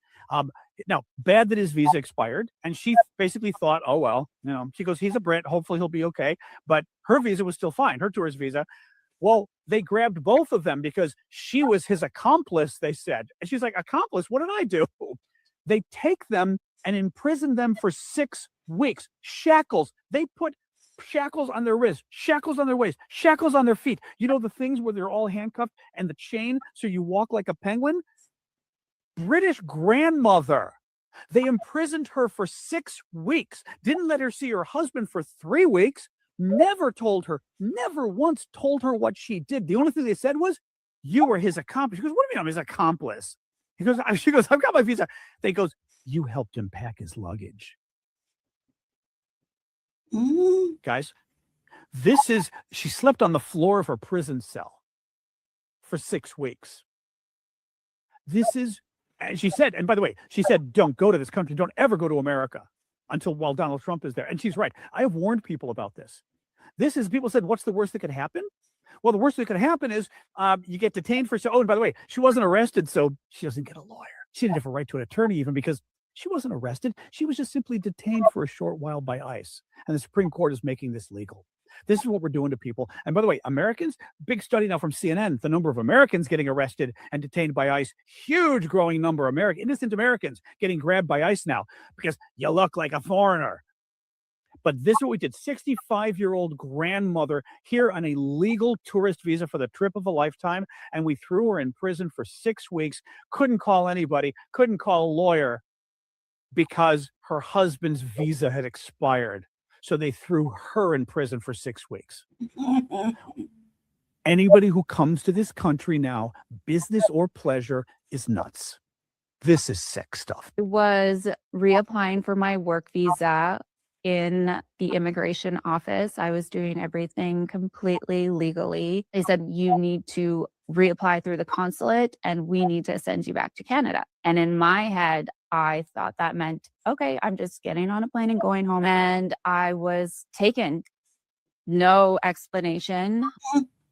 Now, bad that his visa expired. And she basically thought, oh, well, you know, she goes, he's a Brit. Hopefully he'll be okay. But her visa was still fine, her tourist visa. Well, they grabbed both of them because she was his accomplice, they said. And she's like, accomplice? What did I do? They take them and imprison them for 6 weeks. Shackles. They put shackles on their wrists, shackles on their waist, shackles on their feet. You know, the things where they're all handcuffed and the chain so you walk like a penguin? British grandmother. They imprisoned her for 6 weeks, didn't let her see her husband for 3 weeks, never told her, never once told her what she did. The only thing they said was, you were his accomplice. She goes, what do you mean I'm his accomplice? She goes, I've got my visa. They goes, you helped him pack his luggage. Guys, she slept on the floor of her prison cell for 6 weeks. And she said, and by the way, she said, don't go to this country. Don't ever go to America while Donald Trump is there. And she's right. I have warned people about this. People said, what's the worst that could happen? Well, the worst that could happen is you get detained for, and by the way, she wasn't arrested, so she doesn't get a lawyer. She didn't have a right to an attorney even because she wasn't arrested. She was just simply detained for a short while by ICE. And the Supreme Court is making this legal. This is what we're doing to people. And by the way, Americans, big study now from CNN, the number of Americans getting arrested and detained by ICE, huge growing number of innocent Americans getting grabbed by ICE now because you look like a foreigner. But this is what we did. 65-year-old grandmother here on a legal tourist visa for the trip of a lifetime. And we threw her in prison for 6 weeks. Couldn't call anybody, couldn't call a lawyer because her husband's visa had expired. So they threw her in prison for 6 weeks. Anybody who comes to this country now, business or pleasure, is nuts. This is sick stuff. I was reapplying for my work visa in the immigration office. I was doing everything completely legally. They said, you need to reapply through the consulate and we need to send you back to Canada. And in my head, I thought that meant, okay, I'm just getting on a plane and going home. And I was taken. No explanation.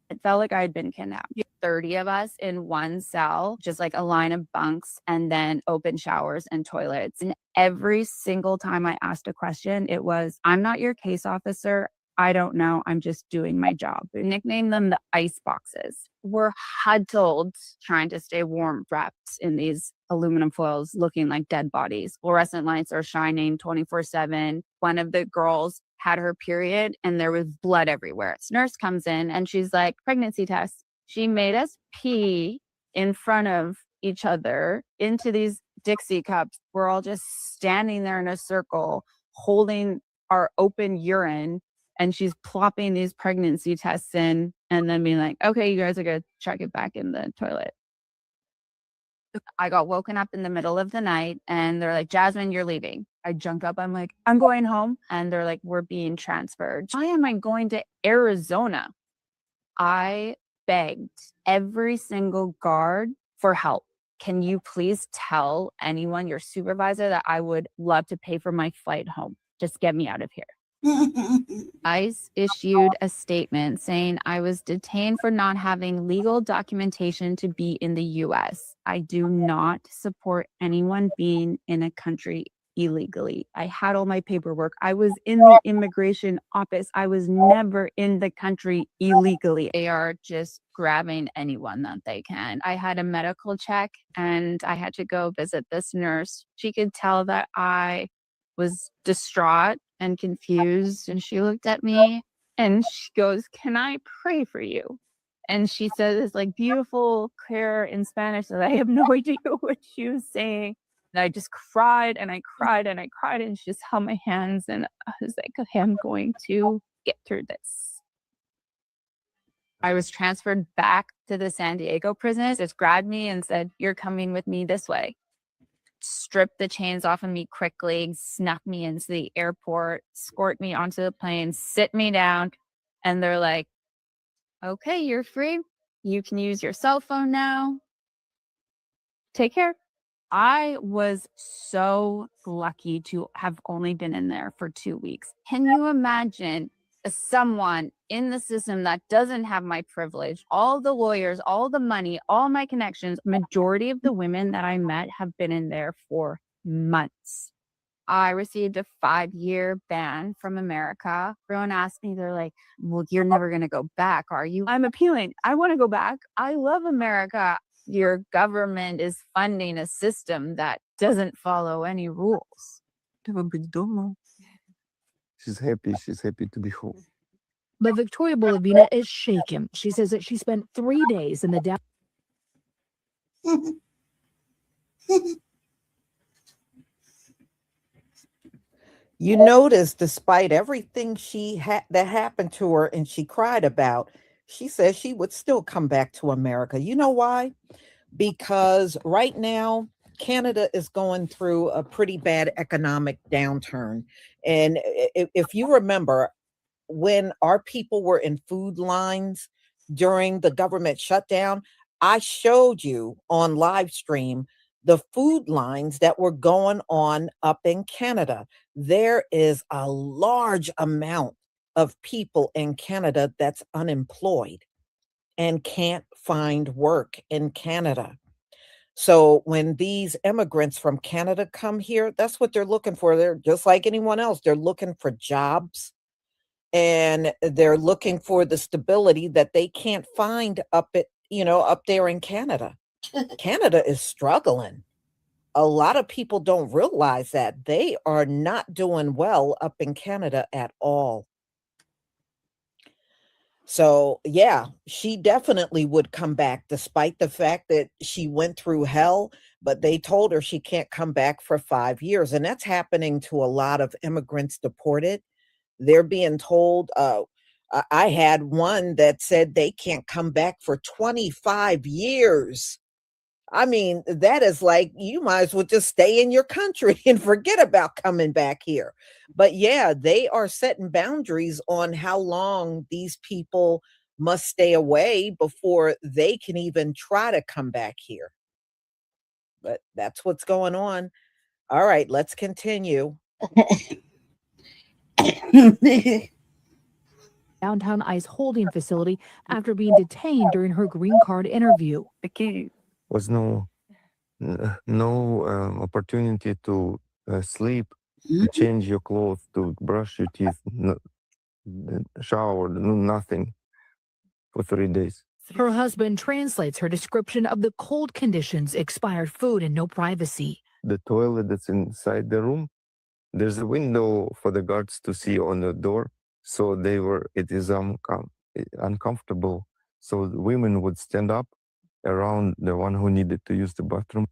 It felt like I had been kidnapped. 30 of us in one cell, just like a line of bunks and then open showers and toilets. And every single time I asked a question, it was, I'm not your case officer. I don't know. I'm just doing my job. We nicknamed them the ice boxes. We're huddled, trying to stay warm, wrapped in these aluminum foils, looking like dead bodies. Fluorescent lights are shining 24/7. One of the girls had her period and there was blood everywhere. This nurse comes in and she's like, pregnancy test. She made us pee in front of each other into these Dixie cups. We're all just standing there in a circle, holding our open urine. And she's plopping these pregnancy tests in and then being like, okay, you guys are going to check it back in the toilet. I got woken up in the middle of the night and they're like, Jasmine, you're leaving. I jumped up. I'm like, I'm going home. And they're like, we're being transferred. Why am I going to Arizona? I begged every single guard for help. Can you please tell anyone, your supervisor, that I would love to pay for my flight home? Just get me out of here. ICE issued a statement saying I was detained for not having legal documentation to be in the U.S. I do not support anyone being in a country illegally. I had all my paperwork. I was in the immigration office. I was never in the country illegally. They are just grabbing anyone that they can. I had a medical check and I had to go visit this nurse. She could tell that I was distraught and confused. And she looked at me and she goes, "Can I pray for you?" And she said this like beautiful prayer in Spanish that I have no idea what she was saying. And I just cried and I cried and I cried, and she just held my hands and I was like, okay, I'm going to get through this. I was transferred back to the San Diego prison. Just grabbed me and said, "You're coming with me this way." Stripped the chains off of me quickly, snuck me into the airport, escort me onto the plane, sit me down, and they're like, "Okay, you're free. You can use your cell phone now. Take care." I was so lucky to have only been in there for 2 weeks. Can you imagine someone in the system that doesn't have my privilege, all the lawyers, all the money, all my connections? Majority of the women that I met have been in there for months. I received a 5-year ban from America. Everyone asked me, they're like, "Well, you're never going to go back, are you?" I'm appealing. I want to go back. I love America. Your government is funding a system that doesn't follow any rules. She's happy to be home. But Victoria Bolavina is shaken. She says that she spent 3 days in the down. You notice, despite everything that happened to her and she cried about, she says she would still come back to America. You know why? Because right now, Canada is going through a pretty bad economic downturn. And if you remember, when our people were in food lines during the government shutdown, I showed you on live stream the food lines that were going on up in Canada. There is a large amount of people in Canada that's unemployed and can't find work in Canada. So when these immigrants from Canada come here, that's what they're looking for. They're just like anyone else. They're looking for jobs and they're looking for the stability that they can't find up there in Canada. Canada is struggling. A lot of people don't realize that they are not doing well up in Canada at all. So, yeah, she definitely would come back despite the fact that she went through hell, but they told her she can't come back for 5 years. And that's happening to a lot of immigrants deported. They're being told, I had one that said they can't come back for 25 years. I mean, that is like, you might as well just stay in your country and forget about coming back here. But yeah, they are setting boundaries on how long these people must stay away before they can even try to come back here. But that's what's going on. All right, let's continue. Downtown ICE holding facility after being detained during her green card interview. Was no opportunity to sleep, to change your clothes, to brush your teeth, shower, nothing for 3 days. Her husband translates her description of the cold conditions, expired food, and no privacy. The toilet that's inside the room, there's a window for the guards to see on the door. So it is uncomfortable. So the women would stand up around the one who needed to use the bathroom.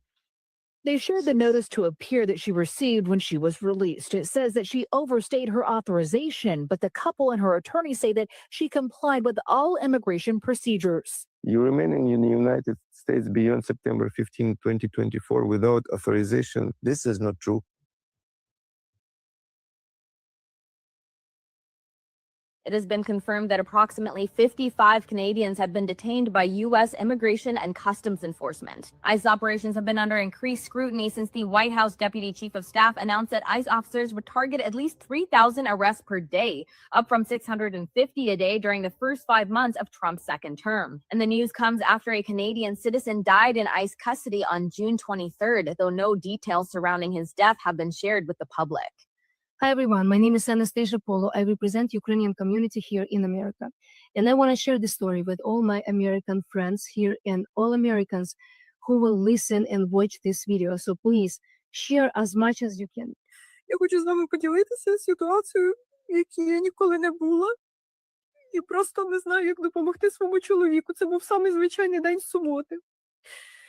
They shared the notice to appear that she received when she was released. It says that she overstayed her authorization, but the couple and her attorney say that she complied with all immigration procedures. You remain in the United States beyond September 15, 2024 without authorization. This is not true. It has been confirmed that approximately 55 Canadians have been detained by U.S. Immigration and Customs Enforcement. ICE operations have been under increased scrutiny since the White House Deputy Chief of Staff announced that ICE officers would target at least 3,000 arrests per day, up from 650 a day during the first 5 months of Trump's second term. And the news comes after a Canadian citizen died in ICE custody on June 23rd, though no details surrounding his death have been shared with the public. Hi everyone, my name is Anastasia Polo. I represent Ukrainian community here in America. And I want to share this story with all my American friends here and all Americans who will listen and watch this video. So please share as much as you can. Я хочу з вами поділитися ситуацією, в якій я ніколи не була. І просто не знаю, як допомогти своєму чоловіку. Це був самий звичайний день суботи.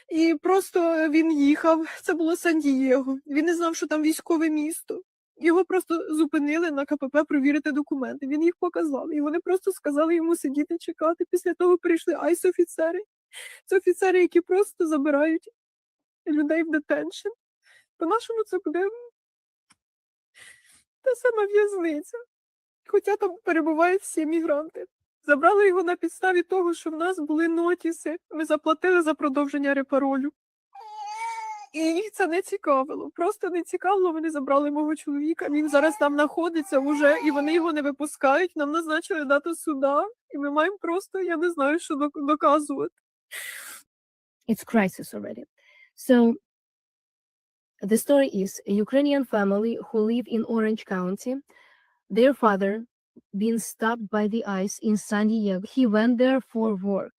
І просто він їхав, це було Сан-Дієго. Він не знав, що там військове місто. Його просто зупинили на КПП провірити документи. Він їх показав. І вони просто сказали йому сидіти, чекати. Після того прийшли айс-офіцери. Це офіцери, які просто забирають людей в детеншн. По-нашому це буде та сама в'язниця. Хоча там перебувають всі мігранти. Забрали його на підставі того, що в нас були нотіси. Ми заплатили за продовження репаролю. І їх це не цікавило. Просто не цікавило, вони забрали мого чоловіка. Він зараз там знаходиться вже, і вони його не випускають. Нам назначили дату суда, і ми маємо просто, я не знаю, що доказувати. It's crisis already. So the story is a Ukrainian family who live in Orange County. Their father been stopped by the ICE in San Diego. He went there for work.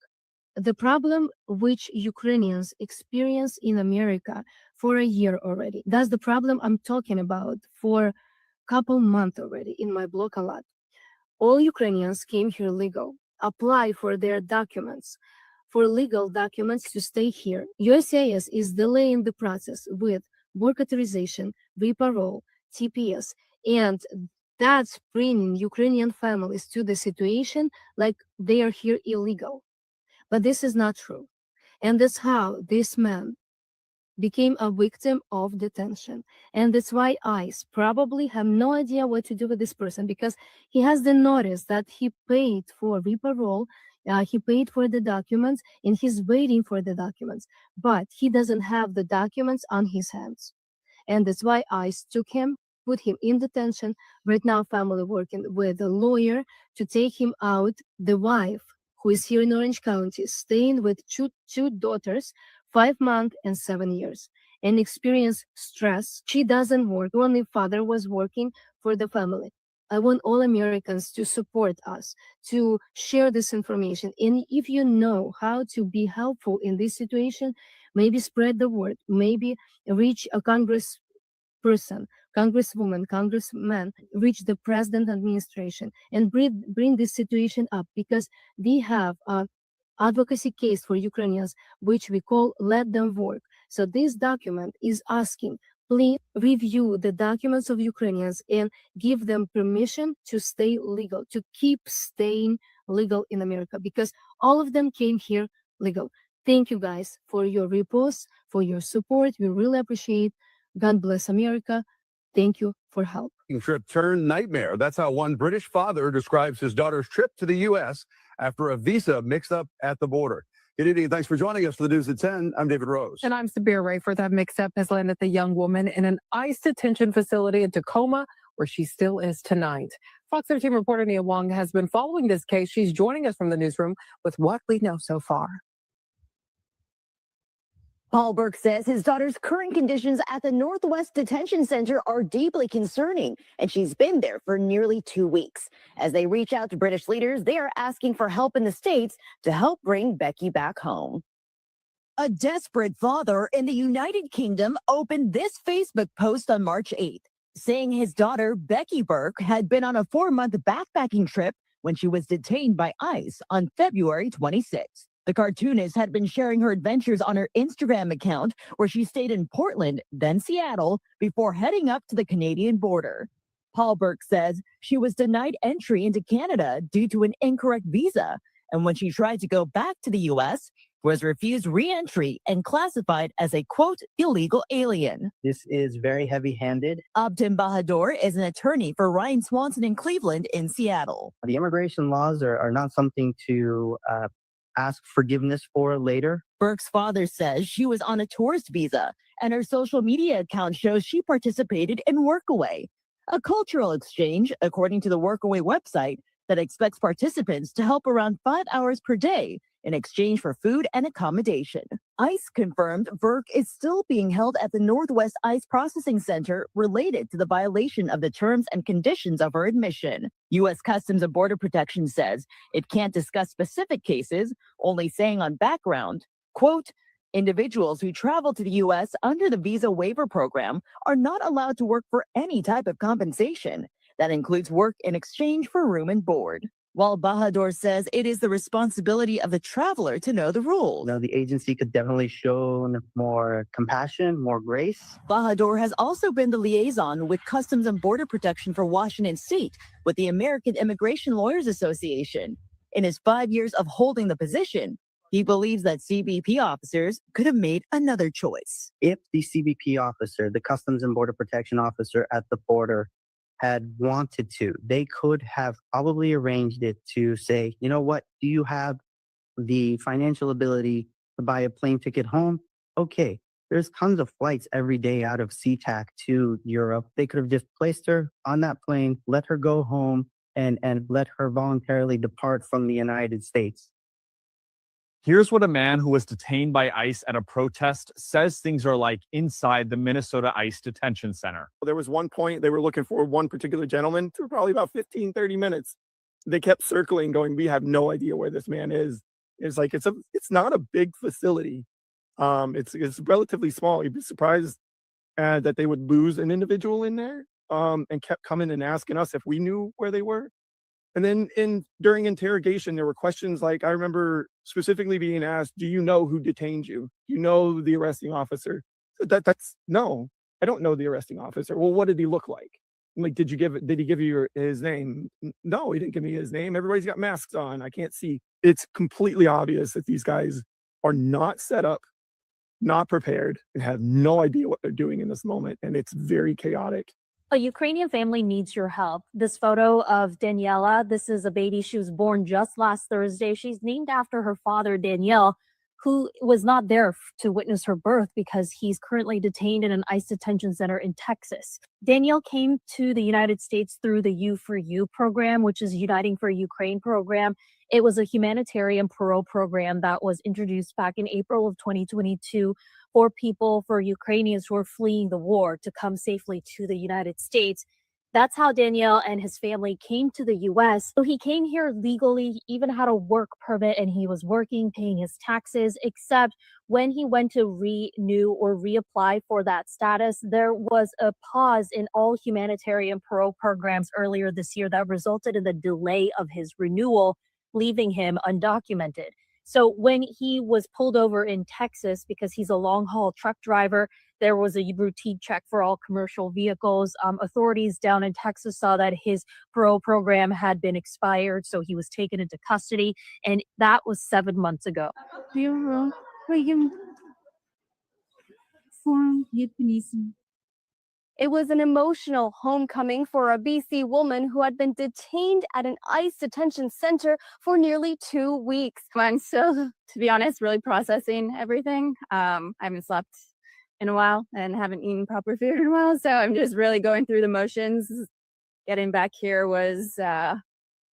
The problem which Ukrainians experience in America for a year already. That's the problem I'm talking about for a couple months already in my blog a lot. All Ukrainians came here legal, apply for their documents, for legal documents to stay here. USCIS is delaying the process with work authorization, reparole, TPS, and that's bringing Ukrainian families to the situation like they are here illegal. But this is not true. And that's how this man became a victim of detention. And that's why ICE probably have no idea what to do with this person, because he has the notice that he paid for reparole, he paid for the documents, and he's waiting for the documents. But he doesn't have the documents on his hands. And that's why ICE took him, put him in detention. Right now, family working with a lawyer to take him out. The wife, who is here in Orange County, staying with two daughters, 5 months and 7 years, and experience stress. She doesn't work. Only father was working for the family. I want all Americans to support us, to share this information. And if you know how to be helpful in this situation, maybe spread the word, maybe reach a congressperson, congresswoman, congressman, reach the president administration and bring this situation up, because we have an advocacy case for Ukrainians, which we call Let Them Work. So this document is asking, please review the documents of Ukrainians and give them permission to stay legal, to keep staying legal in America, because all of them came here legal. Thank you guys for your reposts, for your support. We really appreciate. God bless America. Thank you for help. Trip turned nightmare. That's how one British father describes his daughter's trip to the U.S. after a visa mix-up at the border. Good evening. Thanks for joining us for the News at 10. I'm David Rose. And I'm Sabir Rayford. That mix-up has landed the young woman in an ICE detention facility in Tacoma, where she still is tonight. Fox 13 reporter Nia Wong has been following this case. She's joining us from the newsroom with what we know so far. Paul Burke says his daughter's current conditions at the Northwest Detention Center are deeply concerning, and she's been there for nearly 2 weeks. As they reach out to British leaders, they are asking for help in the States to help bring Becky back home. A desperate father in the United Kingdom opened this Facebook post on March 8th, saying his daughter, Becky Burke, had been on a 4-month backpacking trip when she was detained by ICE on February 26th. The cartoonist had been sharing her adventures on her Instagram account, where she stayed in Portland, then Seattle, before heading up to the Canadian border. Paul Burke says she was denied entry into Canada due to an incorrect visa, and when she tried to go back to the U.S., was refused re-entry and classified as a, quote, illegal alien. This is very heavy-handed. Abdin Bahadur is an attorney for Ryan Swanson in Cleveland in Seattle. The immigration laws are not something to ask forgiveness for later. Burke's father says she was on a tourist visa, and her social media account shows she participated in Workaway, a cultural exchange, according to the Workaway website, that expects participants to help around 5 hours per day in exchange for food and accommodation. ICE confirmed Burke is still being held at the Northwest ICE Processing Center related to the violation of the terms and conditions of her admission. U.S. Customs and Border Protection says it can't discuss specific cases, only saying on background, quote, individuals who travel to the U.S. under the visa waiver program are not allowed to work for any type of compensation. That includes work in exchange for room and board. While Bahadur says it is the responsibility of the traveler to know the rules. The agency could definitely show more compassion, more grace. Bahadur has also been the liaison with Customs and Border Protection for Washington State with the American Immigration Lawyers Association. In his 5 years of holding the position, he believes that CBP officers could have made another choice. If the CBP officer, the Customs and Border Protection officer at the border, had wanted to, they could have probably arranged it to say, you know what, do you have the financial ability to buy a plane ticket home? Okay, there's tons of flights every day out of SeaTac to Europe. They could have just placed her on that plane, let her go home, and let her voluntarily depart from the United States. Here's what a man who was detained by ICE at a protest says things are like inside the Minnesota ICE detention center. There was one point they were looking for one particular gentleman for probably about 15, 30 minutes. They kept circling, going, we have no idea where this man is. It's like, it's not a big facility. It's relatively small. You'd be surprised that they would lose an individual in there, and kept coming and asking us if we knew where they were. And then during interrogation, there were questions like, I remember specifically being asked, do you know who detained you? Do you know the arresting officer? That's no, I don't know the arresting officer. Well, what did he look like? I'm like, did he give you his name? No, he didn't give me his name. Everybody's got masks on. I can't see. It's completely obvious that these guys are not set up, not prepared, and have no idea what they're doing in this moment. And it's very chaotic. A Ukrainian family needs your help. This photo of Daniela, this is a baby. She was born just last Thursday. She's named after her father, Daniel, who was not there to witness her birth because he's currently detained in an ICE detention center in Texas. Daniel came to the United States through the U4U program, which is Uniting for Ukraine program. It was a humanitarian parole program that was introduced back in April of 2022 for Ukrainians who are fleeing the war to come safely to the United States. That's how Daniel and his family came to the U.S. So he came here legally, he even had a work permit, and he was working, paying his taxes, except when he went to renew or reapply for that status, there was a pause in all humanitarian parole programs earlier this year that resulted in the delay of his renewal, leaving him undocumented. So when he was pulled over in Texas, because he's a long-haul truck driver, there was a routine check for all commercial vehicles. Authorities down in Texas saw that his parole program had been expired, so he was taken into custody, and that was 7 months ago. It was an emotional homecoming for a BC woman who had been detained at an ICE detention center for nearly 2 weeks. I'm still, to be honest, really processing everything. I haven't slept in a while and haven't eaten proper food in a while, so I'm just really going through the motions. Getting back here was,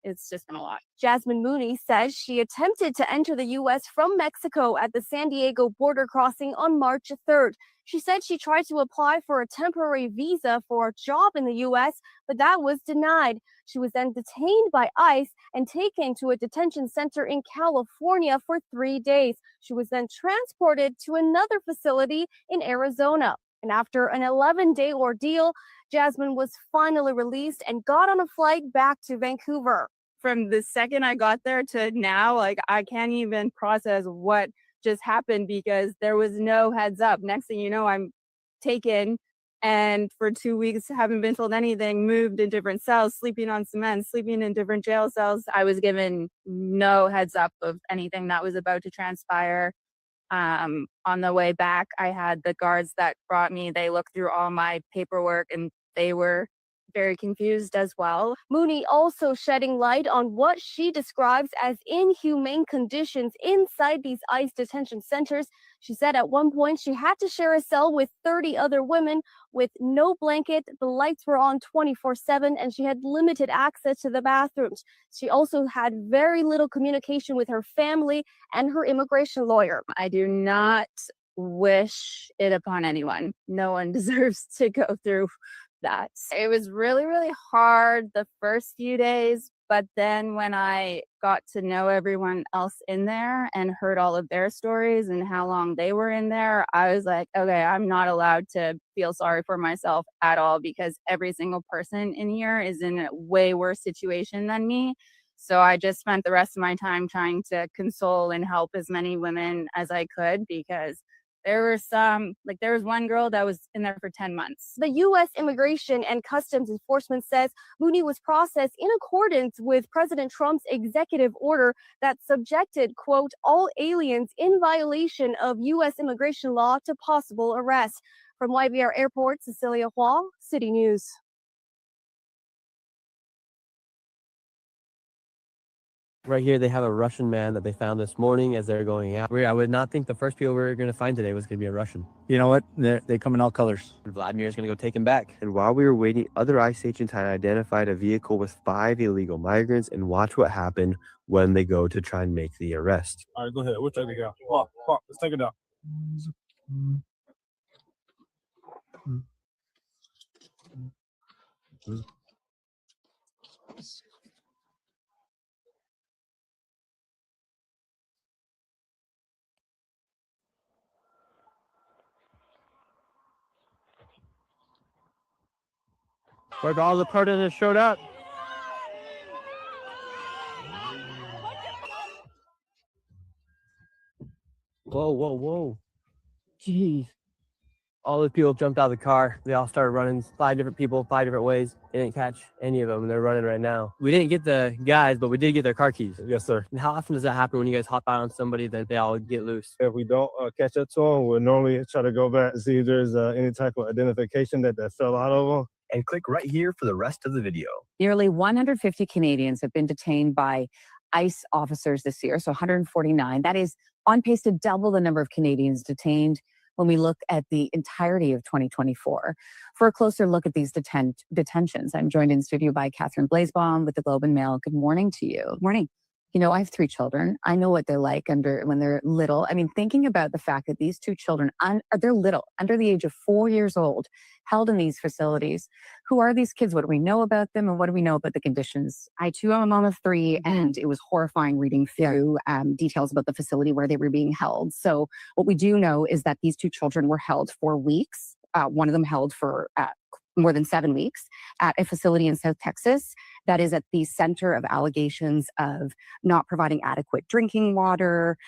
it's just been a lot. Jasmine Mooney says she attempted to enter the U.S. from Mexico at the San Diego border crossing on March 3rd. She said she tried to apply for a temporary visa for a job in the U.S., but that was denied. She was then detained by ICE and taken to a detention center in California for 3 days. She was then transported to another facility in Arizona. And after an 11-day ordeal, Jasmine was finally released and got on a flight back to Vancouver. From the second I got there to now, like, I can't even process what just happened because there was no heads up. Next thing you know, I'm taken And for 2 weeks, haven't been told anything, moved in different cells, sleeping on cement, sleeping in different jail cells. I was given no heads up of anything that was about to transpire. On the way back, I had the guards that brought me, they looked through all my paperwork and they were very confused as well. Mooney also shedding light on what she describes as inhumane conditions inside these ICE detention centers. She said at one point she had to share a cell with 30 other women with no blanket. The lights were on 24/7 and she had limited access to the bathrooms. She also had very little communication with her family and her immigration lawyer. I do not wish it upon anyone. No one deserves to go through that. It was really, really hard the first few days, but then when I got to know everyone else in there and heard all of their stories and how long they were in there, I was like, okay, I'm not allowed to feel sorry for myself at all because every single person in here is in a way worse situation than me. So I just spent the rest of my time trying to console and help as many women as I could because there was one girl that was in there for 10 months. The U.S. Immigration and Customs Enforcement says Mooney was processed in accordance with President Trump's executive order that subjected, quote, all aliens in violation of U.S. immigration law to possible arrest. From YVR Airport, Cecilia Huang, City News. Right here, they have a Russian man that they found this morning as they're going out. I would not think the first people we were going to find today was going to be a Russian. You know what? They come in all colors. Vladimir's going to go take him back. And while we were waiting, other ICE agents had identified a vehicle with 5 illegal migrants, and watch what happened when they go to try and make the arrest. All right, go ahead. We'll take it out. Walk. Let's take it out. Where all the protesters showed up. Whoa. Jeez. All the people jumped out of the car. They all started running. 5 different people, 5 different ways. They didn't catch any of them. They're running right now. We didn't get the guys, but we did get their car keys. Yes, sir. And how often does that happen when you guys hop out on somebody that they all get loose? If we don't catch up to them, we'll normally try to go back and see if there's any type of identification that fell out of them. And click right here for the rest of the video. Nearly 150 Canadians have been detained by ICE officers this year, so 149. That is on pace to double the number of Canadians detained when we look at the entirety of 2024. For a closer look at these detentions, I'm joined in studio by Catherine Blaisbaum with the Globe and Mail. Good morning to you. Good morning. You know, I have 3 children. I know what they're like when they're little. I mean, thinking about the fact that these 2 children, they're little, under the age of 4 years old, held in these facilities. Who are these kids? What do we know about them? And what do we know about the conditions? I too am a mom of 3, and it was horrifying reading through details about the facility where they were being held. So what we do know is that these 2 children were held for weeks. One of them held for more than 7 weeks at a facility in South Texas that is at the center of allegations of not providing adequate drinking water,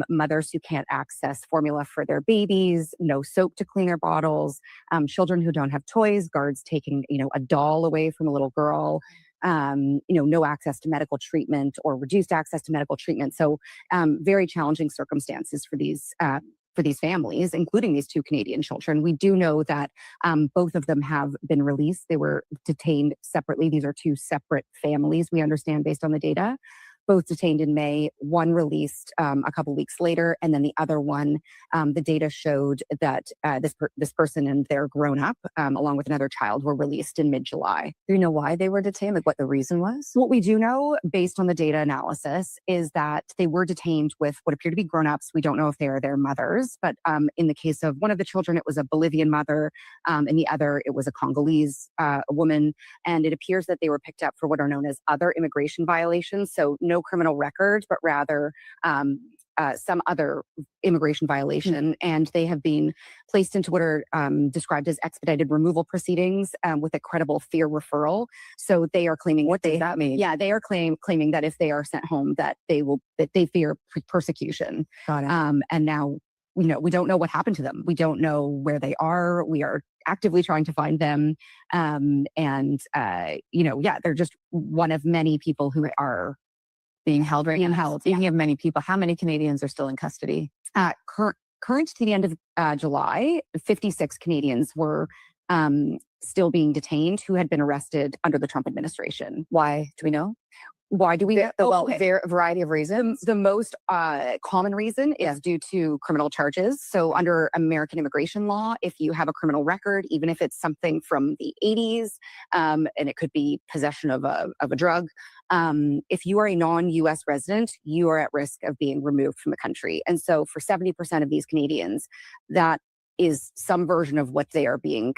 mothers who can't access formula for their babies, no soap to clean their bottles, children who don't have toys, guards taking, a doll away from a little girl, no access to medical treatment or reduced access to medical treatment. So very challenging circumstances for these families, including these 2 Canadian children. We do know that both of them have been released. They were detained separately. These are 2 separate families, we understand, based on the data. Both detained in May, one released a couple weeks later, and then the other one, the data showed that this person and their grown up, along with another child, were released in mid-July. Do you know why they were detained, like what the reason was? What we do know, based on the data analysis, is that they were detained with what appear to be grown-ups. We don't know if they are their mothers, but in the case of one of the children, it was a Bolivian mother, and the other, it was a Congolese woman, and it appears that they were picked up for what are known as other immigration violations, so no criminal record, but rather some other immigration violation. And they have been placed into what are described as expedited removal proceedings with a credible fear referral. So they are claiming what does that mean? Yeah, they are claiming that if they are sent home, that they fear persecution. Got it. And now we don't know what happened to them. We don't know where they are. We are actively trying to find them. They're just one of many people who are being held right now. Speaking of many people, how many Canadians are still in custody? Current to the end of July, 56 Canadians were still being detained who had been arrested under the Trump administration. Why? Do we know? Why do we know? Well, a variety of reasons. The most common reason is due to criminal charges. So under American immigration law, if you have a criminal record, even if it's something from the 80s, and it could be possession of a drug, if you are a non-US resident, you are at risk of being removed from the country. And so for 70% of these Canadians, that is some version of what they are being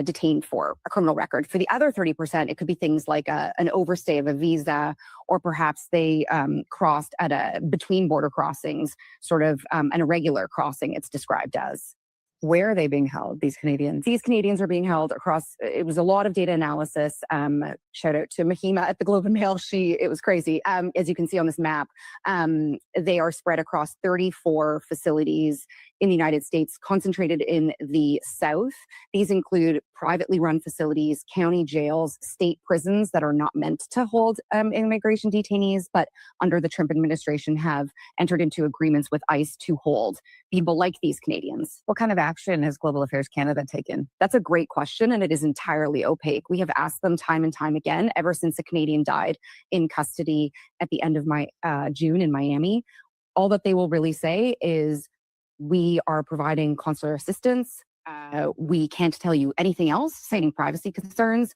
detained for, a criminal record. For the other 30%, it could be things like an overstay of a visa, or perhaps they crossed at between border crossings, sort of an irregular crossing, it's described as. Where are they being held, these Canadians? These Canadians are being held across, it was a lot of data analysis. Shout out to Mahima at the Globe and Mail. It was crazy. As you can see on this map, they are spread across 34 facilities in the United States, concentrated in the South. These include privately run facilities, county jails, state prisons that are not meant to hold immigration detainees, but under the Trump administration have entered into agreements with ICE to hold people like these Canadians. What kind of action has Global Affairs Canada taken? That's a great question, and it is entirely opaque. We have asked them time and time again, ever since a Canadian died in custody at the end of June in Miami. All that they will really say is, we are providing consular assistance. We can't tell you anything else, citing privacy concerns.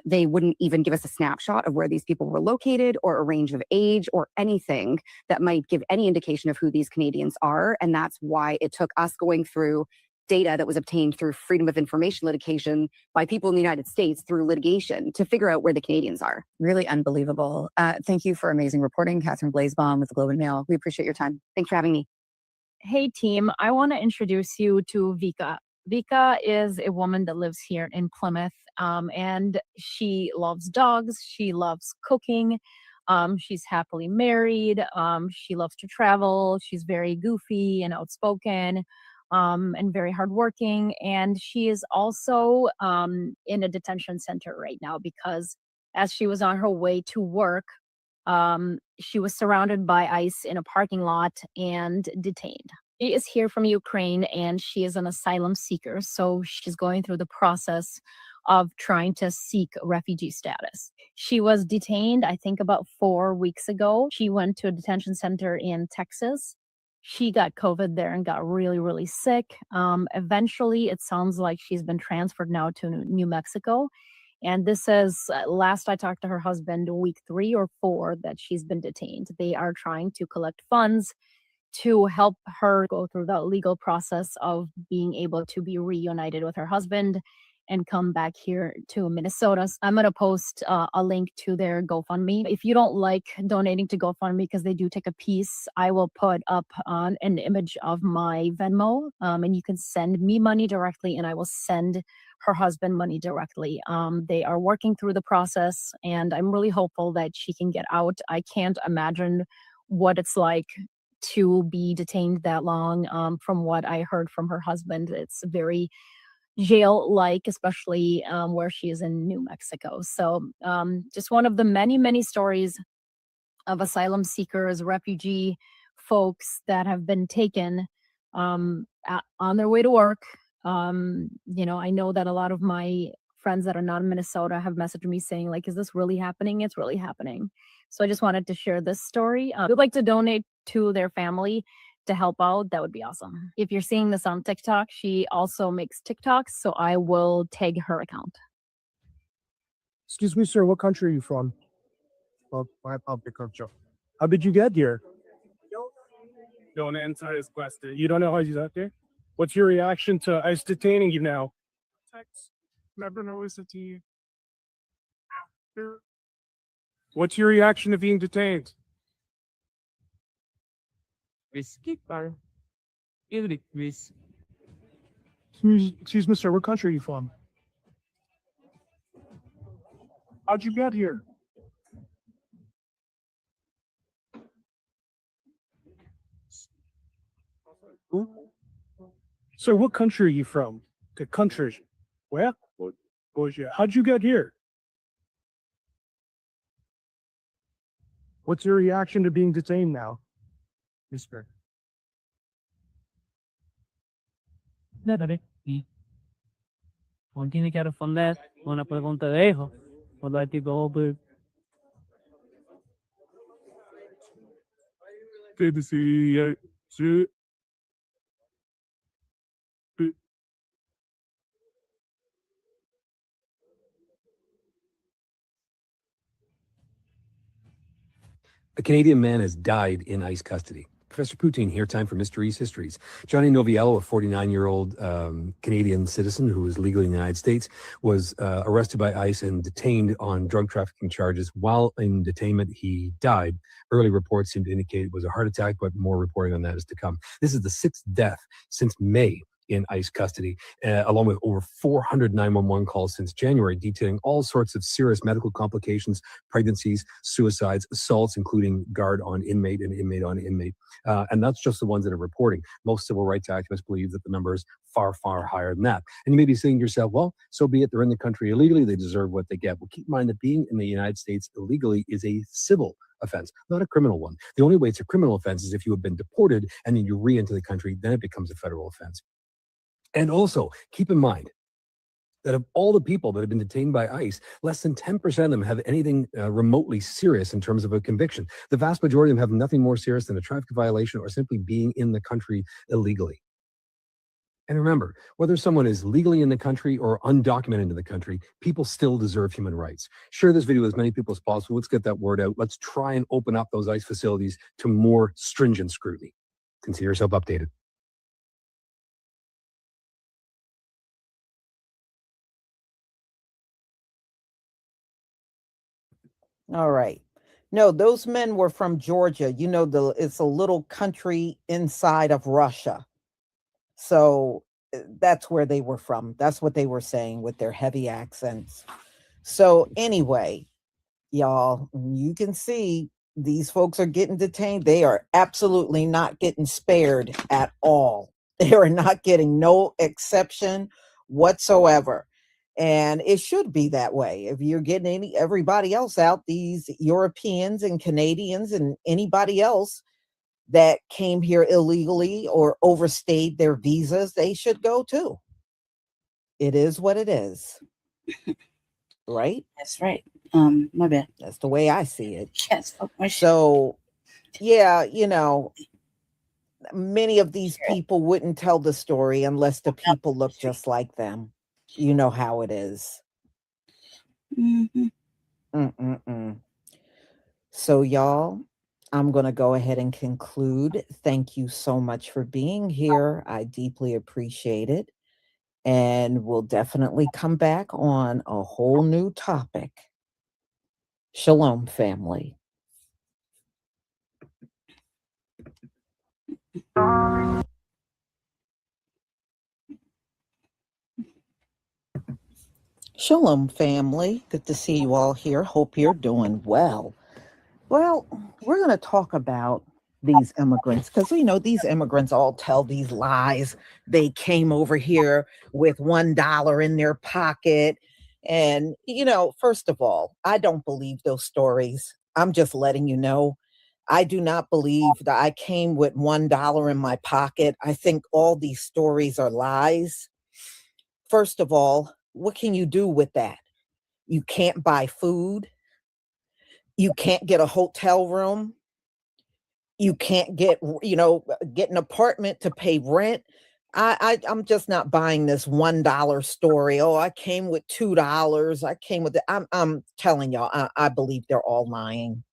They wouldn't even give us a snapshot of where these people were located, or a range of age, or anything that might give any indication of who these Canadians are. And that's why it took us going through data that was obtained through freedom of information litigation by people in the United States through litigation to figure out where the Canadians are. Really unbelievable. Thank you for amazing reporting, Catherine Blaisbaum with the Globe and Mail. We appreciate your time. Thanks for having me. Hey team, I want to introduce you to Vika. Vika is a woman that lives here in Plymouth, and she loves dogs. She loves cooking. She's happily married. She loves to travel. She's very goofy and outspoken, and very hardworking. And she is also in a detention center right now because as she was on her way to work, she was surrounded by ICE in a parking lot and detained. She is here from Ukraine and she is an asylum seeker. So she's going through the process of trying to seek refugee status. She was detained, I think, about 4 weeks ago. She went to a detention center in Texas. She got COVID there and got really, really sick. Eventually, it sounds like she's been transferred now to New Mexico. And this is, last I talked to her husband, week 3 or 4 that she's been detained. They are trying to collect funds to help her go through the legal process of being able to be reunited with her husband and come back here to Minnesota. I'm going to post a link to their GoFundMe. If you don't like donating to GoFundMe, because they do take a piece, I will put up on an image of my Venmo, and you can send me money directly and I will send her husband money directly. They are working through the process and I'm really hopeful that she can get out. I can't imagine what it's like to be detained that long. From what I heard from her husband, it's very jail-like, especially where she is in New Mexico. So just one of the many, many stories of asylum seekers, refugee folks that have been taken on their way to work. I know that a lot of my friends that are not in Minnesota have messaged me saying, like, is this really happening? It's really happening. So I just wanted to share this story. If you'd like to donate to their family to help out, that would be awesome. If you're seeing this on TikTok, she also makes TikToks, so I will tag her account. Excuse me, sir, what country are you from? My public culture. How did you get here? Don't answer this question. You don't know how you got there? What's your reaction to ICE detaining you now? What's your reaction to being detained? Excuse me, sir, what country are you from? How'd you get here? Sir, what country are you from? The country. Where? Georgia. How'd you get here? What's your reaction to being detained now, mister? Uno tiene que responder una pregunta de hijo. Cuando el tipo, oh, pues, A Canadian man has died in ICE custody. Professor Poutine here, time for Mysteries Histories. Johnny Noviello, a 49-year-old Canadian citizen who is legally in the United States, was arrested by ICE and detained on drug trafficking charges. While in detainment, he died. Early reports seem to indicate it was a heart attack, but more reporting on that is to come. This is the sixth death since May in ICE custody, along with over 400 911 calls since January, detailing all sorts of serious medical complications, pregnancies, suicides, assaults, including guard on inmate and inmate on inmate. And that's just the ones that are reporting. Most civil rights activists believe that the number is far, far higher than that. And you may be saying to yourself, well, so be it. They're in the country illegally. They deserve what they get. Well, keep in mind that being in the United States illegally is a civil offense, not a criminal one. The only way it's a criminal offense is if you have been deported and then you re-enter the country, then it becomes a federal offense. And also, keep in mind that of all the people that have been detained by ICE, less than 10% of them have anything remotely serious in terms of a conviction. The vast majority of them have nothing more serious than a traffic violation or simply being in the country illegally. And remember, whether someone is legally in the country or undocumented in the country, people still deserve human rights. Share this video with as many people as possible. Let's get that word out. Let's try and open up those ICE facilities to more stringent scrutiny. Consider yourself updated. All right. No, those men were from Georgia. You know, it's a little country inside of Russia. So that's where they were from. That's what they were saying with their heavy accents. So anyway, y'all, you can see these folks are getting detained. They are absolutely not getting spared at all. They are not getting no exception whatsoever. And it should be that way. If you're getting everybody else out, these Europeans and Canadians and anybody else that came here illegally or overstayed their visas, they should go too. It is what it is. Right? That's right. My bad. That's the way I see it. Yes. So, yeah, you know, many of these people wouldn't tell the story unless the people look just like them. You know how it is. So, y'all, I'm going to go ahead and conclude. Thank you so much for being here. I deeply appreciate it. And we'll definitely come back on a whole new topic. Shalom, family. Shalom, family. Good to see you all here. Hope you're doing well. Well, we're going to talk about these immigrants because we know these immigrants all tell these lies. They came over here with $1 in their pocket. And, you know, first of all, I don't believe those stories. I'm just letting you know. I do not believe that I came with $1 in my pocket. I think all these stories are lies. First of all, what can you do with that? You can't buy food. You can't get a hotel room. You can't get, you know, get an apartment to pay rent. I'm just not buying this $1 story. Oh, I came with $2. I came with I'm telling y'all, I believe they're all lying.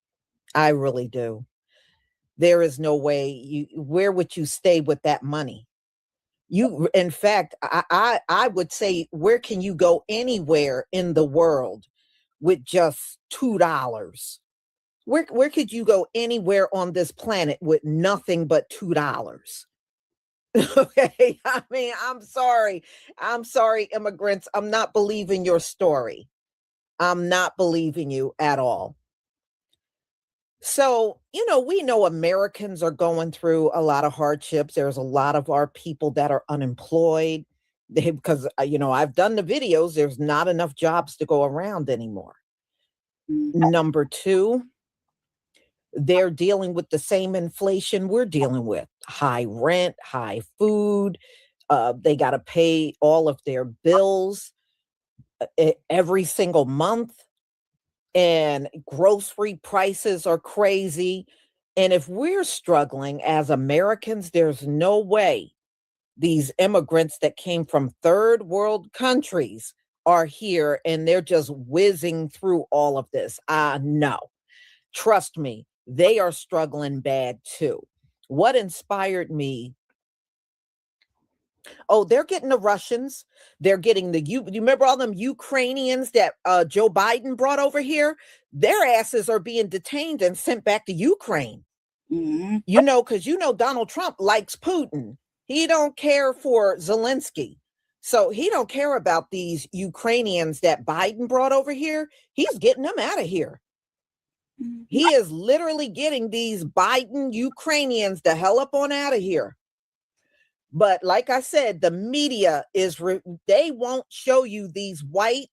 I really do. There is no way where would you stay with that money? In fact, I would say, where can you go anywhere in the world with just $2? Where could you go anywhere on this planet with nothing but $2? Okay, I mean, I'm sorry, immigrants. I'm not believing your story. I'm not believing you at all. So, you know, we know Americans are going through a lot of hardships. There's a lot of our people that are unemployed. Because I've done the videos. There's not enough jobs to go around anymore. Number two, they're dealing with the same inflation we're dealing with: high rent, high food. They got to pay all of their bills every single month, and grocery prices are crazy. And if we're struggling as Americans, there's no way these immigrants that came from third world countries are here and they're just whizzing through all of this. No, trust me, they are struggling bad too. What inspired me? Oh, they're getting the Russians. They're getting you remember all them Ukrainians that Joe Biden brought over here? Their asses are being detained and sent back to Ukraine. Because Donald Trump likes Putin. He don't care for Zelensky. So he don't care about these Ukrainians that Biden brought over here. He's getting them out of here. He is literally getting these Biden Ukrainians the hell up on out of here. But like I said, the media they won't show you these white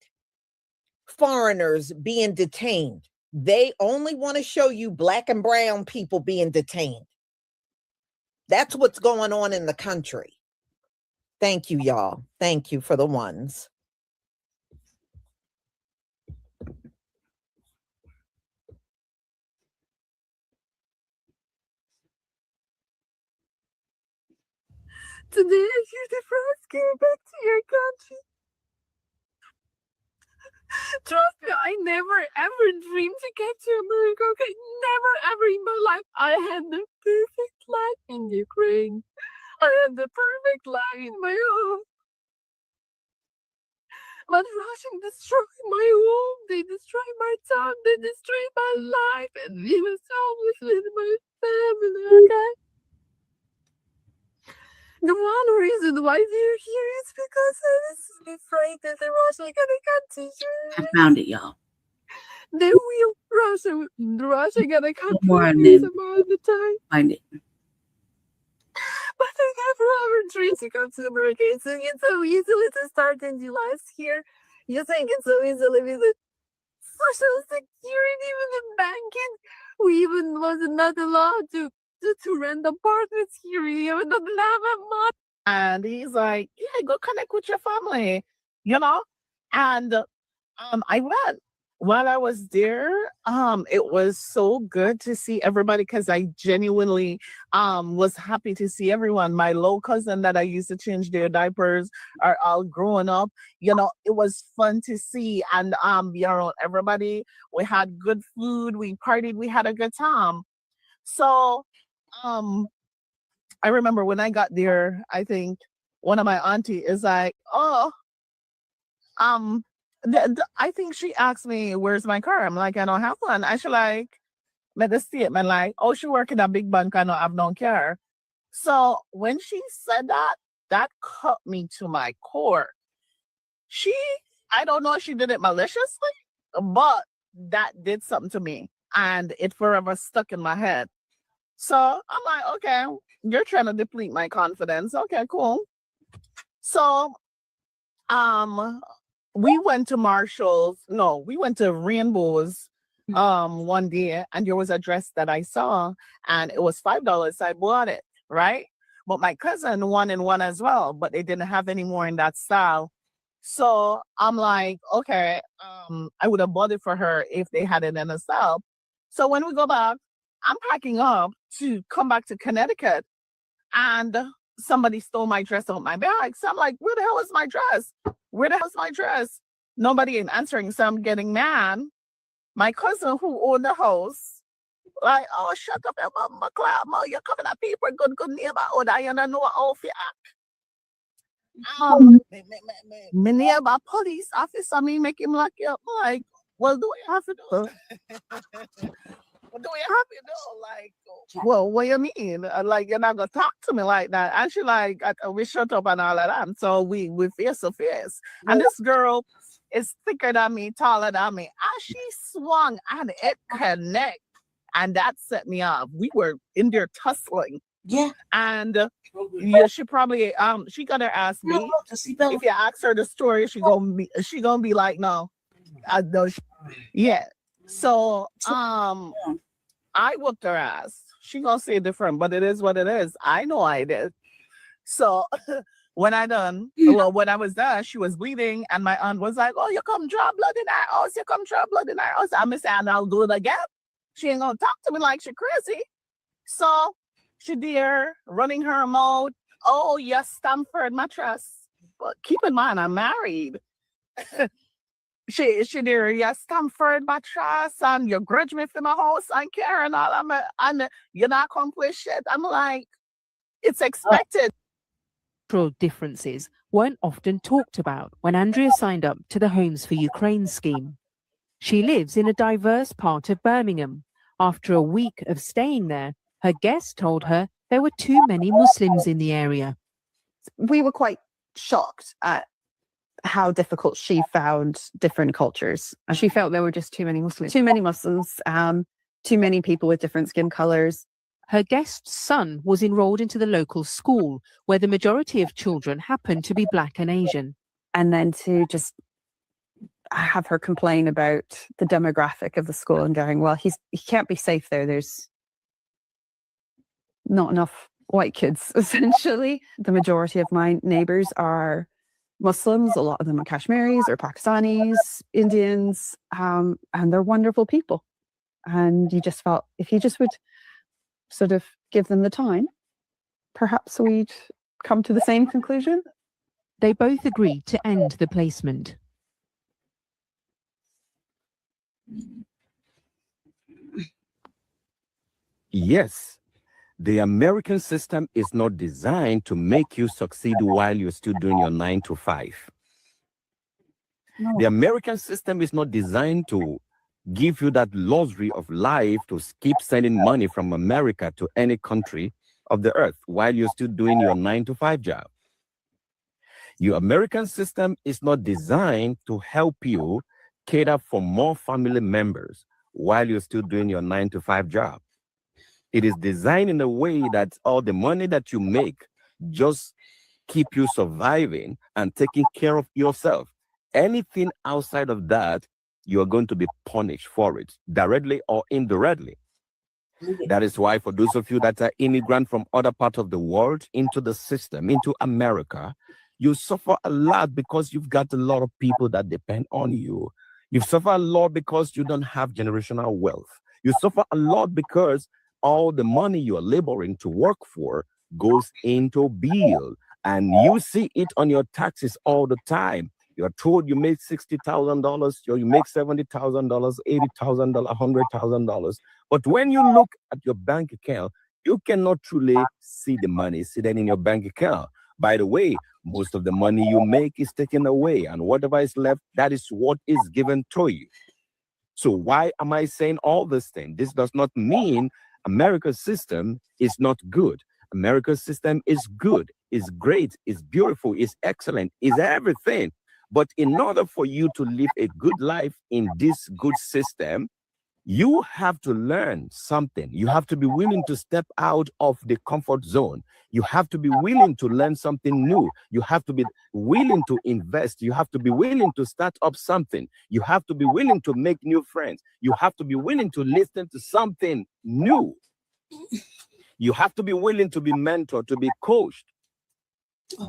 foreigners being detained. They only want to show you black and brown people being detained. That's what's going on in the country. Thank you, y'all. Thank you for the ones. Today is the first game back to your country. Trust me, I never ever dreamed to get to America. Okay, never ever in my life. I had the perfect life in Ukraine. I had the perfect life in my home. But Russian destroyed my home. They destroyed my town. They destroyed my life, and we was always with my family. Okay. The one reason why they're here is because I was afraid that the Russia gonna come to you. I found it, y'all. They will Russia gonna come More to and me then some other time. find it. But I never ever dreamed to come to America. It's so easily to start in the last year. You think it's so easily with the social security, with the banking. We even was not allowed to rent apartments here. We even don't have a money. And he's like, yeah, go connect with your family, And I went. While I was there, it was so good to see everybody because I genuinely was happy to see everyone. My little cousin that I used to change their diapers are all growing up. It was fun to see. And everybody, we had good food, we partied, we had a good time. So I remember when I got there, I think one of my auntie is like, oh, I think she asked me, where's my car? I'm like, I don't have one. I should made a statement like, oh, she work in a big bank, I don't have no car. So when she said that cut me to my core. I don't know if she did it maliciously, but that did something to me and it forever stuck in my head. So I'm like, okay, you're trying to deplete my confidence. Okay, cool. So, we went to Marshall's. No, we went to Rainbow's one day, and there was a dress that I saw, and it was $5. I bought it, right? But my cousin wanted one as well, but they didn't have any more in that style. So I'm like, okay, I would have bought it for her if they had it in a style. So when we go back, I'm packing up to come back to Connecticut, and somebody stole my dress out my bag. So I'm like, where the hell is my dress? Where the hell is my dress? Nobody ain't answering, so I'm getting mad. My cousin who owned the house, like, oh, shut up, Emma McLeod, you're coming at people, good neighbor, oh, I don't know how to act. My neighbor, police officer, me make him lock you up. I'm like, well, do we have to do? What do we have to do? Like, well, what you mean? Like, you're not gonna talk to me like that. And she like, we shut up and all of that. So we face to face. And this girl is thicker than me, taller than me. And she swung and it connect. And that set me off. We were in there tussling. Yeah. And yeah, she probably she gonna ask me. If you ask her the story, she gonna be like, no, I know. Yeah. So I whooped her ass. She gonna say different, but it is what it is. I know I did. So when I was there, she was bleeding, and my aunt was like, "Oh, you come draw blood in our house. You come draw blood in our house." I'm saying, "I'll do it again." She ain't gonna talk to me like she crazy. So she there running her mouth. Oh, yes, Stamford mattress. But keep in mind, I'm married. she there, yes, Stamford mattress, and you grudge me for my house and care and all. I'm you're not accomplished shit. I'm like, it's expected. Cultural differences weren't often talked about when Andrea signed up to the Homes for Ukraine scheme. She lives in a diverse part of Birmingham. After a week of staying there, her guest told her there were too many Muslims in the area. We were quite shocked at how difficult she found different cultures. She felt there were just too many Muslims. Too many Muslims, too many people with different skin colors. Her guest's son was enrolled into the local school, where the majority of children happened to be Black and Asian. And then to just have her complain about the demographic of the school and going, well, he can't be safe there. There's not enough white kids, essentially. The majority of my neighbors are Muslims. A lot of them are Kashmiris or Pakistanis, Indians, and they're wonderful people. And you just felt if you just would sort of give them the time, perhaps we'd come to the same conclusion. They both agreed to end the placement. Yes, the American system is not designed to make you succeed while you're still doing your 9 to 5. No. The American system is not designed to give you that luxury of life to keep sending money from America to any country of the earth while you're still doing your 9 to 5 job. Your American system is not designed to help you cater for more family members while you're still doing your 9 to 5 job. It is designed in a way that all the money that you make just keep you surviving and taking care of yourself. Anything outside of that, you are going to be punished for it, directly or indirectly. That is why for those of you that are immigrant from other parts of the world into the system, into America, you suffer a lot because you've got a lot of people that depend on you. You suffer a lot because you don't have generational wealth. You suffer a lot because all the money you're laboring to work for goes into bill, and you see it on your taxes all the time. You're told you make $60,000, or you make $70,000, $80,000, $100,000. But when you look at your bank account, you cannot truly see the money sitting in your bank account. By the way, most of the money you make is taken away, and whatever is left, that is what is given to you. So why am I saying all this thing? This does not mean America's system is not good. America's system is good, is great, is beautiful, is excellent, is everything. But in order for you to live a good life in this good system, you have to learn something. You have to be willing to step out of the comfort zone. You have to be willing to learn something new. You have to be willing to invest. You have to be willing to start up something. You have to be willing to make new friends. You have to be willing to listen to something new. You have to be willing to be mentored, to be coached.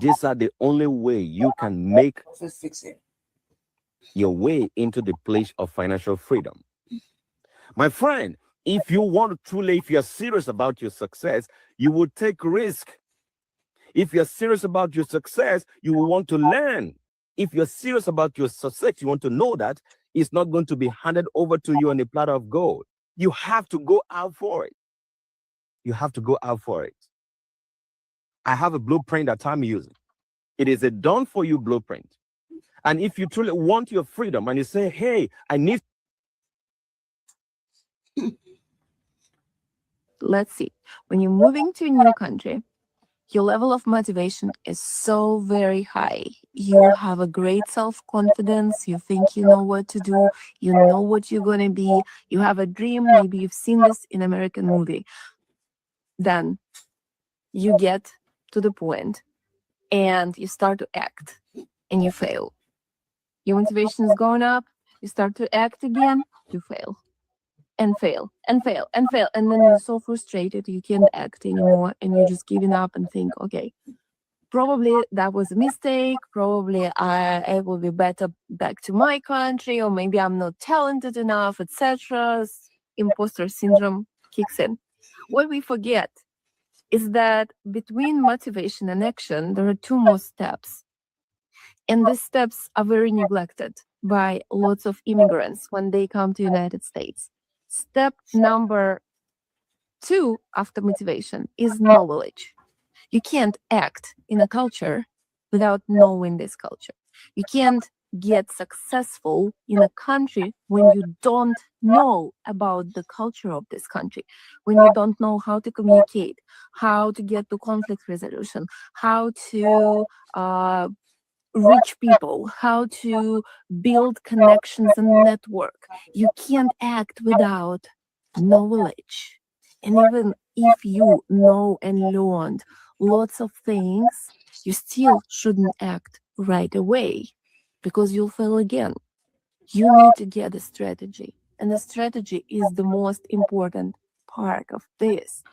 These are the only way you can make your way into the place of financial freedom. My friend, if you want to truly, if you're serious about your success, you will take risk. If you're serious about your success, you will want to learn. If you're serious about your success, you want to know that it's not going to be handed over to you on a platter of gold. You have to go out for it. You have to go out for it. I have a blueprint that I'm using. It is a done-for-you blueprint. And if you truly want your freedom and you say, hey, I need... Let's see. When you're moving to a new country, your level of motivation is so very high. You have a great self-confidence. You think you know what to do. You know what you're going to be. You have a dream. Maybe you've seen this in American movie. Then you get to the point and you start to act and you fail. Your motivation is going up, you start to act again, you fail. And fail and fail and fail. And then you're so frustrated you can't act anymore and you're just giving up and think, okay, probably that was a mistake. Probably I will be better back to my country, or maybe I'm not talented enough, etc. Imposter syndrome kicks in. What we forget is that between motivation and action, there are two more steps. And these steps are very neglected by lots of immigrants when they come to the United States. Step number 2 after motivation is knowledge. You can't act in a culture without knowing this culture. You can't get successful in a country when you don't know about the culture of this country, when you don't know how to communicate, how to get to conflict resolution, how to reach people, how to build connections and network. You can't act without knowledge. And even if you know and learned lots of things, you still shouldn't act right away because you'll fail again. You need to get a strategy. And the strategy is the most important part of this.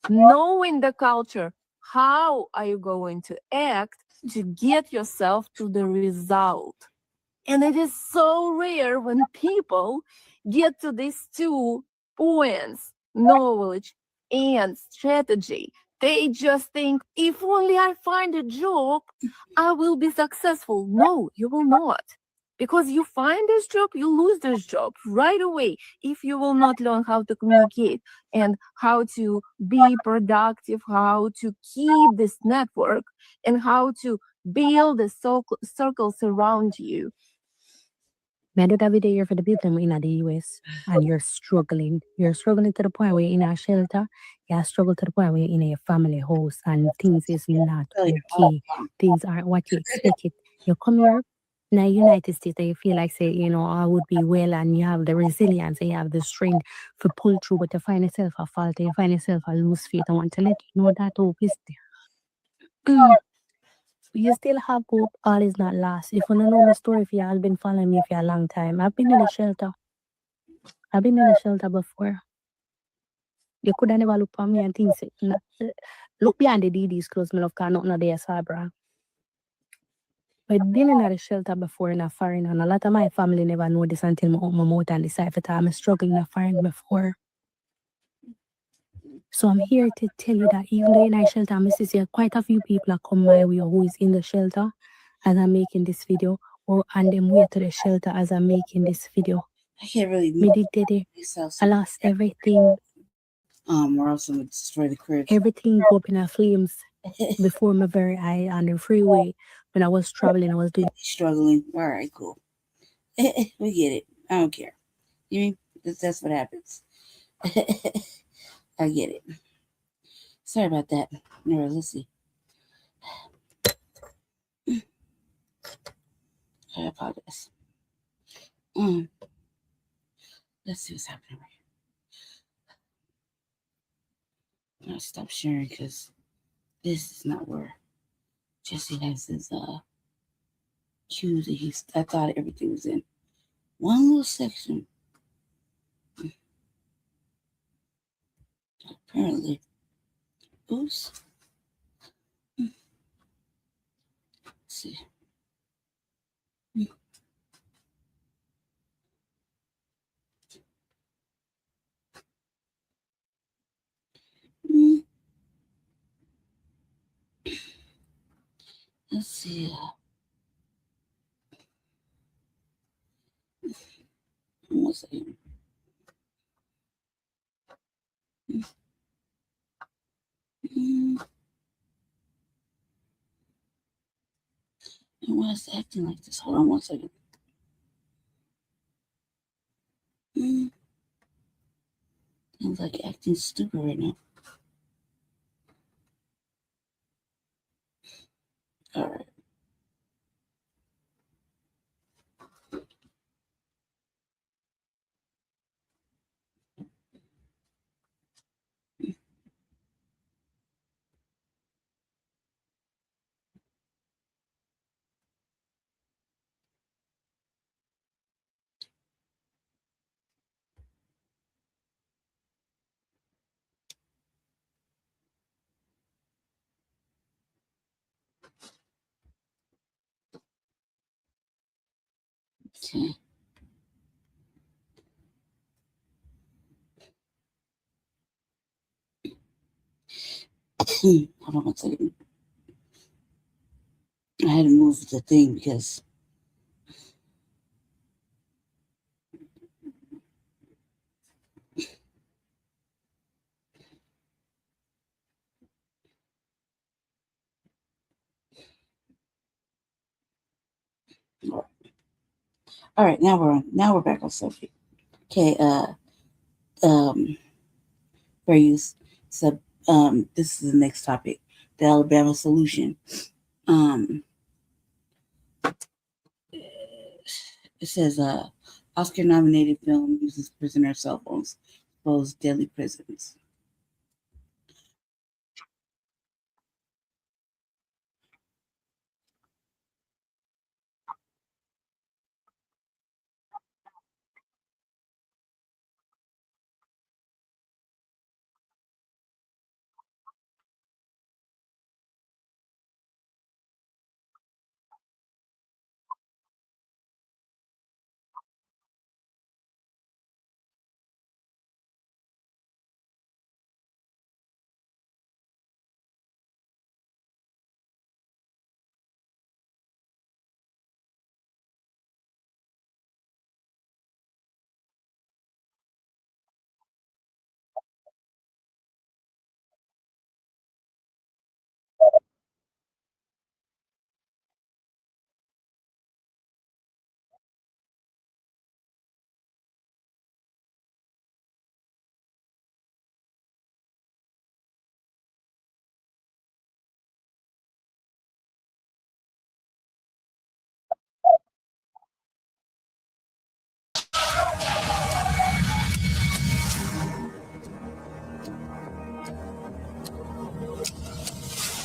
Knowing the culture, how are you going to act to get yourself to the result? And it is so rare when people get to these 2 points, knowledge and strategy. They just think, if only I find a job, I will be successful. No, you will not. Because you find this job, you lose this job right away if you will not learn how to communicate and how to be productive, how to keep this network, and how to build the circles around you. Man, do that video here for the people in the US and you're struggling. You're struggling to the point where you're in a shelter. You're struggling to the point where you're in a family house and things is not okay. Things aren't what you expected. You come here in the United States and you feel like, say, you know, I would be well, and you have the resilience and you have the strength to pull through, but you find yourself a fault, you find yourself a lose faith. I want to let you know that hope is there. You still have hope. All is not lost. If you don't know my story, if you have been following me for a long time, I've been in the shelter. I've been in the shelter before. You could have never look for me and think, look behind the DD's clothes, my love, because nothing there, Sabra. But been in the shelter before in a foreign, and a lot of my family never know this until I open my mouth and decide that I'm struggling in a foreign before. So I'm here to tell you that even though in our shelter, I see quite a few people are come my way who is in the shelter as I'm making this video, or on them way to the shelter as I'm making this video. I can't really Me did it. I lost everything. Or else I'm gonna destroy the crib. Everything go up in flames before my very eye on the freeway. When I was traveling, I was doing struggling. All right, cool. We get it. I don't care. You mean that's what happens. I get it. Sorry about that. All right, let's see. I apologize. Let's see what's happening right here. I'll stop sharing because this is not where Jesse has his cues that I thought everything was in one little section. Apparently. Oops. Let's see. Let's see. One second. And why is it acting like this? Hold on one second. Sounds like acting stupid right now. All right. Okay. Hold on one second. I had to move the thing because all right, now we're back on subject. Okay, fair use. So this is the next topic, the Alabama solution. It says Oscar nominated film uses prisoner cell phones, expose deadly prisons.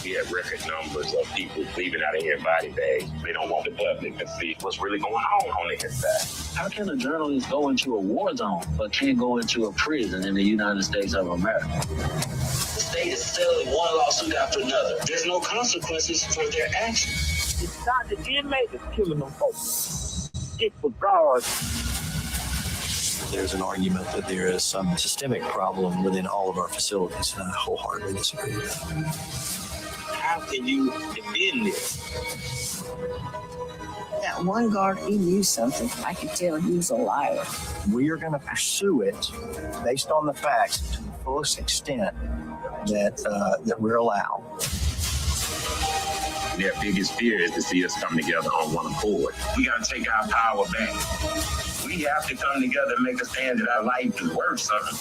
We have record numbers of people leaving out of here in body bags. They don't want the public to see what's really going on the inside. How can a journalist go into a war zone but can't go into a prison in the United States of America? The state is settling one lawsuit after another. There's no consequences for their actions. It's not the inmate that's killing them folks. It's for God. There's an argument that there is some systemic problem within all of our facilities, and I wholeheartedly disagree with that. How can you defend this? That one guard, he knew something. I could tell he was a liar. We are going to pursue it based on the facts to the fullest extent that we're allowed. Their biggest fear is to see us come together on one accord. We got to take our power back. We have to come together and make a stand that our life is worth something.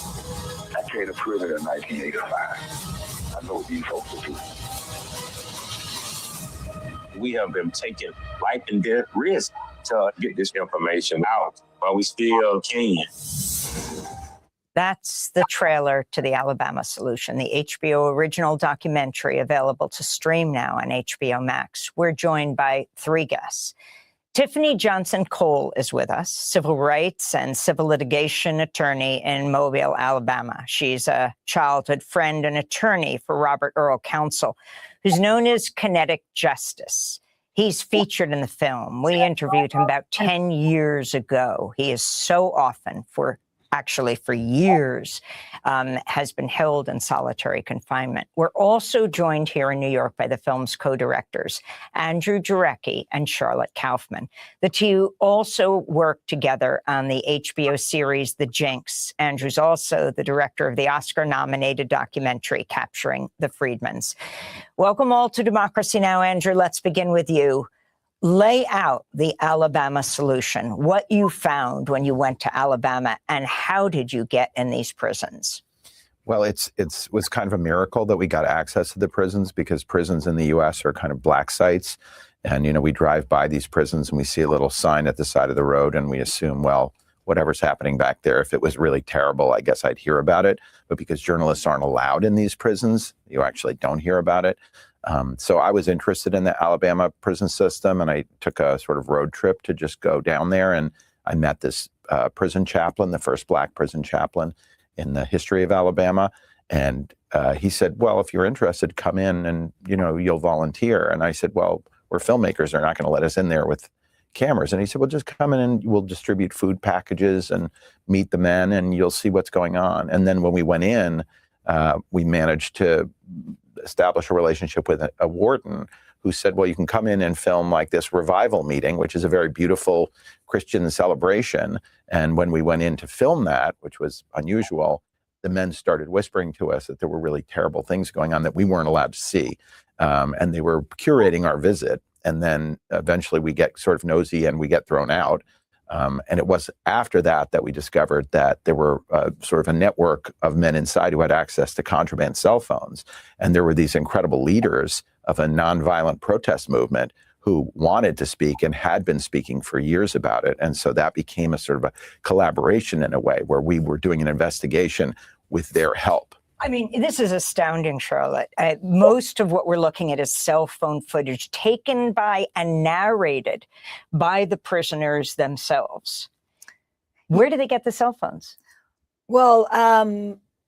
I came to prison in 1985. I know what you folks will do. We have been taking life and death risks to get this information out, but we still can. That's the trailer to the Alabama Solution, the HBO original documentary available to stream now on HBO Max. We're joined by three guests. Tiffany Johnson Cole is with us, civil rights and civil litigation attorney in Mobile, Alabama. She's a childhood friend and attorney for Robert Earl Counsel, who's known as Kinetic Justice. He's featured in the film. We interviewed him about 10 years ago. He is so often, for years, has been held in solitary confinement. We're also joined here in New York by the film's co-directors, Andrew Jarecki and Charlotte Kaufman. The two also worked together on the HBO series The Jinx. Andrew's also the director of the Oscar-nominated documentary Capturing the Freedmans. Welcome all to Democracy Now! Andrew, let's begin with you. Lay out the Alabama Solution, what you found when you went to Alabama, and how did you get in these prisons? Well, it was kind of a miracle that we got access to the prisons, because prisons in the U.S. are kind of black sites. And, you know, we drive by these prisons and we see a little sign at the side of the road and we assume, well, whatever's happening back there, if it was really terrible, I guess I'd hear about it. But because journalists aren't allowed in these prisons, you actually don't hear about it. So I was interested in the Alabama prison system, and I took a sort of road trip to just go down there. And I met this prison chaplain, the first Black prison chaplain in the history of Alabama. And he said, well, if you're interested, come in and, you know, you'll volunteer. And I said, well, we're filmmakers. They're not going to let us in there with, cameras. And he said, well, just come in and we'll distribute food packages and meet the men and you'll see what's going on. And then when we went in, we managed to establish a relationship with a warden who said, well, you can come in and film like this revival meeting, which is a very beautiful Christian celebration. And when we went in to film that, which was unusual, the men started whispering to us that there were really terrible things going on that we weren't allowed to see. And they were curating our visit. And then eventually we get sort of nosy and we get thrown out. And it was after that that we discovered that there were sort of a network of men inside who had access to contraband cell phones. And there were these incredible leaders of a nonviolent protest movement who wanted to speak and had been speaking for years about it. And so that became a sort of a collaboration in a way where we were doing an investigation with their help. I mean, this is astounding, Charlotte. Most of what we're looking at is cell phone footage taken by and narrated by the prisoners themselves. Where do they get the cell phones? Well,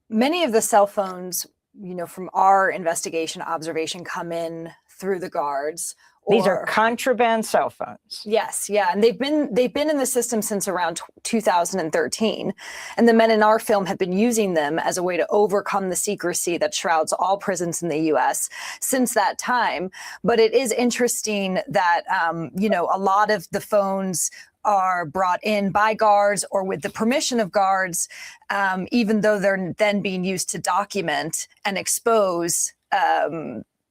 many of the cell phones, from our investigation observation, come in through the guards. These are contraband cell phones. Yes, yeah, and they've been in the system since around 2013, and the men in our film have been using them as a way to overcome the secrecy that shrouds all prisons in the U.S. since that time. But it is interesting that a lot of the phones are brought in by guards or with the permission of guards, even though they're then being used to document and expose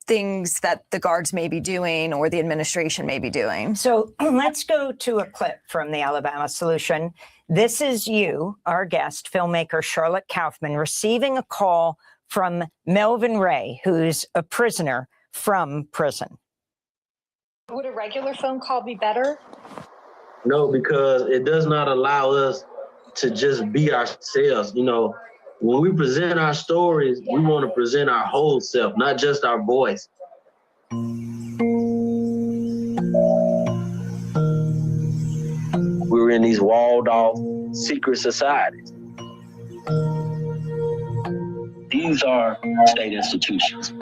things that the guards may be doing or the administration may be doing. So let's go to a clip from the Alabama Solution. This is you, our guest, filmmaker Charlotte Kaufman, receiving a call from Melvin Ray, who's a prisoner from prison. Would a regular phone call be better? No, because it does not allow us to just be ourselves. When we present our stories, we want to present our whole self, not just our voice. We were in these walled-off secret societies. These are state institutions.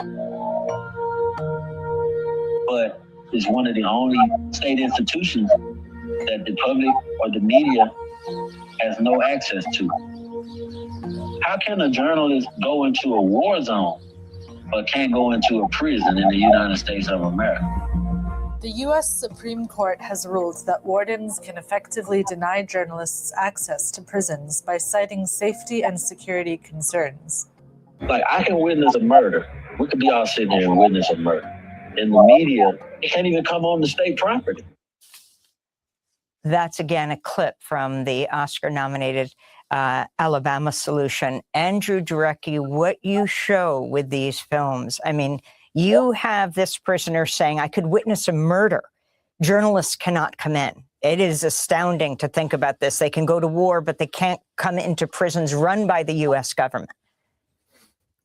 But it's one of the only state institutions that the public or the media has no access to. How can a journalist go into a war zone but can't go into a prison in the United States of America? The U.S. Supreme Court has ruled that wardens can effectively deny journalists access to prisons by citing safety and security concerns. Like, I can witness a murder. We could be all sitting here and witness a murder. In the media, it can't even come on the state property. That's, again, a clip from the Oscar-nominated Alabama Solution. Andrew Jarecki, what you show with these films, I mean, you have this prisoner saying, I could witness a murder. Journalists cannot come in. It is astounding to think about this. They can go to war, but they can't come into prisons run by the U.S. government.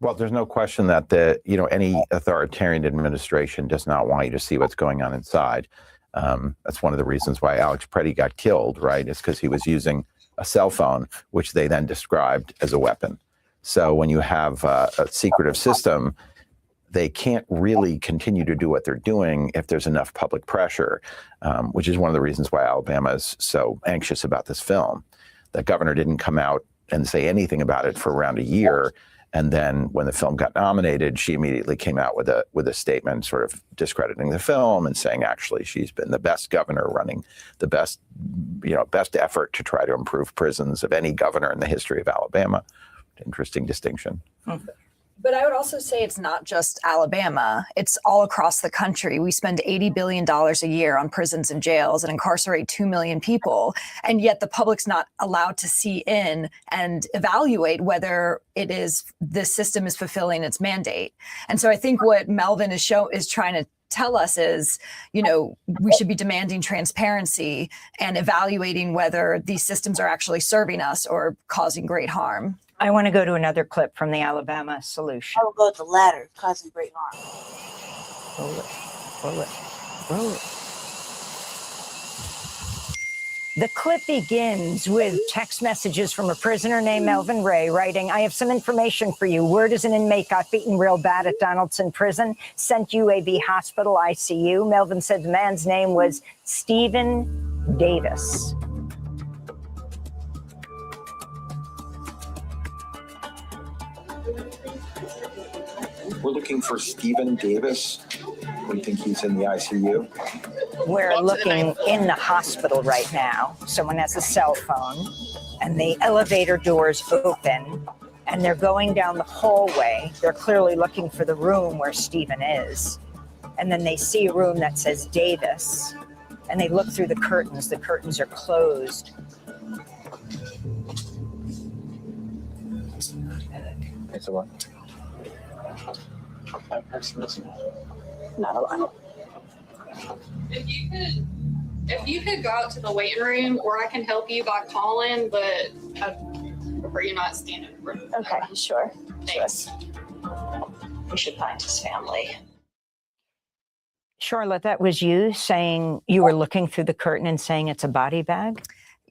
Well, there's no question that any authoritarian administration does not want you to see what's going on inside. That's one of the reasons why Alex Preddy got killed, right? It's because he was using a cell phone, which they then described as a weapon. So when you have a secretive system, they can't really continue to do what they're doing if there's enough public pressure, which is one of the reasons why Alabama is so anxious about this film. The governor didn't come out and say anything about it for around a year. And then when the film got nominated, she immediately came out with a statement sort of discrediting the film and saying, actually, she's been the best governor running the best effort to try to improve prisons of any governor in the history of Alabama. Interesting distinction. But I would also say it's not just Alabama. It's all across the country. We spend $80 billion a year on prisons and jails and incarcerate 2 million people. And yet the public's not allowed to see in and evaluate whether this system is fulfilling its mandate. And so I think what Melvin is trying to tell us is, we should be demanding transparency and evaluating whether these systems are actually serving us or causing great harm. I want to go to another clip from the Alabama Solution. I will go with the latter, causing great harm. Roll it. The clip begins with text messages from a prisoner named Melvin Ray writing, "I have some information for you. Word is an inmate got beaten real bad at Donaldson Prison, sent UAB Hospital ICU." Melvin said the man's name was Stephen Davis. We're looking for Stephen Davis. We think he's in the ICU. We're looking in the hospital right now. Someone has a cell phone, and the elevator doors open, and they're going down the hallway. They're clearly looking for the room where Stephen is. And then they see a room that says Davis, and they look through the curtains. The curtains are closed. It's a what? Not a lot. If you could go out to the waiting room, or I can help you by calling, but I'd prefer you not stand in front of them. Okay, sure. Thanks. We should find his family. Charlotte, that was you saying you were looking through the curtain and saying it's a body bag?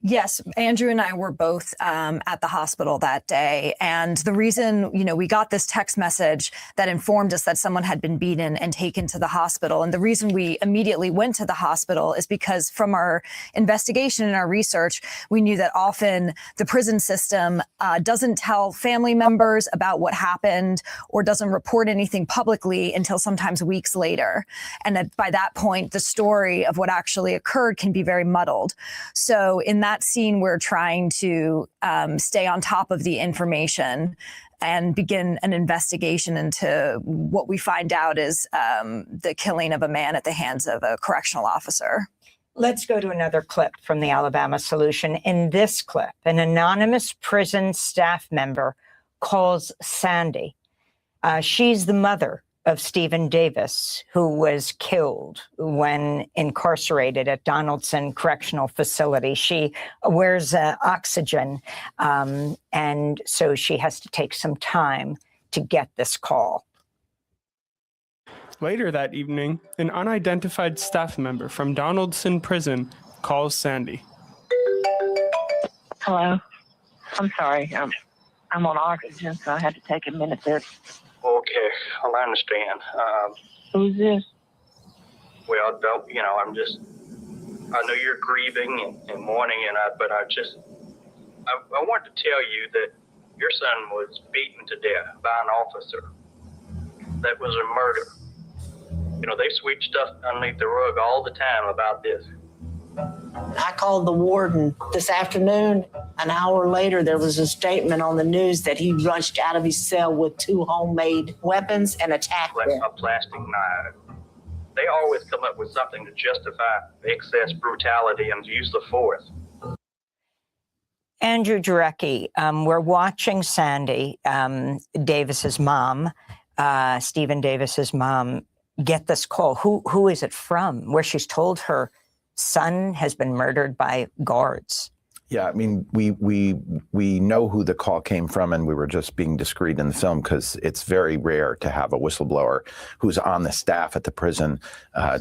Yes, Andrew and I were both at the hospital that day. And the reason, we got this text message that informed us that someone had been beaten and taken to the hospital. And the reason we immediately went to the hospital is because from our investigation and our research, we knew that often the prison system doesn't tell family members about what happened or doesn't report anything publicly until sometimes weeks later. And that by that point, the story of what actually occurred can be very muddled. So in that scene, we're trying to stay on top of the information and begin an investigation into what we find out is the killing of a man at the hands of a correctional officer. Let's go to another clip from the Alabama Solution. In this clip, an anonymous prison staff member calls Sandy. She's the mother of Stephen Davis, who was killed when incarcerated at Donaldson Correctional Facility. She wears oxygen, and so she has to take some time to get this call. Later that evening, an unidentified staff member from Donaldson Prison calls Sandy. Hello. I'm sorry. I'm on oxygen, so I had to take a minute there. Okay, well, I understand. Who's this? Well, I know you're grieving and mourning, but I want to tell you that your son was beaten to death by an officer. That was a murder. They sweep stuff underneath the rug all the time about this. I called the warden this afternoon. An hour later, there was a statement on the news that he rushed out of his cell with 2 homemade weapons and attacked them. A plastic knife. They always come up with something to justify excess brutality and use of force. Andrew Jarecki, we're watching Sandy Davis's mom, Stephen Davis's mom, get this call. Who is it from? Where she's told her son has been murdered by guards. Yeah, I mean, we know who the call came from, and we were just being discreet in the film because it's very rare to have a whistleblower who's on the staff at the prison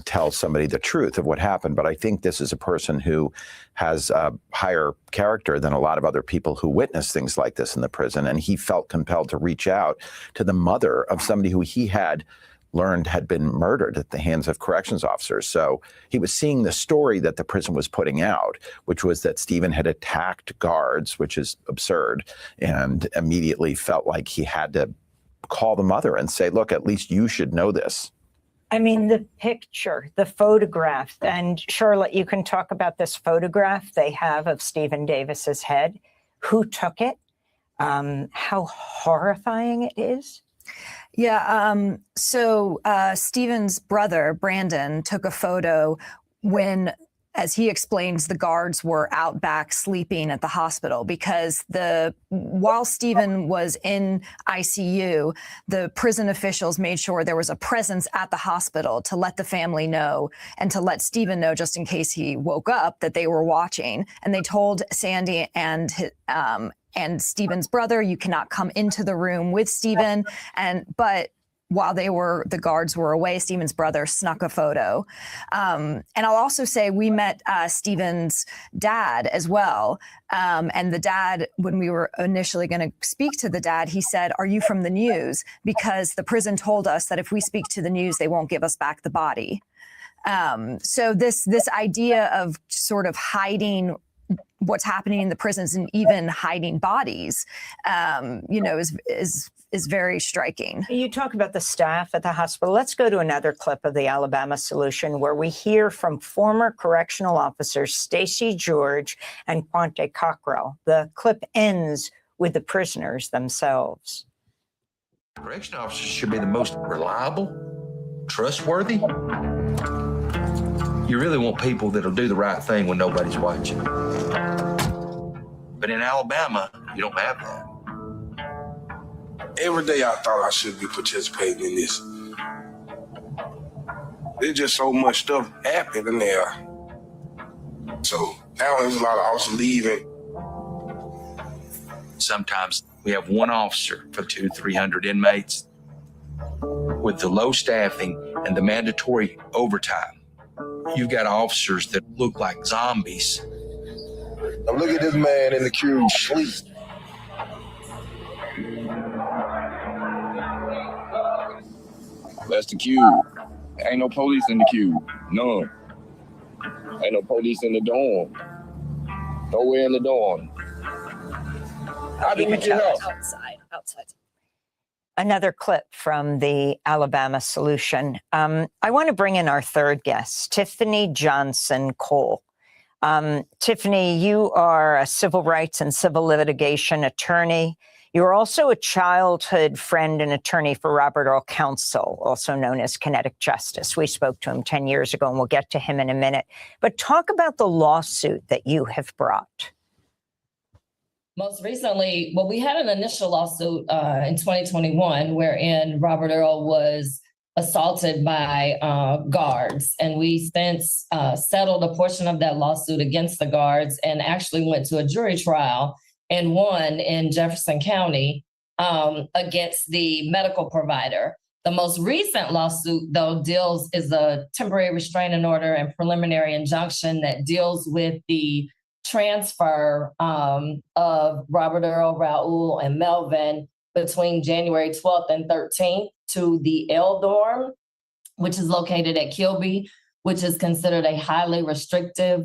tell somebody the truth of what happened. But I think this is a person who has a higher character than a lot of other people who witness things like this in the prison, and he felt compelled to reach out to the mother of somebody who he had learned had been murdered at the hands of corrections officers. So he was seeing the story that the prison was putting out, which was that Stephen had attacked guards, which is absurd, and immediately felt like he had to call the mother and say, look, at least you should know this. I mean, the picture, the photograph, and Charlotte, you can talk about this photograph they have of Stephen Davis's head. Who took it? How horrifying it is. Yeah. So Stephen's brother, Brandon, took a photo when, as he explains, the guards were out back sleeping at the hospital because while Stephen was in ICU, the prison officials made sure there was a presence at the hospital to let the family know and to let Stephen know just in case he woke up that they were watching. And they told Sandy and Stephen's brother, you cannot come into the room with Stephen. But while the guards were away, Stephen's brother snuck a photo. And I'll also say we met Stephen's dad as well. And the dad, when we were initially going to speak to the dad, he said, "Are you from the news? Because the prison told us that if we speak to the news, they won't give us back the body." So this idea of sort of hiding what's happening in the prisons and even hiding bodies, is very striking. You talk about the staff at the hospital. Let's go to another clip of the Alabama Solution where we hear from former correctional officers Stacey George and Quante Cockrell. The clip ends with the prisoners themselves. Correctional officers should be the most reliable, trustworthy. You really want people that'll do the right thing when nobody's watching. But in Alabama, you don't have that. Every day I thought I should be participating in this. There's just so much stuff happening there. So now there's a lot of officers leaving. Sometimes we have one officer for 200-300 inmates. With the low staffing and the mandatory overtime, you've got officers that look like zombies. Now look at this man in the queue sleep. That's the queue. Ain't no police in the queue. None. Ain't no police in the dorm. Nowhere in the dorm. How did we get out? Outside. Another clip from the Alabama Solution. I want to bring in our third guest, Tiffany Johnson Cole. Tiffany, you are a civil rights and civil litigation attorney. You're also a childhood friend and attorney for Robert Earl Counsel, also known as Kinetic Justice. We spoke to him 10 years ago, and we'll get to him in a minute. But talk about the lawsuit that you have brought. Most recently, well, we had an initial lawsuit in 2021 wherein Robert Earl was assaulted by guards. And we since settled a portion of that lawsuit against the guards and actually went to a jury trial and won in Jefferson County against the medical provider. The most recent lawsuit, though, is a temporary restraining order and preliminary injunction that deals with the transfer of Robert Earl, Raul, and Melvin between January 12th and 13th to the L dorm, which is located at Kilby, which is considered a highly restrictive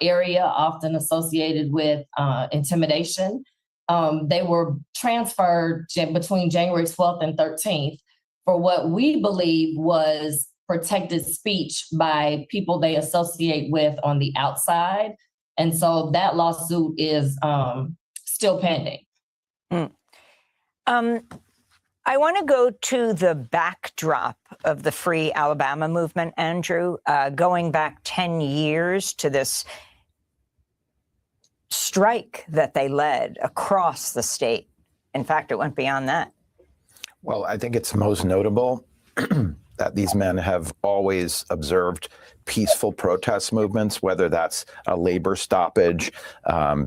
area, often associated with intimidation. They were transferred between January 12th and 13th for what we believe was protected speech by people they associate with on the outside. And so that lawsuit is still pending. I want to go to the backdrop of the Free Alabama movement, Andrew, going back 10 years to this strike that they led across the state. In fact, it went beyond that. Well, I think it's most notable that these men have always observed peaceful protest movements, whether that's a labor stoppage,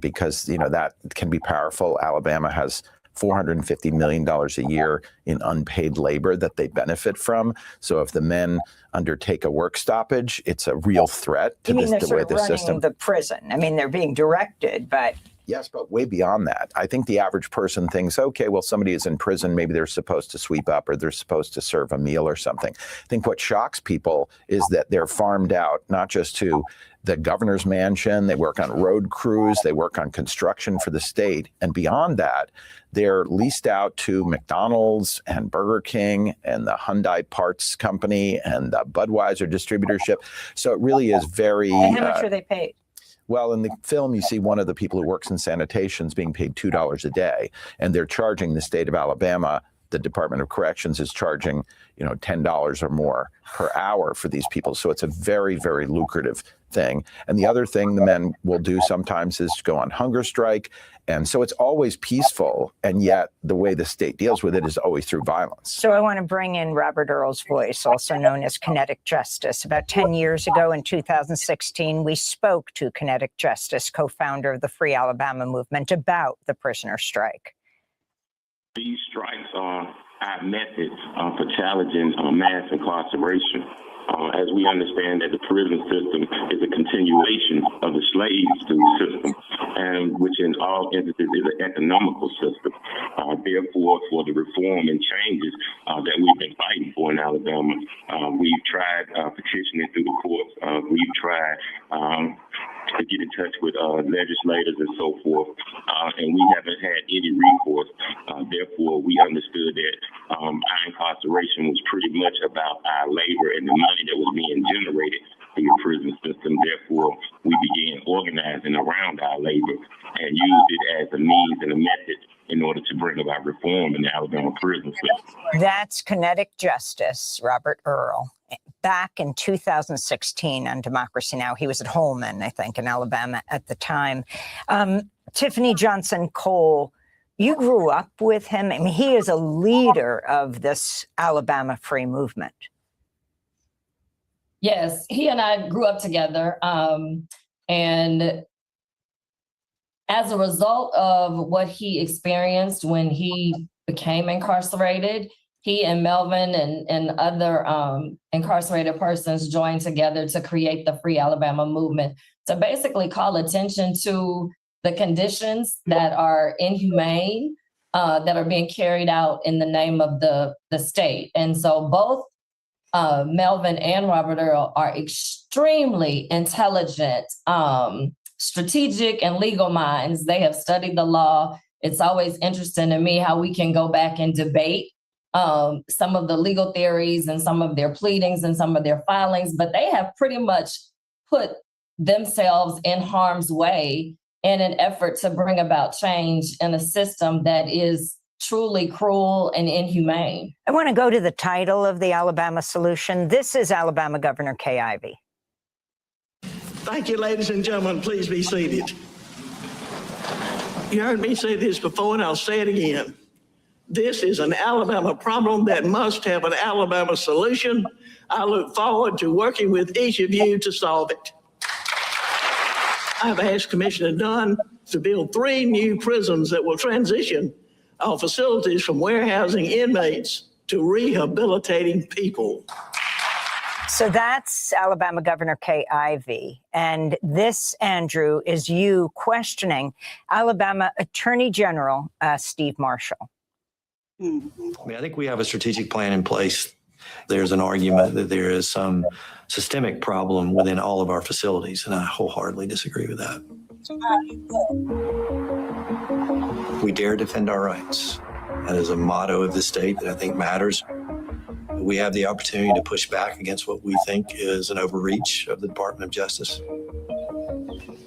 because, that can be powerful. Alabama has $450 million a year in unpaid labor that they benefit from. So if the men undertake a work stoppage, it's a real threat to the way the system. The prison. I mean, they're being directed, but. Yes, but way beyond that. I think the average person thinks, okay, well, somebody is in prison. Maybe they're supposed to sweep up or they're supposed to serve a meal or something. I think what shocks people is that they're farmed out, not just to the governor's mansion. They work on road crews. They work on construction for the state. And beyond that, they're leased out to McDonald's and Burger King and the Hyundai Parts Company and the Budweiser distributorship. So it really is very. And how much are they paid? Well, in the film, you see one of the people who works in sanitations being paid $2 a day, and they're charging the state of Alabama. The Department of Corrections is charging, $10 or more per hour for these people. So it's a very, very lucrative thing. And the other thing the men will do sometimes is go on hunger strike. And so it's always peaceful. And yet the way the state deals with it is always through violence. So I want to bring in Robert Earl's voice, also known as Kinetic Justice. About 10 years ago in 2016, we spoke to Kinetic Justice, co-founder of the Free Alabama movement, about the prisoner strike. These strikes are our methods for challenging mass incarceration. As we understand that the prison system is a continuation of the slave system, and which in all instances is an economical system. Therefore, for the reform and changes that we've been fighting for in Alabama, we've tried petitioning through the courts. We've tried to get in touch with legislators and so forth, and we haven't had any recourse. Therefore, we understood that our incarceration was pretty much about our labor and the money that was being generated through the prison system. Therefore, we began organizing around our labor and used it as a means and a method in order to bring about reform in the Alabama prison system. That's kinetic justice, Robert Earl. Back in 2016 on Democracy Now! He was at Holman, I think, in Alabama at the time. Tiffany Johnson Cole, you grew up with him. I mean, he is a leader of this Alabama free movement. Yes, he and I grew up together. And as a result of what he experienced when he became incarcerated, he and Melvin and other incarcerated persons joined together to create the Free Alabama movement, to basically call attention to the conditions that are inhumane, that are being carried out in the name of the state. And so both Melvin and Robert Earl are extremely intelligent, strategic and legal minds. They have studied the law. It's always interesting to me how we can go back and debate some of the legal theories and some of their pleadings and some of their filings, but they have pretty much put themselves in harm's way in an effort to bring about change in a system that is truly cruel and inhumane. I want to go to the title of the Alabama solution. This is Alabama Governor Kay Ivey. Thank you, ladies and gentlemen. Please be seated. You heard me say this before, and I'll say it again. This is an Alabama problem that must have an Alabama solution. I look forward to working with each of you to solve it. I've asked Commissioner Dunn to build 3 new prisons that will transition our facilities from warehousing inmates to rehabilitating people. So that's Alabama Governor Kay Ivey. And this, Andrew, is you questioning Alabama Attorney General Steve Marshall. I mean, I think we have a strategic plan in place. There's an argument that there is some systemic problem within all of our facilities, and I wholeheartedly disagree with that. We dare defend our rights. That is a motto of the state that I think matters. We have the opportunity to push back against what we think is an overreach of the Department of Justice.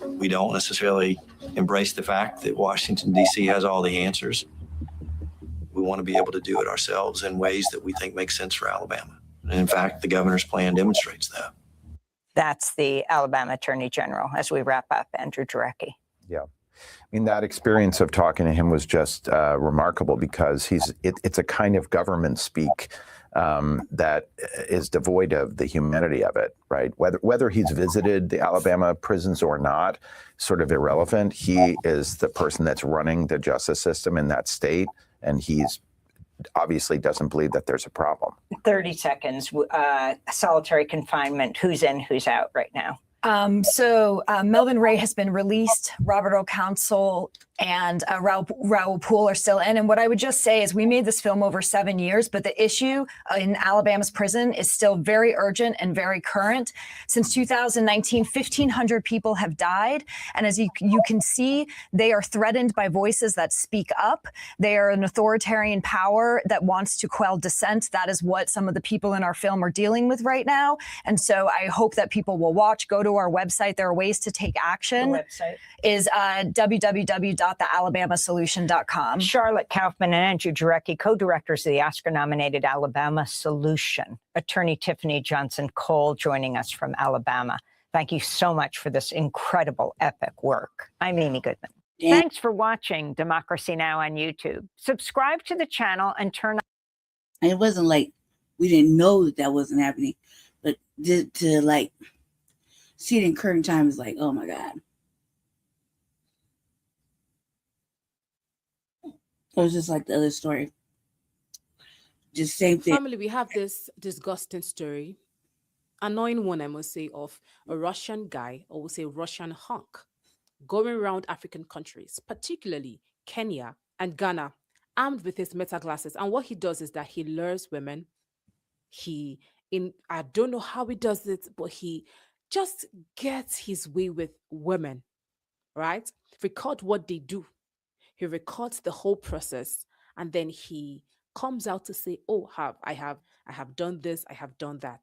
We don't necessarily embrace the fact that Washington, D.C. has all the answers. We want to be able to do it ourselves in ways that we think make sense for Alabama. And in fact, the governor's plan demonstrates that. That's the Alabama Attorney General. As we wrap up, Andrew Jarecki. Yeah. I mean, that experience of talking to him was just remarkable because it's a kind of government speak that is devoid of the humanity of it, right? Whether he's visited the Alabama prisons or not, sort of irrelevant. He is the person that's running the justice system in that state, and he's obviously doesn't believe that there's a problem. 30 seconds. Solitary confinement. Who's in, who's out right now? Melvin Ray has been released. Robert Earl Counsel and Raul Poole are still in. And what I would just say is we made this film over 7 years, but the issue in Alabama's prison is still very urgent and very current. Since 2019, 1,500 people have died. And as you can see, they are threatened by voices that speak up. They are an authoritarian power that wants to quell dissent. That is what some of the people in our film are dealing with right now. And so I hope that people will watch, go to our website. There are ways to take action. The website is www.thealabamasolution.com. Charlotte Kaufman and Andrew Jarecki, co-directors of the Oscar-nominated Alabama Solution. Attorney Tiffany Johnson Cole joining us from Alabama. Thank you so much for this incredible, epic work. I'm Amy Goodman. Yeah. Thanks for watching Democracy Now! On YouTube. Subscribe to the channel and turn on. And it wasn't like we didn't know that wasn't happening, but to like see it in current time is like, oh my God. It was just like the other story. Just same thing. Family, we have this disgusting story, annoying one, I must say, of a Russian guy, or we'll say Russian hunk, going around African countries, particularly Kenya and Ghana, armed with his meta glasses. And what he does is that he lures women. I don't know how he does it, but he just gets his way with women, right? Record what they do. He records the whole process, and then he comes out to say, "Oh, I have done this, I have done that,"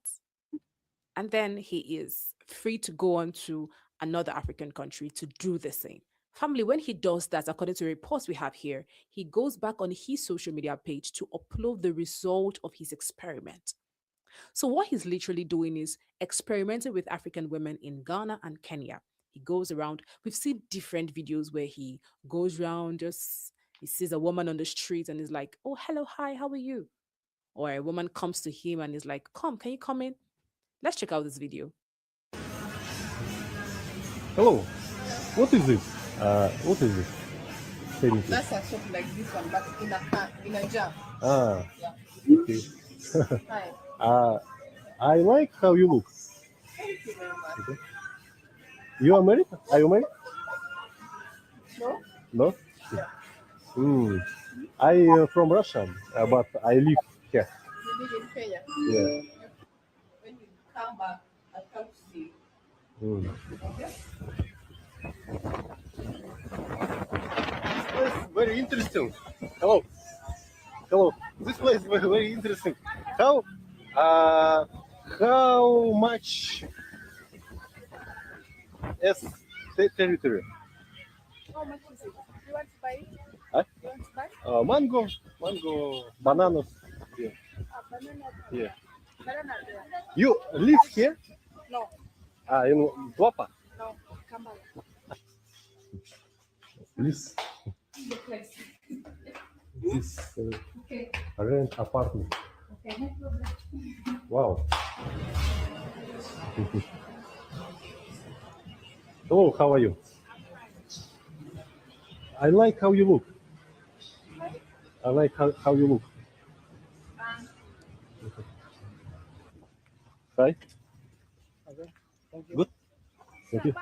and then he is free to go on to another African country to do the same. Family, when he does that, according to reports we have here, he goes back on his social media page to upload the result of his experiment. So what he's literally doing is experimenting with African women in Ghana and Kenya. He goes around. We've seen different videos where he goes around, he sees a woman on the street and is like, "Oh, hello, hi, how are you?" Or a woman comes to him and is like, can you come in? Let's check out this video. Hello. What is this? What is this? That's a shop like this one, but in a jar. Ah. Yeah. Okay. Hi. I like how you look. Thank you very much. Okay. You are married? Are you married? No? No? Yeah. I from Russia, but I live here. You live in Kenya? Yeah. When you come back, I'll come to see you. Okay? This place is very interesting. Hello. Hello. This place is very, very interesting. How much is territory? How much is it? You want to buy it? Huh? You want to buy? Mango, bananas. Yeah. Banana. Yeah. Banana there. You live here? No. In Blacc? No. Campbell. Please. The place. This Okay. rent apartment. Okay, no problem. Wow. Hello, how are you? I like how you look. I like how you look. Hi. Okay. Thank you. Good. Thank you.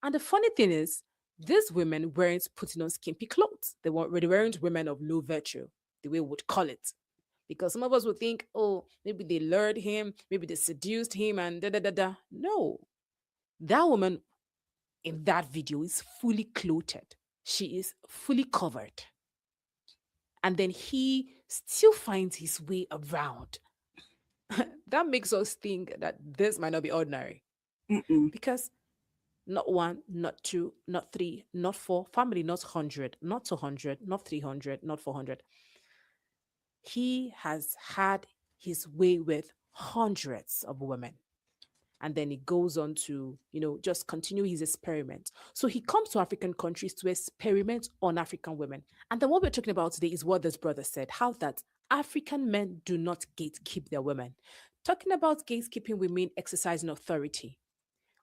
And the funny thing is, these women weren't putting on skimpy clothes. They weren't women of low virtue, the way we would call it. Because some of us would think, oh, maybe they lured him, maybe they seduced him, and da-da-da-da. No. That woman in that video is fully clothed. She is fully covered. And then he still finds his way around. That makes us think that this might not be ordinary. Because not one, not two, not three, not four, family, not 100, not 200, not 300, not 400. He has had his way with hundreds of women. And then he goes on to, just continue his experiment. So he comes to African countries to experiment on African women. And then what we're talking about today is what this brother said, how that African men do not gatekeep their women. Talking about gatekeeping, we mean exercising authority.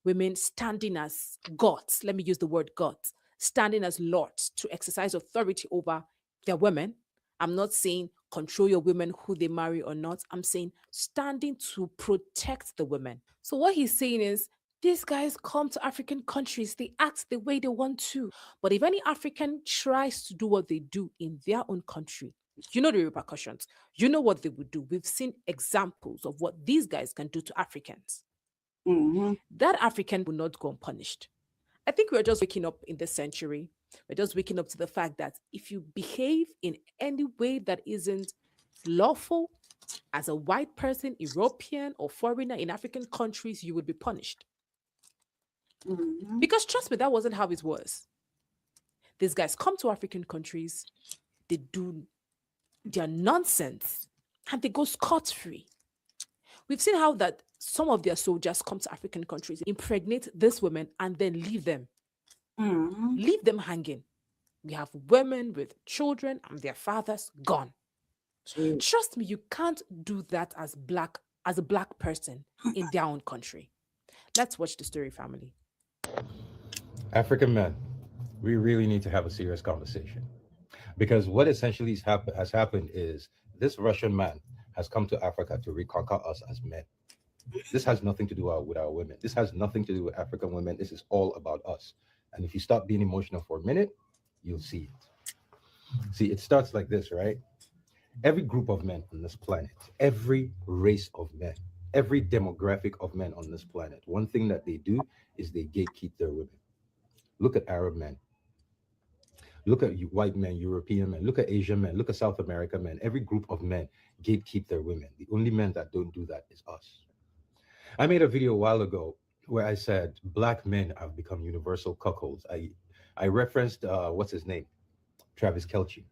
We mean standing as gods. Let me use the word gods. Standing as lords to exercise authority over their women. I'm not saying control your women, who they marry or not. I'm saying standing to protect the women. So what he's saying is, these guys come to African countries, they act the way they want to. But if any African tries to do what they do in their own country, you know the repercussions. You know what they would do. We've seen examples of what these guys can do to Africans. That African will not go unpunished. I think we're just waking up in this century. We're just waking up to the fact that if you behave in any way that isn't lawful as a white person, European or foreigner in African countries, you would be punished. Because trust me, that wasn't how it was. These guys come to African countries, they do their nonsense, and they go scot-free. We've seen how that some of their soldiers come to African countries, impregnate these women, and then leave them. Leave them hanging. We have women with children and their fathers gone. Trust me, you can't do that as a black person in their own country. Let's watch the story, family. African men, we really need to have a serious conversation, because what essentially has happened is this Russian man has come to Africa to reconquer us as men. This has nothing to do with our women. This has nothing to do with African women. This is all about us. And if you stop being emotional for a minute, you'll see it. See, it starts like this, right? Every group of men on this planet, every race of men, every demographic of men on this planet, one thing that they do is they gatekeep their women. Look at Arab men. Look at white men, European men. Look at Asian men. Look at South America men. Every group of men gatekeep their women. The only men that don't do that is us. I made a video a while ago where I said black men have become universal cuckolds. I referenced, what's his name? Travis Kelce.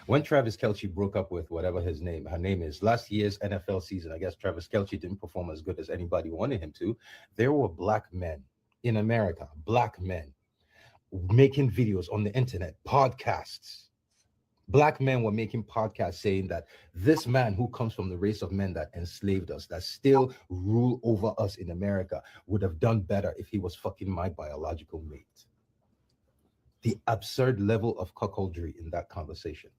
When Travis Kelce broke up with whatever her name is, last year's NFL season, I guess Travis Kelce didn't perform as good as anybody wanted him to. There were black men in America, black men, making videos on the internet, podcasts. Black men were making podcasts saying that this man who comes from the race of men that enslaved us, that still rule over us in America, would have done better if he was fucking my biological mate. The absurd level of cuckoldry in that conversation.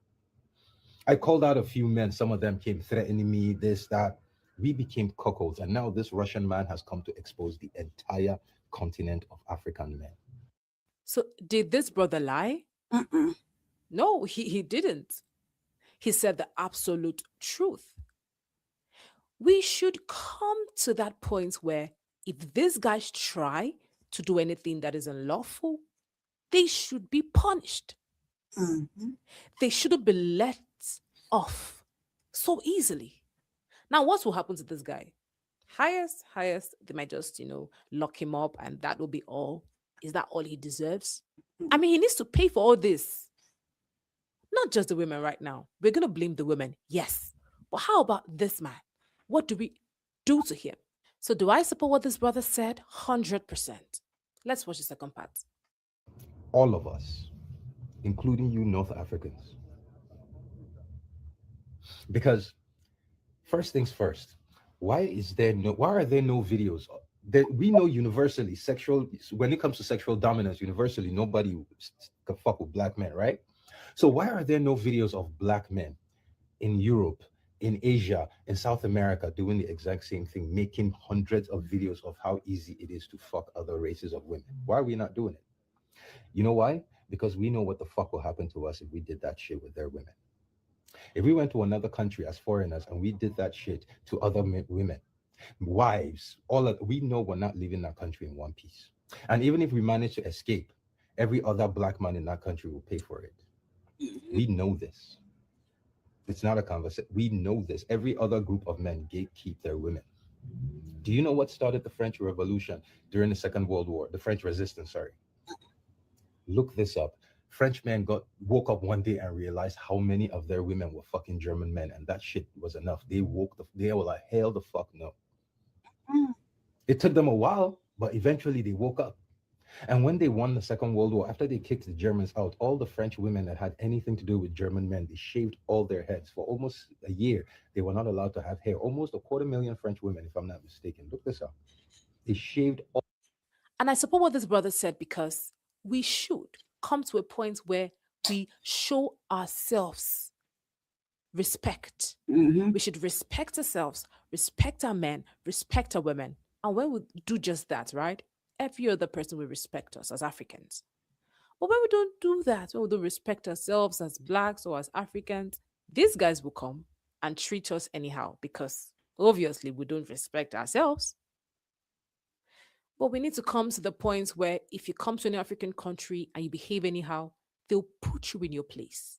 I called out a few men. Some of them came threatening me, this, that. We became cuckolds. And now this Russian man has come to expose the entire continent of African men. So did this brother lie? No, he didn't. He said the absolute truth. We should come to that point where if these guys try to do anything that is unlawful, they should be punished. They shouldn't be let off so easily. Now, what will happen to this guy? Highest, they might just, lock him up and that will be all. Is that all he deserves? I mean, he needs to pay for all this. Not just the women right now. We're going to blame the women, yes. But how about this man? What do we do to him? So do I support what this brother said? 100%. Let's watch the second part. All of us, including you North Africans. Because first things first, why are there no videos? We know universally when it comes to sexual dominance, universally, nobody can fuck with black men, right? So why are there no videos of black men in Europe, in Asia, in South America doing the exact same thing, making hundreds of videos of how easy it is to fuck other races of women? Why are we not doing it? You know why? Because we know what the fuck will happen to us if we did that shit with their women. If we went to another country as foreigners and we did that shit to other women, wives, we know we're not leaving that country in one piece. And even if we manage to escape, every other black man in that country will pay for it. We know this. It's not a conversation. We know this. Every other group of men gatekeep their women. Do you know what started the French Revolution during the Second World War? The French Resistance, sorry. Look this up. French men woke up one day and realized how many of their women were fucking German men, and that shit was enough. They were like, hell the fuck no. It took them a while, but eventually they woke up. And when they won the Second World War, after they kicked the Germans out, all the French women that had anything to do with German men, they shaved all their heads. For almost a year, they were not allowed to have hair. Almost 250,000 French women, if I'm not mistaken. Look this up. They shaved all. And I support what this brother said because we should come to a point where we show ourselves respect. We should respect ourselves, respect our men, respect our women. And when we do just that, right? Every other person will respect us as Africans. But when we don't do that, when we don't respect ourselves as blacks or as Africans, these guys will come and treat us anyhow because obviously we don't respect ourselves. But we need to come to the point where if you come to an African country and you behave anyhow, they'll put you in your place.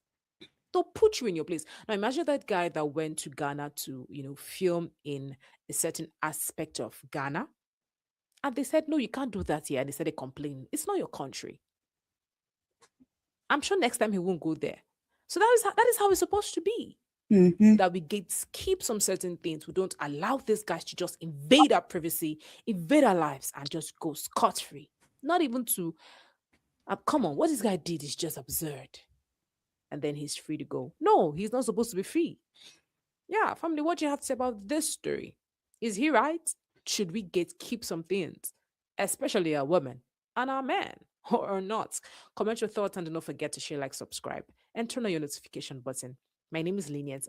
They'll put you in your place. Now imagine that guy that went to Ghana to, film in a certain aspect of Ghana. And they said, no, you can't do that here. And they started complaining. It's not your country. I'm sure next time he won't go there. So that is how it's supposed to be. That we gatekeep some certain things. We don't allow these guys to just invade our privacy, invade our lives, and just go scot-free. Not even to, come on, what this guy did is just absurd. And then he's free to go. No, he's not supposed to be free. Yeah, family, what do you have to say about this story? Is he right? Should we gatekeep some things, especially our women and our men, or not? Comment your thoughts and do not forget to share, like, subscribe, and turn on your notification button. My name is Lenient.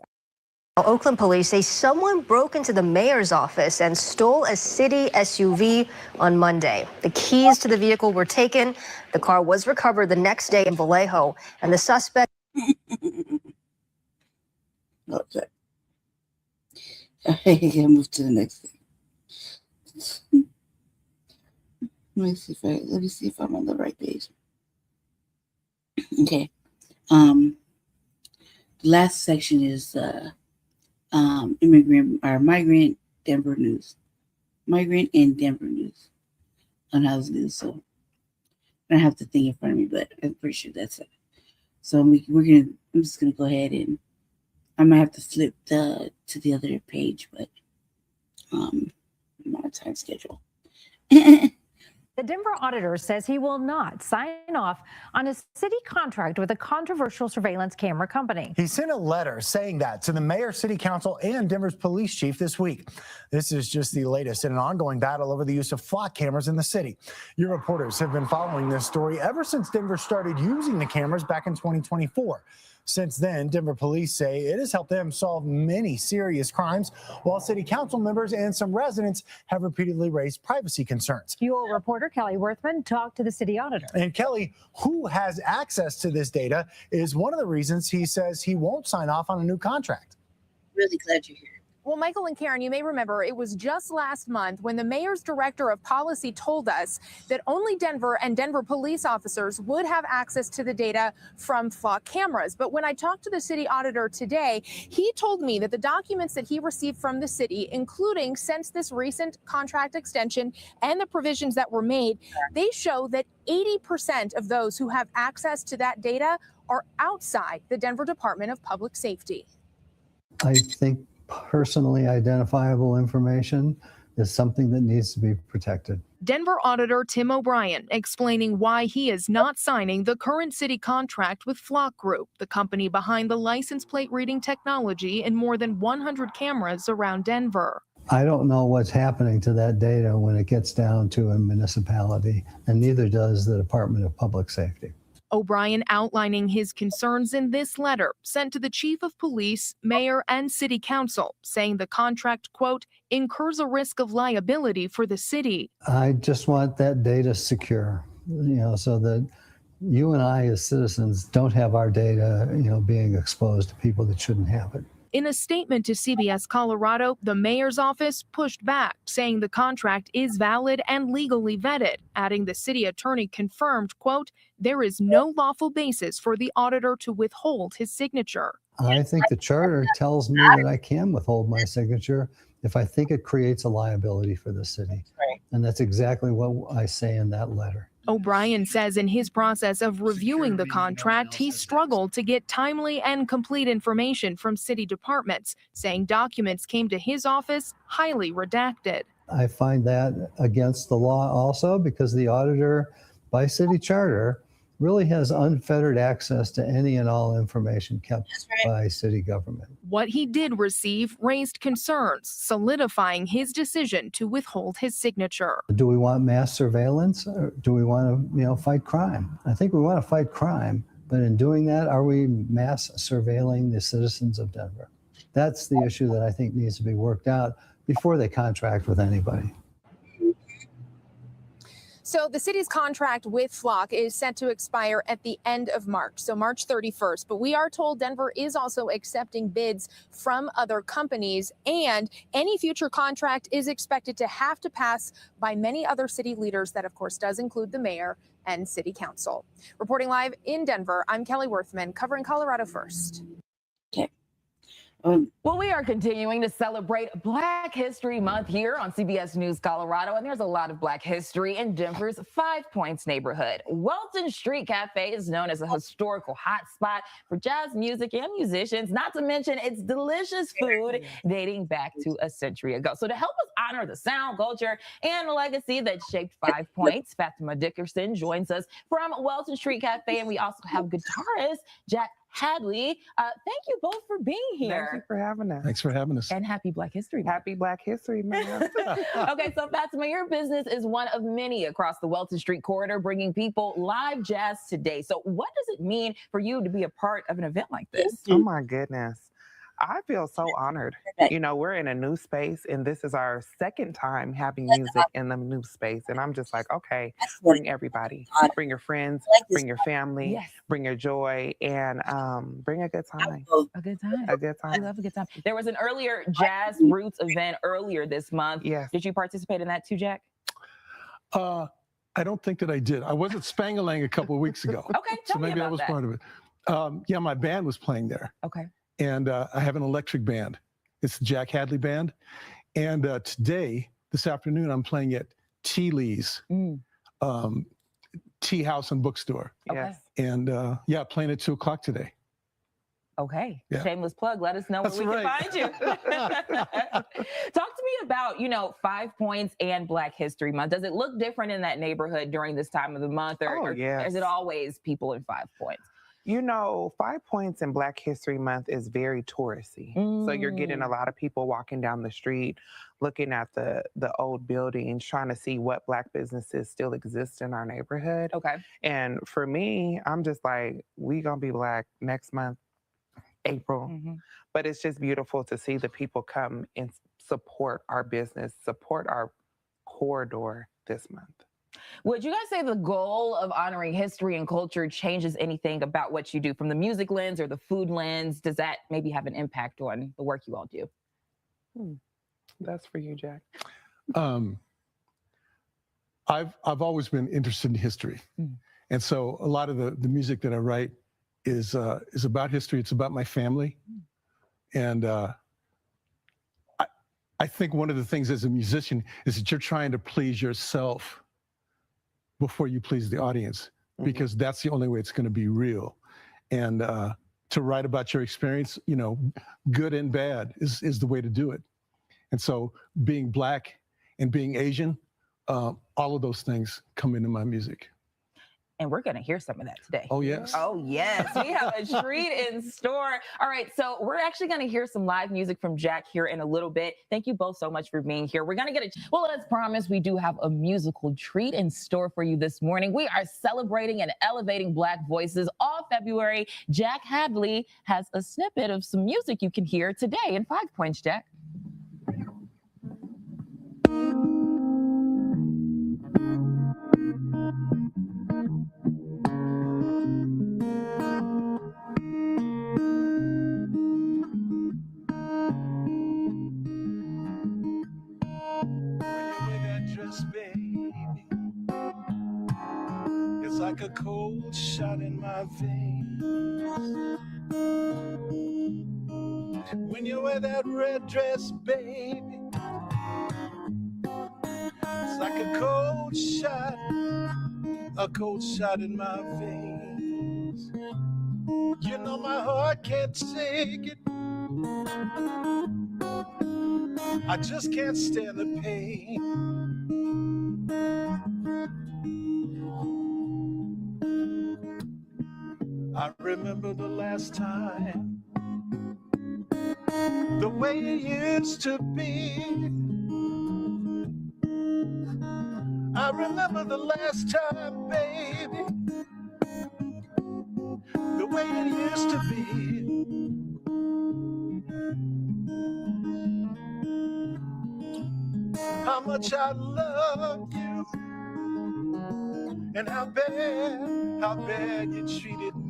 Oakland police say someone broke into the mayor's office and stole a city SUV on Monday. The keys to the vehicle were taken. The car was recovered the next day in Vallejo, and the suspect. Okay. I can move to the next thing. Let me see if I'm on the right page. Okay. The last section is migrant Denver news. Migrant and Denver news. Unhoused news. So I don't have the thing in front of me, but I'm pretty sure that's it. So I'm just gonna go ahead and I might have to flip to the other page, but I'm on a time schedule. The Denver auditor says he will not sign off on a city contract with a controversial surveillance camera company. He sent a letter saying that to the mayor, city council, and Denver's police chief this week. This is just the latest in an ongoing battle over the use of flock cameras in the city. Your reporters have been following this story ever since Denver started using the cameras back in 2024. Since then, Denver police say it has helped them solve many serious crimes, while city council members and some residents have repeatedly raised privacy concerns. Fuel reporter Kelly Worthman talked to the city auditor. And Kelly, who has access to this data, is one of the reasons he says he won't sign off on a new contract. Really glad you're here. Well, Michael and Karen, you may remember it was just last month when the mayor's director of policy told us that only Denver and Denver police officers would have access to the data from flock cameras. But when I talked to the city auditor today, he told me that the documents that he received from the city, including since this recent contract extension and the provisions that were made, they show that 80% of those who have access to that data are outside the Denver Department of Public Safety. I think personally identifiable information is something that needs to be protected. Denver Auditor Tim O'Brien explaining why he is not signing the current city contract with Flock Group, the company behind the license plate reading technology in more than 100 cameras around Denver. I don't know what's happening to that data when it gets down to a municipality, and neither does the Department of Public Safety. O'Brien outlining his concerns in this letter sent to the chief of police, mayor, and city council, saying the contract, quote, incurs a risk of liability for the city. I just want that data secure, so that you and I as citizens don't have our data, being exposed to people that shouldn't have it. In a statement to CBS Colorado, the mayor's office pushed back, saying the contract is valid and legally vetted, adding the city attorney confirmed, quote, there is no lawful basis for the auditor to withhold his signature. I think the charter tells me that I can withhold my signature if I think it creates a liability for the city. And that's exactly what I say in that letter. O'Brien says in his process of reviewing the contract, he struggled to get timely and complete information from city departments, saying documents came to his office highly redacted. I find that against the law also, because the auditor, by city charter, really has unfettered access to any and all information kept by city government. What he did receive raised concerns, solidifying his decision to withhold his signature. Do we want mass surveillance, or do we want to, fight crime? I think we want to fight crime, but in doing that, are we mass surveilling the citizens of Denver? That's the issue that I think needs to be worked out before they contract with anybody. So the city's contract with Flock is set to expire at the end of March, so March 31st. But we are told Denver is also accepting bids from other companies, and any future contract is expected to have to pass by many other city leaders. That, of course, does include the mayor and city council. Reporting live in Denver, I'm Kelly Worthman, covering Colorado First. Okay. Well, we are continuing to celebrate Black History Month here on CBS News Colorado, and there's a lot of Black history in Denver's 5 Points neighborhood. Welton Street Cafe is known as a historical hotspot for jazz music and musicians, not to mention its delicious food dating back to a century ago. So to help us honor the sound, culture, and legacy that shaped 5 Points, Fatima Dickerson joins us from Welton Street Cafe, and we also have guitarist Jack Hadley. Thank you both for being here. Thank you for having us. Thanks for having us. And happy Black History Month. Happy Black History Month. Okay, so Fatima, your business is one of many across the Welton Street corridor, bringing people live jazz today. So what does it mean for you to be a part of an event like this? Oh my goodness. I feel so honored. You know, we're in a new space, and this is our second time having music in the new space. And I'm just like, okay, bring everybody, bring your friends, bring your family, bring your joy, and bring a good time. A good time. A good I time. love a good time. There was an earlier Jazz Roots event earlier this month. Yes. Did you participate in that too, Jack? I don't think that I did. I was at Spangalang a couple of weeks ago. Okay, So tell me maybe I about was that. part of it. Yeah, my band was playing there. Okay. And I have an electric band. It's the Jack Hadley Band. And this afternoon, I'm playing at Tea Lee's Tea House and Bookstore. Yes. And yeah, playing at 2 o'clock today. Okay. Yeah. Shameless plug. Let us know That's where we right. can find you. Talk to me about, 5 Points and Black History Month. Does it look different in that neighborhood during this time of the month, or is it always people in 5 Points? You know, 5 Points in Black History Month is very touristy. So you're getting a lot of people walking down the street, looking at the old buildings, trying to see what Black businesses still exist in our neighborhood. Okay. And for me, I'm just like, we gonna be Black next month, April. But it's just beautiful to see the people come and support our business, support our corridor this month. Would you guys say the goal of honoring history and culture changes anything about what you do, from the music lens or the food lens? Does that maybe have an impact on the work you all do? That's for you, Jack. I've always been interested in history. And so a lot of the music that I write is about history. It's about my family. And I think one of the things as a musician is that you're trying to please yourself before you please the audience, because that's the only way it's going to be real. And to write about your experience, good and bad is the way to do it. And so being Black and being Asian, all of those things come into my music. And we're going to hear some of that today. Oh, yes. Oh, yes. We have a treat in store. All right. So we're actually going to hear some live music from Jack here in a little bit. Thank you both so much for being here. We're going to get well, as promised, we do have a musical treat in store for you this morning. We are celebrating and elevating Black voices all February. Jack Hadley has a snippet of some music you can hear today in 5 Points, Jack. It's like a cold shot in my veins. When you wear that red dress, baby, it's like a cold shot in my veins. You know my heart can't take it. I just can't stand the pain. I remember the last time, the way it used to be. I remember the last time, baby, the way it used to be. How much I love you, and how bad you treated me.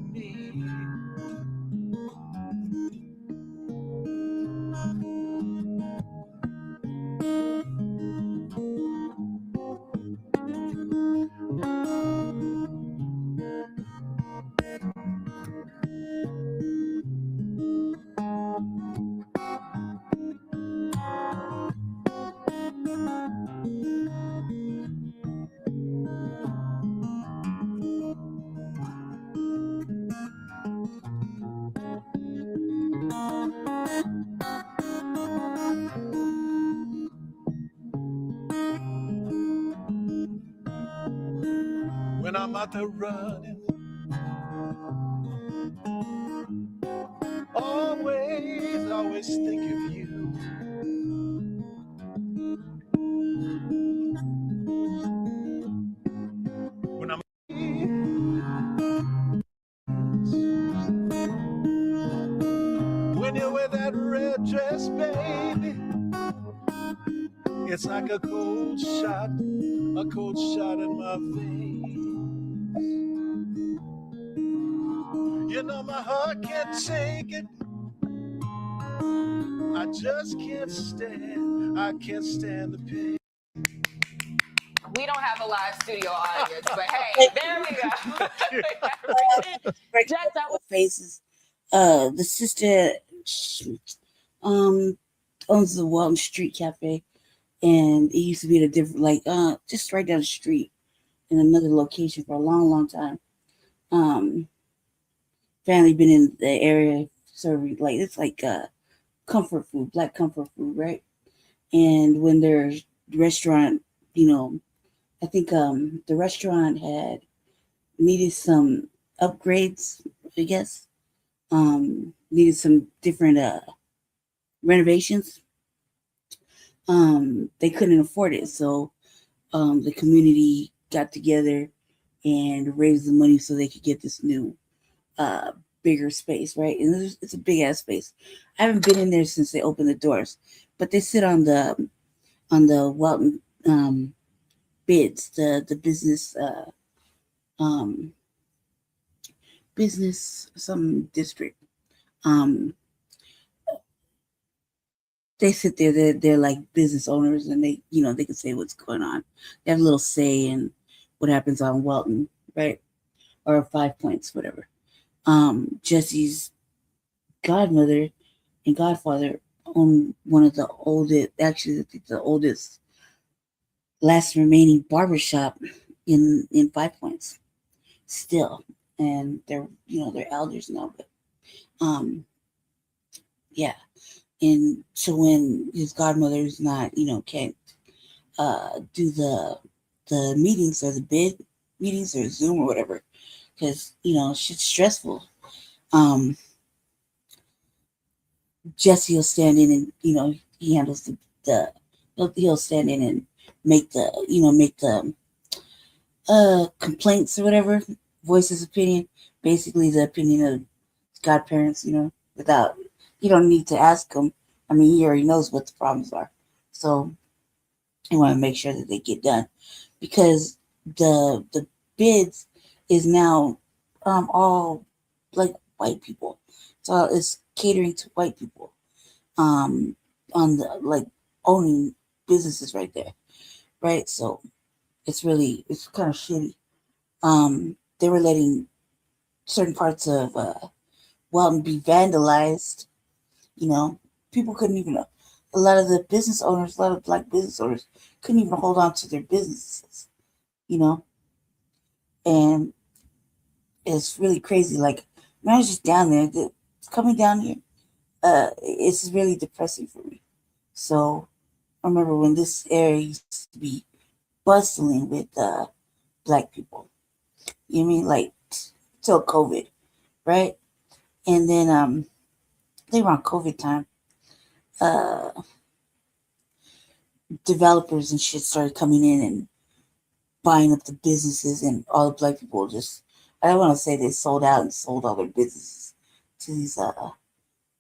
When I'm out there running, always think of you. When I'm when you wear that that dress, baby. It's like a cold shot in my veins. You know my heart can't take it. I just can't stand the pain. We don't have a live studio audience, but hey, there we go. Jack, that was Faces. The sister owns the Walton Street Cafe, and it used to be at a different, like just right down the street in another location for a long time. Family been in the area serving, like, it's like comfort food, black comfort food, right? And when their restaurant, you know, I think the restaurant had needed some upgrades, I guess. Needed some different renovations. They couldn't afford it, so the community got together and raised the money so they could get this new bigger space, right? And it's a big ass space. I haven't been in there since they opened the doors, but they sit on the Walton bids, the business business some district. They sit there, they're like business owners, and they, you know, they can say what's going on. They have a little say in what happens on Walton, right? Or 5 Points, whatever. Jesse's godmother and godfather own one of the oldest, actually I think the oldest last remaining barbershop in 5 Points still. And they're, you know, they're elders now, but yeah. And so when his godmother's not, you know, can't do the meetings or the bid meetings or Zoom or whatever, because, you know, shit's stressful. Jesse will stand in and, you know, he handles he'll stand in and make the complaints or whatever, voice his opinion, basically the opinion of godparents, you know, without, you don't need to ask him. I mean, he already knows what the problems are. So you want to make sure that they get done, because the bids is now all like white people. So it's catering to white people on the, like, owning businesses right there. Right. So it's kind of shitty. They were letting certain parts of Walton be vandalized. You know, people couldn't even, a lot of the business owners, a lot of black business owners couldn't even hold on to their businesses, you know, and it's really crazy. Like, when I was just down there, coming down here, it's really depressing for me. So I remember when this area used to be bustling with black people, you know what I mean, like till COVID, right? And then they were on COVID time. Developers and shit started coming in and buying up the businesses, and all the black people just, I don't want to say they sold out and sold all their businesses to these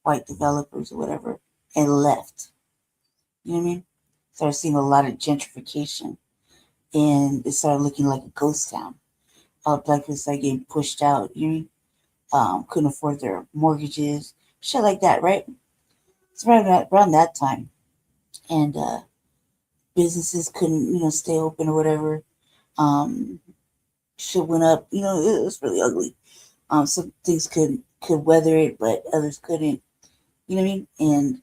white developers or whatever and left. You know what I mean? Started seeing a lot of gentrification, and it started looking like a ghost town. All black people started getting pushed out. You know what I mean? Couldn't afford their mortgages, shit like that, right? It's around that time. And businesses couldn't, you know, stay open or whatever. Shit went up, you know, it was really ugly. Some things could weather it, but others couldn't. You know what I mean? And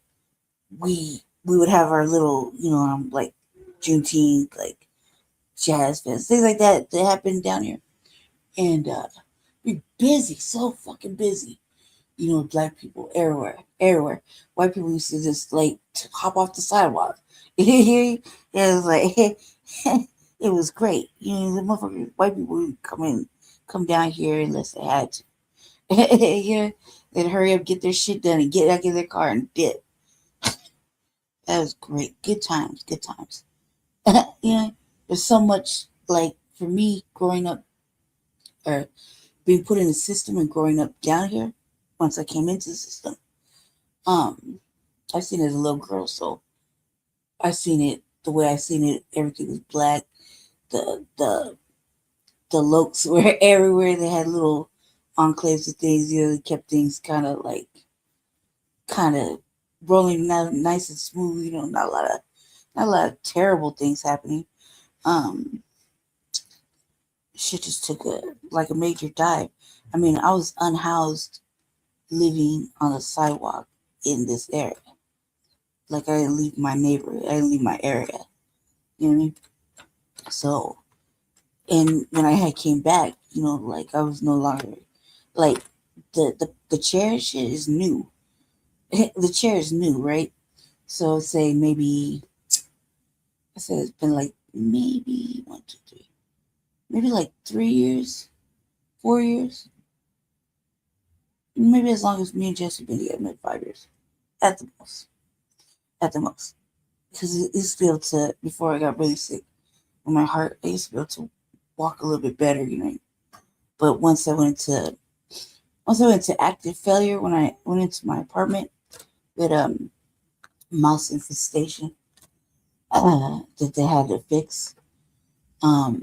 we would have our little, you know, like Juneteenth, like jazz fest, things like that happened down here. And we're busy, so fucking busy. You know, black people everywhere. White people used to just like hop off the sidewalk. It was like, it was great. You know, the motherfuckers, white people would come down here unless they had to. Yeah, they'd hurry up, get their shit done, and get back in their car and dip. That was great. Good times. You know, there's so much, like, for me growing up, or being put in the system and growing up down here, once I came into the system, I've seen it as a little girl, so I seen it the way I seen it. Everything was black. The lokes were everywhere. They had little enclaves of things. You know, they kept things kind of rolling out nice and smooth. You know, not a lot of terrible things happening. Shit just took a major dive. I mean, I was unhoused, living on the sidewalk in this area. Like, I didn't leave my neighborhood. I didn't leave my area. You know what I mean? So, and when I came back, you know, like, I was no longer, like, the chair shit is new. The chair is new, right? So, say maybe, I said it's been like maybe 1, 2, 3, maybe like 3 years, 4 years. Maybe as long as me and Jesse been together, maybe 5 years. At the most. At the most. Because I used to be able to, before I got really sick with my heart, I used to be able to walk a little bit better, you know. But once I went into active failure, when I went into my apartment with mouse infestation that they had to fix, all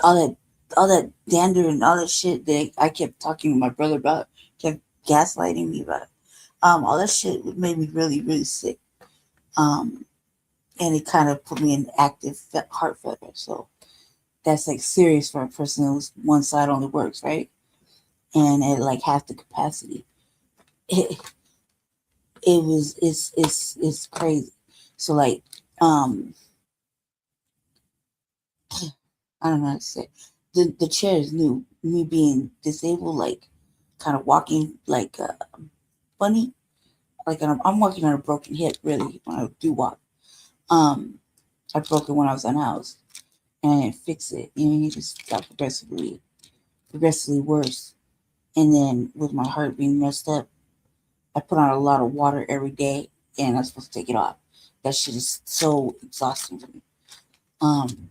that dander and all that shit that I kept talking to my brother about, kept gaslighting me about, all that shit made me really, really sick. And it kind of put me in active heart failure. So that's like serious for a person who's one side only works, right? And at like half the capacity. It's crazy. So like, I don't know how to say it. The chair is new. Me being disabled, like kind of walking like funny. Like I'm walking on a broken hip, really, when I do walk. I broke it when I was unhoused, and I didn't fix it. You know, it just got progressively worse. And then with my heart being messed up, I put on a lot of water every day, and I'm supposed to take it off. That shit is so exhausting for me.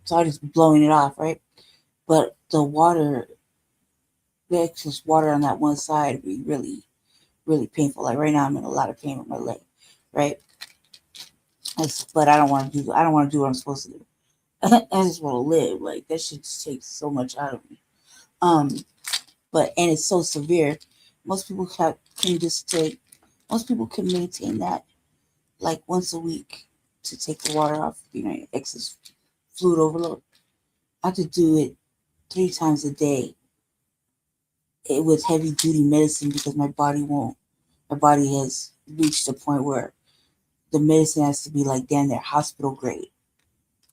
So I just blowing it off, right? But the excess water on that one side would be really, really painful. Like right now, I'm in a lot of pain with my leg, right? But I don't want to do what I'm supposed to do. I just want to live. Like that shit just takes so much out of me. But it's so severe. Most people can maintain that like once a week to take the water off, you know, excess fluid overload. I have to do it 3 times a day. With heavy duty medicine because my body has reached a point where the medicine has to be like damn near hospital grade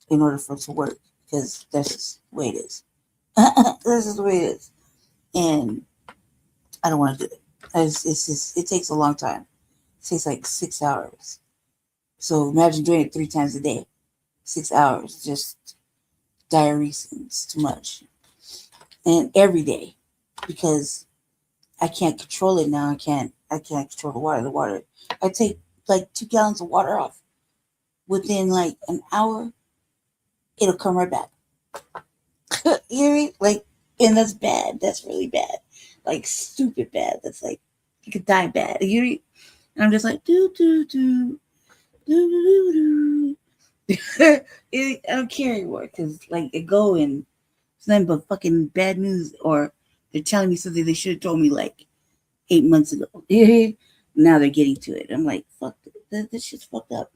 in order for it to work, because that's just the way it is. This is the way it is. And I don't want to do it. It takes a long time. It takes like 6 hours. So imagine doing it 3 times a day. 6 hours, just diuresis. It's too much. And every day, because I can't control it now. I can't control the water. I take like 2 gallons of water off. Within like an hour, it'll come right back. You know what I mean? Like, and that's bad. That's really bad. Like stupid bad. That's like you could die bad. You know what I mean? And I'm just like do. I don't care anymore because like it go and it's nothing but fucking bad news, or they're telling me something they should have told me like 8 months ago. Now they're getting to it. I'm like, fuck, this shit's fucked up.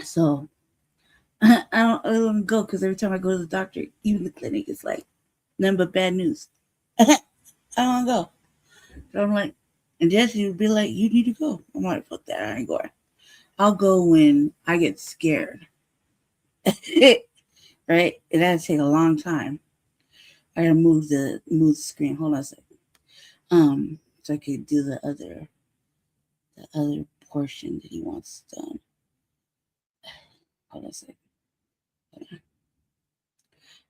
So I don't go because every time I go to the doctor, even the clinic, it's like nothing but bad news. I don't go. So I'm like, and Jesse would be like, you need to go. I'm like, fuck that, I ain't going. I'll go when I get scared. Right? And that'll take a long time. I gotta move the screen. Hold on a second. So I could do the other portion that he wants done. Hold on a second.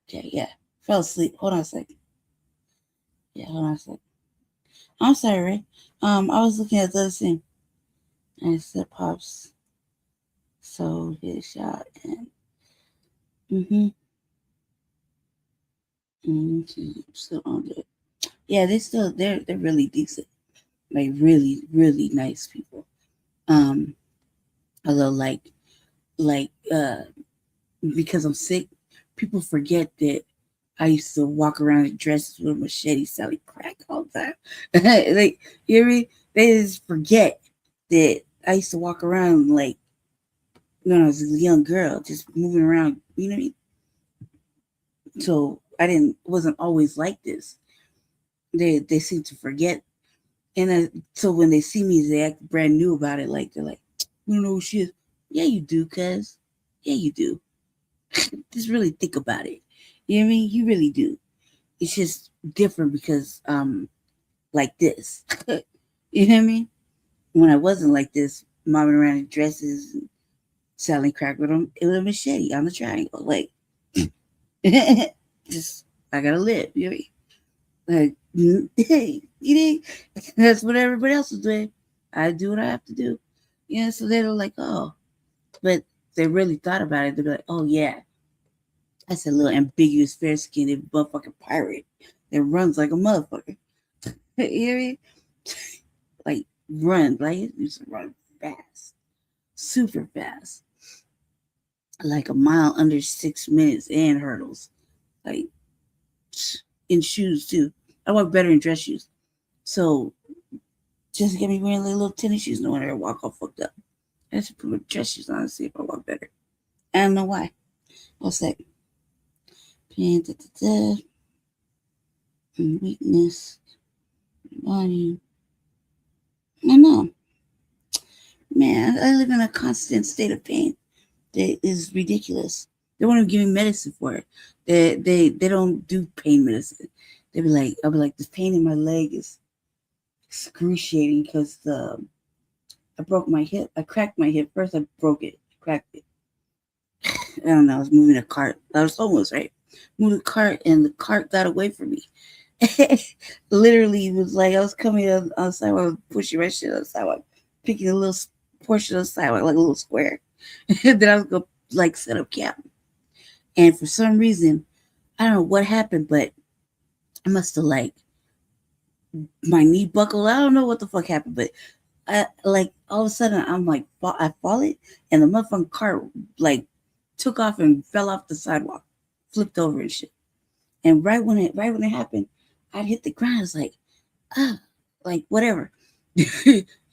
Okay, yeah. Fell asleep. Hold on a second. Yeah, hold on a second. I'm sorry, Ray. I was looking at the other thing. And it said Pops sold his shot and still on it. Yeah, they're really decent. Like really, really nice people. Although because I'm sick, people forget that I used to walk around in dresses with a machete selling crack all the time. Like, you hear me? They just forget that I used to walk around like when I was a young girl, just moving around, you know what I mean? So I wasn't always like this. They seem to forget. And so when they see me, they act brand new about it. Like, they're like, you don't know who she is. Yeah, you do, cuz. Yeah, you do. Just really think about it. You know what I mean? You really do. It's just different because like this. You know what I mean? When I wasn't like this, mobbing around in dresses and selling crack with them, it was a machete on the triangle. Like, just, I gotta live. You know what I mean? Like, hey, you know, that's what everybody else is doing. I do what I have to do. Yeah, so they're like, oh. But they really thought about it. They'd be like, oh, yeah. That's a little ambiguous, fair-skinned motherfucking pirate that runs like a motherfucker. You hear me? Like, run. Like, it used to run fast. Super fast. Like a mile under 6 minutes and hurdles. Like, in shoes, too. I walk better in dress shoes. So, just to get me wearing little tennis shoes, no wonder I walk all fucked up. I have to put my dress shoes on to see if I walk better. I don't know why. What's that? Pain, weakness, body. I know. Man, I live in a constant state of pain. That is ridiculous. They won't even give me medicine for it. They don't do pain medicine. I'll be like, this pain in my leg is excruciating because I broke my hip. I cracked my hip. First I broke it, cracked it. I don't know. I was moving a cart. I was almost right. Moving a cart, and the cart got away from me. Literally, it was like I was coming on the sidewalk, pushing my shit on the sidewalk, picking a little portion of the sidewalk, like a little square. Then I was going to like set up camp. And for some reason, I don't know what happened, but I must have like my knee buckled. I don't know what the fuck happened, but I like all of a sudden I'm like I fall it, and the motherfucking cart like took off and fell off the sidewalk, flipped over and shit. And right when it happened, I'd hit the ground. I was like, like whatever.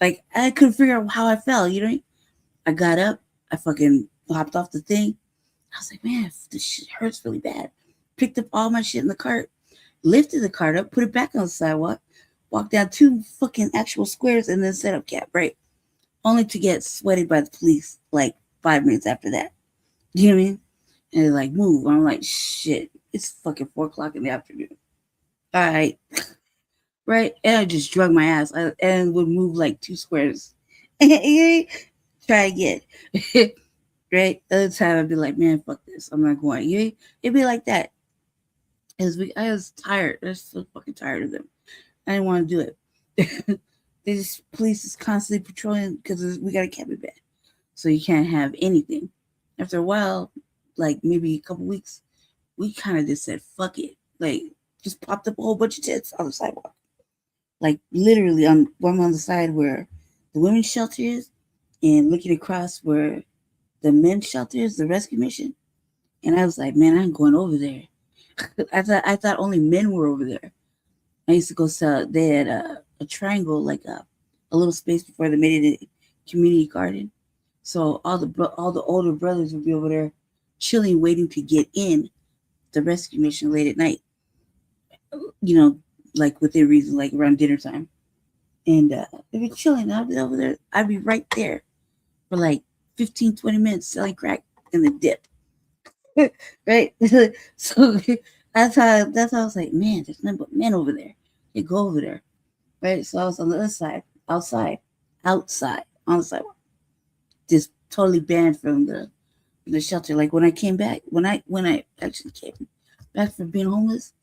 Like I couldn't figure out how I fell. You know, I got up, I fucking hopped off the thing. I was like, man, this shit hurts really bad. Picked up all my shit in the cart, lifted the cart up, put it back on the sidewalk, walked down 2 fucking actual squares, and then set up camp, right? Only to get sweated by the police like 5 minutes after that. You know what I mean? And they're like, move. I'm like, shit, it's fucking 4:00 in the afternoon. All right. Right? And I just drug my ass and would move like 2 squares. Try again. Right? Other time I'd be like, man, fuck this. I'm not going. It'd be like that. I was tired. I was so fucking tired of them. I didn't want to do it. Police is constantly patrolling because we got a cabin bed. So you can't have anything. After a while, like maybe a couple weeks, we kind of just said, fuck it. Like, just popped up a whole bunch of tents on the sidewalk. Like, literally, I'm on the side where the women's shelter is and looking across where the men's shelter is, the rescue mission. And I was like, man, I'm going over there. I thought only men were over there. I used to go sell. They had a triangle, like a little space before they made it a community garden. So all the older brothers would be over there chilling, waiting to get in the rescue mission late at night. You know, like within reason, like around dinner time. And they'd be chilling. I'd be over there. I'd be right there for like 15, 20 minutes selling crack in the dip. Right? So that's how I was like, man, there's nothing but men over there. They go over there. Right? So I was on the other side, outside on the sidewalk. Just totally banned from the shelter. Like when I came back, when I actually came back from being homeless,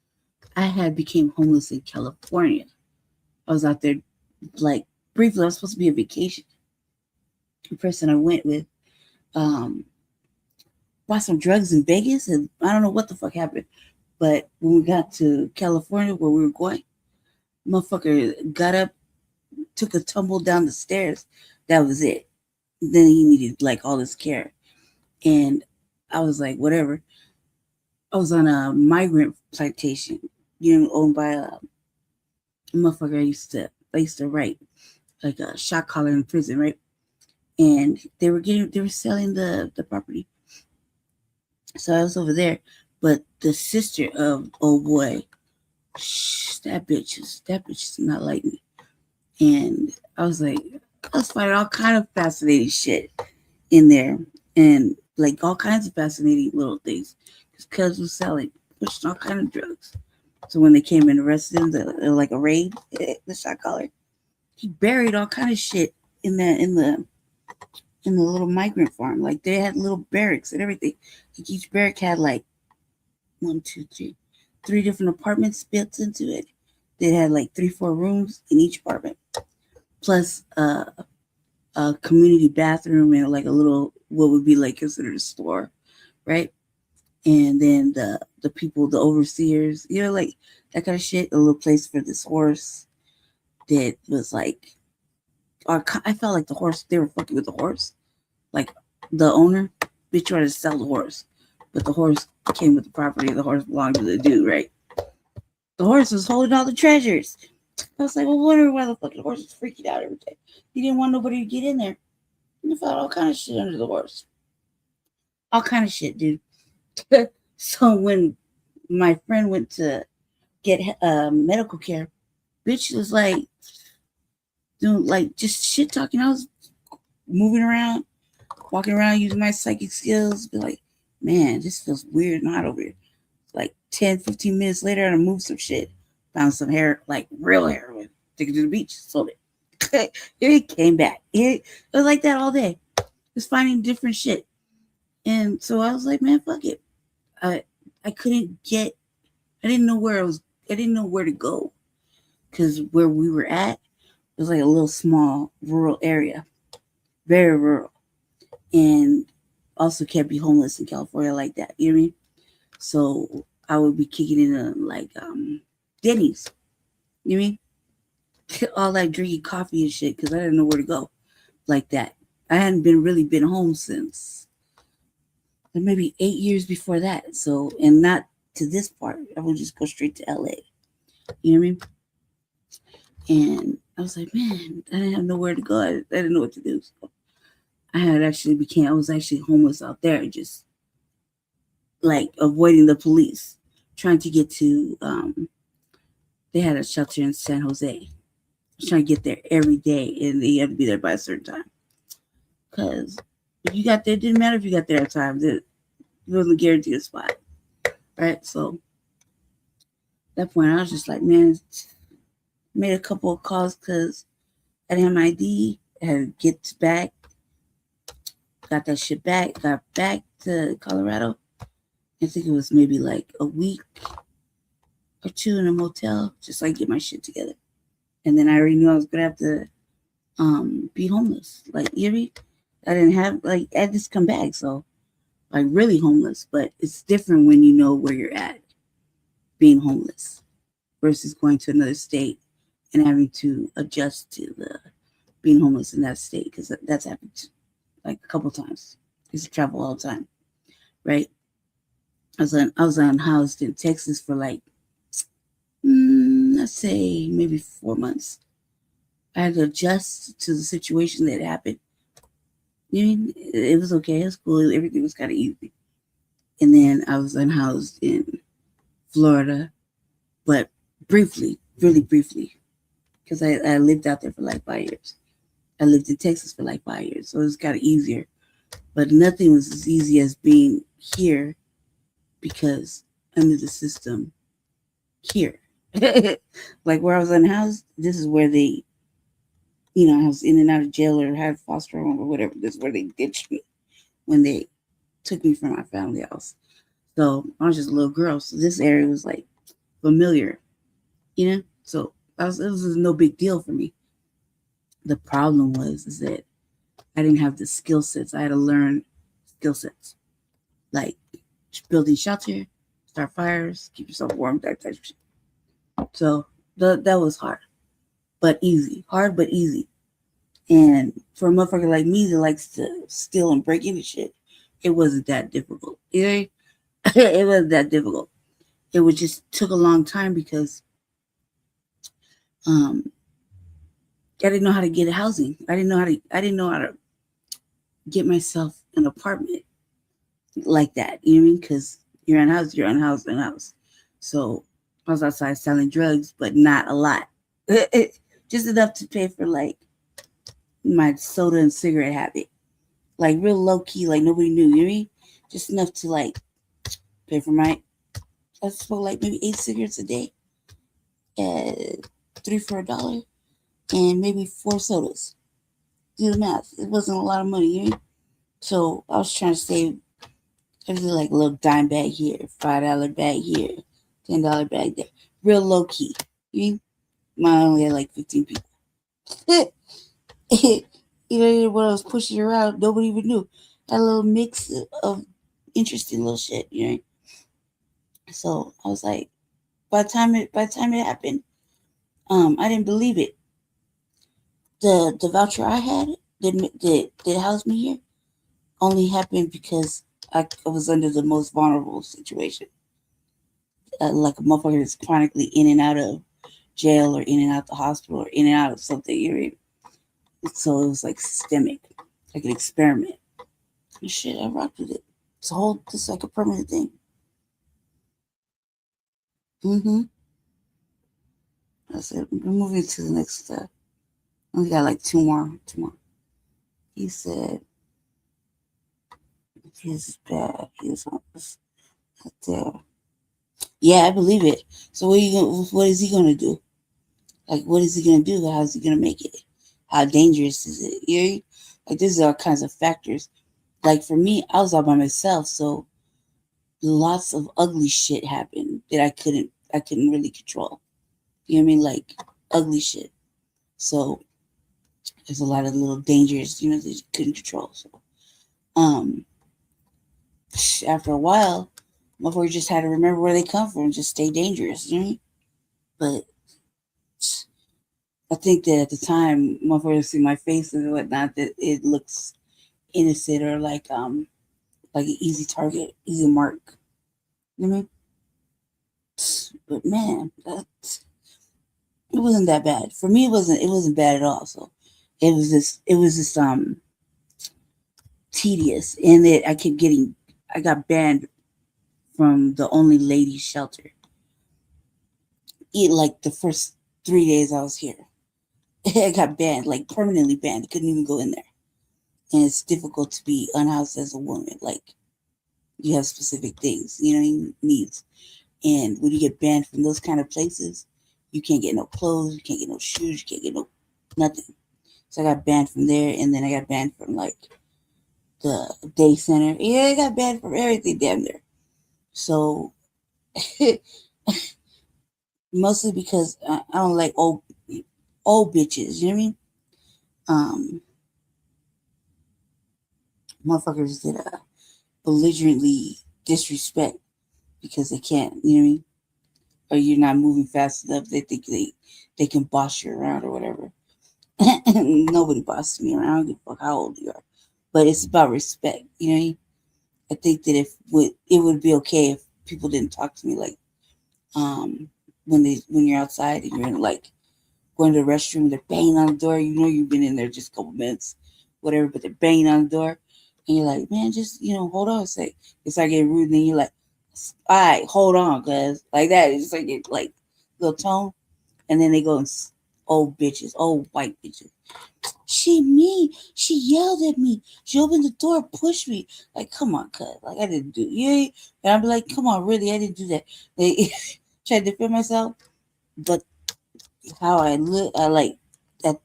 I had became homeless in California. I was out there like briefly. I was supposed to be on vacation. The person I went with bought some drugs in Vegas, and I don't know what the fuck happened. But when we got to California where we were going, motherfucker got up, took a tumble down the stairs That was it. Then he needed like all this care. And I was like, whatever. I was on a migrant plantation, owned by a motherfucker I used to write, like a shot caller in prison, right? And they were selling the property. So I was over there. But the sister of old boy, that bitch is not like me. And I was finding all kind of fascinating shit in there, and like all kinds of fascinating little things. Because cuz was pushing all kind of drugs. So when they came and arrested him, like a raid, the shot caller, he buried all kind of shit in the little migrant farm. Like they had little barracks and everything. Like each barrack had like 3 different apartments built into it. They had like 3-4 rooms in each apartment, plus a community bathroom and like a little, what would be like considered a store, right? And then the people, the overseers, like that kind of shit. A little place for this horse that was like, I felt like the horse, they were fucking with the horse. Like the owner, they tried to sell the horse, but the horse came with the property. The horse belonged to the dude, right? The horse was holding all the treasures. I was like, well, wondering why the fucking horse was freaking out every day. He didn't want nobody to get in there. And I found all kind of shit under the horse. All kind of shit, dude. So when my friend went to get medical care, bitch was like doing like just shit talking. I was moving around, walking around, using my psychic skills. Be like, man, this feels weird and hot over here. Like 10, 15 minutes later, I moved some shit. Found some hair, like real heroin. Took it to the beach, sold it. It came back. It was like that all day. Just finding different shit. And so I was like, man, fuck it. I didn't know where to go. Because where we were at was like a little small rural area. Very rural. And also can't be homeless in California like that. You know what I mean? So I would be kicking in like Denny's. You know what I mean? All that drinking coffee and shit because I didn't know where to go like that. I hadn't really been home since maybe 8 years before that. So, and not to this part. I would just go straight to LA. You know what I mean? And I was like, man, I didn't have nowhere to go. I didn't know what to do. So I was actually homeless out there, just like avoiding the police, trying to get to, they had a shelter in San Jose. I was trying to get there every day, and you had to be there by a certain time. Because if you got there, it didn't matter if you got there at times. It wasn't guaranteed a spot. Right? So at that point, I was just like, man, made a couple of calls because I didn't have my ID. I had to get back. Got that shit back. Got back to Colorado. I think it was maybe like a week or 2 in a motel, just like get my shit together. And then I already knew I was gonna have to be homeless. Like, you know what I mean? I didn't have, like, I had just come back, so like really homeless. But it's different when you know where you're at being homeless versus going to another state and having to adjust to the being homeless in that state, because that's happened like a couple times. I used to travel all the time, right? I was unhoused in Texas for like, let's say maybe 4 months. I had to adjust to the situation that happened. You mean, it was okay. It was cool. Everything was kind of easy. And then I was unhoused in Florida, but briefly, really briefly, because I lived out there for like 5 years. I lived in Texas for like 5 years, so it was kind of easier. But nothing was as easy as being here, because under the system here, like where I was unhoused, this is where they, I was in and out of jail or had foster home or whatever. This is where they ditched me when they took me from my family house. So I was just a little girl. So this area was like familiar, So it was no big deal for me. The problem is that I didn't have the skill sets. I had to learn skill sets, like building shelter, start fires, keep yourself warm, that type of shit. So that was hard, but easy. Hard, but easy. And for a motherfucker like me that likes to steal and break into shit, it wasn't that difficult. It wasn't that difficult. It was just took a long time because I didn't know how to get housing. I didn't know how to get myself an apartment like that. You know what I mean? Because you're unhoused. So I was outside selling drugs, but not a lot. Just enough to pay for like my soda and cigarette habit. Like real low key, like nobody knew, you know what I mean? Just enough to like pay for I smoked like maybe 8 cigarettes a day. 3 for $1 and maybe 4 sodas. Do the math. It wasn't a lot of money, you know? So I was trying to save everything like a little dime bag here, $5 bag here, $10 bag there. Real low key. You know? Mine only had like 15 people. You know, when I was pushing around, nobody even knew. Had a little mix of interesting little shit, you know? So I was like, by the time it happened, I didn't believe it. The voucher I had that housed me here only happened because I was under the most vulnerable situation. Like a motherfucker that's chronically in and out of jail or in and out the hospital or in and out of something. You know? So it was like systemic, like an experiment. And shit, I rocked with it. It's like a permanent thing. I said, we're moving to the next step. We got like two more. He said, his bad. His right there. Yeah, I believe it. So what is he gonna do? Like, what is he gonna do? How is he gonna make it? How dangerous is it? You know? Like, there's all kinds of factors. Like for me, I was all by myself, so lots of ugly shit happened that I couldn't really control. You know what I mean? Like ugly shit. So there's a lot of little dangers, that you couldn't control. So after a while, motherfuckers just had to remember where they come from and just stay dangerous, you know what I mean? But I think that at the time, motherfuckers see my face and whatnot, that it looks innocent or like an easy target, easy mark. You know what I mean? But man, it wasn't that bad. For me, it wasn't bad at all. So it was just tedious, and that I got banned from the only ladies shelter. Like the first 3 days I was here, I got banned, like permanently banned. I couldn't even go in there. And it's difficult to be unhoused as a woman. Like you have specific things, needs. And when you get banned from those kind of places, you can't get no clothes, you can't get no shoes, you can't get no nothing. So I got banned from there, and then I got banned from like the day center. Yeah, I got banned from everything damn near. So mostly because I don't like old bitches, you know what I mean? Motherfuckers that belligerently disrespect because they can't, you know what I mean? Or you're not moving fast enough. They think they can boss you around or whatever. Nobody bosses me around. I don't give a fuck how old you are. But it's about respect, you know what I mean? I think that it would be okay if people didn't talk to me like when you're outside and you're like going to the restroom, they're banging on the door. You know you've been in there just a couple minutes, whatever, but they're banging on the door. And you're like, man, just, hold on a sec. It's like getting rude. And then you're like, all right, hold on, cuz. Like that. It's just like it, like little tone. And then they go and old bitches, old white bitches. She yelled at me. She opened the door, pushed me. Like, come on, cuz. Like I didn't do it. And I'm like, come on, really, I didn't do that. They tried to defend myself. But how I look, I like that.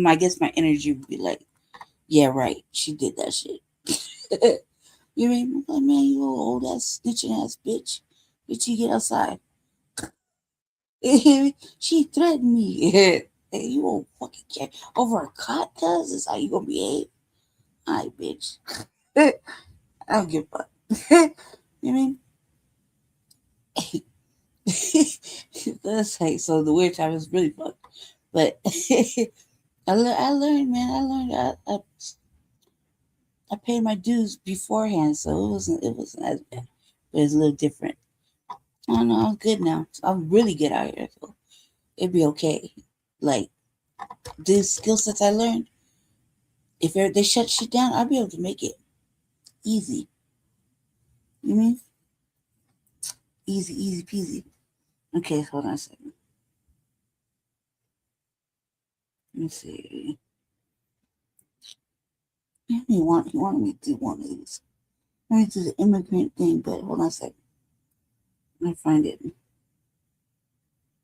I guess my energy would be like, yeah, right. She did that shit. You know what I mean? Like, man, you old ass snitching ass bitch. Did you get outside? She threatened me. Hey, you won't fucking care over a cot, cuz? Is how you gonna behave? Alright, bitch. I don't give a fuck. You know what I mean? That's like, so the weird time is really fucked. But I learned, man. I learned. I paid my dues beforehand, so it wasn't as bad. But it's a little different. I don't know. I'm good now. I'm really good out here, so it'd be okay. Like the skill sets I learned, if they shut shit down, I'll be able to make it easy. You mean easy peasy? Okay, hold on a second. Let me see. He wanted me to do one of these. Let me do the immigrant thing, but hold on a second. Let me find it.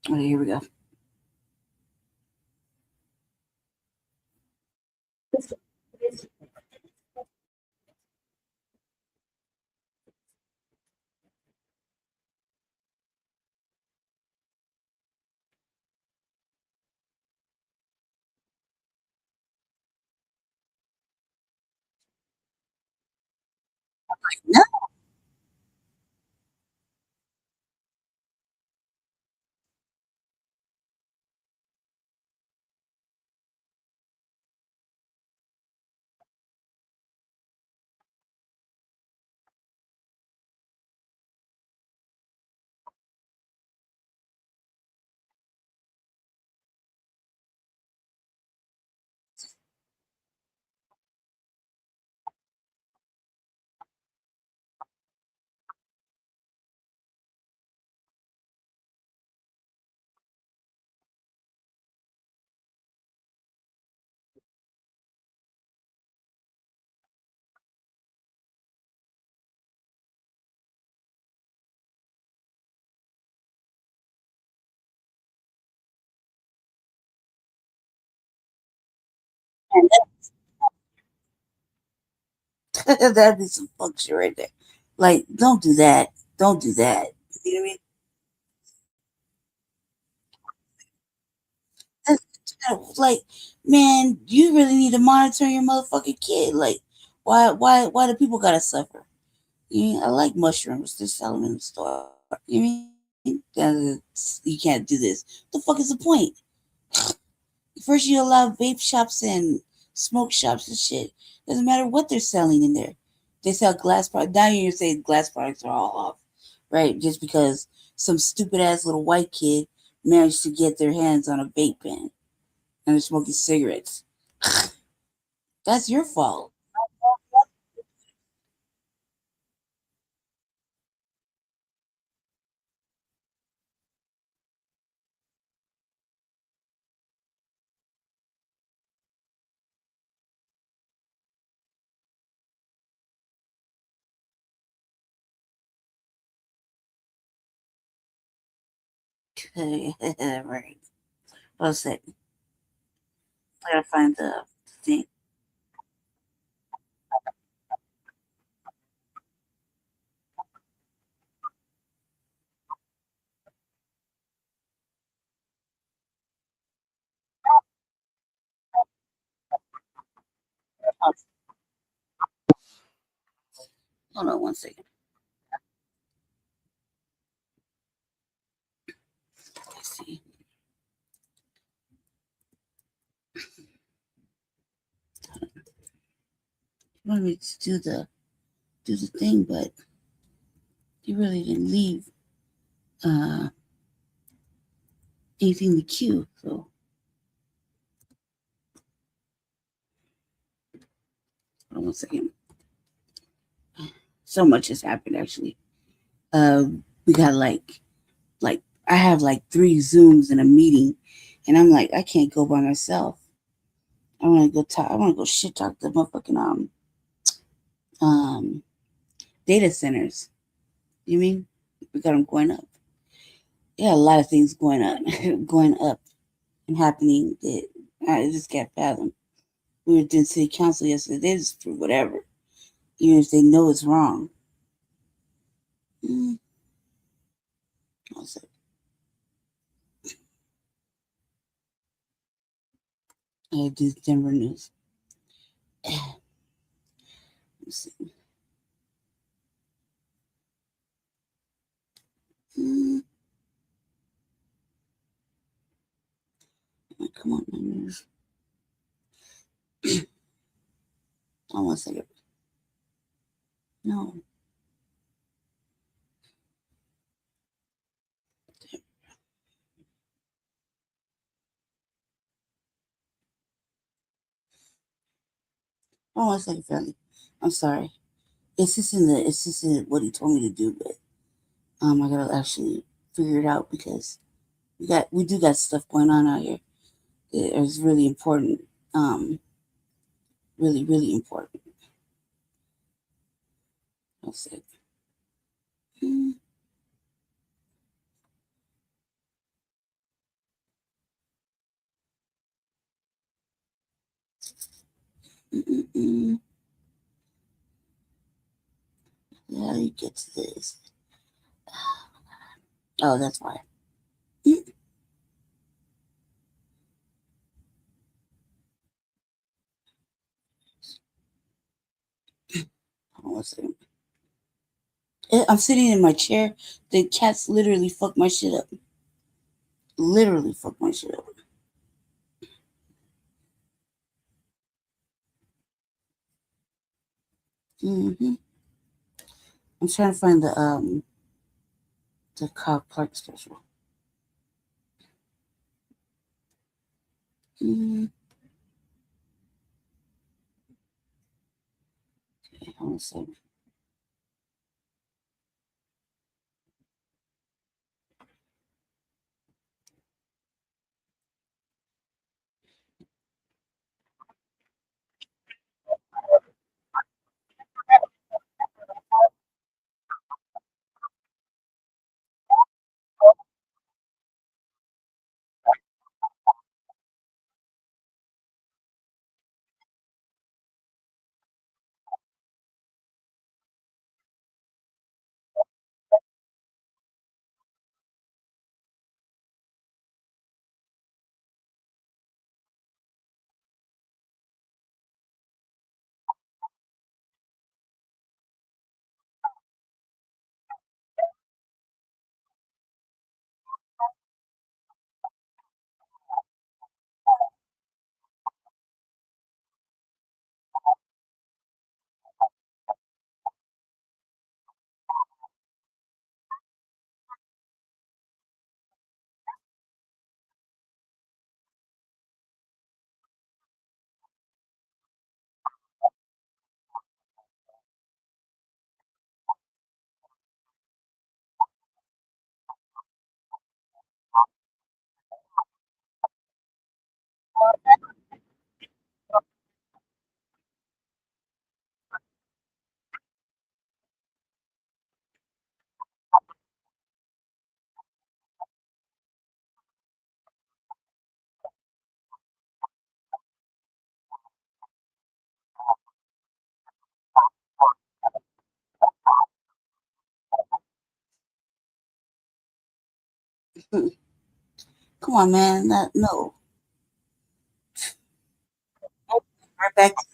Okay, here we go. No. That'd be some fuck shit right there. Like, don't do that. Don't do that. You know what I mean? Like, man, you really need to monitor your motherfucking kid. Like, why do people gotta suffer? You know, I like mushrooms. They're selling them in the store. You know what I mean? You can't do this. What the fuck is the point? First, you allow vape shops and smoke shops and shit. Doesn't matter what they're selling in there. They sell glass products. Now you're saying glass products are all off, right? Just because some stupid ass little white kid managed to get their hands on a vape pen and they're smoking cigarettes. That's your fault. Right. One second. I gotta find the thing. Hold on one second. Let's see. You wanted me to do the thing, but you really didn't leave anything to queue. So hold on one second. So much has happened actually. We got like I have like 3 Zooms in a meeting, and I'm like, I can't go by myself. I want to go talk. I want to go shit talk the motherfucking data centers. You mean we got them going up? Yeah, a lot of things going up, going up, and happening that I just can't fathom. We were doing city council yesterday. They just for whatever, even if they know it's wrong. Also, I do Denver news. Let's see. Come on, news. Hold on 1 second. No. Hold on 1 second, family. I'm sorry. It's just in what he told me to do, but I gotta actually figure it out because we do got stuff going on out here. It's really important. Really, really important. One second. How do you get to this? Oh, that's why. Hold on 1 second. I'm sitting in my chair. The cats literally fucked my shit up. Literally fucked my shit up. I'm trying to find the Cobb Clark special. Okay, hold on a second. Come on, man. No. Right back to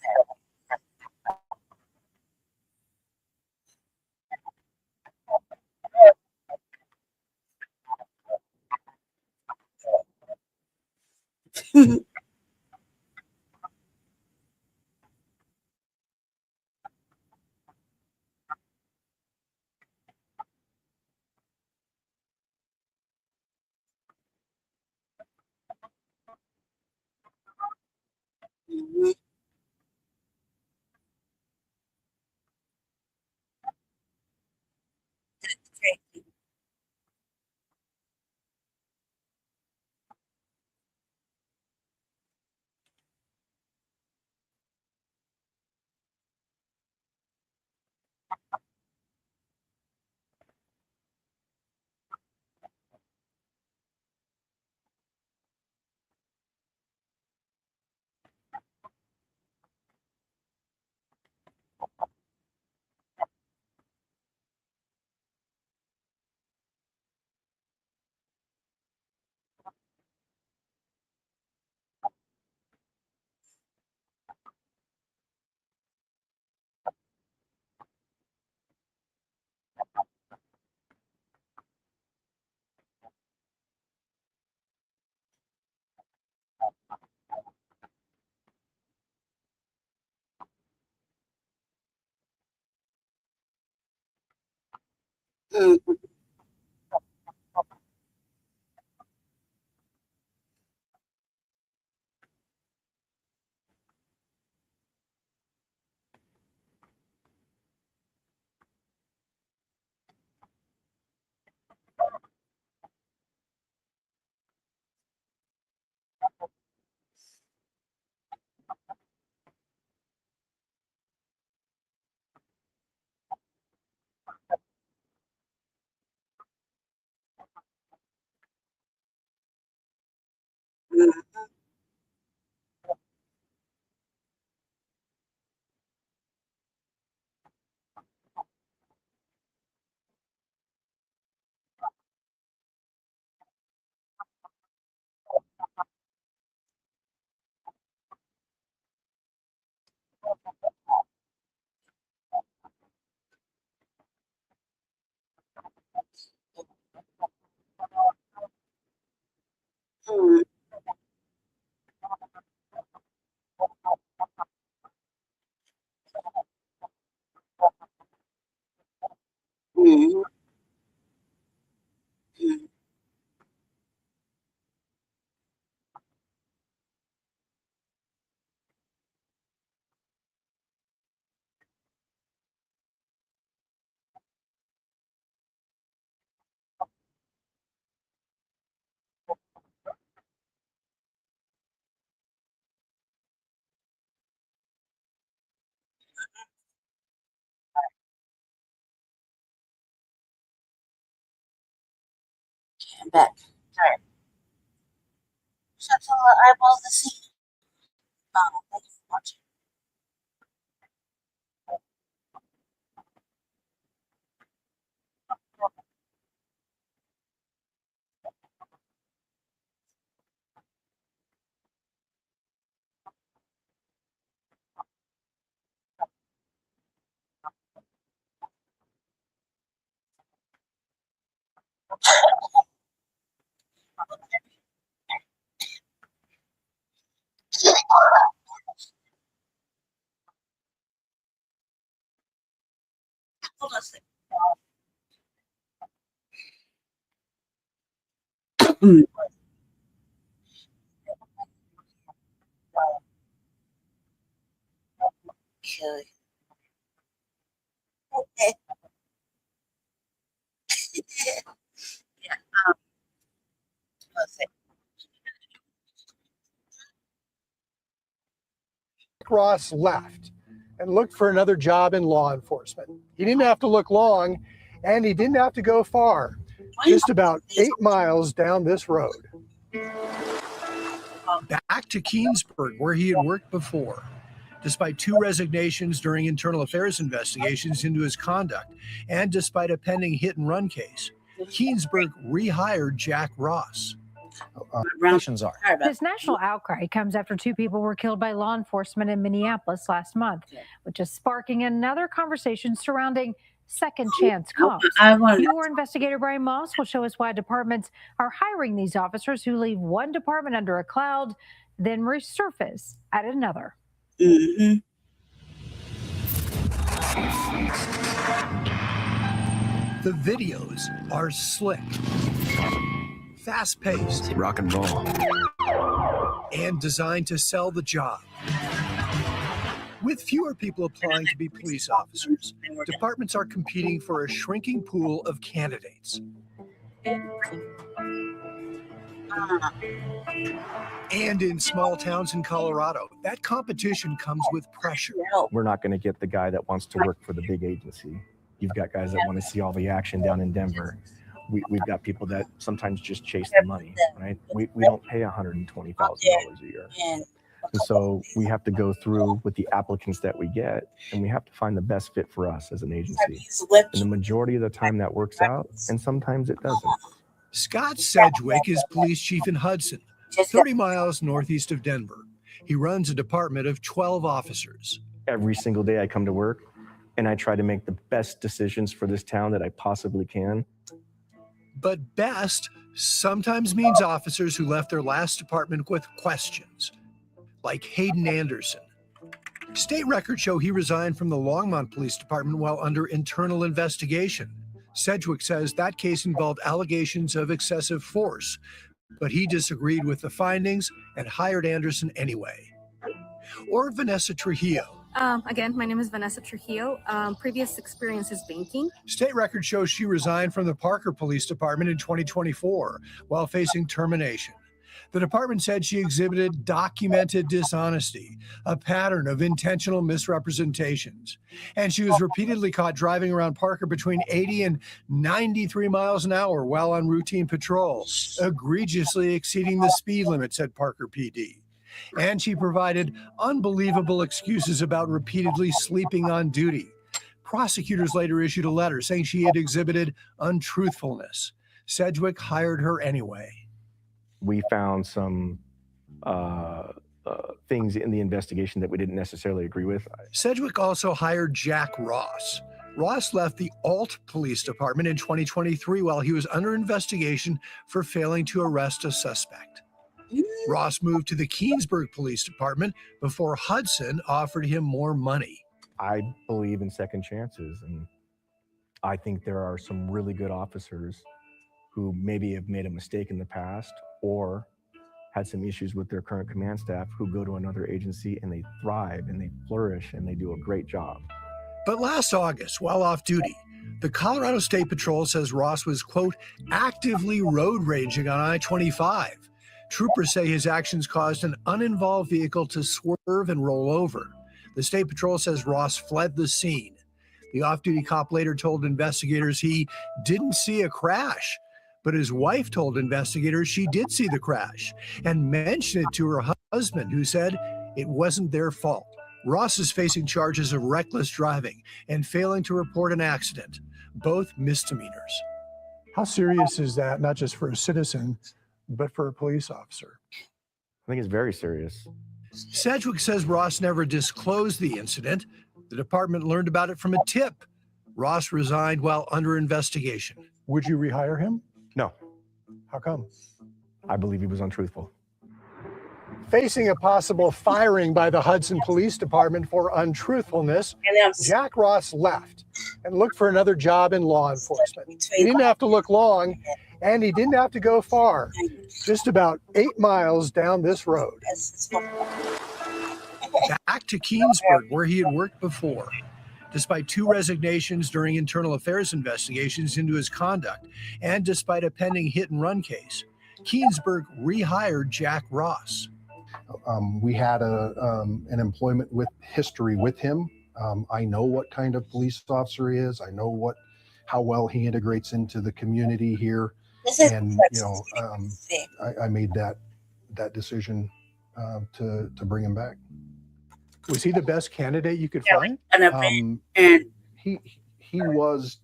that. I'm back. Sorry. Shut your eyeballs to see. Thank you for watching. Hold on a second. Okay. Okay. Yeah. Let's see. Ross left and looked for another job in law enforcement. He didn't have to look long, and he didn't have to go far, just about 8 miles down this road. Back to Keensburg, where he had worked before. Despite 2 resignations during internal affairs investigations into his conduct, and despite a pending hit-and-run case, Keensburg rehired Jack Ross. Relations are. This national outcry comes after 2 people were killed by law enforcement in Minneapolis last month, which is sparking another conversation surrounding second chance cops. Your investigator Brian Moss will show us why departments are hiring these officers who leave one department under a cloud, then resurface at another. Mm-hmm. The videos are slick, fast-paced, rock and roll, and designed to sell the job. With fewer people applying to be police officers, departments are competing for a shrinking pool of candidates. And in small towns in Colorado, that competition comes with pressure. We're not going to get the guy that wants to work for the big agency. You've got guys that want to see all the action down in Denver. We've got people that sometimes just chase the money, right? We don't pay $120,000 a year. And so we have to go through with the applicants that we get, and we have to find the best fit for us as an agency. And the majority of the time that works out, and sometimes it doesn't. Scott Sedgwick is police chief in Hudson, 30 miles northeast of Denver. He runs a department of 12 officers. Every single day I come to work, and I try to make the best decisions for this town that I possibly can. But best sometimes means officers who left their last department with questions, like Hayden Anderson. State records show he resigned from the Longmont Police Department while under internal investigation. Sedgwick says that case involved allegations of excessive force, but he disagreed with the findings and hired Anderson anyway. Or Vanessa Trujillo. Again, my name is Vanessa Trujillo. Previous experience is banking. State records show she resigned from the Parker Police Department in 2024 while facing termination. The department said she exhibited documented dishonesty, a pattern of intentional misrepresentations. And she was repeatedly caught driving around Parker between 80 and 93 miles an hour while on routine patrol, egregiously exceeding the speed limit, said Parker PD. And she provided unbelievable excuses about repeatedly sleeping on duty. Prosecutors later issued a letter saying she had exhibited untruthfulness. Sedgwick hired her anyway. We found some things in the investigation that we didn't necessarily agree with. Sedgwick also hired Jack Ross. Ross left the Alt Police Department in 2023 while he was under investigation for failing to arrest a suspect. Ross moved to the Keensburg Police Department before Hudson offered him more money. I believe in second chances, and I think there are some really good officers who maybe have made a mistake in the past or had some issues with their current command staff who go to another agency and they thrive and they flourish and they do a great job. But last August, while off duty, the Colorado State Patrol says Ross was, quote, actively road raging on I-25. Troopers say his actions caused an uninvolved vehicle to swerve and roll over. The State Patrol says Ross fled the scene. The off-duty cop later told investigators he didn't see a crash, But his wife told investigators she did see the crash and mentioned it to her husband, who said it wasn't their fault. Ross is facing charges of reckless driving and failing to report an accident, both misdemeanors. How serious is that, not just for a citizen, but for a police officer? I think it's very serious. Sedgwick says Ross never disclosed the incident. The department learned about it from a tip. Ross resigned while under investigation. Would you rehire him? No. How come? I believe he was untruthful. Facing a possible firing by the Hudson Police Department for untruthfulness, Jack Ross left and looked for another job in law enforcement. He didn't have to look long, and he didn't have to go far, just about 8 miles down this road. Back to Keensburg, where he had worked before. Despite 2 resignations during internal affairs investigations into his conduct, and despite a pending hit-and-run case, Keensburg rehired Jack Ross. We had an employment history with him. I know what kind of police officer he is. I know how well he integrates into the community here, and I made that decision to bring him back. Was he the best candidate you could find? He was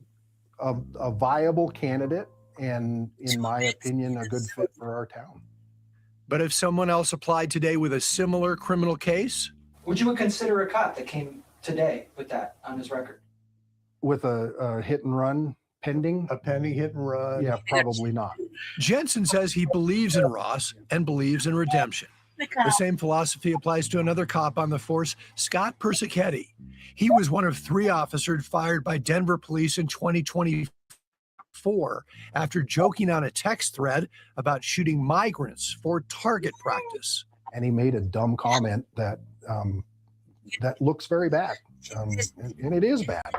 a viable candidate, and in my opinion, a good fit for our town. But if someone else applied today with a similar criminal case? Would you consider a cop that came today with that on his record? With a hit and run pending? A pending hit and run? Yeah, probably not. Jensen says he believes in Ross and believes in redemption. The same philosophy applies to another cop on the force, Scott Persichetti. He was one of 3 officers fired by Denver police in 2024 after joking on a text thread about shooting migrants for target practice. And he made a dumb comment that looks very bad, and it is bad.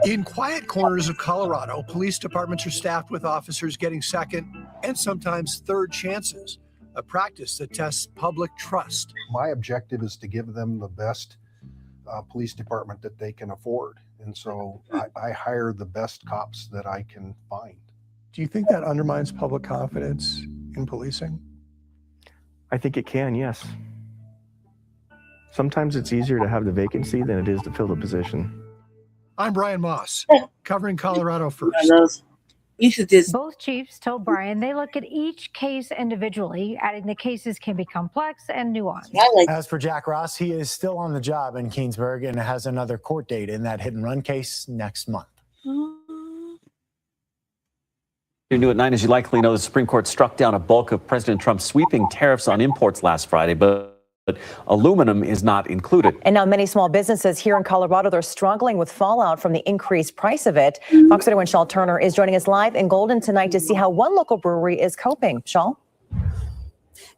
In quiet corners of Colorado, police departments are staffed with officers getting second and sometimes third chances, a practice that tests public trust. My objective is to give them the best police department that they can afford. And so I hire the best cops that I can find. Do you think that undermines public confidence in policing? I think it can, yes. Sometimes it's easier to have the vacancy than it is to fill the position. I'm Brian Moss, covering Colorado First. Both chiefs told Brian they look at each case individually, adding the cases can be complex and nuanced. As for Jack Ross, he is still on the job in Keensburg and has another court date in that hit and run case next month. You're new at 9. As you likely know, the Supreme Court struck down a bulk of President Trump's sweeping tariffs on imports last Friday, but aluminum is not included. And now many small businesses here in Colorado, they're struggling with fallout from the increased price of it. Fox 31 Shawl Turner is joining us live in Golden tonight to see how one local brewery is coping. Shawl?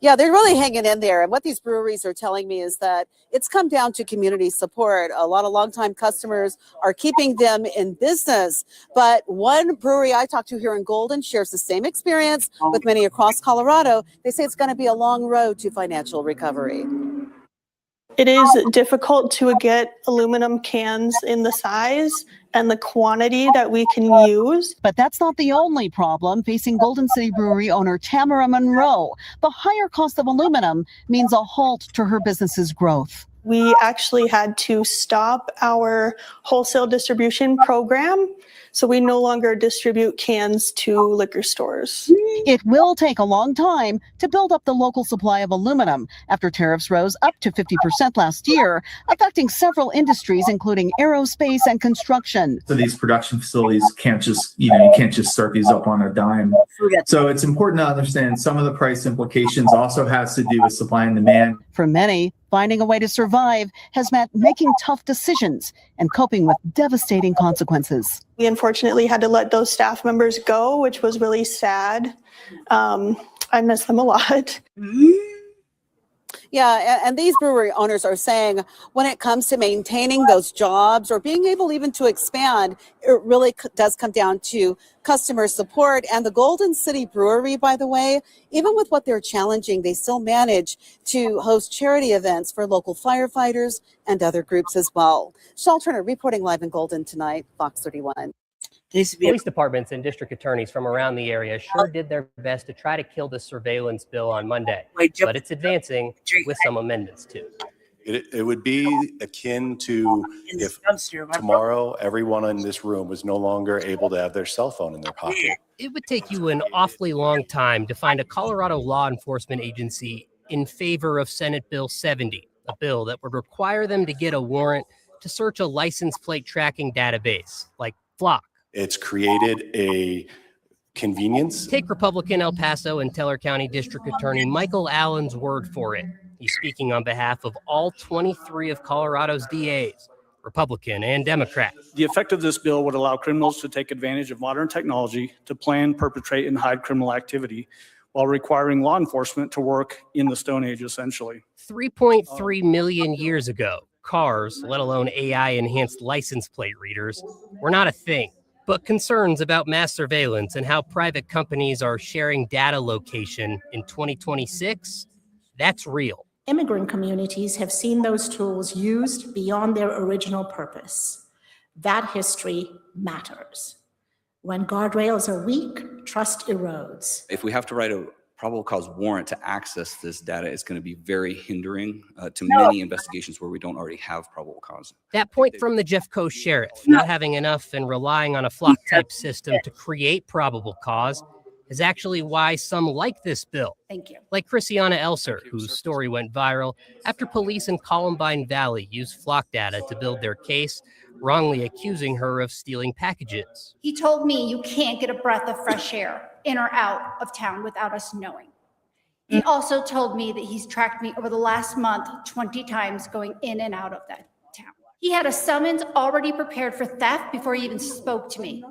Yeah, they're really hanging in there. And what these breweries are telling me is that it's come down to community support. A lot of longtime customers are keeping them in business. But one brewery I talked to here in Golden shares the same experience with many across Colorado. They say it's going to be a long road to financial recovery. It is difficult to get aluminum cans in the size and the quantity that we can use. But that's not the only problem facing Golden City Brewery owner Tamara Monroe. The higher cost of aluminum means a halt to her business's growth. We actually had to stop our wholesale distribution program, so we no longer distribute cans to liquor stores. It will take a long time to build up the local supply of aluminum after tariffs rose up to 50% last year, affecting several industries, including aerospace and construction. So these production facilities can't just, you can't just start these up on a dime. So it's important to understand some of the price implications also has to do with supply and demand. For many, finding a way to survive has meant making tough decisions and coping with devastating consequences. We unfortunately had to let those staff members go, which was really sad. I miss them a lot. Yeah, and these brewery owners are saying when it comes to maintaining those jobs or being able even to expand, it really does come down to customer support. And the Golden City Brewery, by the way, even with what they're challenging, they still manage to host charity events for local firefighters and other groups as well. Shawl Turner reporting live in Golden tonight, Fox 31. Police departments and district attorneys from around the area sure did their best to try to kill the surveillance bill on Monday, but it's advancing with some amendments too. It would be akin to if tomorrow everyone in this room was no longer able to have their cell phone in their pocket. It would take you an awfully long time to find a Colorado law enforcement agency in favor of Senate Bill 70, a bill that would require them to get a warrant to search a license plate tracking database like Blacc. It's created a convenience. Take Republican El Paso and Teller County District Attorney Michael Allen's word for it. He's speaking on behalf of all 23 of Colorado's DAs, Republican and Democrat. The effect of this bill would allow criminals to take advantage of modern technology to plan, perpetrate, and hide criminal activity while requiring law enforcement to work in the Stone Age, essentially. 3.3 million years ago, cars, let alone AI-enhanced license plate readers, were not a thing. But concerns about mass surveillance and how private companies are sharing data location in 2026, that's real. Immigrant communities have seen those tools used beyond their original purpose. That history matters. When guardrails are weak, trust erodes. If we have to write a probable cause warrant to access this data, it's going to be very hindering to many investigations where we don't already have probable cause. That point from the Jeff Coast sheriff, not having enough and relying on a flock-type system to create probable cause, is actually why some like this bill. Thank you. Like Christiana Elser, whose story went viral after police in Columbine Valley used flock data to build their case, wrongly accusing her of stealing packages. He told me you can't get a breath of fresh air in or out of town without us knowing. He also told me that he's tracked me over the last month 20 times going in and out of that town. He had a summons already prepared for theft before he even spoke to me.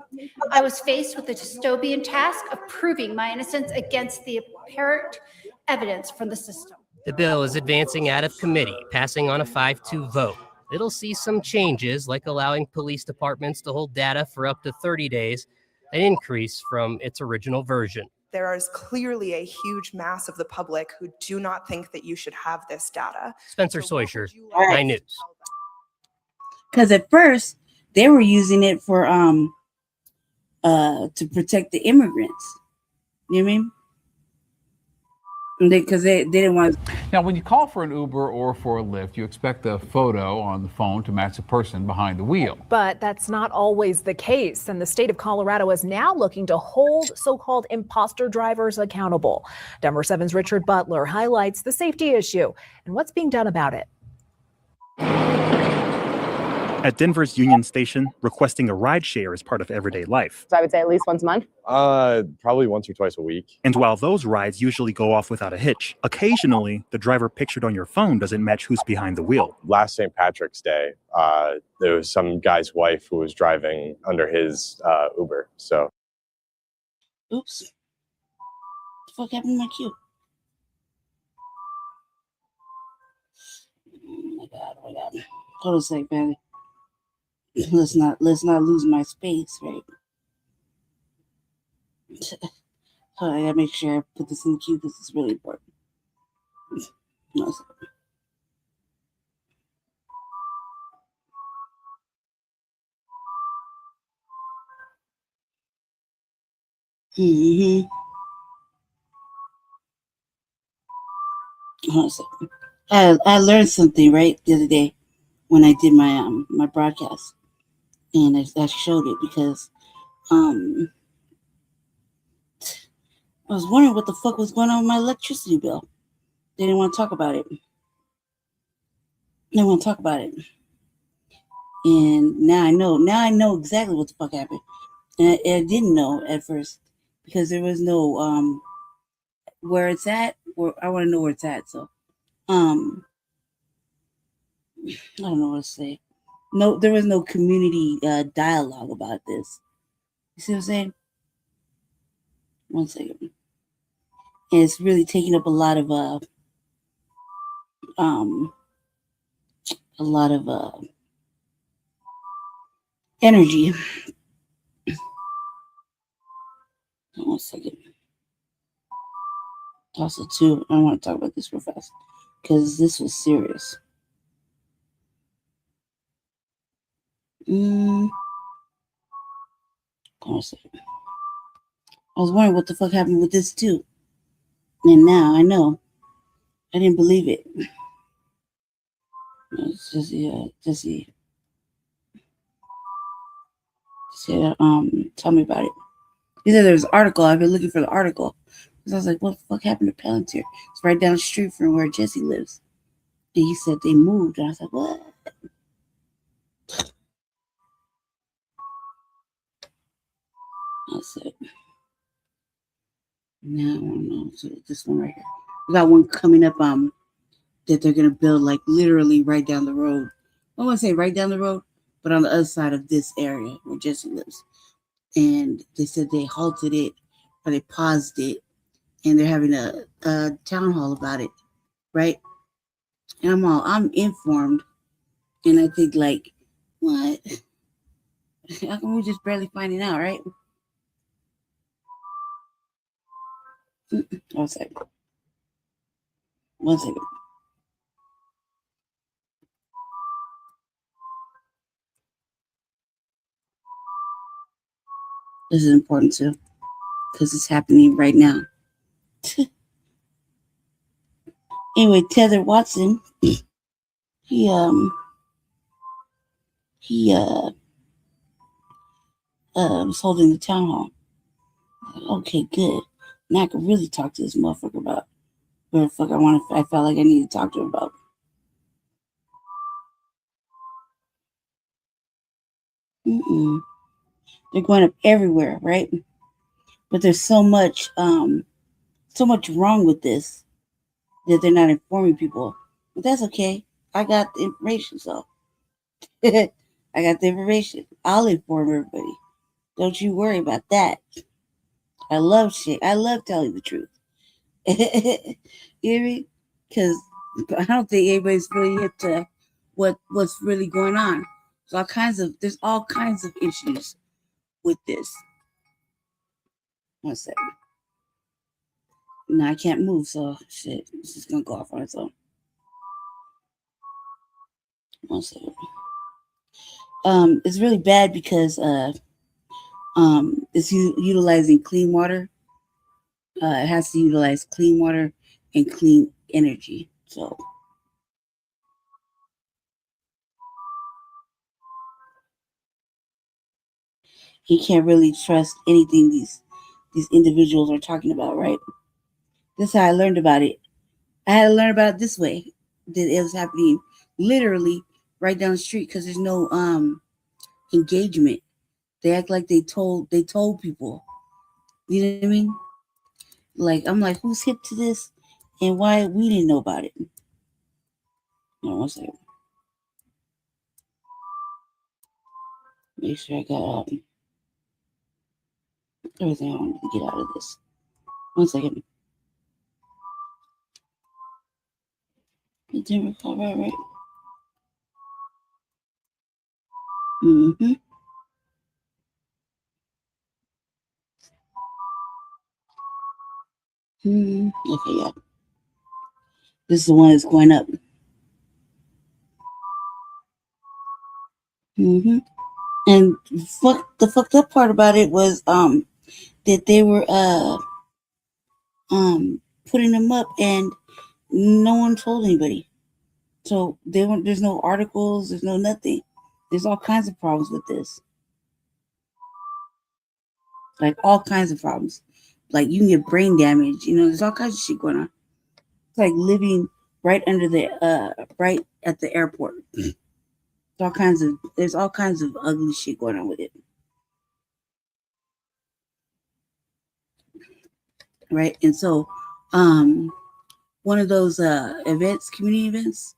I was faced with the dystopian task of proving my innocence against the apparent evidence from the system. The bill is advancing out of committee, passing on a 5-2 vote. It'll see some changes, like allowing police departments to hold data for up to 30 days, an increase from its original version. There is clearly a huge mass of the public who do not think that you should have this data. Spencer Soysher, 9 News. Because at first they were using it for to protect the immigrants. You know what I mean? Because they didn't want. Now, when you call for an Uber or for a Lyft, you expect the photo on the phone to match the person behind the wheel. But that's not always the case, and the state of Colorado is now looking to hold so-called imposter drivers accountable. Denver 7's Richard Butler highlights the safety issue and what's being done about it. At Denver's Union Station, requesting a ride share is part of everyday life. So I would say at least once a month. Probably once or twice a week. And while those rides usually go off without a hitch, occasionally the driver pictured on your phone doesn't match who's behind the wheel. Last St. Patrick's Day, there was some guy's wife who was driving under his Uber. So. Oops. What the fuck happened to my queue? Oh my God, oh my God. Hold on a sec, baby. Let's not lose my space, right? So I gotta make sure I put this in the queue because it's really important. No, Hold on a second. I learned something right the other day when I did my my broadcast. And I showed it because I was wondering what the fuck was going on with my electricity bill. They didn't want to talk about it. They didn't want to talk about it. And now I know. Now I know exactly what the fuck happened. And I didn't know at first because there was no where it's at. I want to know where it's at. So I don't know what to say. No, there was no community dialogue about this. You see what I'm saying? One second. And it's really taking up a lot of energy. 1 second. Also, too, I want to talk about this real fast because this was serious. Hold on a second. I was wondering what the fuck happened with this too. And now I know. I didn't believe it. It's just, yeah, Jesse said, tell me about it. He said there was an article. I've been looking for the article. Because I was like, what the fuck happened to Palantir? It's right down the street from where Jesse lives. And he said they moved. And I was like, what? I said, now I don't know. So this one right here. We got one coming up that they're gonna build like literally right down the road. I wouldn't say right down the road, but on the other side of this area where Jesse lives. And they said they halted it or they paused it, and they're having a town hall about it, right? And I'm informed, and I think like, what? How come we're just barely finding out, right? One second. One second. This is important too, because it's happening right now. Anyway, Tether Watson, he was holding the town hall. Okay, good. Now I can really talk to this motherfucker about what the fuck I felt like I needed to talk to him about. They're going up everywhere, right? But there's so much wrong with this that they're not informing people. But that's okay. I got the information, so I got the information. I'll inform everybody. Don't you worry about that. I love shit. I love telling the truth. You hear me? Because I don't think anybody's really hip to what's really going on. There's all kinds of issues with this. One second. No, I can't move, so shit. This is gonna go off on its own. One second. It's really bad because it's utilizing clean water. It has to utilize clean water and clean energy. So he can't really trust anything these individuals are talking about, right? This is how I learned about it. I had to learn about it this way. That it was happening literally right down the street because there's no engagement. They act like they told people. You know what I mean? Like, I'm like, who's hip to this and why we didn't know about it? Hold on one second. Make sure I got everything I wanted to get out of this. One second. It didn't recall right? Mm-hmm. Okay, yeah. This is the one that's going up. And the fucked up part about it was that they were putting them up and no one told anybody. So there's no articles, there's no nothing. There's all kinds of problems with this. Like all kinds of problems. Like you can get brain damage, there's all kinds of shit going on. It's like living right under right at the airport. There's all kinds of ugly shit going on with it. Right? And so one of those community events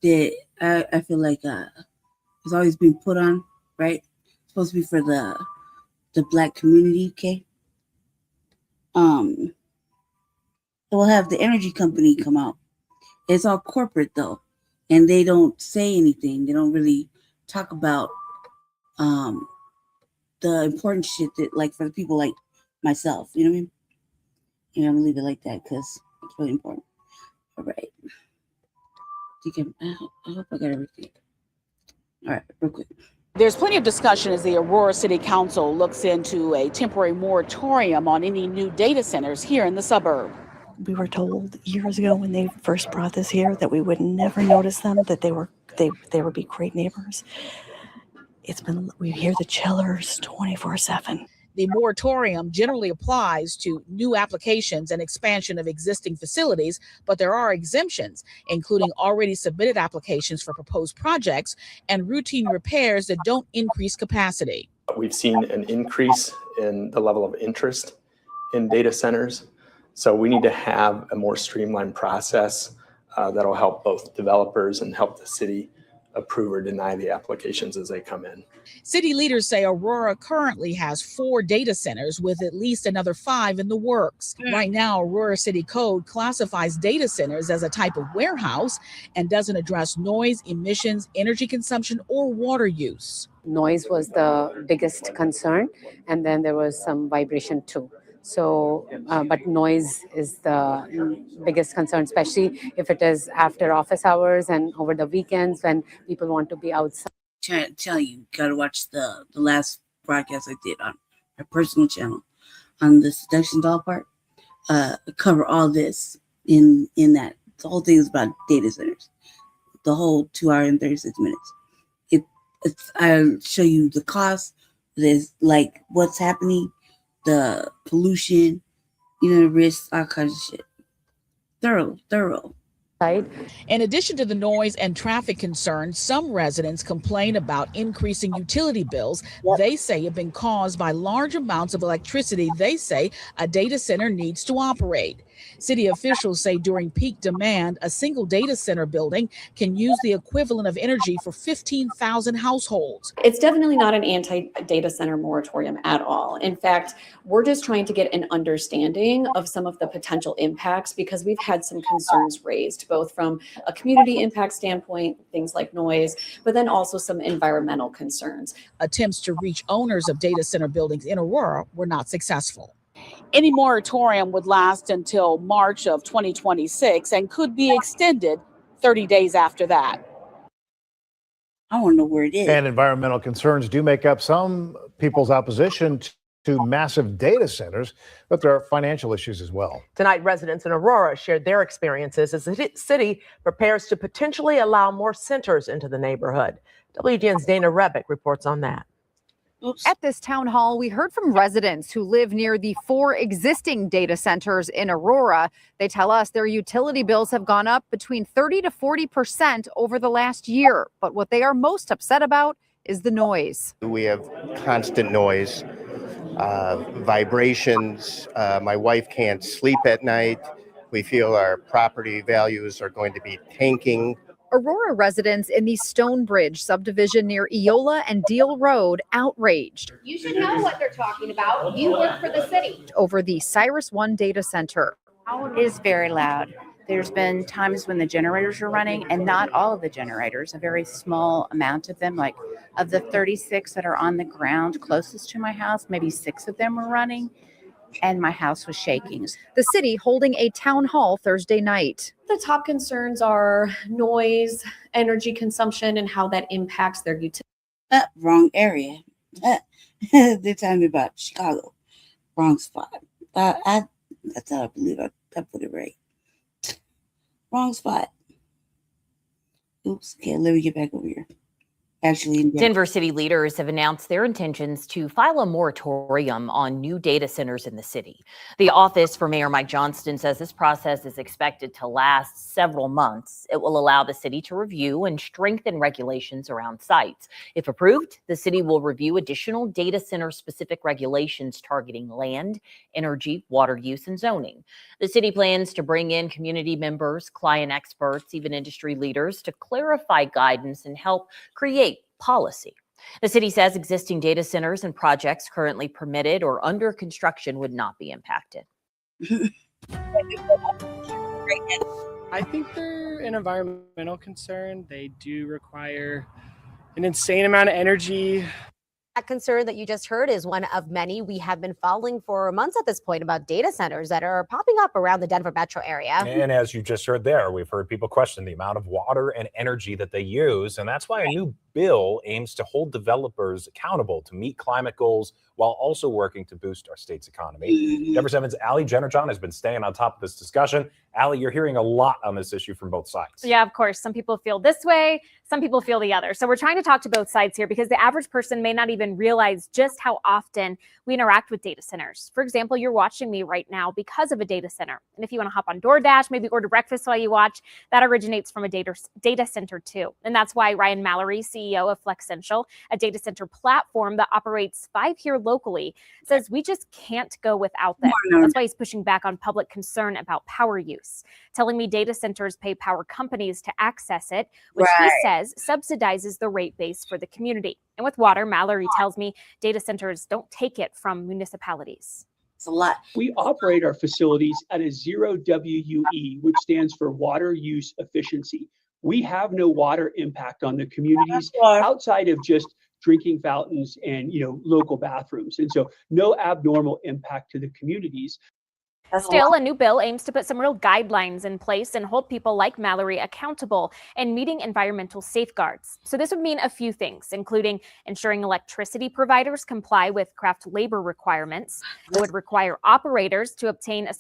that I feel like has always been put on, right? It's supposed to be for the Black community, okay? We'll have the energy company come out. It's all corporate though, and they don't say anything. They don't really talk about the important shit that, like, for the people like myself, you know what I mean? I'm gonna leave it like that because it's really important. All right. I hope I got everything. All right, real quick. There's plenty of discussion as the Aurora City Council looks into a temporary moratorium on any new data centers here in the suburb. We were told years ago when they first brought this here that we would never notice them, that they would be great neighbors. We hear the chillers 24/7. The moratorium generally applies to new applications and expansion of existing facilities, but there are exemptions, including already submitted applications for proposed projects and routine repairs that don't increase capacity. We've seen an increase in the level of interest in data centers, so we need to have a more streamlined process that'll help both developers and help the city approve or deny the applications as they come in. City leaders say Aurora currently has 4 data centers with at least another 5 in the works. Right now, Aurora City Code classifies data centers as a type of warehouse and doesn't address noise, emissions, energy consumption, or water use. Noise was the biggest concern, and then there was some vibration too. So, but noise is the biggest concern, especially if it is after office hours and over the weekends when people want to be outside. Trying to tell you, gotta watch the last broadcast I did on my personal channel on the seduction doll part. Cover all this in that. The whole thing is about data centers. The whole 2 hour and 36 minutes. I show you the cost. There's like what's happening, the pollution, the risks, all kinds of shit. Thorough. In addition to the noise and traffic concerns, some residents complain about increasing utility bills they say have been caused by large amounts of electricity they say a data center needs to operate. City officials say during peak demand, a single data center building can use the equivalent of energy for 15,000 households. It's definitely not an anti-data center moratorium at all. In fact, we're just trying to get an understanding of some of the potential impacts because we've had some concerns raised, both from a community impact standpoint, things like noise, but then also some environmental concerns. Attempts to reach owners of data center buildings in Aurora were not successful. Any moratorium would last until March of 2026 and could be extended 30 days after that. I want to know where it is. And environmental concerns do make up some people's opposition to massive data centers, but there are financial issues as well. Tonight, residents in Aurora shared their experiences as the city prepares to potentially allow more centers into the neighborhood. WGN's Dana Rebick reports on that. At this town hall, we heard from residents who live near the 4 existing data centers in Aurora. They tell us their utility bills have gone up between 30 to 40% over the last year. But what they are most upset about is the noise. We have constant noise, vibrations. My wife can't sleep at night. We feel our property values are going to be tanking. Aurora residents in the Stonebridge subdivision near Eola and Deal Road outraged. You should know what they're talking about. You work for the city. Over the Cyrus One data center. It is very loud. There's been times when the generators are running, and not all of the generators, a very small amount of them, like of the 36 that are on the ground closest to my house, maybe 6 of them were running, and my house was shaking. The city holding a town hall Thursday night. The top concerns are noise, energy consumption, and how that impacts their utility. Wrong area. They're telling me about Chicago. Wrong spot. That's how I believe I put it right. Wrong spot. Oops. Okay, let me get back over here. Denver city leaders have announced their intentions to file a moratorium on new data centers in the city. The office for Mayor Mike Johnston says this process is expected to last several months. It will allow the city to review and strengthen regulations around sites. If approved, the city will review additional data center specific regulations targeting land, energy, water use, and zoning. The city plans to bring in community members, client experts, even industry leaders to clarify guidance and help create policy. The city says existing data centers and projects currently permitted or under construction would not be impacted. I think they're an environmental concern. They do require an insane amount of energy. That concern that you just heard is one of many we have been following for months at this point about data centers that are popping up around the Denver metro area. And as you just heard there, we've heard people question the amount of water and energy that they use. And that's why a new bill aims to hold developers accountable to meet climate goals while also working to boost our state's economy. Denver 7's Allie Jenner-John has been staying on top of this discussion. Allie, you're hearing a lot on this issue from both sides. Yeah, of course. Some people feel this way, some people feel the other. So we're trying to talk to both sides here because the average person may not even realize just how often we interact with data centers. For example, you're watching me right now because of a data center. And if you want to hop on DoorDash, maybe order breakfast while you watch, that originates from a data center too. And that's why Ryan Mallory, CEO of Flexential, a data center platform that operates 5 here locally, says we just can't go without them. That's why he's pushing back on public concern about power use, telling me data centers pay power companies to access it, which he says subsidizes the rate base for the community. And with water, Mallory tells me data centers don't take it from municipalities. It's a lot. We operate our facilities at a 0 WUE, which stands for water use efficiency. We have no water impact on the communities outside of just drinking fountains and local bathrooms. And so no abnormal impact to the communities. Still, a new bill aims to put some real guidelines in place and hold people like Mallory accountable and meeting environmental safeguards. So this would mean a few things, including ensuring electricity providers comply with craft labor requirements. It would require operators to obtain a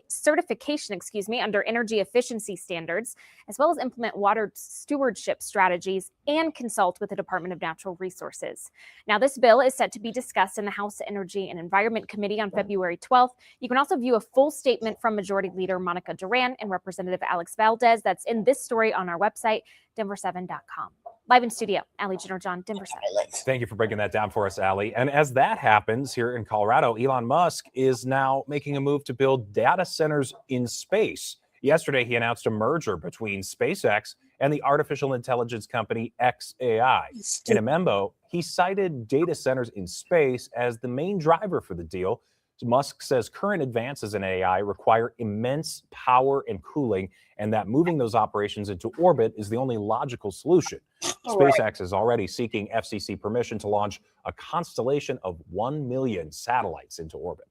certification under energy efficiency standards, as well as implement water stewardship strategies and consult with the Department of Natural Resources. Now, this bill is set to be discussed in the House Energy and Environment Committee on February 12th. You can also view a full statement from Majority Leader Monica Duran and Representative Alex Valdez. That's in this story on our website, denver7.com. Live in studio, Allie Jenner-John, Denver 7. Thank you for breaking that down for us, Allie. And as that happens here in Colorado, Elon Musk is now making a move to build data centers in space. Yesterday, he announced a merger between SpaceX and the artificial intelligence company xAI. In a memo, he cited data centers in space as the main driver for the deal. Musk says current advances in AI require immense power and cooling, and that moving those operations into orbit is the only logical solution. SpaceX is already seeking FCC permission to launch a constellation of 1 million satellites into orbit.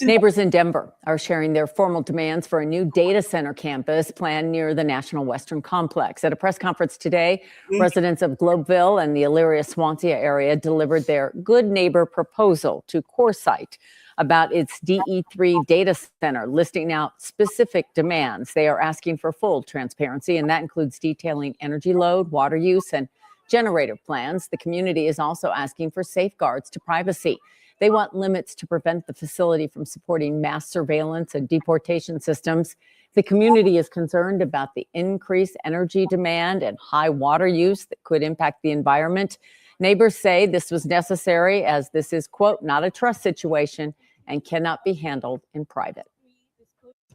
Neighbors in Denver are sharing their formal demands for a new data center campus planned near the National Western Complex. At a press conference today, residents of Globeville and the Elyria-Swansea area delivered their good neighbor proposal to CoreSite about its DE3 data center, listing out specific demands. They are asking for full transparency, and that includes detailing energy load, water use, and generator plans. The community is also asking for safeguards to privacy. They want limits to prevent the facility from supporting mass surveillance and deportation systems. The community is concerned about the increased energy demand and high water use that could impact the environment. Neighbors say this was necessary as this is, quote, not a trust situation and cannot be handled in private.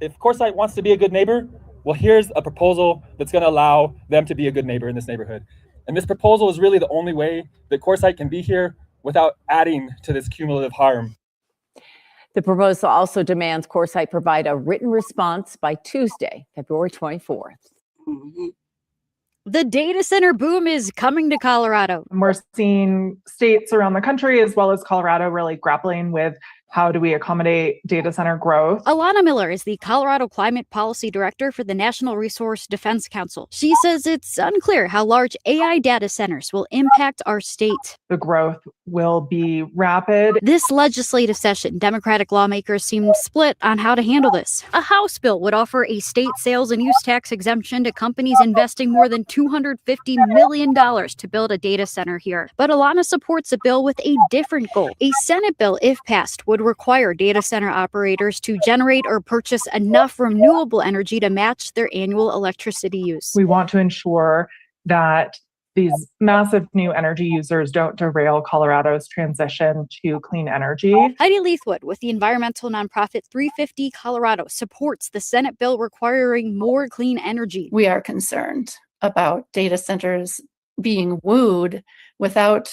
If CoreSite wants to be a good neighbor, well, here's a proposal that's going to allow them to be a good neighbor in this neighborhood. And this proposal is really the only way that CoreSite can be here without adding to this cumulative harm. The proposal also demands CoreSite provide a written response by Tuesday, February 24th. The data center boom is coming to Colorado. We're seeing states around the country as well as Colorado really grappling with how do we accommodate data center growth. Alana Miller is the Colorado Climate Policy Director for the National Resource Defense Council. She says it's unclear how large AI data centers will impact our state. The growth will be rapid. This legislative session, Democratic lawmakers seem split on how to handle this. A House bill would offer a state sales and use tax exemption to companies investing more than $250 million to build a data center here. But Alana supports a bill with a different goal. A Senate bill, if passed, would require data center operators to generate or purchase enough renewable energy to match their annual electricity use. We want to ensure that these massive new energy users don't derail Colorado's transition to clean energy. Heidi Leithwood with the environmental nonprofit 350 Colorado supports the Senate bill requiring more clean energy. We are concerned about data centers being wooed without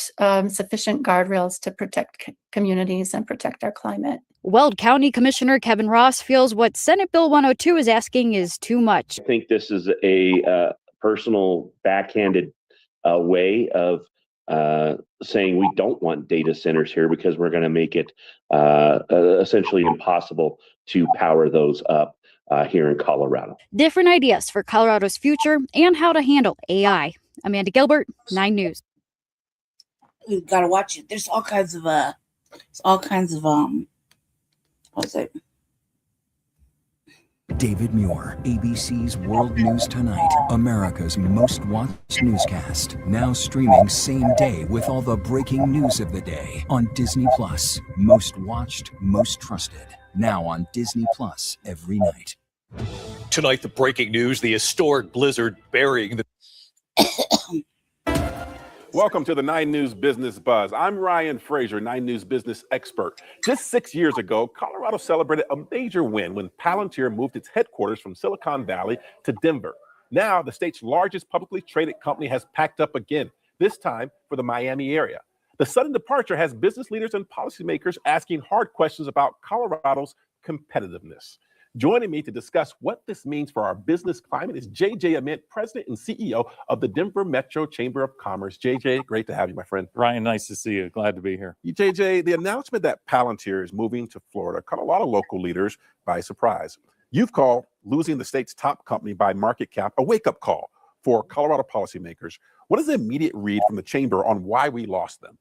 sufficient guardrails to protect communities and protect our climate. Weld County Commissioner Kevin Ross feels what Senate Bill 102 is asking is too much. I think this is a personal backhanded way of saying we don't want data centers here because we're going to make it essentially impossible to power those up here in Colorado. Different ideas for Colorado's future and how to handle AI. Amanda Gilbert, 9 News. You gotta watch it. There's all kinds of what's it? David Muir, ABC's World News Tonight, America's most watched newscast. Now streaming same day with all the breaking news of the day on Disney Plus. Most watched, most trusted. Now on Disney Plus every night. Tonight, the breaking news, the historic blizzard burying the... Welcome to the 9 News Business Buzz. I'm Ryan Fraser, 9 News business expert. Just 6 years ago, Colorado celebrated a major win when Palantir moved its headquarters from Silicon Valley to Denver. Now, the state's largest publicly traded company has packed up again, this time for the Miami area. The sudden departure has business leaders and policymakers asking hard questions about Colorado's competitiveness. Joining me to discuss what this means for our business climate is JJ Ament, President and CEO of the Denver Metro Chamber of Commerce. JJ, great to have you, my friend. Ryan, nice to see you. Glad to be here. JJ, the announcement that Palantir is moving to Florida caught a lot of local leaders by surprise. You've called losing the state's top company by market cap a wake-up call for Colorado policymakers. What is the immediate read from the chamber on why we lost them?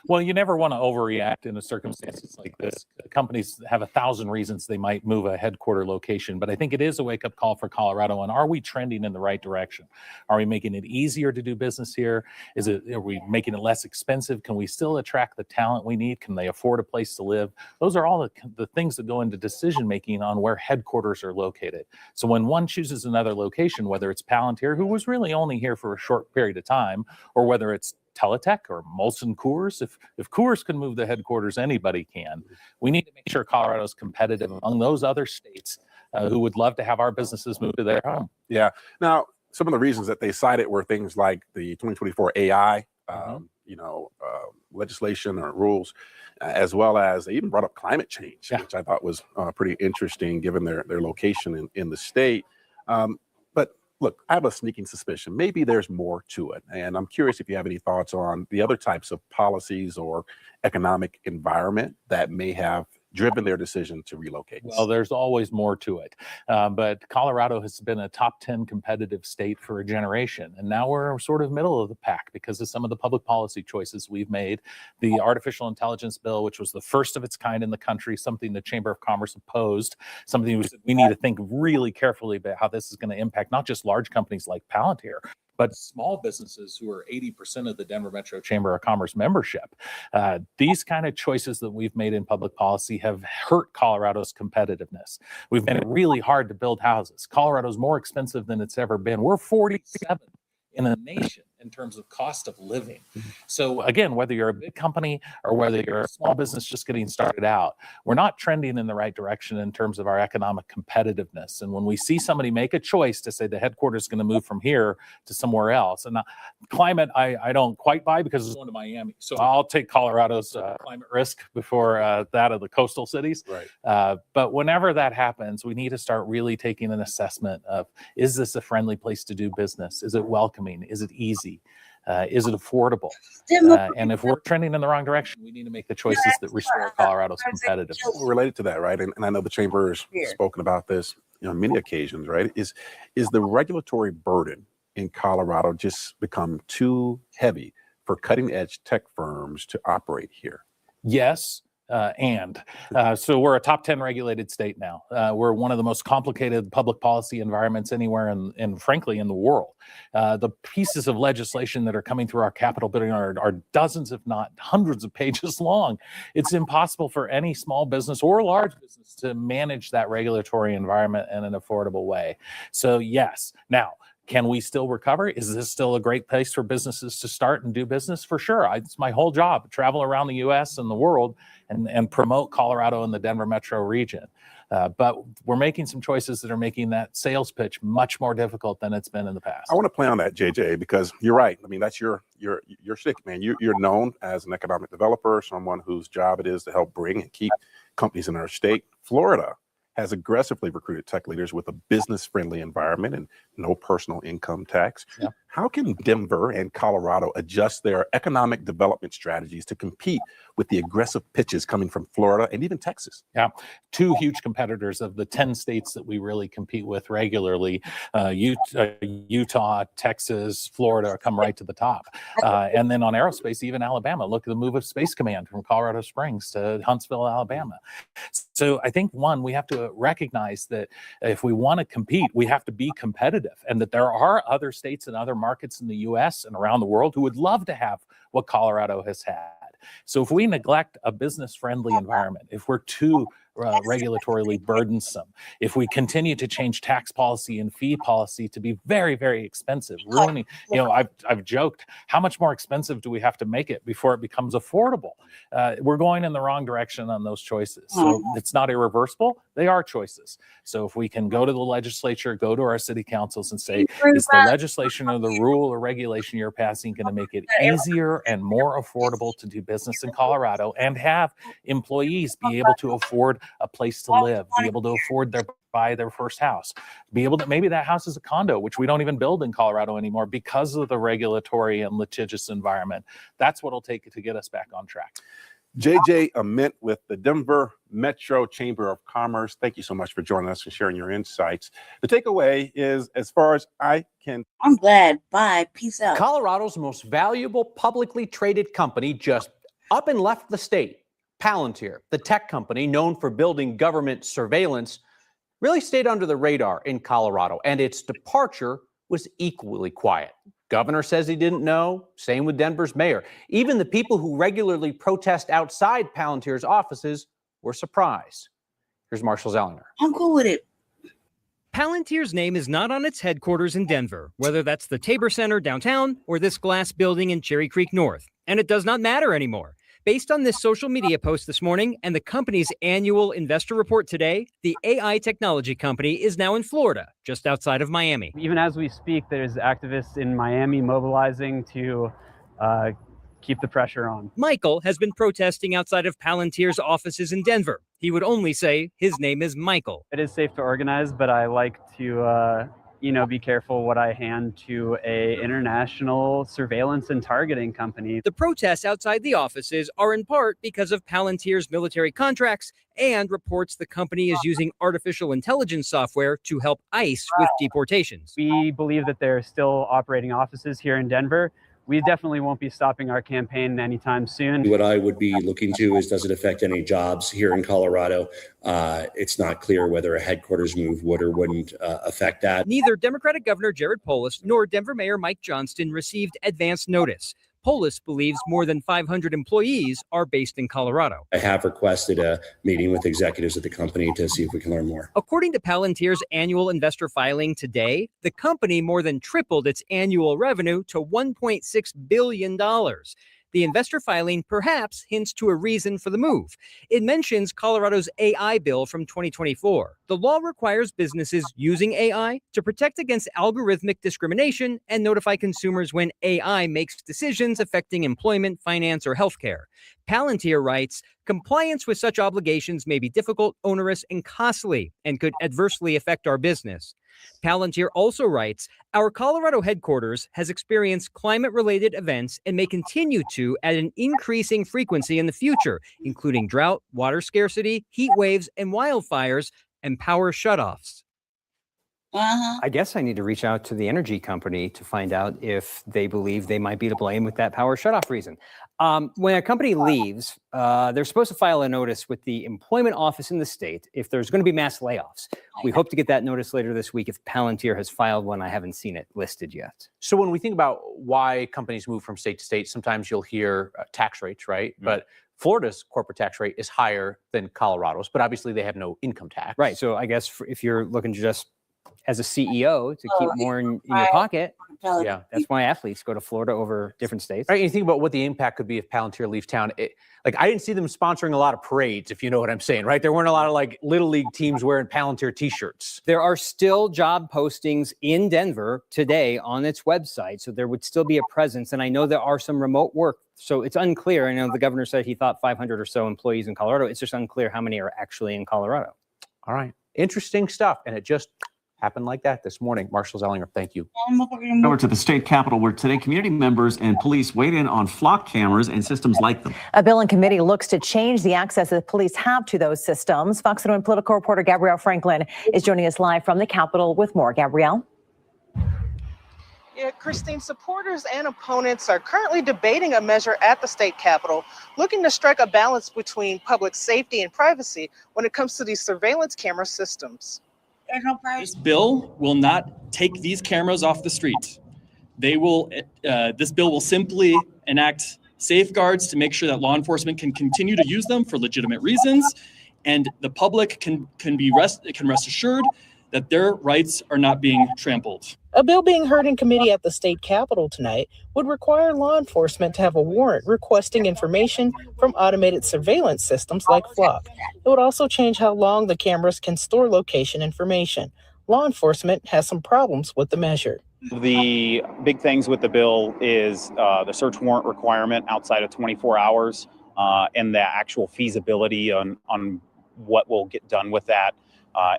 Well, you never want to overreact in circumstances like this. Companies have 1,000 reasons they might move a headquarter location, but I think it is a wake-up call for Colorado. And are we trending in the right direction? Are we making it easier to do business here? Are we making it less expensive? Can we still attract the talent we need? Can they afford a place to live? Those are all the things that go into decision-making on where headquarters are located. So when one chooses another location, whether it's Palantir, who was really only here for a short period of time, or whether it's Teletech or Molson Coors, if Coors can move the headquarters, anybody can. We need to make sure Colorado's competitive among those other states who would love to have our businesses move to their home. Yeah. Now, some of the reasons that they cited were things like the 2024 AI, legislation or rules, as well as they even brought up climate change, which I thought was pretty interesting given their location in the state. Look, I have a sneaking suspicion. Maybe there's more to it. And I'm curious if you have any thoughts on the other types of policies or economic environment that may have driven their decision to relocate. Well, there's always more to it. But Colorado has been a top 10 competitive state for a generation. And now we're sort of middle of the pack because of some of the public policy choices we've made. The artificial intelligence bill, which was the first of its kind in the country, something the Chamber of Commerce opposed, something we need to think really carefully about how this is going to impact not just large companies like Palantir, but small businesses who are 80% of the Denver Metro Chamber of Commerce membership. These kind of choices that we've made in public policy have hurt Colorado's competitiveness. We've made it really hard to build houses. Colorado's more expensive than it's ever been. We're 47 in the nation in terms of cost of living. So again, whether you're a big company or whether you're a small business just getting started out, we're not trending in the right direction in terms of our economic competitiveness. And when we see somebody make a choice to say the headquarters is going to move from here to somewhere else, and climate, I don't quite buy because it's going to Miami. So I'll take Colorado's climate risk before that of the coastal cities. Right. But whenever that happens, we need to start really taking an assessment of, is this a friendly place to do business? Is it welcoming? Is it easy? Is it affordable? And if we're trending in the wrong direction, we need to make the choices that restore Colorado's competitiveness. Related to that, right? And I know the chamber has spoken about this, on many occasions, right? Is the regulatory burden in Colorado just become too heavy for cutting edge tech firms to operate here? Yes. So we're a top 10 regulated state now. We're one of the most complicated public policy environments anywhere and frankly in the world. The pieces of legislation that are coming through our Capitol building are dozens, if not hundreds of pages long. It's impossible for any small business or large business to manage that regulatory environment in an affordable way. So yes. Now, can we still recover? Is this still a great place for businesses to start and do business? For sure. It's my whole job, travel around the U.S. and the world and promote Colorado and the Denver metro region. But we're making some choices that are making that sales pitch much more difficult than it's been in the past. I want to play on that, JJ, because you're right. I mean, that's your stick, man. You're known as an economic developer, someone whose job it is to help bring and keep companies in our state. Florida has aggressively recruited tech leaders with a business-friendly environment and no personal income tax. Yeah. How can Denver and Colorado adjust their economic development strategies to compete with the aggressive pitches coming from Florida and even Texas? Yeah, two huge competitors of the 10 states that we really compete with regularly. Utah, Texas, Florida come right to the top. And then on aerospace, even Alabama. Look at the move of Space Command from Colorado Springs to Huntsville, Alabama. So I think, one, we have to recognize that if we want to compete, we have to be competitive, and that there are other states and other markets in the U.S. and around the world who would love to have what Colorado has had. So if we neglect a business-friendly environment, if we're too regulatorily burdensome, if we continue to change tax policy and fee policy to be very, very expensive, ruining, I've joked, how much more expensive do we have to make it before it becomes affordable? We're going in the wrong direction on those choices. So it's not irreversible. They are choices. So if we can go to the legislature, go to our city councils and say, is the legislation or the rule or regulation you're passing going to make it easier and more affordable to do business in Colorado and have employees be able to afford a place to live, be able to afford buy their first house, be able to, maybe that house is a condo, which we don't even build in Colorado anymore because of the regulatory and litigious environment. That's what it'll take to get us back on track. JJ Ament with the Denver Metro Chamber of Commerce. Thank you so much for joining us and sharing your insights. The takeaway is, as far as I can... I'm glad. Bye. Peace out. Colorado's most valuable publicly traded company just up and left the state. Palantir, the tech company known for building government surveillance, really stayed under the radar in Colorado, and its departure was equally quiet. Governor says he didn't know. Same with Denver's mayor. Even the people who regularly protest outside Palantir's offices were surprised. Here's Marshall Zellinger. I'm cool with it. Palantir's name is not on its headquarters in Denver, whether that's the Tabor Center downtown or this glass building in Cherry Creek North. And it does not matter anymore. Based on this social media post this morning and the company's annual investor report today, the AI technology company is now in Florida, just outside of Miami. Even as we speak, there's activists in Miami mobilizing to keep the pressure on. Michael has been protesting outside of Palantir's offices in Denver. He would only say his name is Michael. It is safe to organize, but I like to be careful what I hand to a international surveillance and targeting company. The protests outside the offices are in part because of Palantir's military contracts and reports the company is using artificial intelligence software to help ICE with deportations. We believe that there are still operating offices here in Denver. We definitely won't be stopping our campaign anytime soon. What I would be looking to is, does it affect any jobs here in Colorado? It's not clear whether a headquarters move would or wouldn't affect that. Neither Democratic Governor Jared Polis nor Denver Mayor Mike Johnston received advance notice. Polis believes more than 500 employees are based in Colorado. I have requested a meeting with executives at the company to see if we can learn more. According to Palantir's annual investor filing today, the company more than tripled its annual revenue to $1.6 billion. The investor filing perhaps hints to a reason for the move. It mentions Colorado's AI bill from 2024. The law requires businesses using AI to protect against algorithmic discrimination and notify consumers when AI makes decisions affecting employment, finance, or healthcare. Palantir writes, compliance with such obligations may be difficult, onerous, and costly, and could adversely affect our business. Palantir also writes, our Colorado headquarters has experienced climate-related events and may continue to at an increasing frequency in the future, including drought, water scarcity, heat waves, and wildfires, and power shutoffs. I guess I need to reach out to the energy company to find out if they believe they might be to blame with that power shutoff reason. When a company leaves, they're supposed to file a notice with the employment office in the state if there's going to be mass layoffs. We hope to get that notice later this week. If Palantir has filed one, I haven't seen it listed yet. So when we think about why companies move from state to state, sometimes you'll hear tax rates, right? Mm-hmm. But Florida's corporate tax rate is higher than Colorado's, but obviously they have no income tax. Right. So I guess if you're looking to just as a CEO to keep more in your pocket. Yeah, that's why athletes go to Florida over different states. Right, and you think about what the impact could be if Palantir leaves town. I didn't see them sponsoring a lot of parades, if you know what I'm saying, right? There weren't a lot of Little League teams wearing Palantir t-shirts. There are still job postings in Denver today on its website, so there would still be a presence. And I know there are some remote work, so it's unclear. I know the governor said he thought 500 or so employees in Colorado. It's just unclear how many are actually in Colorado. All right, interesting stuff, and it just Happened like that this morning. Marshall Zellinger, thank you. Over to the state capitol, where today community members and police weighed in on flock cameras and systems like them. A bill in committee looks to change the access that police have to those systems. Fox 1 political reporter Gabrielle Franklin is joining us live from the Capitol with more. Gabrielle? Yeah, Christine, supporters and opponents are currently debating a measure at the state capitol, looking to strike a balance between public safety and privacy when it comes to these surveillance camera systems. This bill will not take these cameras off the street. They will. This bill will simply enact safeguards to make sure that law enforcement can continue to use them for legitimate reasons, and the public can rest assured that their rights are not being trampled. A bill being heard in committee at the state capitol tonight would require law enforcement to have a warrant requesting information from automated surveillance systems like Flock. It would also change how long the cameras can store location information. Law enforcement has some problems with the measure. The big things with the bill is the search warrant requirement outside of 24 hours and the actual feasibility on what will get done with that.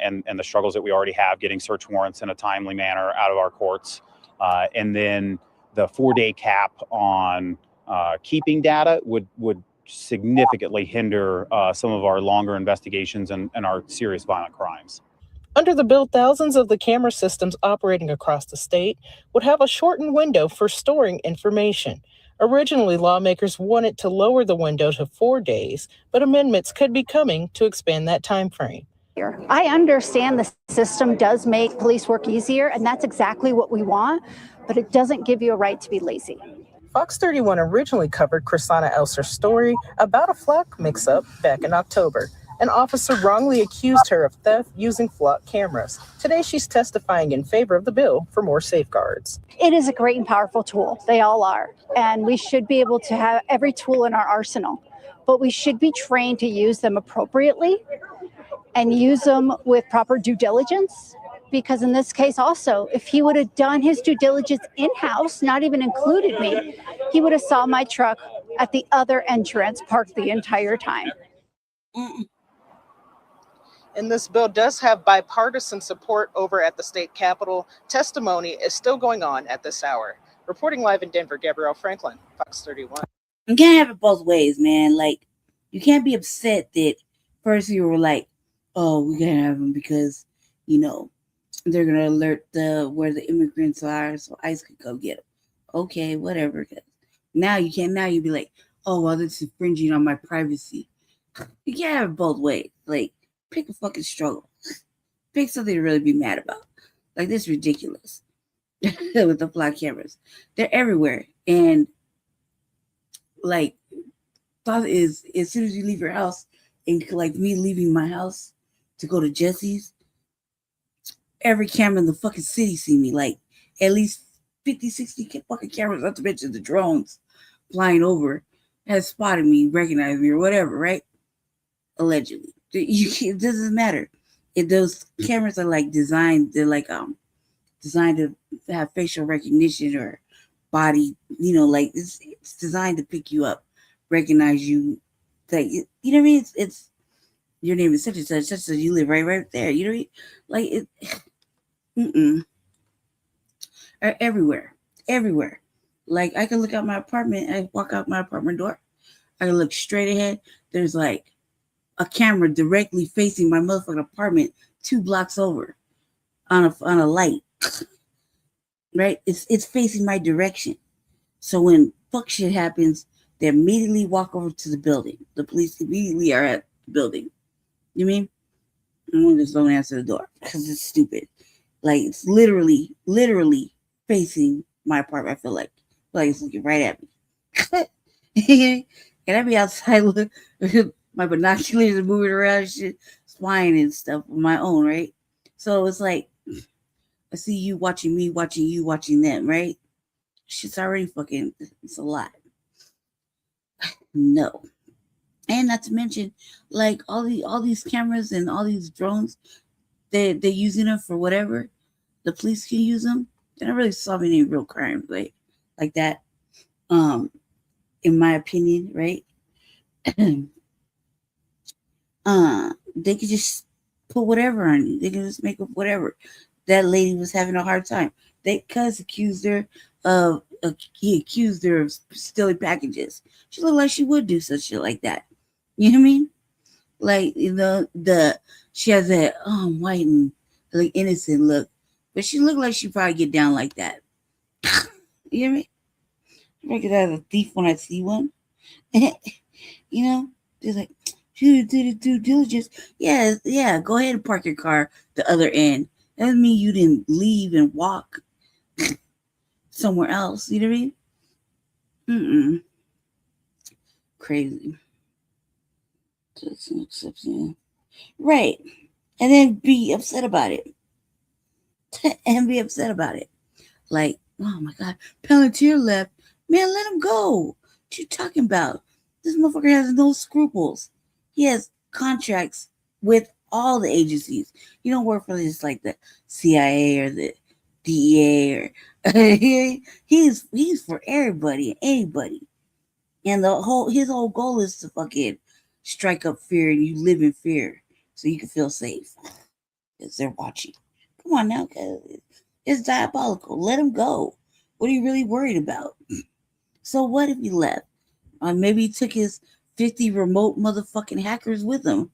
And the struggles that we already have getting search warrants in a timely manner out of our courts. And then the 4-day cap on keeping data would significantly hinder some of our longer investigations and our serious violent crimes. Under the bill, thousands of the camera systems operating across the state would have a shortened window for storing information. Originally, lawmakers wanted to lower the window to 4 days, but amendments could be coming to expand that time frame. I understand the system does make police work easier, and that's exactly what we want, but it doesn't give you a right to be lazy. Fox 31 originally covered Chrisana Elser's story about a Flock mix-up back in October. An officer wrongly accused her of theft using Flock cameras. Today, she's testifying in favor of the bill for more safeguards. It is a great and powerful tool. They all are. And we should be able to have every tool in our arsenal, but we should be trained to use them appropriately and use them with proper due diligence. Because in this case also, if he would have done his due diligence in-house, not even included me, he would have saw my truck at the other entrance parked the entire time. And this bill does have bipartisan support over at the state capitol. Testimony is still going on at this hour. Reporting live in Denver, Gabrielle Franklin, Fox 31. You can't have it both ways, man. Like, you can't be upset that first you were like, oh, we gotta have them because, you know, they're gonna alert where the immigrants are so ICE could go get them. Okay, whatever. Now you can't. Now you be like, oh, well, this is infringing on my privacy. You can't have it both ways. Like, pick a fucking struggle. Pick something to really be mad about. Like, this is ridiculous. With the Flock cameras, they're everywhere, and like, thought is as soon as you leave your house, and like me leaving my house to go to Jesse's, every camera in the fucking city see me. Like, at least 50, 60 fucking cameras, not to mention the drones flying over, has spotted me, recognized me, or whatever, right? Allegedly. It doesn't matter. If those cameras are like designed, they're like designed to have facial recognition or body, you know, like it's designed to pick you up, recognize you, like, you know what I mean? It's your name is such and such, such as you live right there. You know what I mean? Like it, everywhere. Like, I can look out my apartment. I walk out my apartment door. I can look straight ahead. There's like a camera directly facing my motherfucking apartment 2 blocks over on a light. Right? It's facing my direction. So when fuck shit happens, they immediately walk over to the building. The police immediately are at the building. You mean? I just don't answer the door because it's stupid. Like, it's literally facing my apartment. I feel like it's looking right at me. And I be outside look, my binoculars are moving around and shit, flying and stuff on my own, right? So it's like, I see you watching me, watching you, watching them, right? Shit's already fucking, it's a lot. No. And not to mention, like, all these cameras and all these drones, they're using them for whatever. The police can use them. They're not really solving any real crimes, like that. In my opinion, right? They could just put whatever on you. They can just make up whatever. that lady was having a hard time. Cuz accused her of he accused her of stealing packages. She looked like she would do such shit like that. You know what I mean? Like, you know, she has that white and like innocent look, but she looked like she probably get down like that. You know what I mean? I recognize a thief when I see one. You know, they're like, due diligence. Yeah, go ahead and park your car the other end. That doesn't mean you didn't leave and walk somewhere else. You know what I mean? Crazy. Right. And then be upset about it. Like, oh my God, Palantir left. Man, let him go. What you talking about? This motherfucker has no scruples. He has contracts with all the agencies. You don't work for just like the CIA or the DEA or he's for everybody and anybody. And his whole goal is to fucking strike up fear, and you live in fear so you can feel safe because they're watching. Come on now, cuz it's diabolical. Let him go. What are you really worried about? So what if he left? Maybe he took his 50 remote motherfucking hackers with him.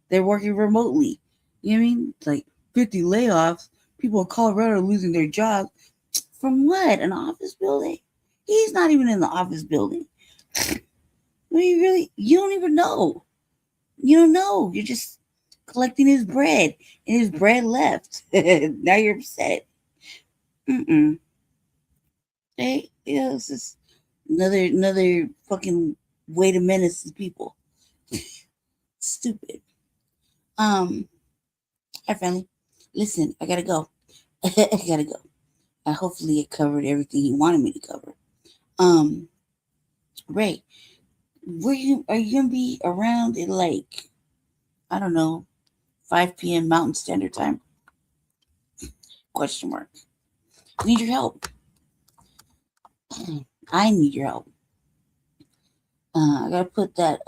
They're working remotely. You know what I mean? It's like 50 layoffs. People in Colorado are losing their jobs. From what? An office building? He's not even in the office building. You don't even know. You don't know. You're just collecting his bread, and his bread left. Now you're upset. Hey, it's just another fucking way to menace the people. Stupid. Hi, family. Listen, I gotta go. Hopefully it covered everything he wanted me to cover. Ray, are you gonna be around at like, I don't know, 5 p.m. Mountain Standard Time? Question mark. I need your help. I need your help. I gotta put that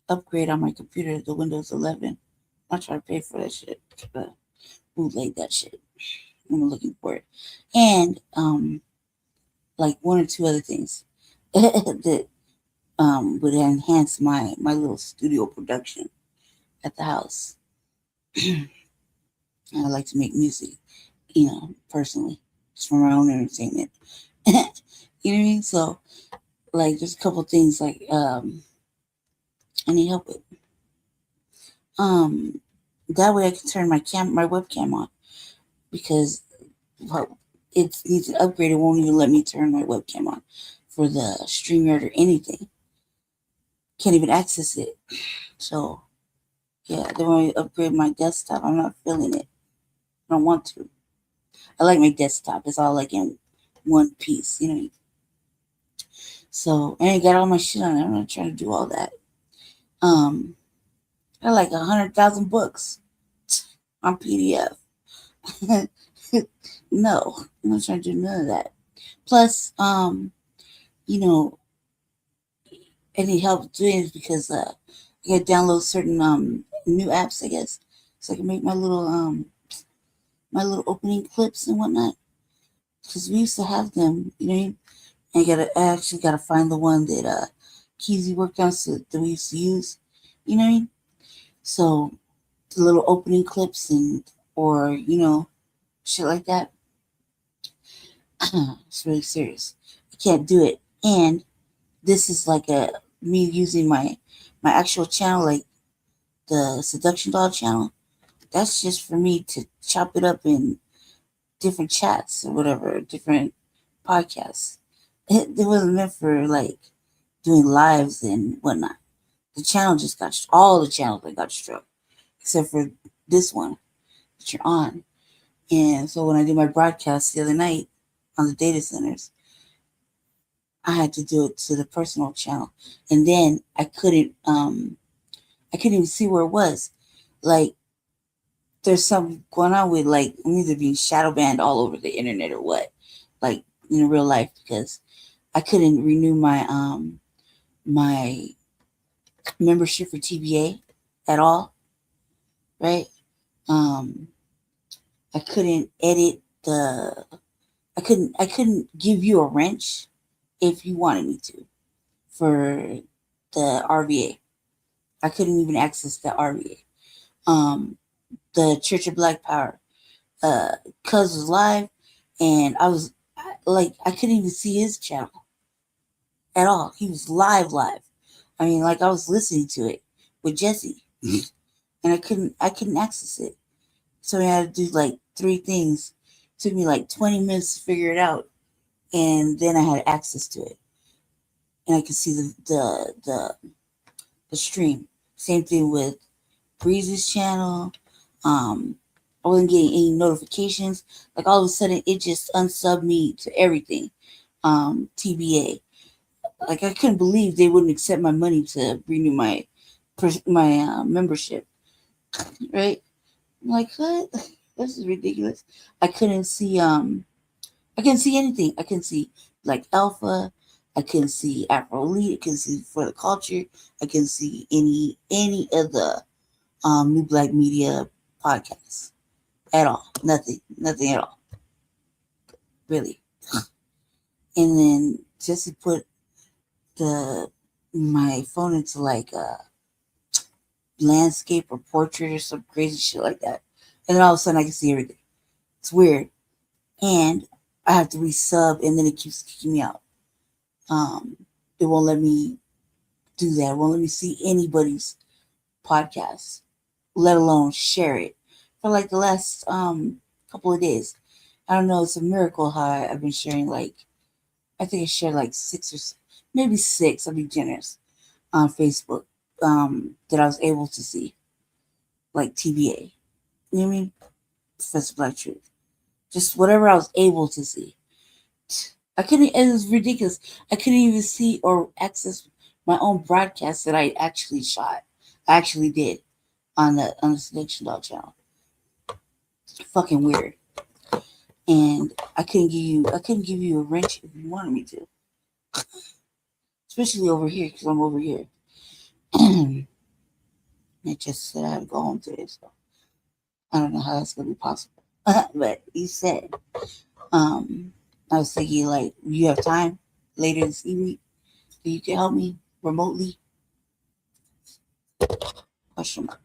upgrade on my computer, the Windows 11. I'm trying to pay for that shit, but bootleg that shit. I'm looking for it, and like one or two other things that would enhance my little studio production at the house. I like to make music, personally, just for my own entertainment. You know what I mean? So, like, there's a couple things like I need help with. That way I can turn my webcam on, because it needs an upgrade. It won't even let me turn my webcam on for the StreamYard or anything. Can't even access it. So, yeah, they want me to upgrade my desktop. I'm not feeling it. I don't want to. I like my desktop. It's all like in one piece, you know. So, and I got all my shit on it. I'm not trying to do all that. I like 100,000 books on PDF. No, I'm not trying to do none of that. Plus, I need help doing it because I gotta download certain new apps, I guess, so I can make my little opening clips and whatnot. Because we used to have them, you know. I actually gotta find the one that Keezy worked on, so that we used to use, you know what I mean? So the little opening clips or shit like that. It's really serious. I can't do it. And this is like me using my actual channel, like the Seduction Doll channel. That's just for me to chop it up in different chats or whatever, different podcasts. It wasn't meant for like doing lives and whatnot. The channel just got all the channels that got struck, except for this one that you're on. And so when I did my broadcast the other night on the data centers, I had to do it to the personal channel, and then I couldn't even see where it was. Like, there's something going on with, like, I'm either being shadow banned all over the internet or what, like in real life, because I couldn't renew my my membership for TBA at all, right? I couldn't edit the. I couldn't give you a wrench if you wanted me to for the RVA. I couldn't even access the RVA. The Church of Black Power. Cuz was live, and I couldn't even see his channel at all. He was live. I mean, like I was listening to it with Jesse, and I couldn't access it. So I had to do like 3 things. It took me like 20 minutes to figure it out, and then I had access to it, and I could see the stream. Same thing with Breeze's channel. I wasn't getting any notifications. Like all of a sudden, it just unsubbed me to everything. TBA. Like I couldn't believe they wouldn't accept my money to renew my membership. Right? I'm like, what? This is ridiculous. I couldn't see anything. I couldn't see like Alpha. I couldn't see Afro Elite. I couldn't see For the Culture. I couldn't see any of the New Blacc Media podcasts at all. Nothing at all. Really. And then just to put my phone into like a landscape or portrait or some crazy shit like that, and then all of a sudden I can see everything. It's weird, and I have to resub, and then it keeps kicking me out. It won't let me do that. It won't let me see anybody's podcast, let alone share it for like the last couple of days. I don't know. It's a miracle how I've been sharing like, I think I shared like 6 or maybe 6. I'll be generous on Facebook that I was able to see, like TBA. You know what I mean? Professor Black Truth. Just whatever I was able to see. I couldn't. It was ridiculous. I couldn't even see or access my own broadcast that I actually shot. I actually did on the Selection Dog channel. It's fucking weird. And I couldn't give you a wrench if you wanted me to. Especially over here, because I'm over here. It just said I had to go home today, so I don't know how that's gonna be possible. But he said, I was thinking like, you have time later this evening that you can help me remotely? Question mark.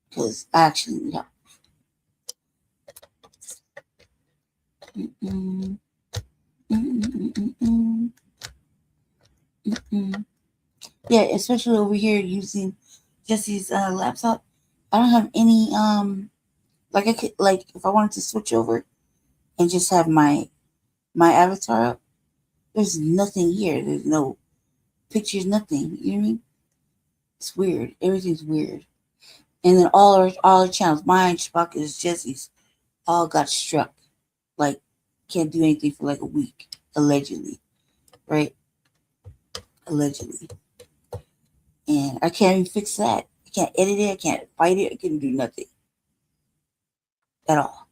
Because I actually need help. Yeah, especially over here using Jesse's laptop. I don't have any like I could, like if I wanted to switch over and just have my avatar up, there's nothing here. There's no pictures, nothing. You know what I mean? It's weird. Everything's weird. And then all our channels, mine, Chewbacca's, Jesse's, all got struck. Like, can't do anything for like a week, allegedly. Right? Allegedly. And I can't even fix that. I can't edit it. I can't fight it. I can't do nothing. At all.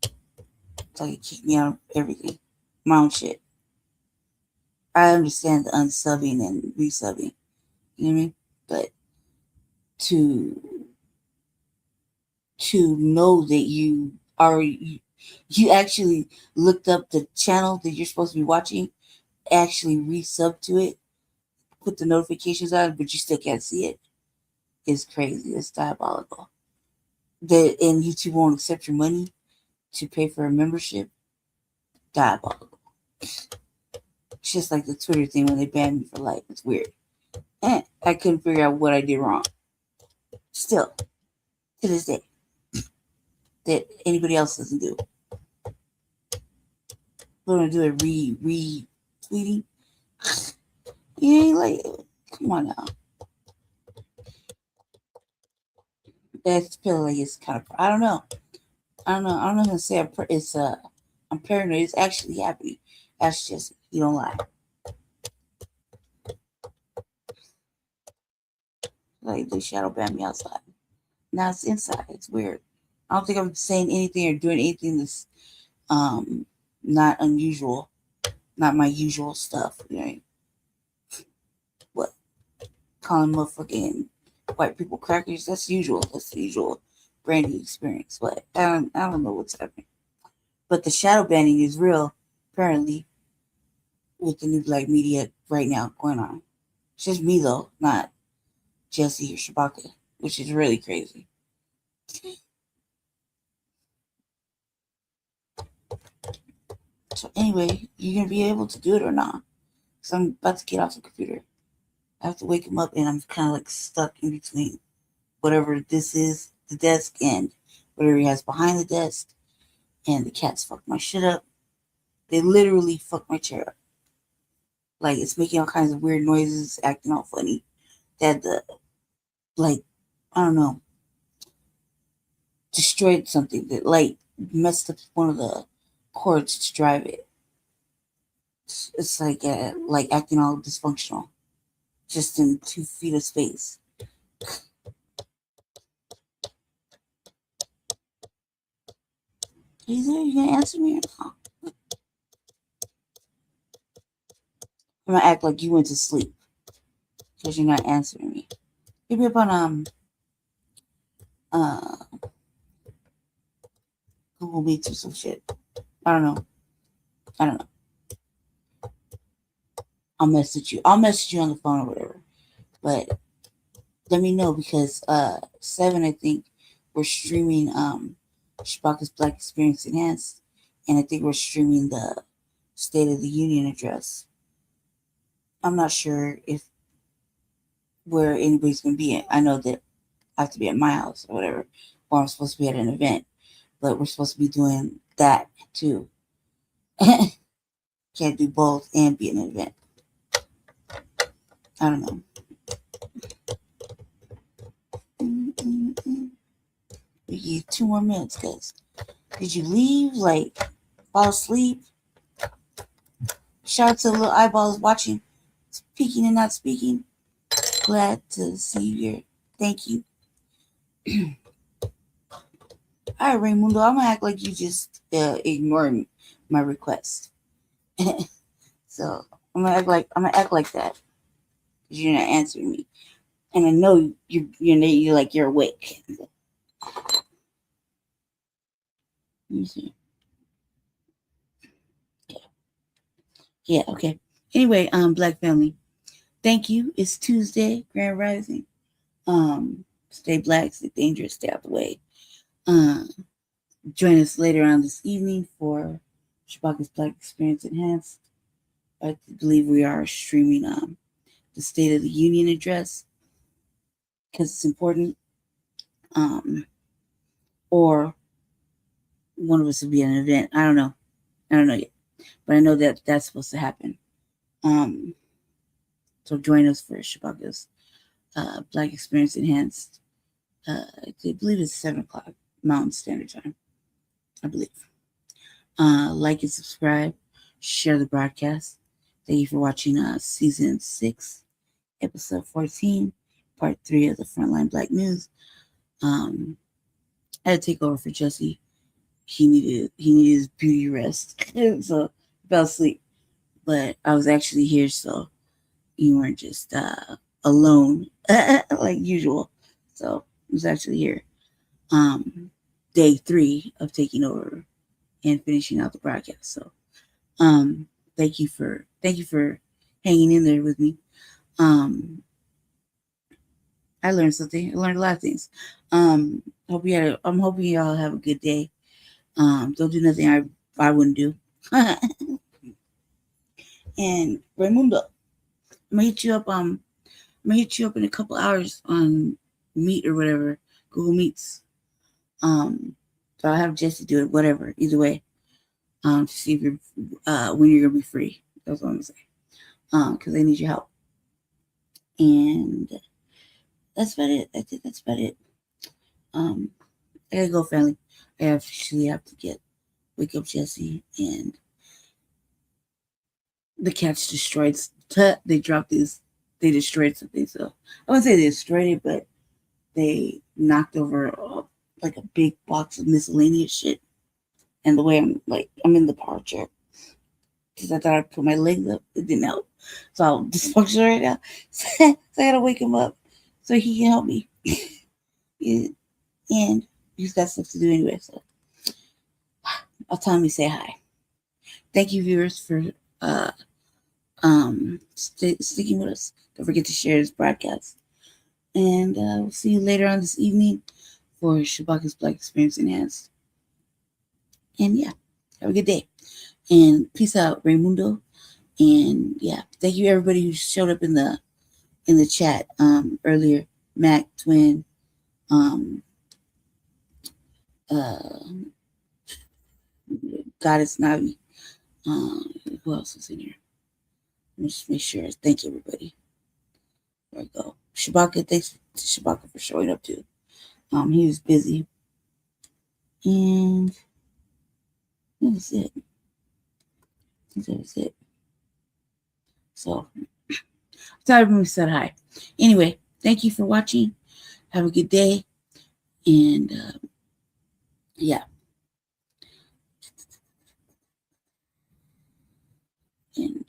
It's like it kicked me out of everything. My own shit. I understand the unsubbing and resubbing. You know what I mean? But to know that you actually looked up the channel that you're supposed to be watching, actually resub to it, put the notifications on, but you still can't see it, is crazy. It's diabolical. And YouTube won't accept your money to pay for a membership. Diabolical. It's just like the Twitter thing when they banned me for life. It's weird. I couldn't figure out what I did wrong. Still, to this day, that anybody else doesn't do. We're gonna do it retweeting. You ain't like, come on now. That's feel like it's kind of. I don't know. I'm not gonna say I'm paranoid. It's actually happening. That's just, you don't lie. Like they shadow banned me outside. Now it's inside. It's weird. I don't think I'm saying anything or doing anything that's not unusual, not my usual stuff. You know what? Calling motherfucking white people crackers, that's usual. That's the usual brand new experience. But I don't know what's happening. But the shadow banning is real, apparently, with the new Blacc Media right now going on. It's just me though, not Jesse or Shabaka, which is really crazy. So anyway, you gonna be able to do it or not? Because I'm about to get off the computer. I have to wake him up, and I'm kind of like stuck in between whatever this is, the desk, and whatever he has behind the desk. And the cats fucked my shit up. They literally fucked my chair up. Like, it's making all kinds of weird noises, acting all funny. They had the, like, I don't know, destroyed something that, like, messed up one of the cords to drive it. It's like acting all dysfunctional, just in 2 feet of space. Are you there? You gonna answer me or not? I'm gonna act like you went to sleep because you're not answering me. Hit me up on Google Meets or some shit. I don't know. I'll message you on the phone or whatever. But let me know, because 7, I think, we're streaming Shabaka's Black Experience Enhanced, and I think we're streaming the State of the Union address. I'm not sure where anybody's gonna be at. I know that I have to be at my house or whatever, or I'm supposed to be at an event, but we're supposed to be doing that too. Can't do both and be at an event. I don't know. We give 2 more minutes, guys. Did you leave? Like, fall asleep? Shout out to the little eyeballs watching, speaking and not speaking. Glad to see you here. Thank you. All right, Raymundo, I'm gonna act like you just ignored my request. So I'm gonna act like that, because you're not answering me, and I know you're like you're awake. Let me see. Yeah, okay. Anyway, Black family, thank you. It's Tuesday, Grand Rising. Stay black, stay dangerous, stay out the way. Join us later on this evening for Shabaka's Black Experience Enhanced. I believe we are streaming the State of the Union address, because it's important. Or one of us will be at an event. I don't know yet, but I know that that's supposed to happen. So join us for Shabaka's Black Experience Enhanced. I believe it's 7 o'clock Mountain Standard Time, I believe. Like and subscribe, share the broadcast. Thank you for watching season 6, episode 14, part 3 of the Frontline Black News. I had to take over for Jesse. He needed his beauty rest, so I fell asleep. But I was actually here, so you weren't just alone like usual. So I was actually here. Day 3 of taking over and finishing out the broadcast. So thank you for hanging in there with me. I learned something. I learned a lot of things. I'm hoping y'all have a good day. Don't do nothing I wouldn't do. And Raymundo, I'm gonna hit you up in a couple hours on Meet or whatever, Google Meets. So I'll have Jesse do it, whatever, either way. To see if you're when you're gonna be free. That's what I'm gonna say. Because I need your help. And that's about it. That's about it. I gotta go, family. I actually have to wake up Jesse, and the cats destroyed. They destroyed something. So I wouldn't say they destroyed it, but they knocked over like a big box of miscellaneous shit. And the way I'm in the power chair, because I thought I'd put my legs up, it didn't help. So I'm dysfunctional right now. So I gotta wake him up so he can help me. And he's got stuff to do anyway. So I'll tell him to say hi. Thank you, viewers, for sticking with us. Don't forget to share this broadcast. And we'll see you later on this evening for Shabaka's Black Experience Enhanced. And yeah, have a good day. And peace out, Raymundo. And yeah, thank you everybody who showed up in the chat earlier. Mac, Twin, Goddess Navi. Who else is in here? Let me just make sure. Thank you, everybody. There we go. Shabaka, thanks to Shabaka for showing up too. He was busy. And that was it. I think that was it. So I thought everyone said hi. Anyway, thank you for watching. Have a good day. And yeah. And